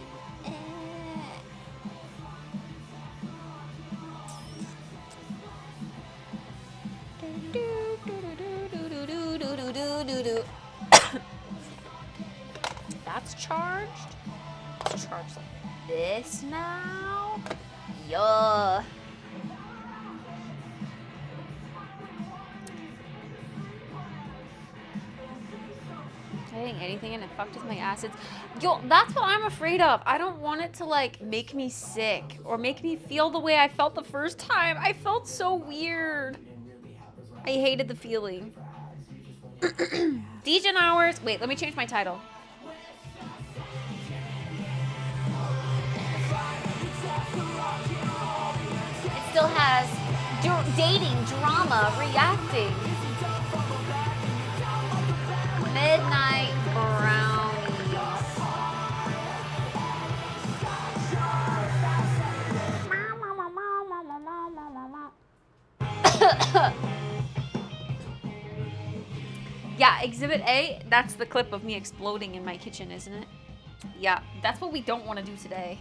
That's charged. It's charged like this now. Yeah. Adding anything and it fucked with my acids. Yo, that's what I'm afraid of. I don't want it to like make me sick or make me feel the way I felt the first time. I felt so weird. I hated the feeling. Degen hours. Wait, let me change my title. It still has dating, drama, reacting. Midnight brownies. Yeah, Exhibit A, that's the clip of me exploding in my kitchen, isn't it? Yeah, that's what we don't want to do today.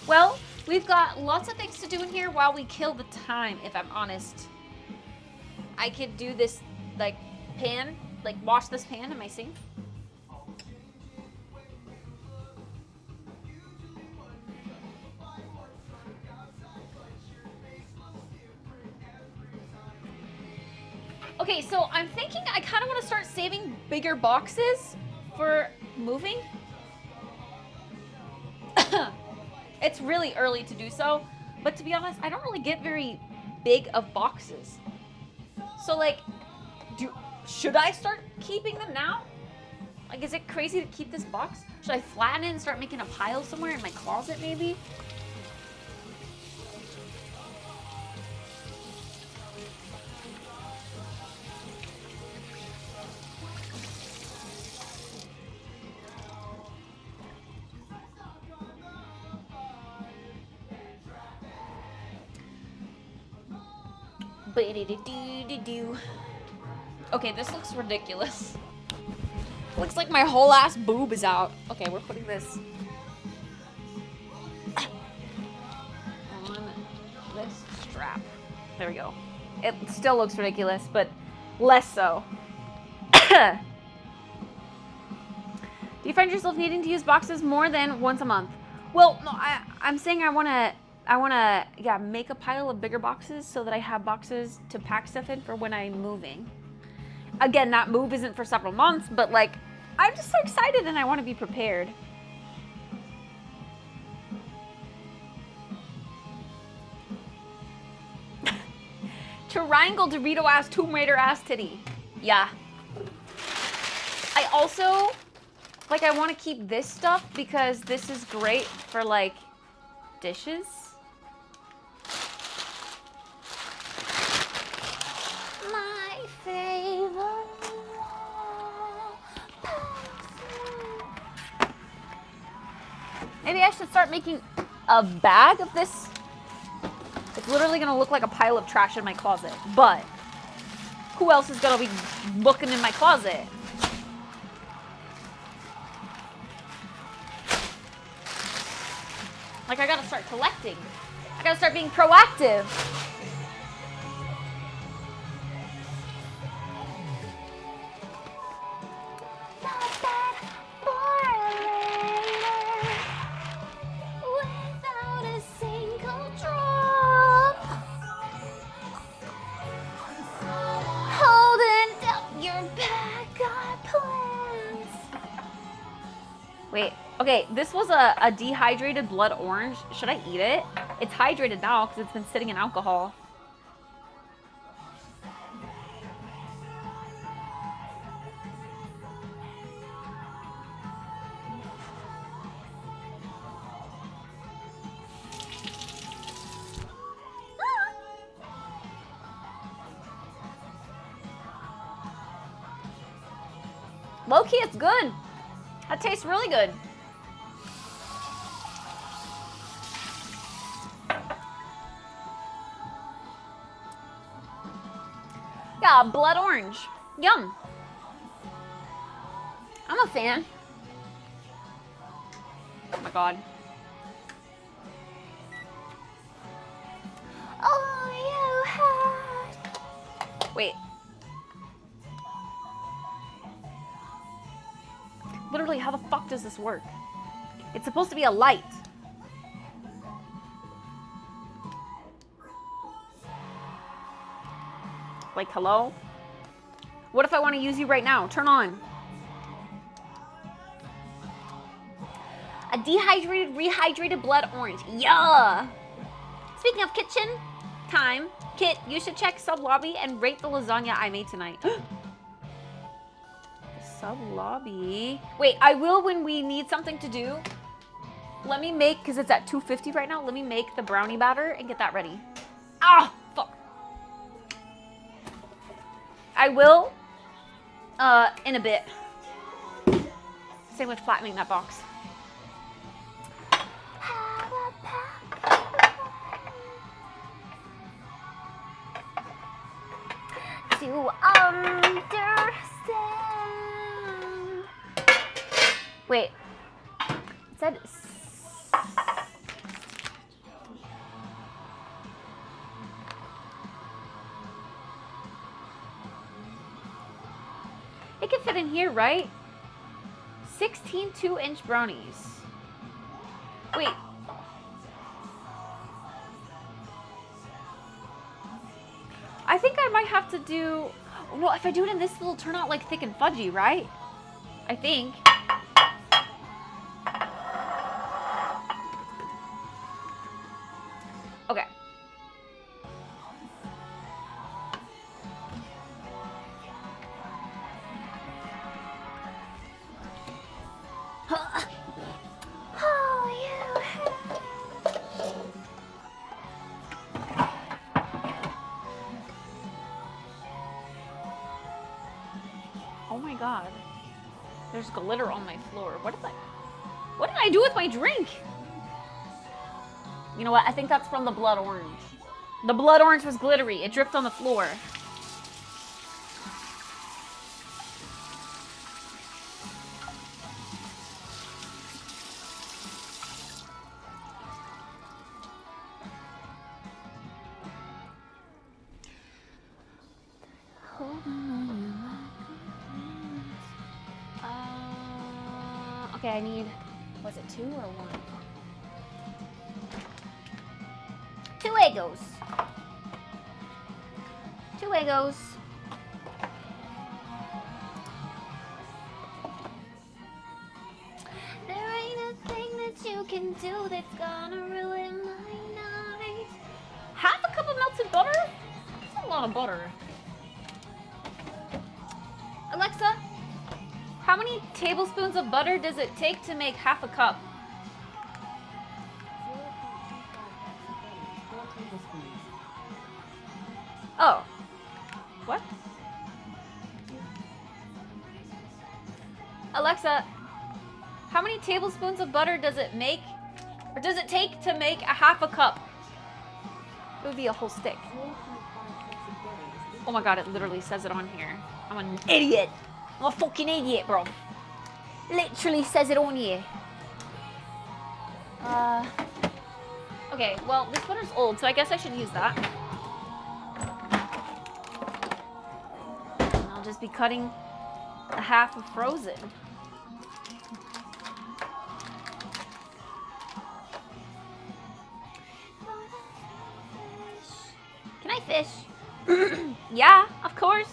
Well, we've got lots of things to do in here while we kill the time, if I'm honest. I could do this, like, pan, like, wash this pan in my sink. Okay, so I'm thinking I kind of want to start saving bigger boxes for moving. It's really early to do so, but to be honest, I don't really get very big of boxes. So like, should I start keeping them now? Like, is it crazy to keep this box? Should I flatten it and start making a pile somewhere in my closet maybe? Okay, this looks ridiculous. Looks like my whole ass boob is out. Okay, we're putting this on this strap. There we go. It still looks ridiculous, but less so. Do you find yourself needing to use boxes more than once a month? Well, no, I'm saying I wanna make a pile of bigger boxes so that I have boxes to pack stuff in for when I'm moving. Again, that move isn't for several months, but like, I'm just so excited and I want to be prepared. Triangle Dorito ass Tomb Raider ass titty. Yeah. I also, like, I want to keep this stuff because this is great for like dishes. My favorite. Maybe I should start making a bag of this. It's literally gonna look like a pile of trash in my closet, but who else is gonna be looking in my closet? Like, I gotta start collecting. I gotta start being proactive. Not bad for Okay, this was a dehydrated blood orange. Should I eat it? It's hydrated now because it's been sitting in alcohol. Low-key, it's good. That tastes really good. Yeah, blood orange. Yum. I'm a fan. Oh my god. Oh, you had... Wait. Literally, how the fuck does this work? It's supposed to be a light. Like, hello? What if I want to use you right now? Turn on. A dehydrated, rehydrated blood orange. Yeah! Speaking of kitchen time, Kit, you should check sub lobby and rate the lasagna I made tonight. Sub lobby. Wait, I will when we need something to do. Let me make, because it's at 250 right now, let me make the brownie batter and get that ready. Ah, fuck. I will in a bit. Same with flattening that box. To understand. Wait. It said. It can fit in here, right? 16 2-inch brownies. Wait. I think I might have to do... No, if I do it in this, it'll turn out like thick and fudgy, right? I think. Okay. Oh my god. There's glitter on my floor. What did I do with my drink? You know what? I think that's from the blood orange. The blood orange was glittery. It dripped on the floor. Okay, I need, was it 2 or 1? 2 Eggos. 2 Eggos. There ain't a thing that you can do that's gonna ruin my night. Half a cup of melted butter? That's a lot of butter. Alexa, how many tablespoons of butter does it take to make half a cup? 4 tablespoons. Oh. What? Alexa, how many tablespoons of butter does it make, or does it take to make a half a cup? It would be a whole stick. 4.5 cups of butter. Oh my god, it literally says it on here. I'm an idiot. I'm a fucking idiot, bro. Literally says it on here. Okay, well, this butter's old, so I guess I should use that. And I'll just be cutting a half of frozen. Can I fish? Yeah, of course.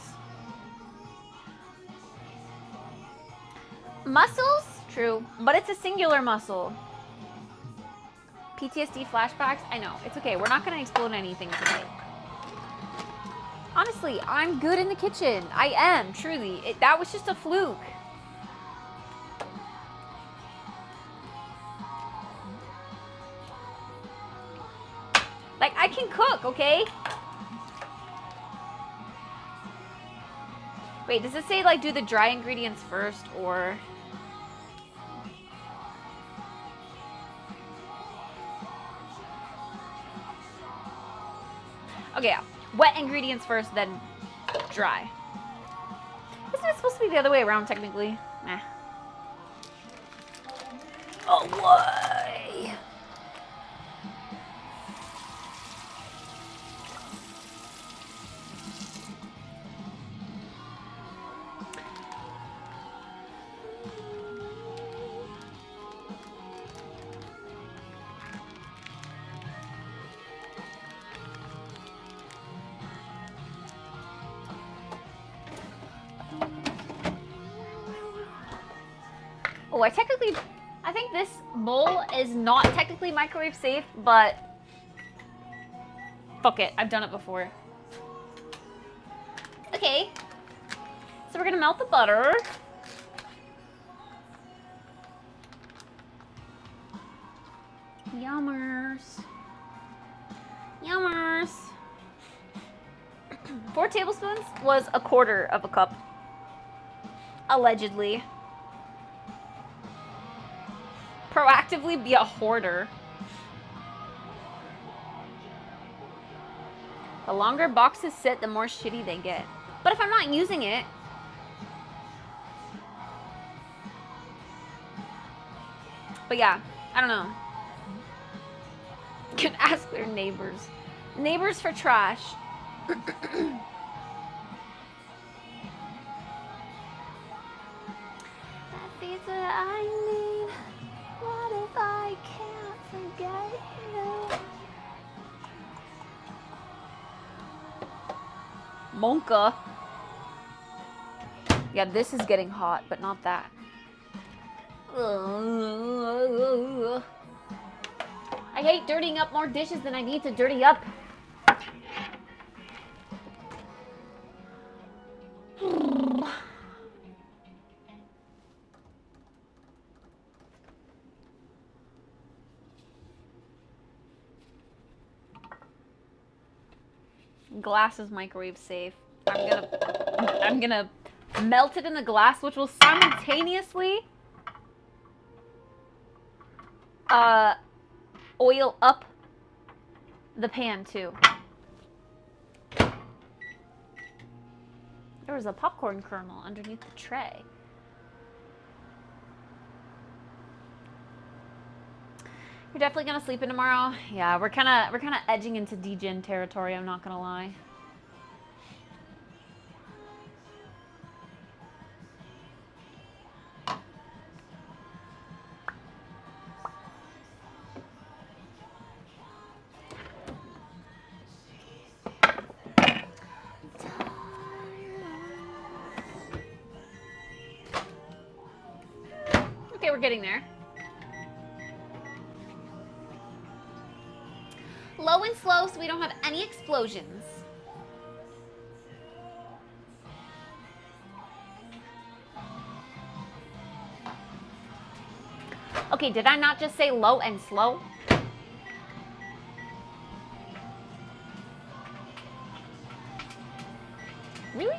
Mussels? True, but it's a singular muscle. PTSD flashbacks? I know, it's okay. We're not gonna explode anything today. Honestly, I'm good in the kitchen. I am, truly. That was just a fluke. Like, I can cook, okay? Wait, does it say, like, do the dry ingredients first, or... Okay, yeah. Wet ingredients first, then dry. Isn't it supposed to be the other way around, technically? Nah. Oh, why? Oh, I think this bowl is not technically microwave safe, but fuck it, I've done it before. Okay, so we're gonna melt the butter. Yummers. Yummers. 4 tablespoons was a quarter of a cup. Allegedly. Proactively be a hoarder. The longer boxes sit, the more shitty they get. But if I'm not using it... But yeah, I don't know. Can ask their neighbors. Neighbors for trash. That feels what I need. What if I can't forget you? Monka. Yeah, this is getting hot, but not that. I hate dirtying up more dishes than I need to dirty up. Glass is microwave safe. I'm gonna melt it in the glass, which will simultaneously oil up the pan too. There was a popcorn kernel underneath the tray. You're definitely gonna sleep in tomorrow. Yeah, we're kind of edging into degen territory. I'm not gonna lie. Okay, we're getting there. Low and slow so we don't have any explosions. Okay, did I not just say low and slow? Really?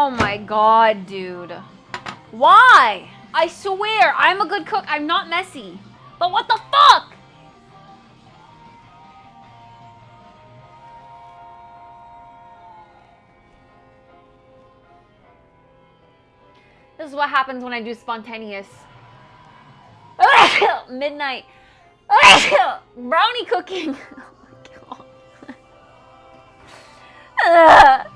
Oh my god, dude. Why? I swear, I'm a good cook. I'm not messy. But what the fuck? This is what happens when I do spontaneous. Midnight. Brownie cooking. Oh my god.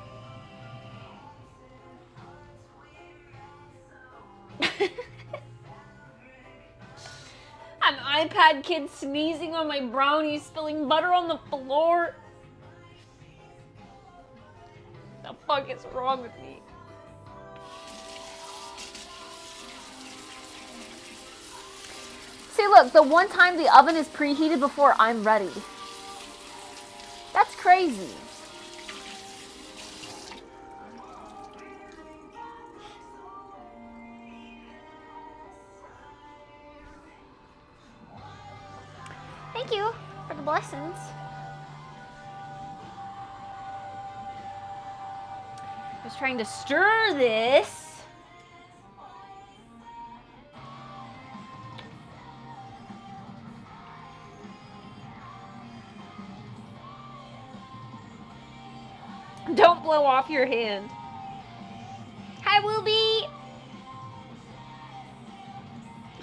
An iPad kid sneezing on my brownie, spilling butter on the floor. The fuck is wrong with me? See, look, the one time the oven is preheated before I'm ready. That's crazy. Thank you for the blessings. Just trying to stir this. Don't blow off your hand. Hi, Wooby.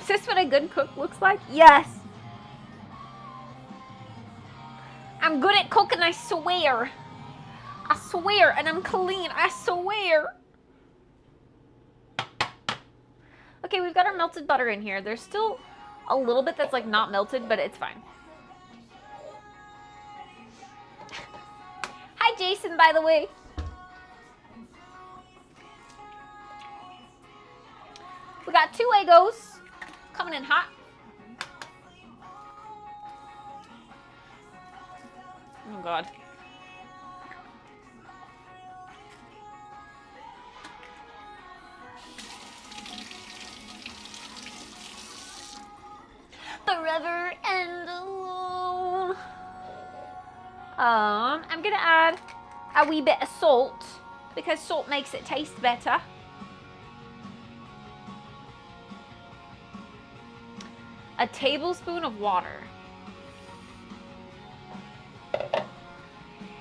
Is this what a good cook looks like? Yes. I'm good at cooking, I swear. I swear, and I'm clean, I swear. Okay, we've got our melted butter in here. There's still a little bit that's like not melted, but it's fine. Hi, Jason, by the way. We got 2 Eggos coming in hot. Oh, God. Forever and alone. I'm gonna add a wee bit of salt because salt makes it taste better. A tablespoon of water.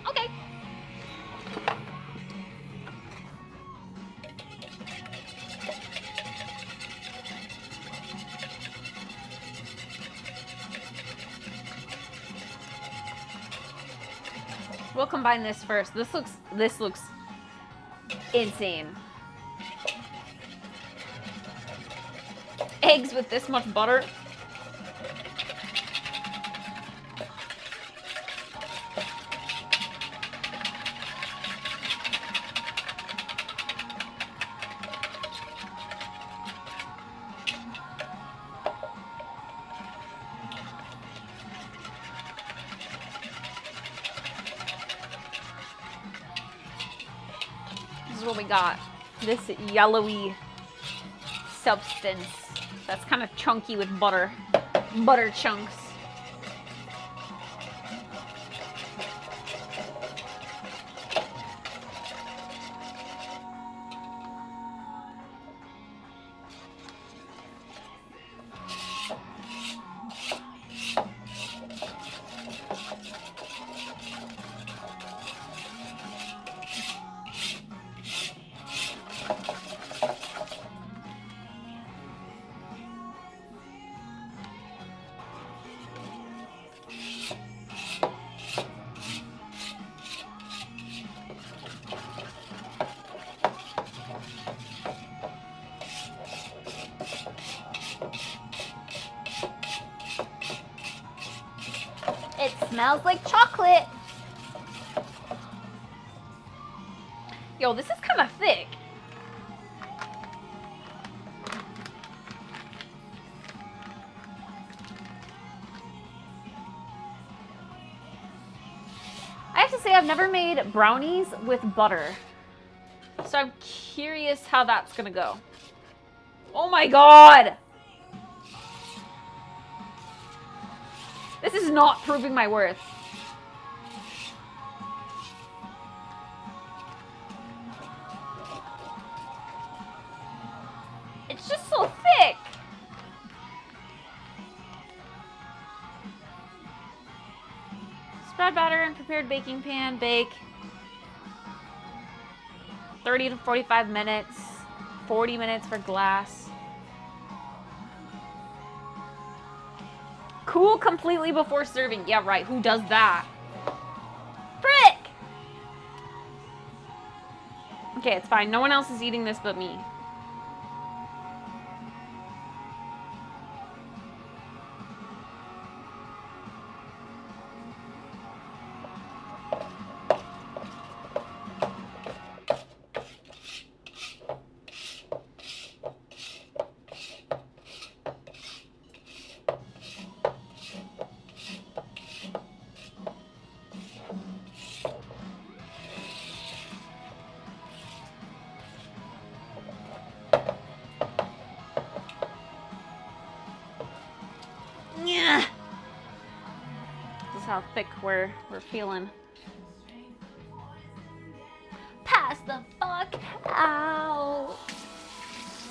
Okay. We'll combine this first. This looks insane. Eggs with this much butter. What we got, this yellowy substance that's kind of chunky with butter chunks. It smells like chocolate. Yo, this is kind of thick. I have to say I've never made brownies with butter. So I'm curious how that's gonna go. Oh my God! This is not proving my worth. It's just so thick. Spread batter in prepared baking pan. Bake 30 to 45 minutes. 40 minutes for glass. Cool completely before serving. Yeah, right. Who does that? Frick! Okay, it's fine. No one else is eating this but me. Yeah. This is how thick we're feeling. Pass the fuck out.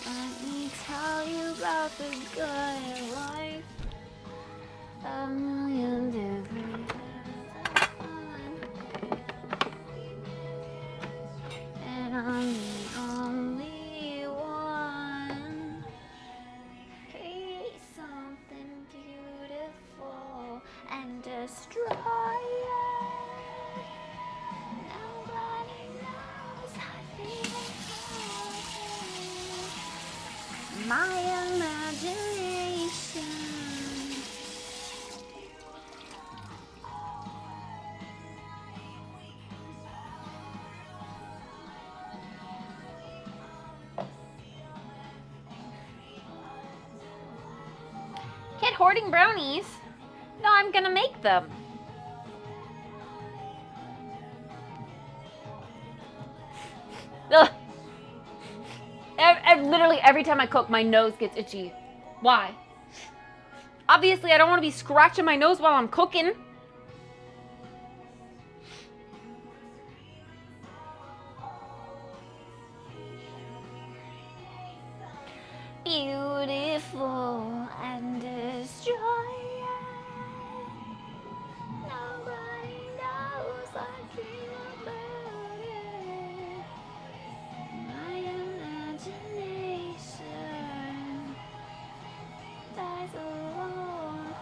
Let me tell you about the good life. A million different kinds of fun. And I'm the only one. Create something beautiful and destroy it. Nobody knows I feel it. My imagination. Kid hoarding brownies? No, I'm gonna make them. Ugh. Literally every time I cook, my nose gets itchy. Why? Obviously, I don't want to be scratching my nose while I'm cooking. Beautiful and destroy it. Nobody knows I dream about it. My imagination dies alone.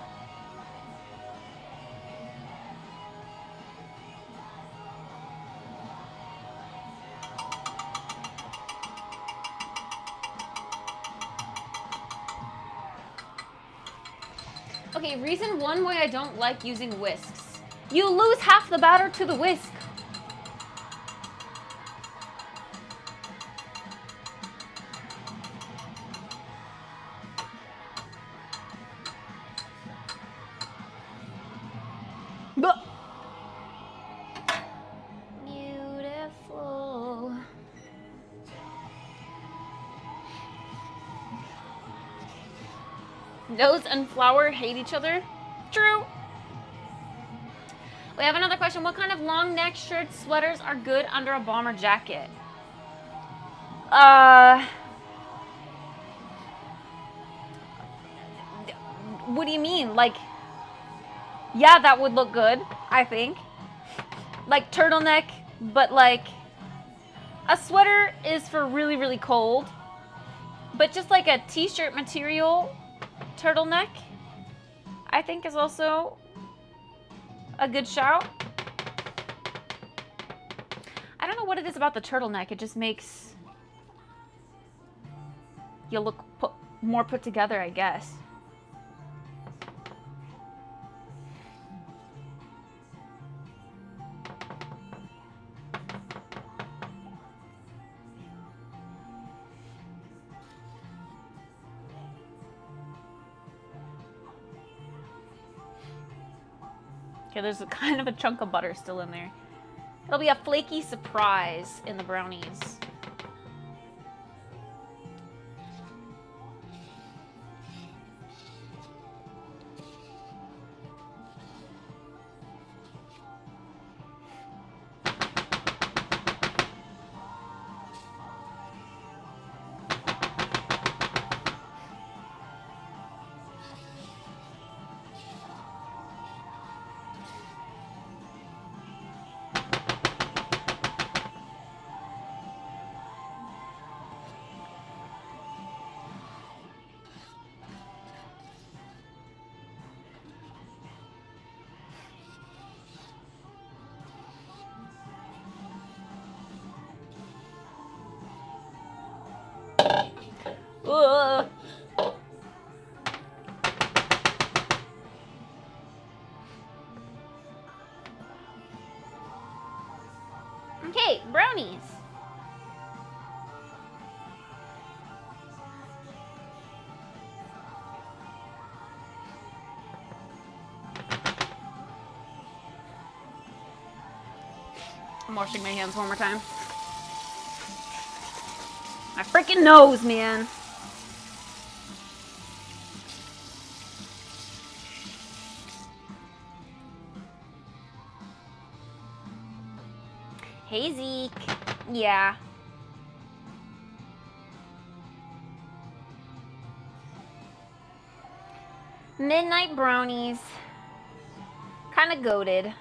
Okay, reason one why I don't like using whisks. You lose half the batter to the whisk. But beautiful. Nose and flour hate each other. True. We have another question. What kind of long neck shirts, sweaters are good under a bomber jacket? What do you mean? Like, yeah, that would look good, I think. Like turtleneck, but like a sweater is for really, really cold. But just like a t-shirt material turtleneck, I think is also a good shout. I don't know what it is about the turtleneck. It just makes you look more put together, I guess. Okay, there's a kind of a chunk of butter still in there. It'll be a flaky surprise in the brownies. I'm washing my hands one more time. My freaking nose, man. Hey, Zeke. Yeah. Midnight brownies. Kind of goated.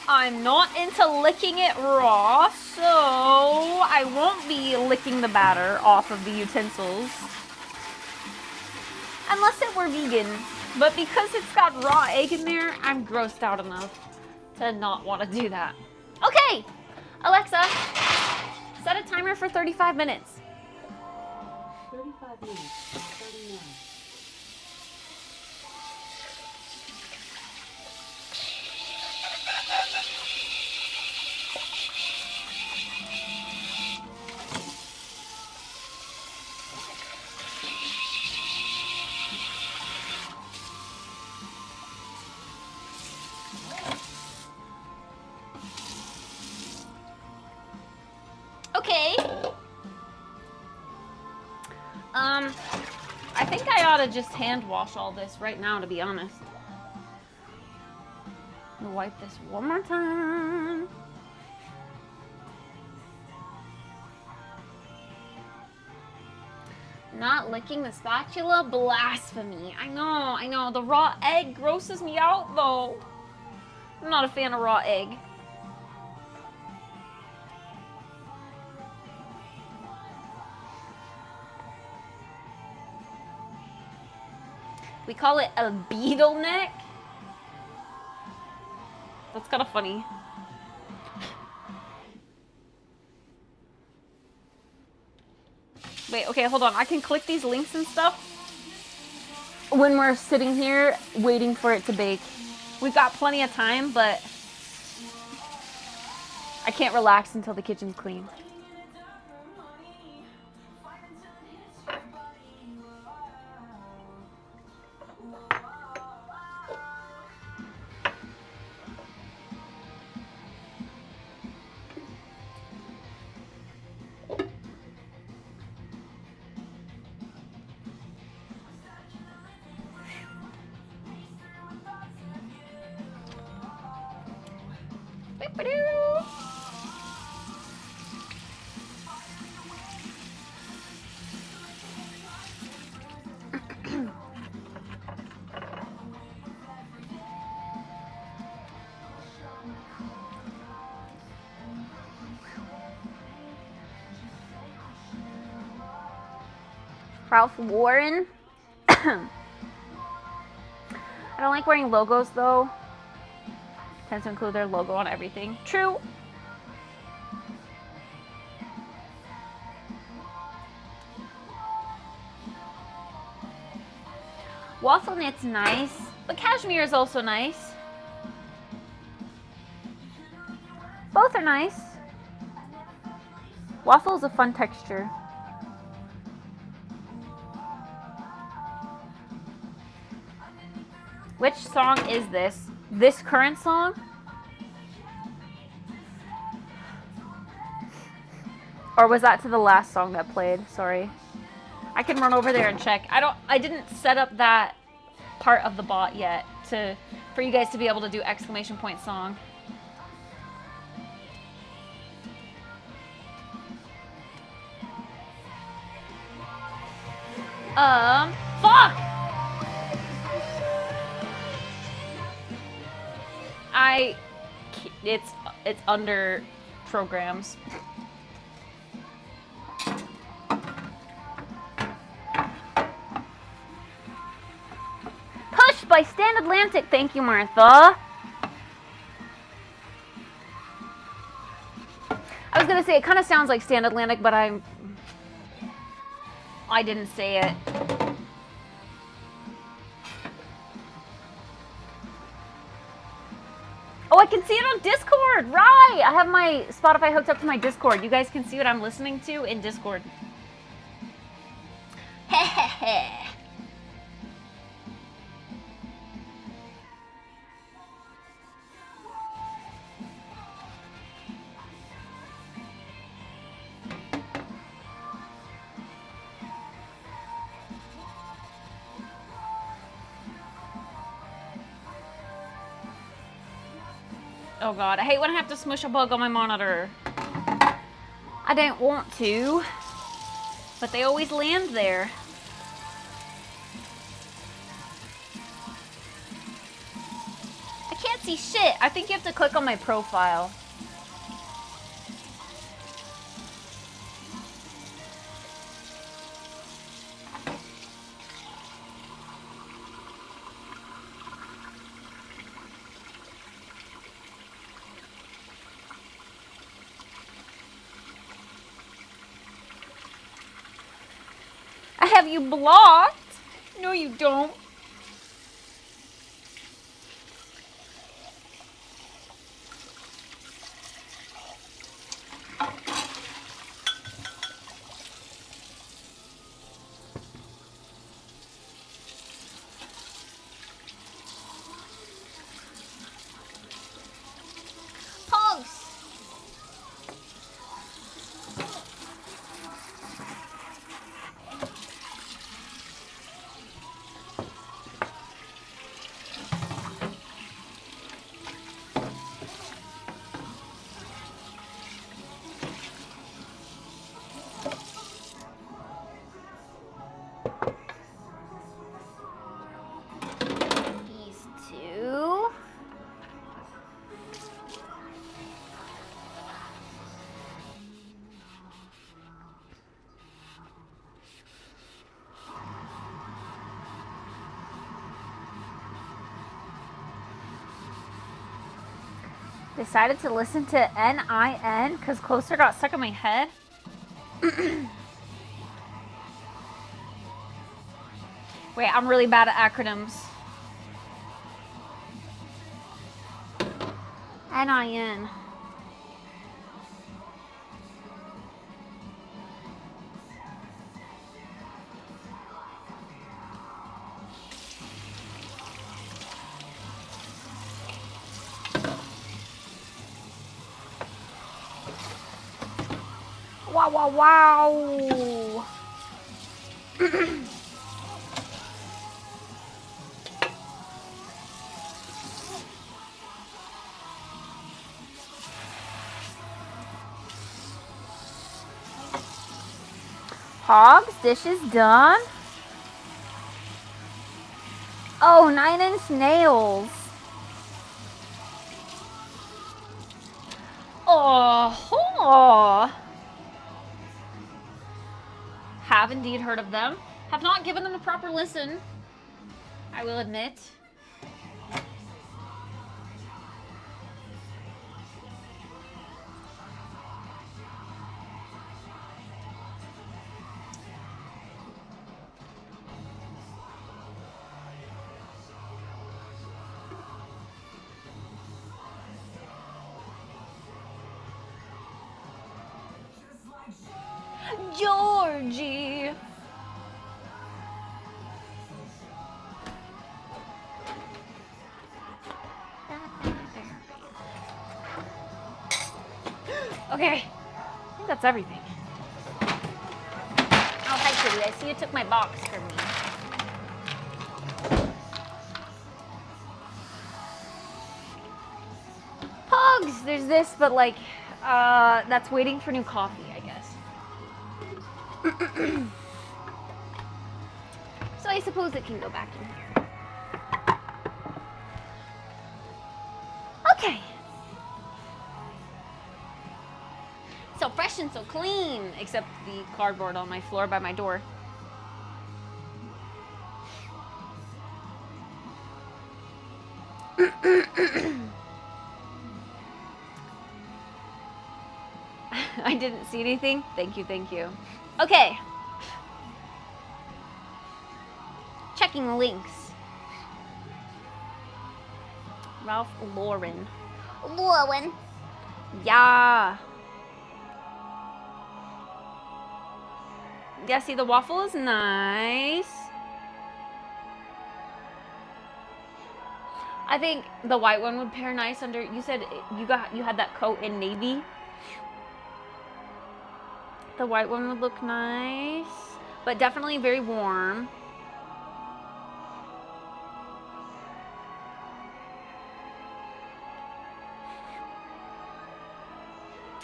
I'm not into licking it raw, so I won't be licking the batter off of the utensils. Unless it were vegan. But because it's got raw egg in there, I'm grossed out enough to not want to do that. Okay, Alexa, set a timer for 35 minutes. 35 minutes, starting now. Okay. I think I ought to just hand wash all this right now, to be honest. I'm gonna wipe this one more time. Not licking the spatula? Blasphemy. I know. The raw egg grosses me out, though. I'm not a fan of raw egg. We call it a beetle neck. That's kind of funny. Wait, okay, hold on. I can click these links and stuff when we're sitting here waiting for it to bake. We've got plenty of time, but I can't relax until the kitchen's clean. Ralph Lauren. I don't like wearing logos though. Tends to include their logo on everything. True. Waffle knit's nice, but cashmere is also nice. Both are nice. Waffle is a fun texture. Which song is this? This current song? Or was that to the last song that played? Sorry. I can run over there and check. I didn't set up that part of the bot yet for you guys to be able to do exclamation point song. Fuck! It's under programs. Push by Stand Atlantic. Thank you, Martha. I was gonna say it kind of sounds like Stand Atlantic, but I didn't say it. Oh, I I can see it on Discord. Right. I have my Spotify hooked up to my Discord. You guys can see what I'm listening to in Discord. Hehehe. Oh god, I hate when I have to smush a bug on my monitor. I don't want to, but they always land there. I can't see shit. I think you have to click on my profile. I have you blocked? No, you don't. Pogs. These two. Decided to listen to NIN because Closer got stuck in my head. Wait, I'm really bad at acronyms. NIN. Wow, wow, wow. Hogs, dishes done. Oh, 9-inch nails. Oh, have indeed heard of them. Have not given them a proper listen, I will admit. Georgie. Okay, I think that's everything. Oh, hi, Kitty. I see you took my box from me. Pogs! There's this, but like, that's waiting for new coffee, I guess. So I suppose it can go back in here. Okay. So fresh and so clean, except the cardboard on my floor by my door. I didn't see anything. Thank you, thank you. Okay. Checking links. Ralph Lauren. Blowing. Yeah. Yeah, see, the waffle is nice. I think the white one would pair nice under. You said you had that coat in navy. The white one would look nice, but definitely very warm.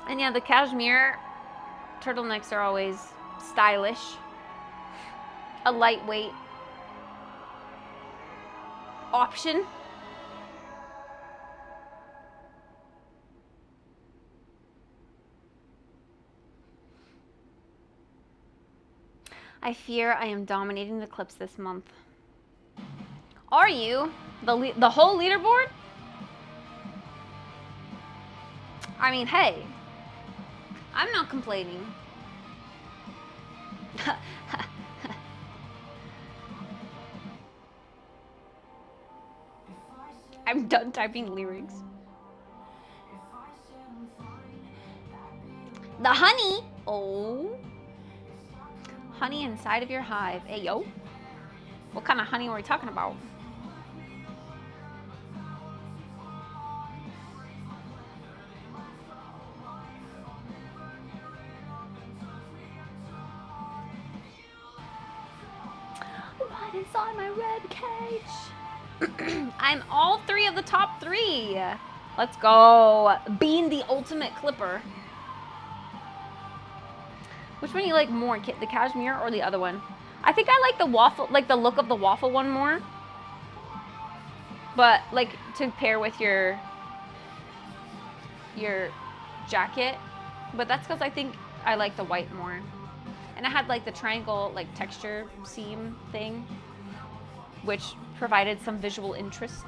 And yeah, the cashmere turtlenecks are always stylish. A lightweight option. I fear I am dominating the clips this month. Are you? The whole leaderboard? I mean, hey, I'm not complaining. I'm done typing lyrics. The honey. Oh. Honey inside of your hive. Hey, yo. What kind of honey are we talking about? Right inside my red cage. I'm all 3 of the top 3. Let's go. Being the ultimate clipper. Which one do you like more, Kit? The cashmere or the other one? I think I like the waffle, like the look of the waffle one more. But like to pair with your jacket. But that's because I think I like the white more. And I had like the triangle like texture seam thing, which provided some visual interest.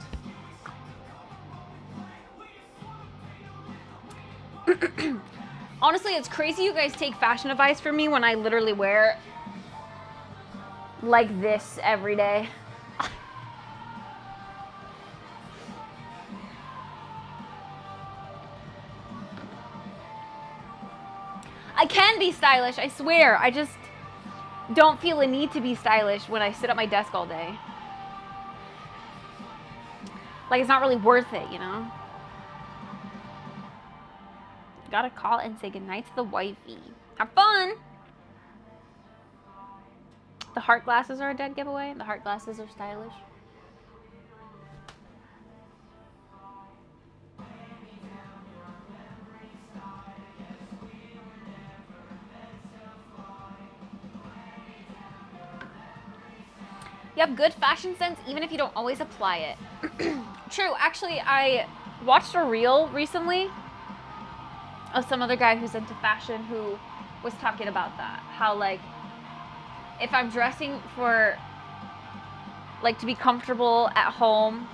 Honestly, it's crazy you guys take fashion advice from me when I literally wear like this every day. I can be stylish, I swear. I just don't feel a need to be stylish when I sit at my desk all day. Like, it's not really worth it, you know? Gotta call and say goodnight to the wifey. Have fun! The heart glasses are a dead giveaway. The heart glasses are stylish. You have good fashion sense even if you don't always apply it. True, actually, I watched a reel recently of some other guy who's into fashion who was talking about that. How, like, if I'm dressing for, like, to be comfortable at home,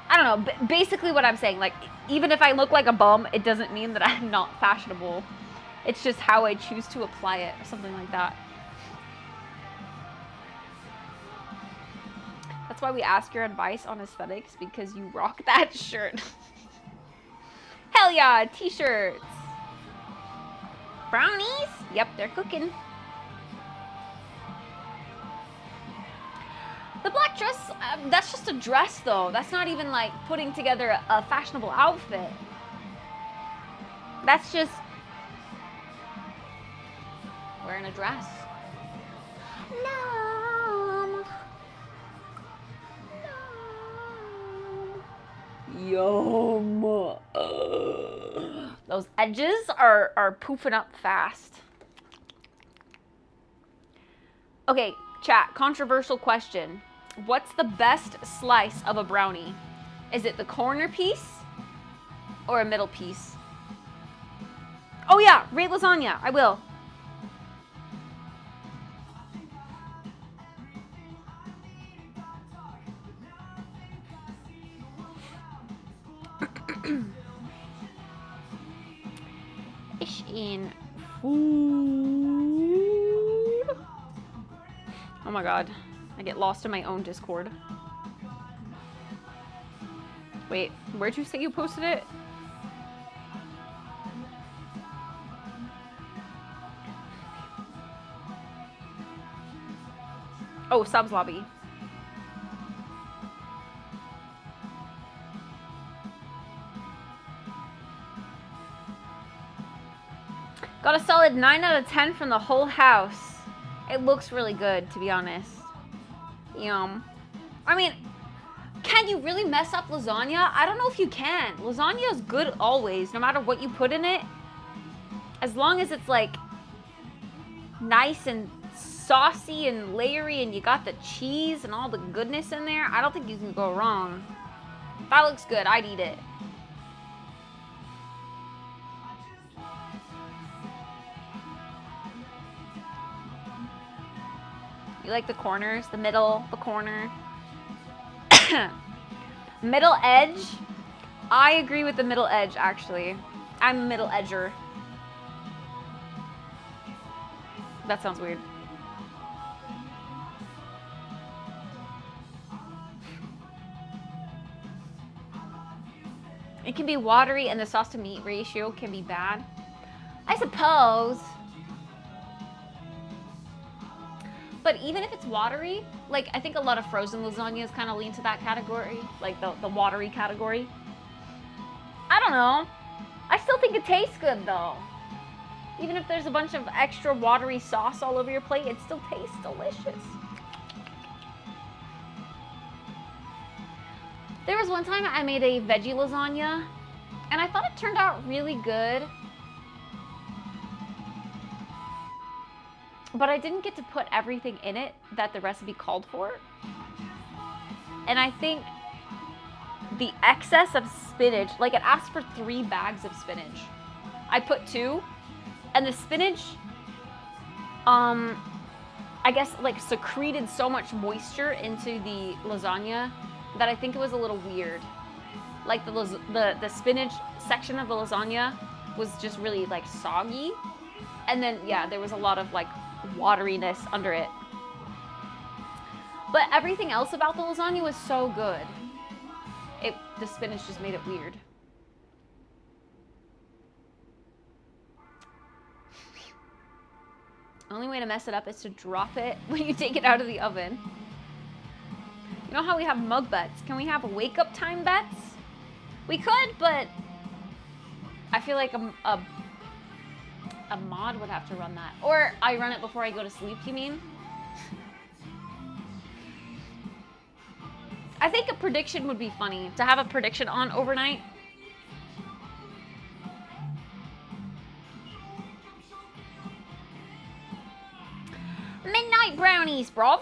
I don't know, basically what I'm saying, like, even if I look like a bum, it doesn't mean that I'm not fashionable. It's just how I choose to apply it, or something like that. That's why we ask your advice on aesthetics, because you rock that shirt. Hell yeah, t-shirts. Brownies? Yep, they're cooking. The black dress, that's just a dress though. That's not even like putting together a fashionable outfit. That's just wearing a dress. No. Yum. Those edges are poofing up fast. Okay, chat, controversial question. What's the best slice of a brownie? Is it the corner piece or a middle piece? Oh yeah, rate lasagna, I will. Ish in food. Oh my god, I get lost in my own Discord. Wait, where'd you say you posted it? Oh, subs lobby. Got a solid 9 out of 10 from the whole house. It looks really good, to be honest. Yum. I mean, can you really mess up lasagna? I don't know if you can. Lasagna is good always, no matter what you put in it. As long as it's like nice and saucy and layery and you got the cheese and all the goodness in there, I don't think you can go wrong. That looks good. I'd eat it. You like the corners, the middle, the corner. Middle edge. I agree with the middle edge, actually. I'm a middle edger. That sounds weird. It can be watery and the sauce to meat ratio can be bad. I suppose. But even if it's watery, like I think a lot of frozen lasagnas kind of lean to that category, like the watery category. I don't know. I still think it tastes good though. Even if there's a bunch of extra watery sauce all over your plate, it still tastes delicious. There was one time I made a veggie lasagna and I thought it turned out really good. But I didn't get to put everything in it that the recipe called for. And I think the excess of spinach, like it asked for 3 bags of spinach. I put 2, and the spinach, I guess like secreted so much moisture into the lasagna that I think it was a little weird. Like the spinach section of the lasagna was just really like soggy. And then, yeah, there was a lot of like wateriness under it. But everything else about the lasagna was so good. The spinach just made it weird. The only way to mess it up is to drop it when you take it out of the oven. You know how we have mug bets? Can we have wake up time bets? We could, but I feel like a mod would have to run that. Or I run it before I go to sleep, you mean? I think a prediction would be funny, to have a prediction on overnight. Midnight brownies, bruv.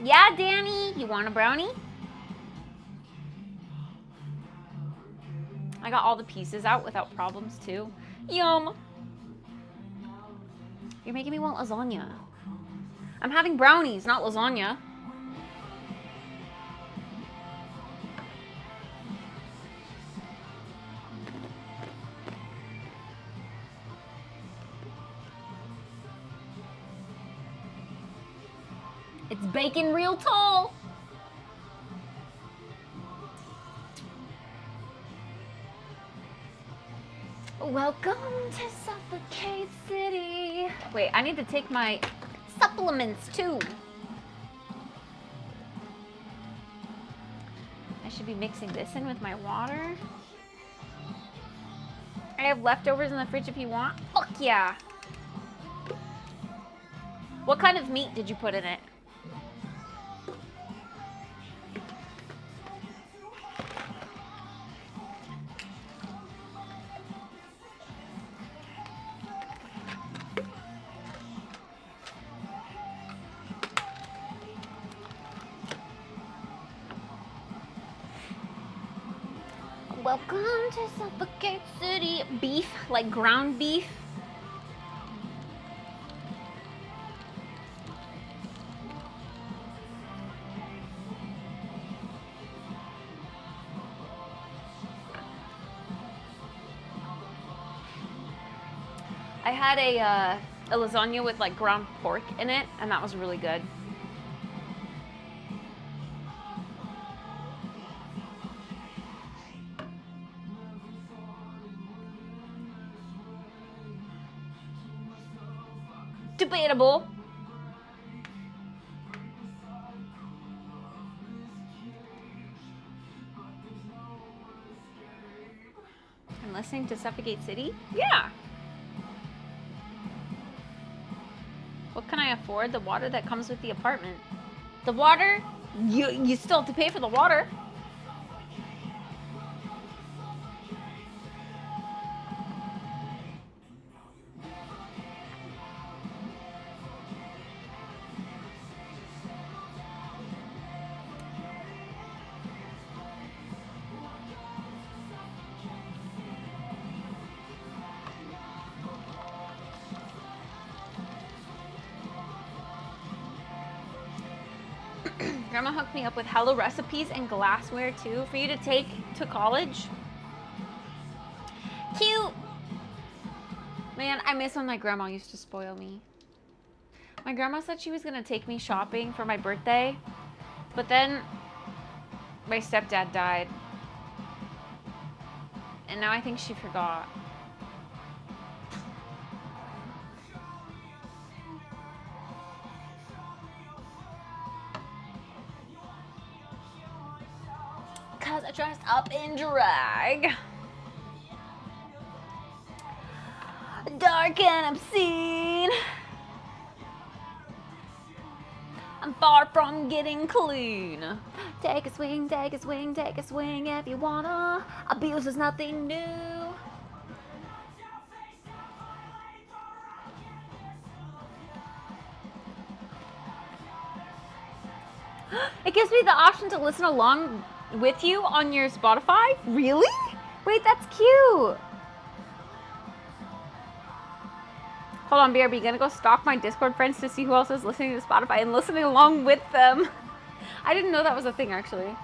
Yeah, Danny, you want a brownie? I got all the pieces out without problems, too. Yum. You're making me want lasagna. I'm having brownies, not lasagna. It's baking real tall. Welcome to Suffocate City. Wait, I need to take my supplements too. I should be mixing this in with my water. I have leftovers in the fridge if you want. Fuck yeah. What kind of meat did you put in it? Welcome to Suffocate City. Beef, like ground beef. I had a lasagna with like ground pork in it, and that was really good. Debatable. I'm listening to Suffocate City? Yeah. What can I afford? The water that comes with the apartment. The water? You still have to pay for the water. Grandma hooked me up with Hello recipes and glassware too for you to take to college. Cute. Man, I miss when my grandma used to spoil me. My grandma said she was gonna take me shopping for my birthday, but then my stepdad died. And now I think she forgot. Cause I dressed up in drag. Dark and obscene. I'm far from getting clean. Take a swing, take a swing, take a swing if you wanna. Abuse is nothing new. It gives me the option to listen along with you on your Spotify? Really? Wait, that's cute. Hold on, BRB, gonna go stalk my Discord friends to see who else is listening to Spotify and listening along with them. I didn't know that was a thing, actually.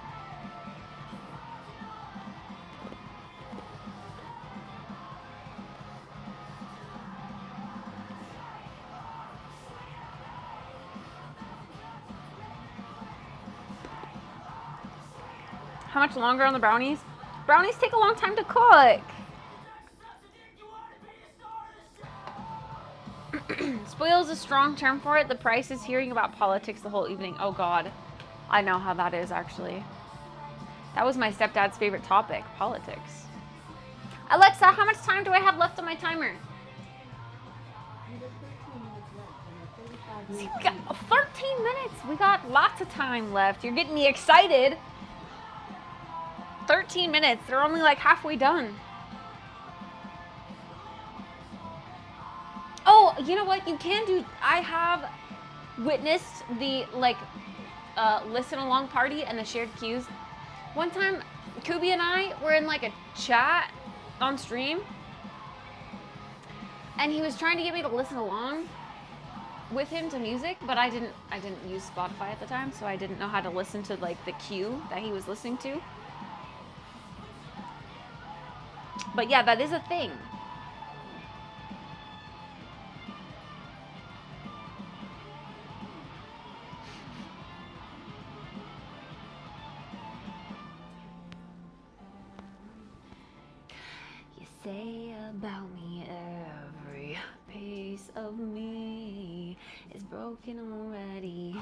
How much longer on the brownies? Brownies take a long time to cook. Spoil is a strong term for it. The price is hearing about politics the whole evening. Oh God, I know how that is actually. That was my stepdad's favorite topic, politics. Alexa, how much time do I have left on my timer? We got 13 minutes. We got lots of time left. You're getting me excited. 13 minutes. They're only like halfway done. Oh, you know what? You can do. I have witnessed the listen along party and the shared cues. One time, Kubi and I were in like a chat on stream, and he was trying to get me to listen along with him to music, but I didn't use Spotify at the time, so I didn't know how to listen to like the cue that he was listening to. But yeah, that is a thing. You say about me every piece of me is broken already.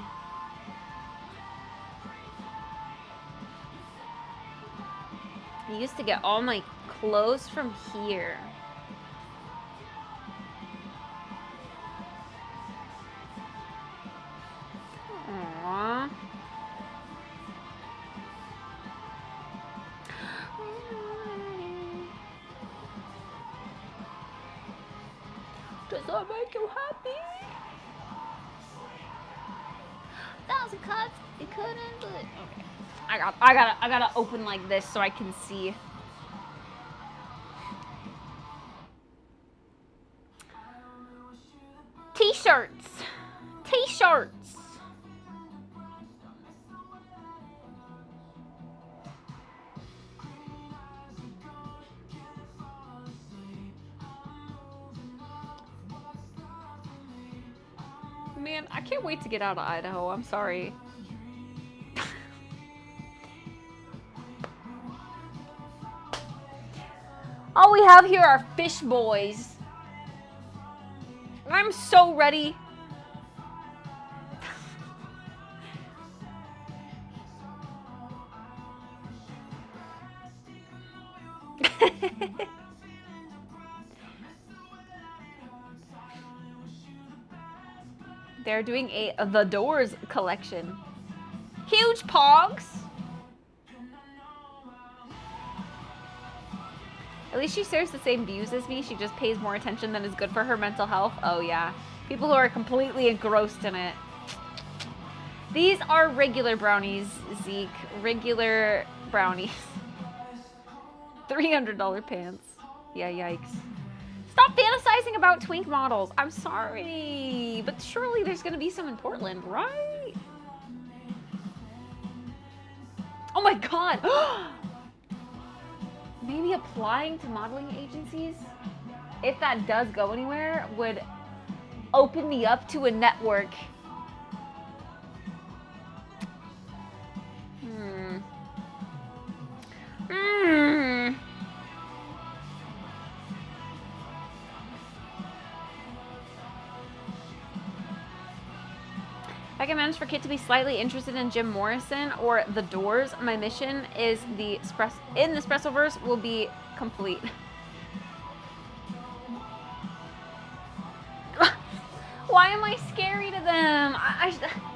I used to get all my clothes from here. Aww. Does that make you happy? 1,000 cuts, it couldn't, but okay. I gotta open like this so I can see. T-shirts. T-shirts. Man, I can't wait to get out of Idaho. I'm sorry. All we have here are fish boys. I'm am so ready. They're doing a The Doors collection. Huge pogs. At least she shares the same views as me. She just pays more attention than is good for her mental health. Oh yeah. People who are completely engrossed in it. These are regular brownies, Zeke. Regular brownies. $300 pants. Yeah, yikes. Stop fantasizing about twink models. I'm sorry. But surely there's going to be some in Portland, right? Oh my god. Maybe applying to modeling agencies, if that does go anywhere, would open me up to a network. If I can manage for Kit to be slightly interested in Jim Morrison or The Doors, my mission is in the Espressoverse will be complete. Why am I scary to them?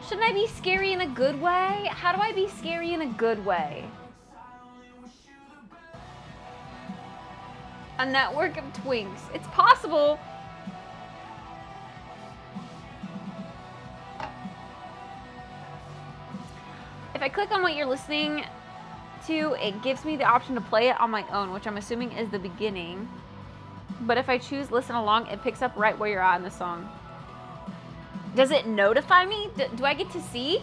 Shouldn't I be scary in a good way? How do I be scary in a good way? A network of twinks. It's possible. If I click on what you're listening to, it gives me the option to play it on my own, which I'm assuming is the beginning. But if I choose listen along, it picks up right where you're at in the song. Does it notify me? Do I get to see?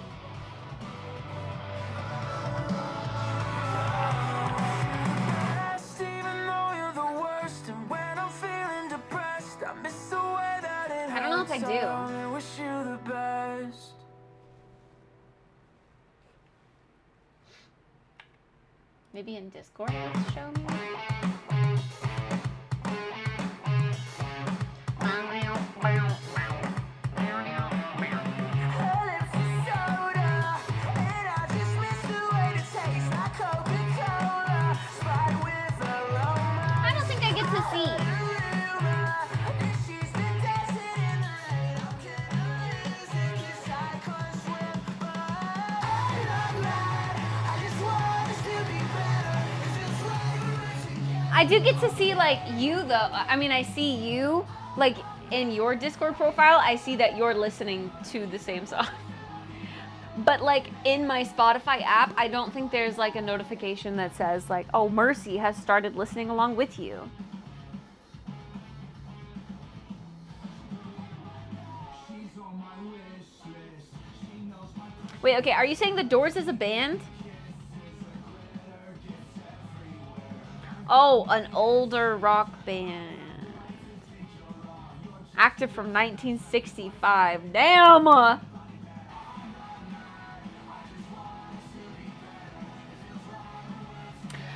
I don't know if I do. Wish you the best. Maybe in Discord it'll show me. I don't think I get to see. I do get to see like you though. I mean, I see you like in your Discord profile. I see that you're listening to the same song. But like in my Spotify app, I don't think there's like a notification that says like, oh, Mercy has started listening along with you. Wait, okay, are you saying The Doors is a band? Oh, an older rock band. Active from 1965. Damn!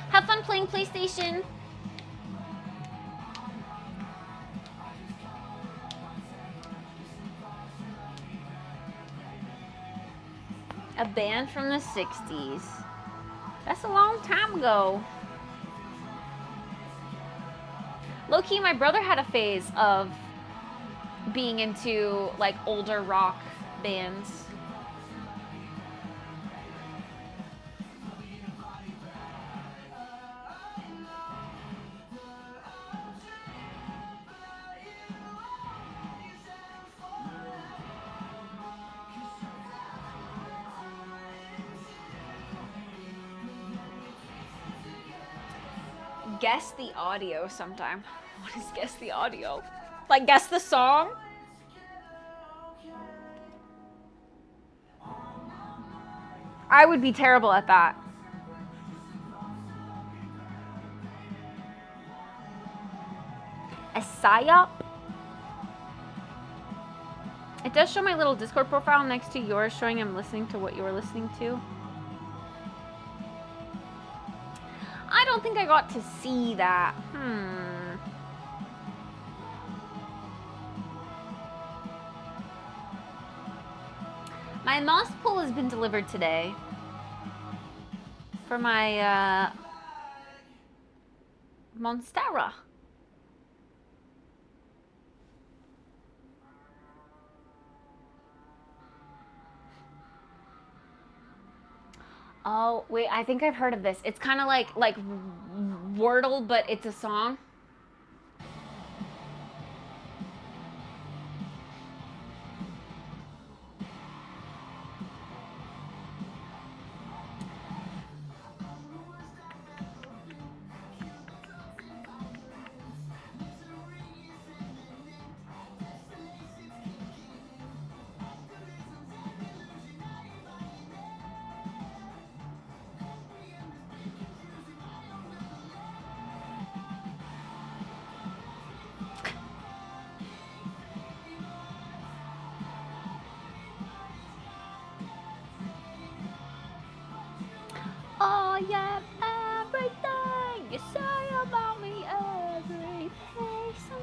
Have fun playing PlayStation. A band from the 60s. That's a long time ago. Low-key, my brother had a phase of being into like older rock bands. Guess the audio sometime. What is guess the audio? Like guess the song? I would be terrible at that. A psyop? It does show my little Discord profile next to yours, showing I'm listening to what you're listening to. I don't think I got to see that. My mouse pool has been delivered today. For my, Monstera. Oh, wait, I think I've heard of this. It's kind of like Wordle, but it's a song. Oh yeah, everything you say about me, every piece of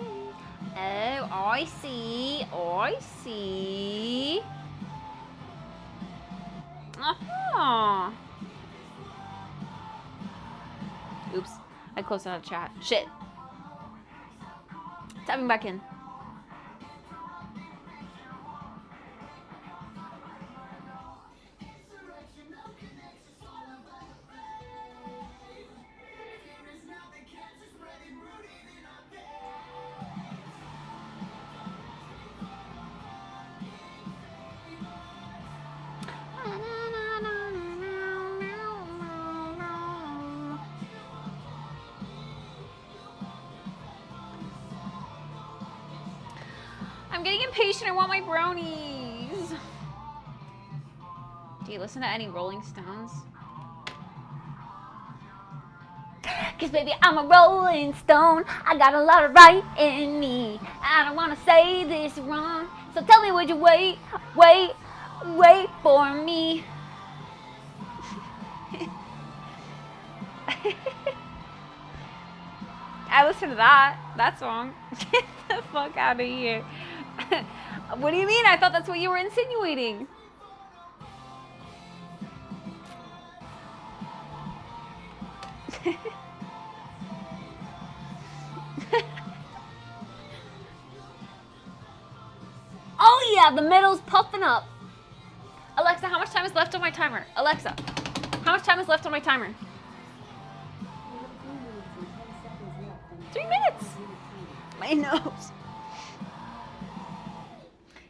me. Oh, I see. I see. Uh-huh. Oops. I closed out of chat. Shit. Tapping back in. I'm getting impatient. I want my brownies. Do you listen to any Rolling Stones? Cause baby, I'm a Rolling Stone. I got a lot of right in me. I don't wanna say this wrong. So tell me, would you wait for me? I listen to that song. Get the fuck out of here. What do you mean? I thought that's what you were insinuating. Oh yeah, the middle's puffing up. Alexa, how much time is left on my timer? Alexa, how much time is left on my timer? 3 minutes. My nose.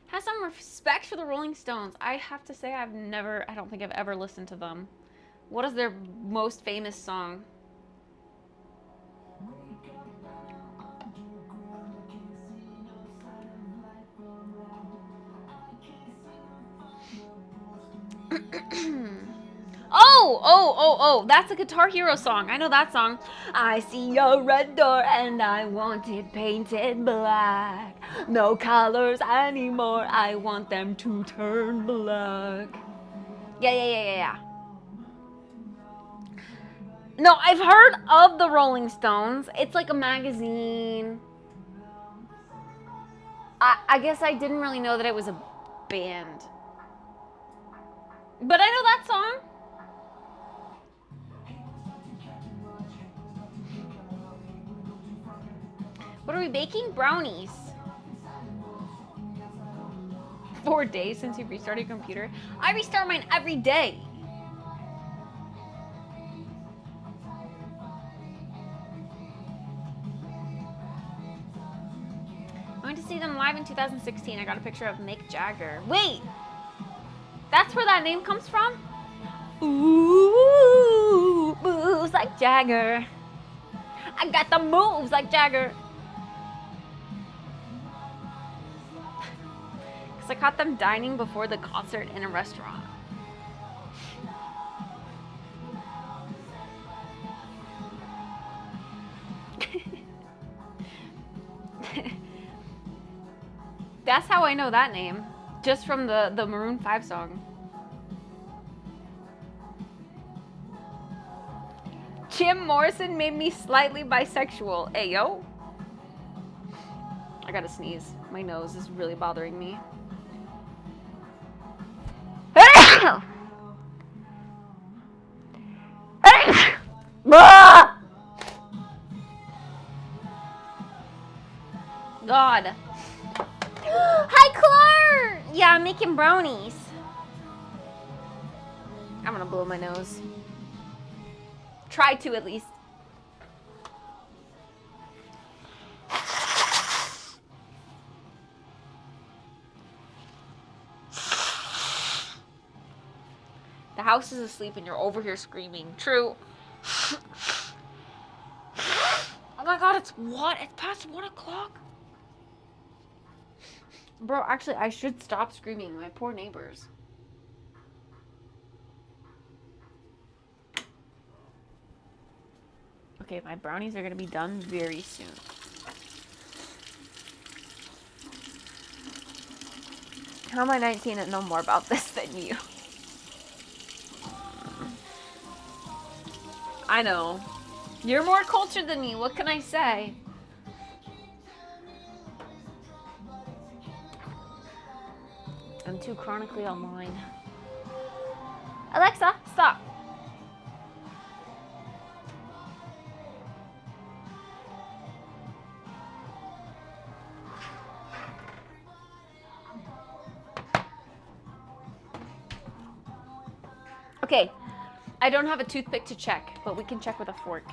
Have some respect for the Rolling Stones. I have to say I don't think I've ever listened to them. What is their most famous song? Oh, that's a Guitar Hero song. I know that song. I see a red door and I want it painted black. No colors anymore, I want them to turn black. Yeah. No, I've heard of the Rolling Stones. It's like a magazine. I guess I didn't really know that it was a band. But I know that song. What are we baking? Brownies. 4 days since you've restarted your computer? I restart mine every day. I went to see them live in 2016. I got a picture of Mick Jagger. Wait! That's where that name comes from? Ooh, moves like Jagger. I got the moves like Jagger. Because I caught them dining before the concert in a restaurant. That's how I know that name. Just from the Maroon 5 song. Jim Morrison made me slightly bisexual. Ayo. I gotta sneeze. My nose is really bothering me. God. Hi, Clark! Yeah, I'm making brownies. I'm gonna blow my nose. Try to, at least. The house is asleep and you're over here screaming. True. Oh my God, it's what? It's past 1 o'clock? Bro, actually, I should stop screaming. My poor neighbors. Okay, my brownies are gonna be done very soon. How am I 19 and know more about this than you? I know. You're more cultured than me. What can I say? I'm too chronically online. Alexa, stop. Okay, I don't have a toothpick to check, but we can check with a fork.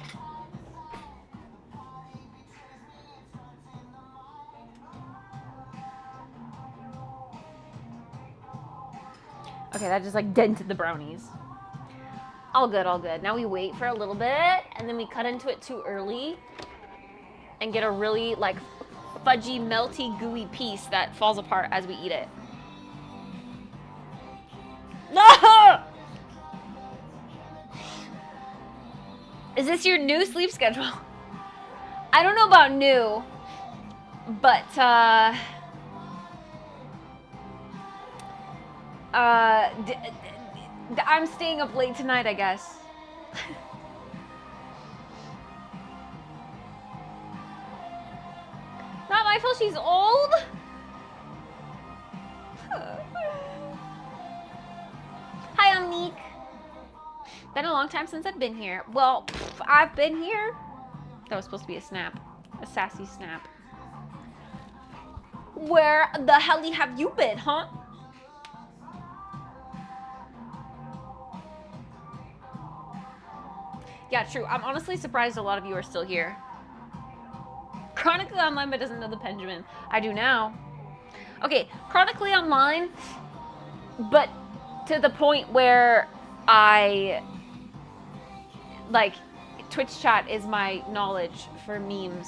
Okay, that just like dented the brownies. All good, all good. Now we wait for a little bit, and then we cut into it too early and get a really like fudgy, melty, gooey piece that falls apart as we eat it. No! Is this your new sleep schedule? I don't know about new, but I'm staying up late tonight, I guess. Not my fault she's old. Hi, I'm Neek. Been a long time since I've been here. Well, I've been here. That was supposed to be a snap. A sassy snap. Where the hell have you been, huh? Yeah, true. I'm honestly surprised a lot of you are still here. Chronically Online, but doesn't know the Benjamin. I do now. Okay, Chronically Online, but to the point where I, like, Twitch chat is my knowledge for memes.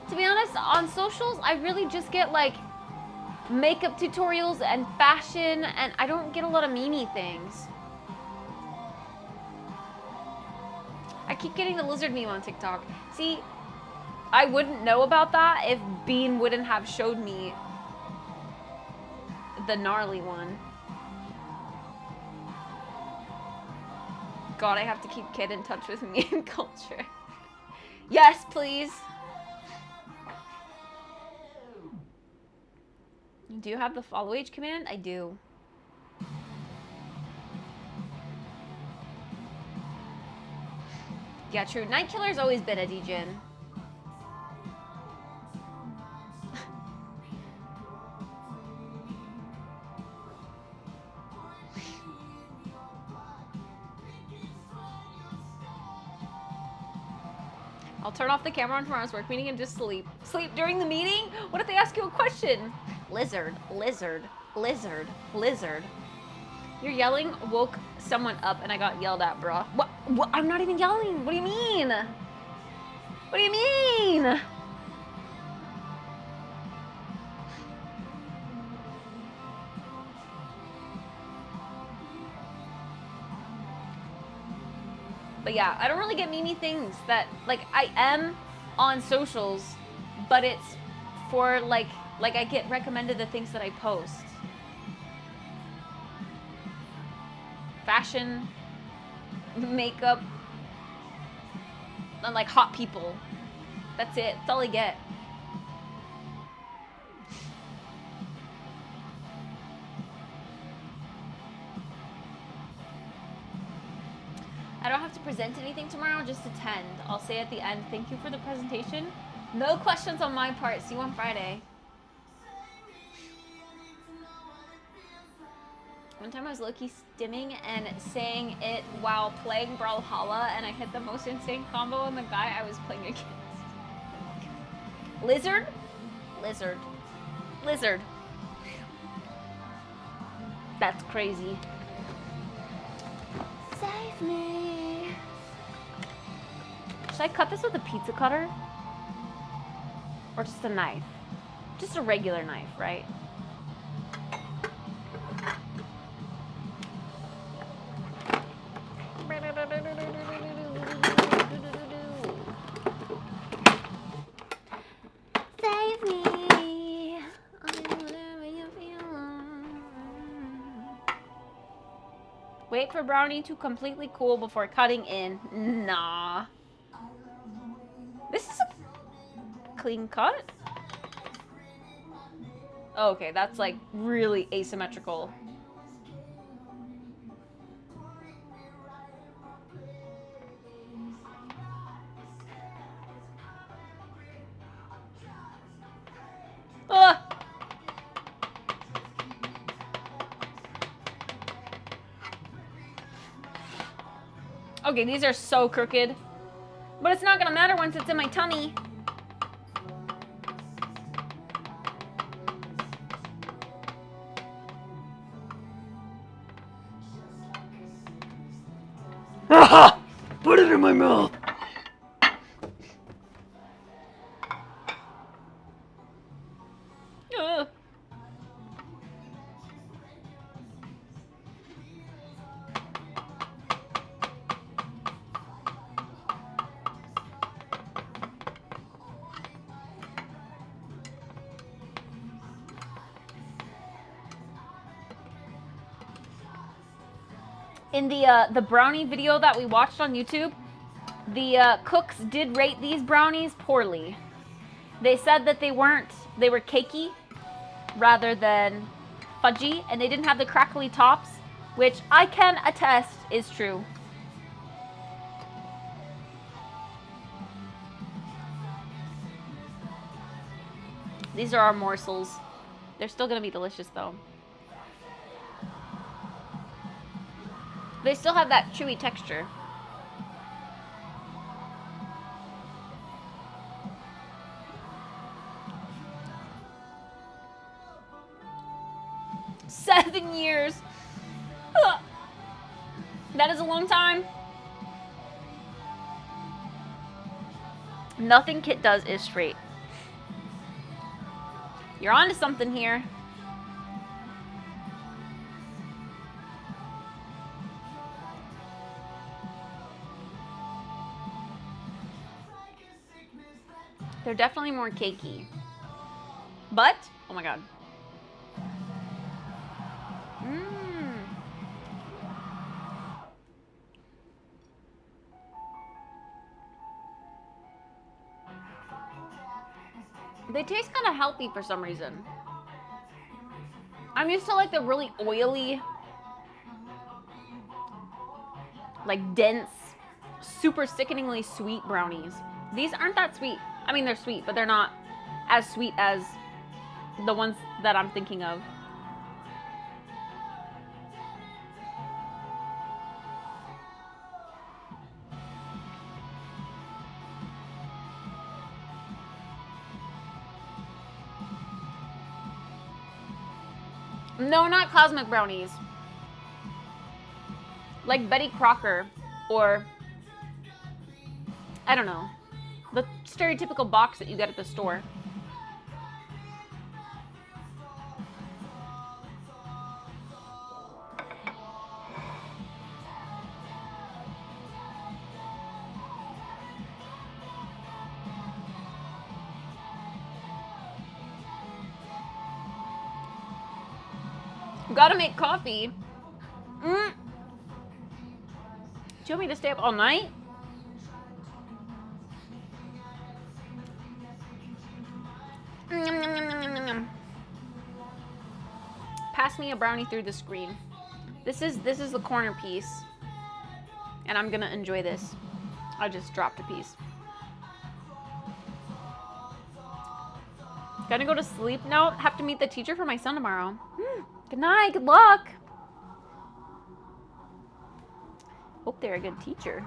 To be honest, on socials, I really just get, like, makeup tutorials and fashion, and I don't get a lot of memey things. I keep getting the lizard meme on TikTok. See, I wouldn't know about that if Bean wouldn't have showed me the gnarly one. God, I have to keep Kid in touch with meme culture. Yes, please. Do you have the follow age command? I do. Yeah, true. Night Killer's always been a degen. I'll turn off the camera on tomorrow's work meeting and just sleep. Sleep during the meeting? What if they ask you a question? Lizard, lizard, lizard, lizard. Your yelling woke someone up and I got yelled at, bruh. What? I'm not even yelling. What do you mean? What do you mean? But yeah, I don't really get memey things that, like, I am on socials, but it's for, like I get recommended the things that I post. Fashion, makeup, and, like, hot people. That's it. That's all I get. I don't have to present anything tomorrow, just attend. I'll say at the end, thank you for the presentation. No questions on my part. See you on Friday. One time I was low-key stimming and saying it while playing Brawlhalla, and I hit the most insane combo on the guy I was playing against. Lizard? Lizard. Lizard. That's crazy. Save me. Should I cut this with a pizza cutter? Or just a knife? Just a regular knife, right? Save me. Wait for brownie to completely cool before cutting in. Nah. This is a clean cut. Oh, okay, that's like really asymmetrical. Ugh. Okay, these are so crooked. But it's not gonna matter once it's in my tummy. Put it in my mouth. Ugh. In the brownie video that we watched on YouTube, the cooks did rate these brownies poorly. They said that they were cakey rather than fudgy, and they didn't have the crackly tops, which I can attest is true. These are our morsels. They're still gonna be delicious though. They still have that chewy texture. Seven years. Ugh. That is a long time. Nothing Kit does is straight. You're onto something here. They're definitely more cakey. But, oh my god. They taste kind of healthy for some reason. I'm used to like the really oily, like dense, super sickeningly sweet brownies. These aren't that sweet. I mean, they're sweet, but they're not as sweet as the ones that I'm thinking of. No, not cosmic brownies. Like Betty Crocker or, I don't know, the stereotypical box that you get at the store. Gotta make coffee. Do you want me to stay up all night? Pass me a brownie through the screen. This is the corner piece. and I'm gonna enjoy this. I just dropped a piece. Gonna go to sleep now. Have to meet the teacher for my son tomorrow. Good night. Good luck. Hope they're a good teacher.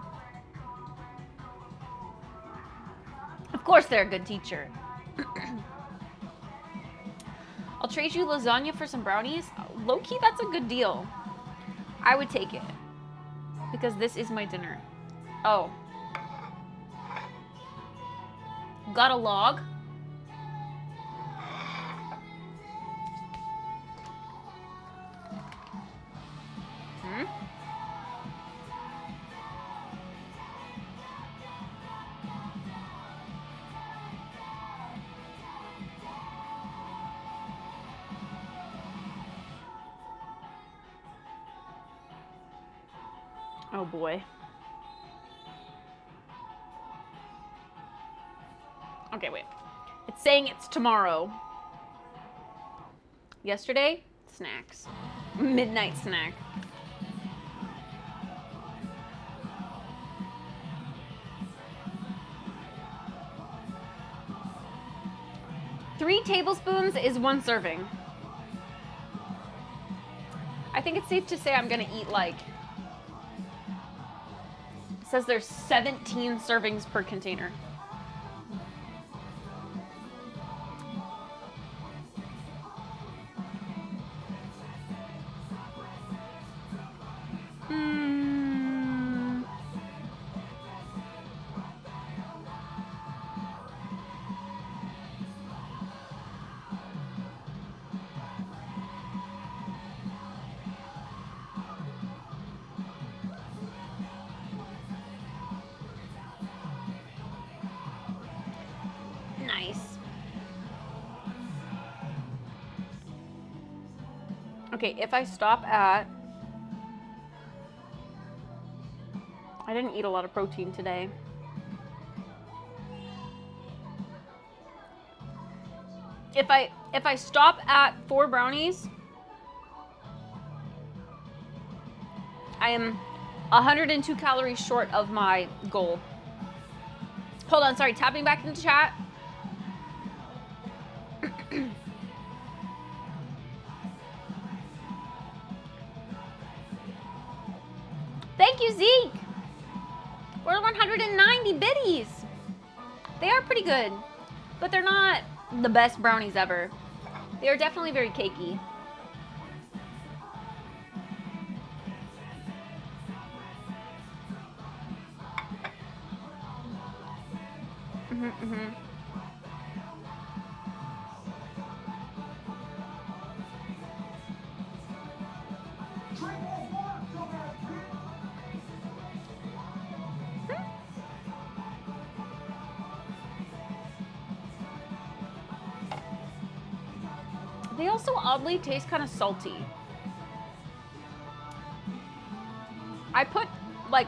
Of course they're a good teacher. I'll trade you lasagna for some brownies. Low-key, that's a good deal. I would take it. Because this is my dinner. Oh. Got a log? Hmm? Oh boy. Okay, wait. It's saying it's tomorrow. Yesterday, snacks. Midnight snack. Three tablespoons is 1 serving. I think it's safe to say I'm gonna eat like, it says there's 17 servings per container. Nice. Okay, if I stop at... I didn't eat a lot of protein today. If I stop at 4 brownies, I am 102 calories short of my goal. Hold on, sorry, tapping back into chat. Thank you, Zeke. We're 190 biddies. They are pretty good, but they're not the best brownies ever. They are definitely very cakey. They also oddly taste kind of salty. I put like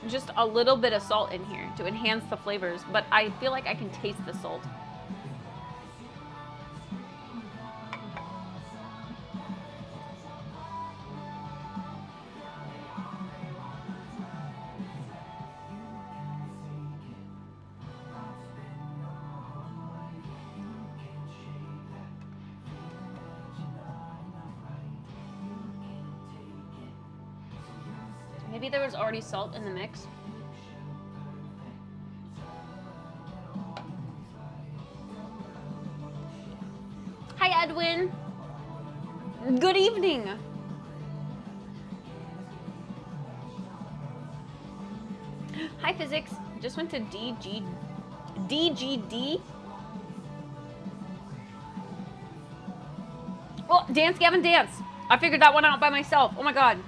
just a little bit of salt in here to enhance the flavors, but I feel like I can taste the salt. Maybe there was already salt in the mix. Hi, Edwin. Good evening. Hi, physics. Just went to DGD. Oh, dance, Gavin, dance. I figured that one out by myself. Oh my god.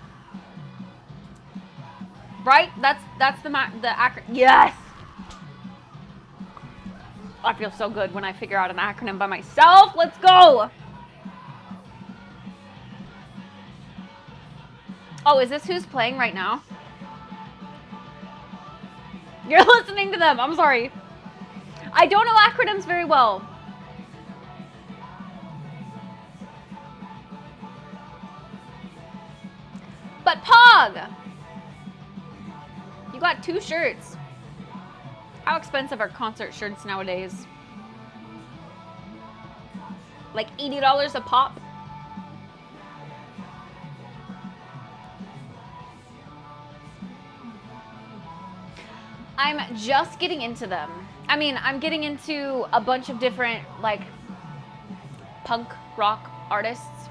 Right? That's the acronym. Yes! I feel so good when I figure out an acronym by myself. Let's go! Oh, is this who's playing right now? You're listening to them. I'm sorry. I don't know acronyms very well. But Pog! You got 2 shirts. How expensive are concert shirts nowadays? Like $80 a pop? I'm just getting into them. I mean, I'm getting into a bunch of different, like, punk rock artists.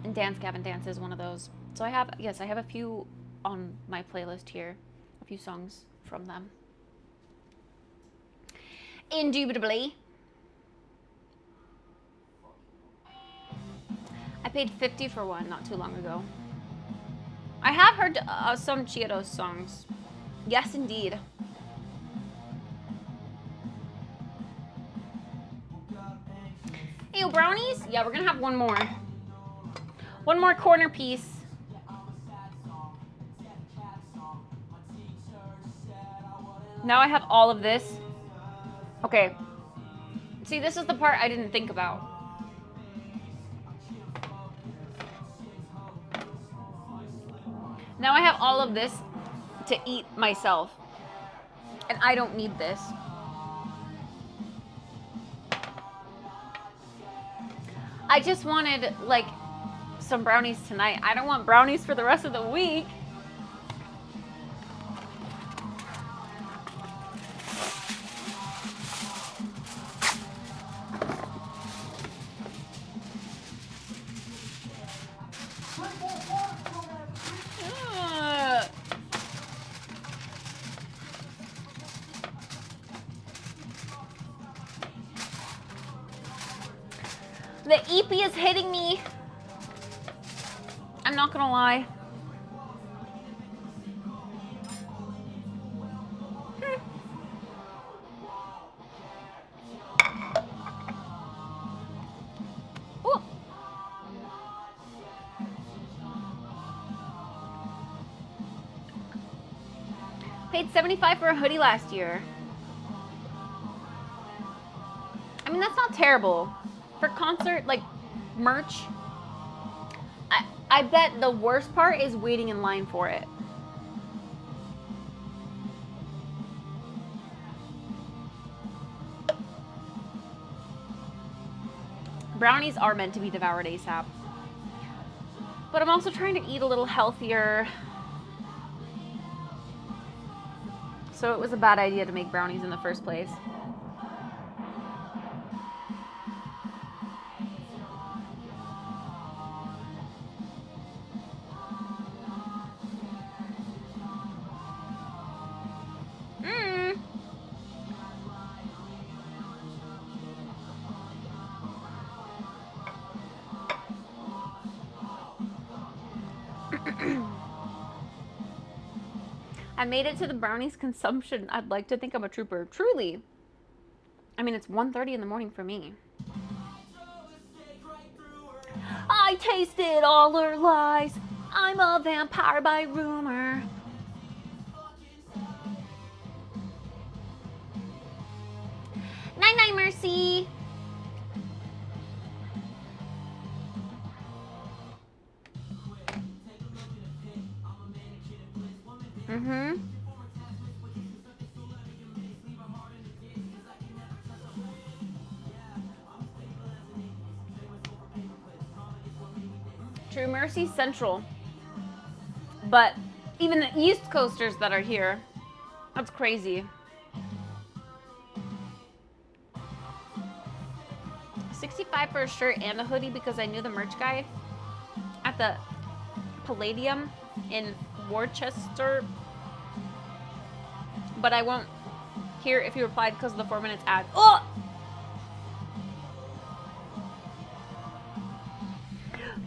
And Dance Gavin Dance is one of those. So I have a few on my playlist here. A few songs from them. Indubitably. I paid $50 for one not too long ago. I have heard some Cheetos songs. Yes, indeed. Ew, brownies? Yeah, we're gonna have one more. One more corner piece. Now I have all of this. Okay. See, this is the part I didn't think about. Now I have all of this to eat myself. And I don't need this. I just wanted, like, some brownies tonight. I don't want brownies for the rest of the week. Ugh. The EP is hitting me. I'm not gonna lie. Ooh. Paid $75 for a hoodie last year. I mean, that's not terrible. For concert, like, merch, I bet the worst part is waiting in line for it. Brownies are meant to be devoured ASAP. But I'm also trying to eat a little healthier. So it was a bad idea to make brownies in the first place. I made it to the brownies consumption. I'd like to think I'm a trooper. Truly. I mean, it's 1:30 in the morning for me. I tasted all her lies. I'm a vampire by rumor. Night-night, Mercy. Mm-hmm. True Mercy Central. But even the East Coasters that are here, that's crazy. $65 for a shirt and a hoodie because I knew the merch guy at the Palladium in Worcester. But I won't hear if he replied because of the 4 minutes ad. Oh!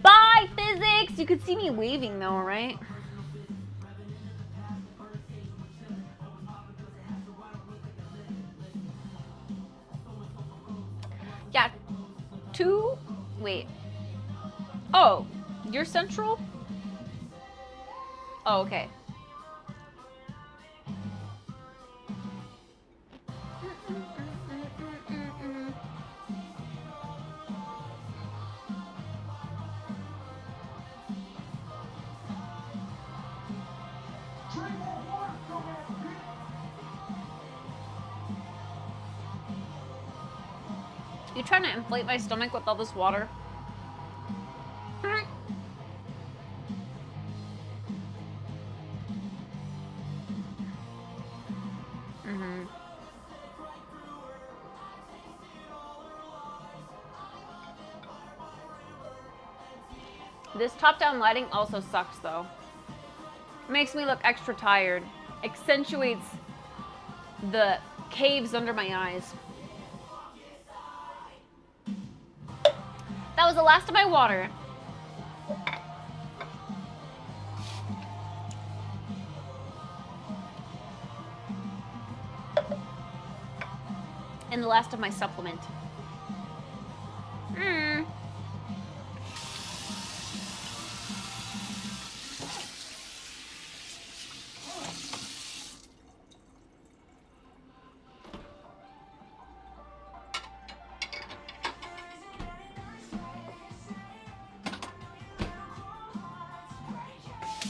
Bye, physics! You could see me waving though, right? Yeah. Wait. Oh, you're central? Oh, okay. You trying to inflate my stomach with all this water? Mm-hmm. This top-down lighting also sucks, though. Makes me look extra tired. Accentuates the caves under my eyes. That was the last of my water. And the last of my supplement.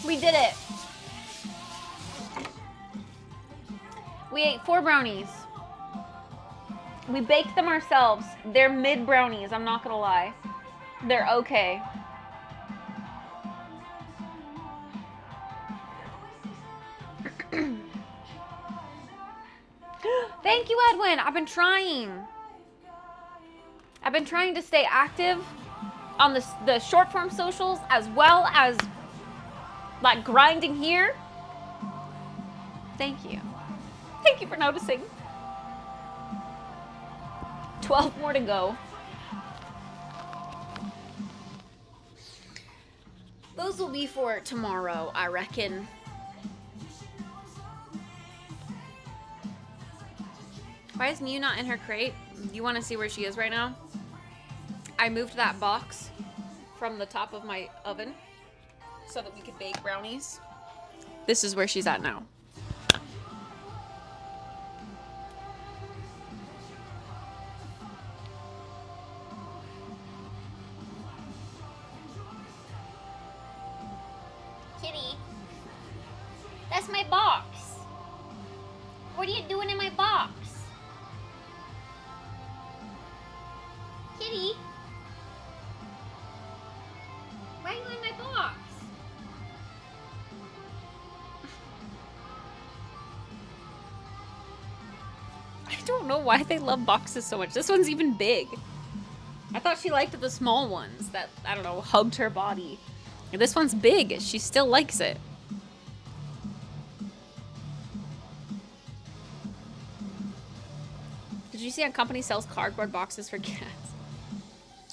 We did it. We ate 4 brownies. We baked them ourselves. They're mid brownies, I'm not gonna lie. They're okay. Thank you, Edwin. I've been trying. I've been trying to stay active on the short form socials as well as like grinding here. Thank you. Thank you for noticing. 12 more to go. Those will be for tomorrow, I reckon. Why is Mew not in her crate? You want to see where she is right now? I moved that box from the top of my oven so that we could bake brownies. This is where she's at now. Kitty, that's my box. What are you doing in my box? Kitty, why are you in my box? I don't know why they love boxes so much. This one's even big. I thought she liked the small ones that, I don't know, hugged her body. This one's big. She still likes it. Did you see a company sells cardboard boxes for cats?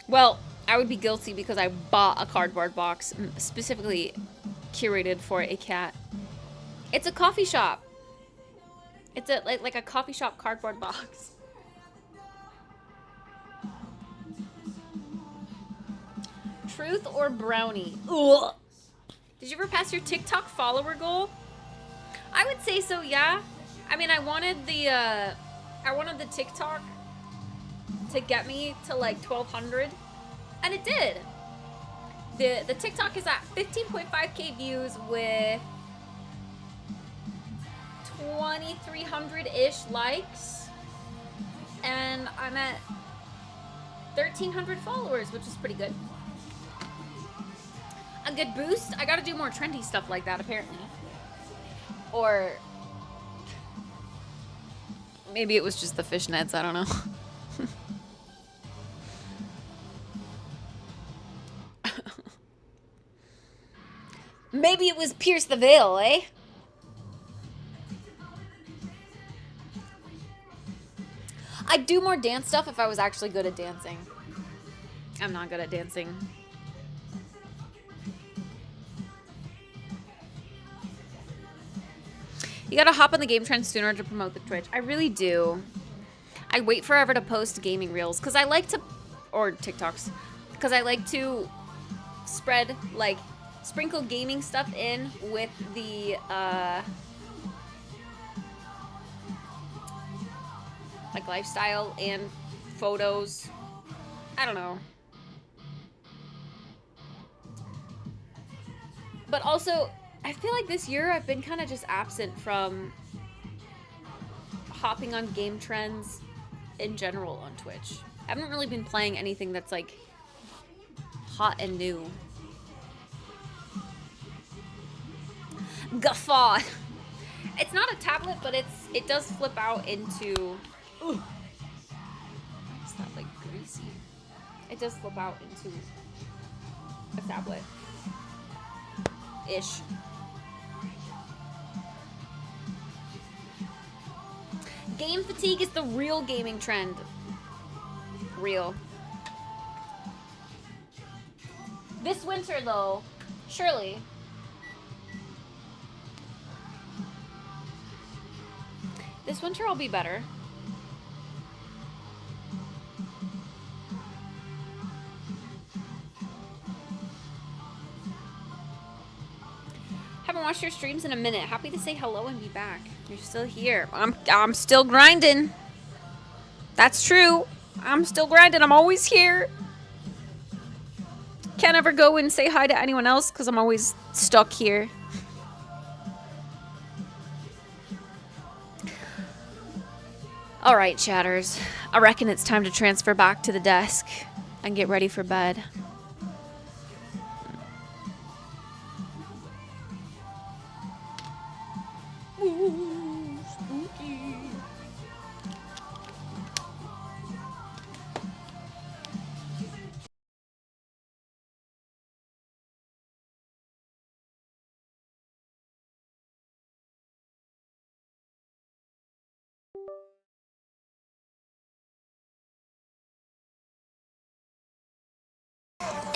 Well, I would be guilty because I bought a cardboard box specifically curated for a cat. It's a coffee shop. It's a like a coffee shop cardboard box. Truth or brownie? Ugh. Did you ever pass your TikTok follower goal? I would say so, yeah. I mean, I wanted the TikTok to get me to like 1,200, and it did. The TikTok is at 15.5k views with 2,300-ish likes, and I'm at 1,300 followers, which is pretty good. A good boost. I gotta do more trendy stuff like that, apparently. Or maybe it was just the fishnets, I don't know. Maybe it was Pierce the Veil, eh? I'd do more dance stuff if I was actually good at dancing. I'm not good at dancing. You gotta hop on the game trend sooner to promote the Twitch. I really do. I wait forever to post gaming reels because I like to, or TikToks, because I like to spread, like, sprinkle gaming stuff in with the, like, lifestyle and photos. I don't know. But also, I feel like this year I've been kind of just absent from hopping on game trends in general on Twitch. I haven't really been playing anything that's like hot and new. Guffaw. It's not a tablet, but it does flip out into. Ooh. It's not like greasy. It does flip out into a tablet. Ish. Game fatigue is the real gaming trend. Real. This winter, though, surely. This winter I'll be better. Haven't watched your streams in a minute. Happy to say hello and be back. You're still here. I'm still grinding. That's true. I'm still grinding. I'm always here. Can't ever go and say hi to anyone else because I'm always stuck here. All right, chatters. I reckon it's time to transfer back to the desk and get ready for bed. Ooh, spooky.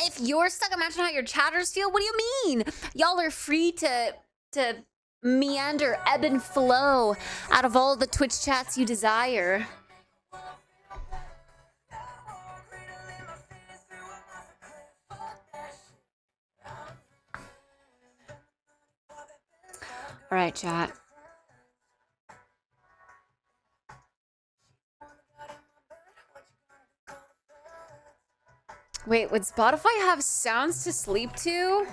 If you're stuck, imagine how your chatters feel. What do you mean? Y'all are free to meander, ebb and flow out of all the Twitch chats you desire. All right, chat. Wait, would Spotify have sounds to sleep to?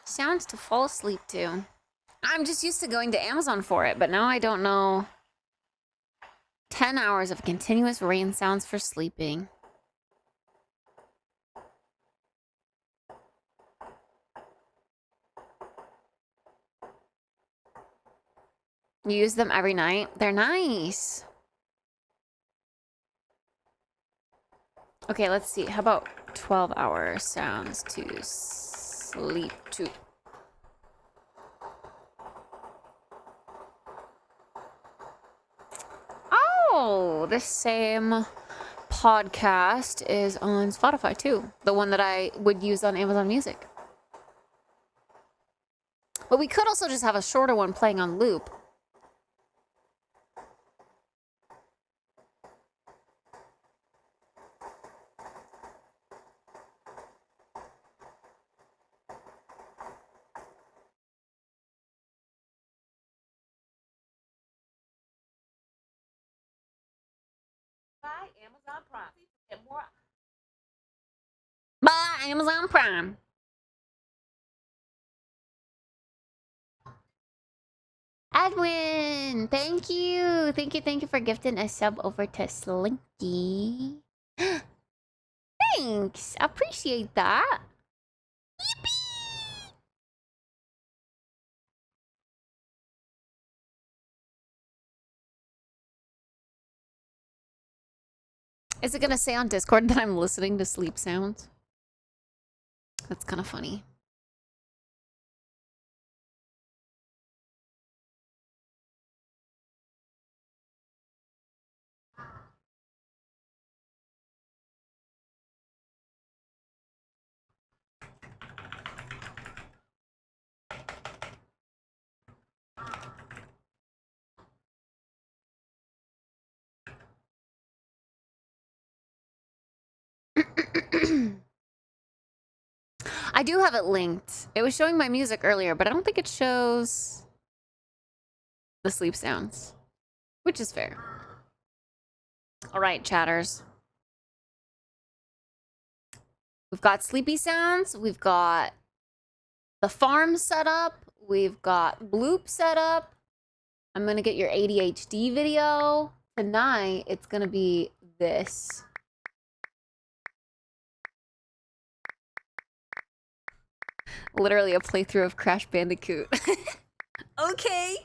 Sounds to fall asleep to. I'm just used to going to Amazon for it, but now I don't know. 10 hours of continuous rain sounds for sleeping. You use them every night? They're nice. Okay, let's see. How about 12-hour sounds to sleep to? Oh, this same podcast is on Spotify too. The one that I would use on Amazon Music. But we could also just have a shorter one playing on loop. Buy Amazon Prime. Get more. Bye, Amazon Prime. Edwin, thank you. Thank you for gifting a sub over to Slinky. Thanks. Appreciate that. Yippee! Is it gonna say on Discord that I'm listening to sleep sounds? That's kind of funny. I do have it linked. It was showing my music earlier, but I don't think it shows the sleep sounds, which is fair. All right, chatters. We've got sleepy sounds. We've got the farm set up. We've got bloop set up. I'm gonna get your ADHD video. Tonight, it's gonna be this. Literally a playthrough of Crash Bandicoot. Okay.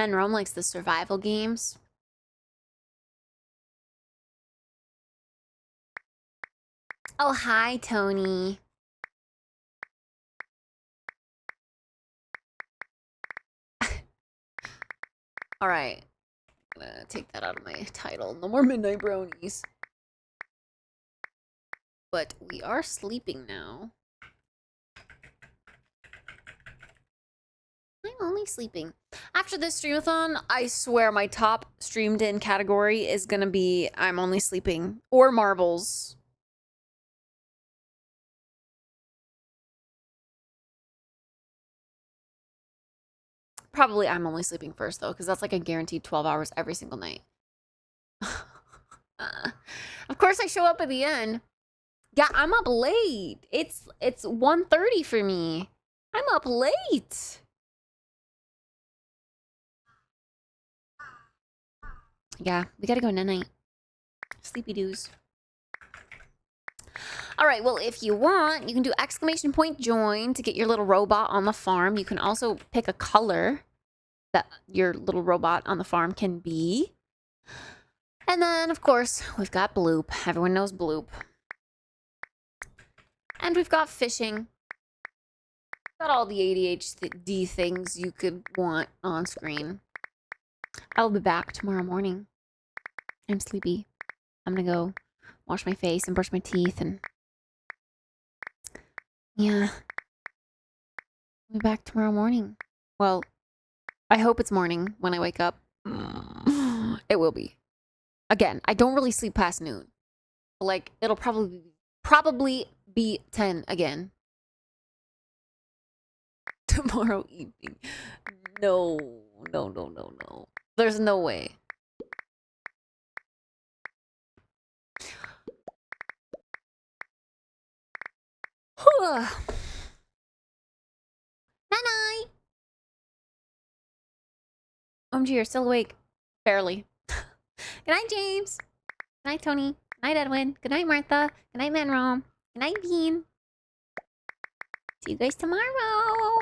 Rome likes the survival games. Oh, hi, Tony. All right. I'm gonna take that out of my title. No more midnight brownies. But we are sleeping now. I'm only sleeping. After this streamathon, I swear my top streamed in category is gonna be I'm only sleeping or marbles. Probably I'm only sleeping first though, because that's like a guaranteed 12 hours every single night. Of course I show up at the end. Yeah, I'm up late. It's 1:30 for me. I'm up late. Yeah, we gotta go night-night. Sleepy doos. All right, well, if you want, you can do !join to get your little robot on the farm. You can also pick a color that your little robot on the farm can be. And then, of course, we've got Bloop. Everyone knows Bloop. And we've got fishing. Got all the ADHD things you could want on screen. I'll be back tomorrow morning. I'm sleepy. I'm gonna go wash my face and brush my teeth and... yeah. I'll be back tomorrow morning. Well, I hope it's morning when I wake up. It will be. Again, I don't really sleep past noon. Like, it'll probably be 10 again. Tomorrow evening. No. There's no way. Night-night. OMG, you're still awake. Barely. Good night, James. Good night, Tony. Good night, Edwin. Good night, Martha. Good night, Manrom. Good night, Bean. See you guys tomorrow.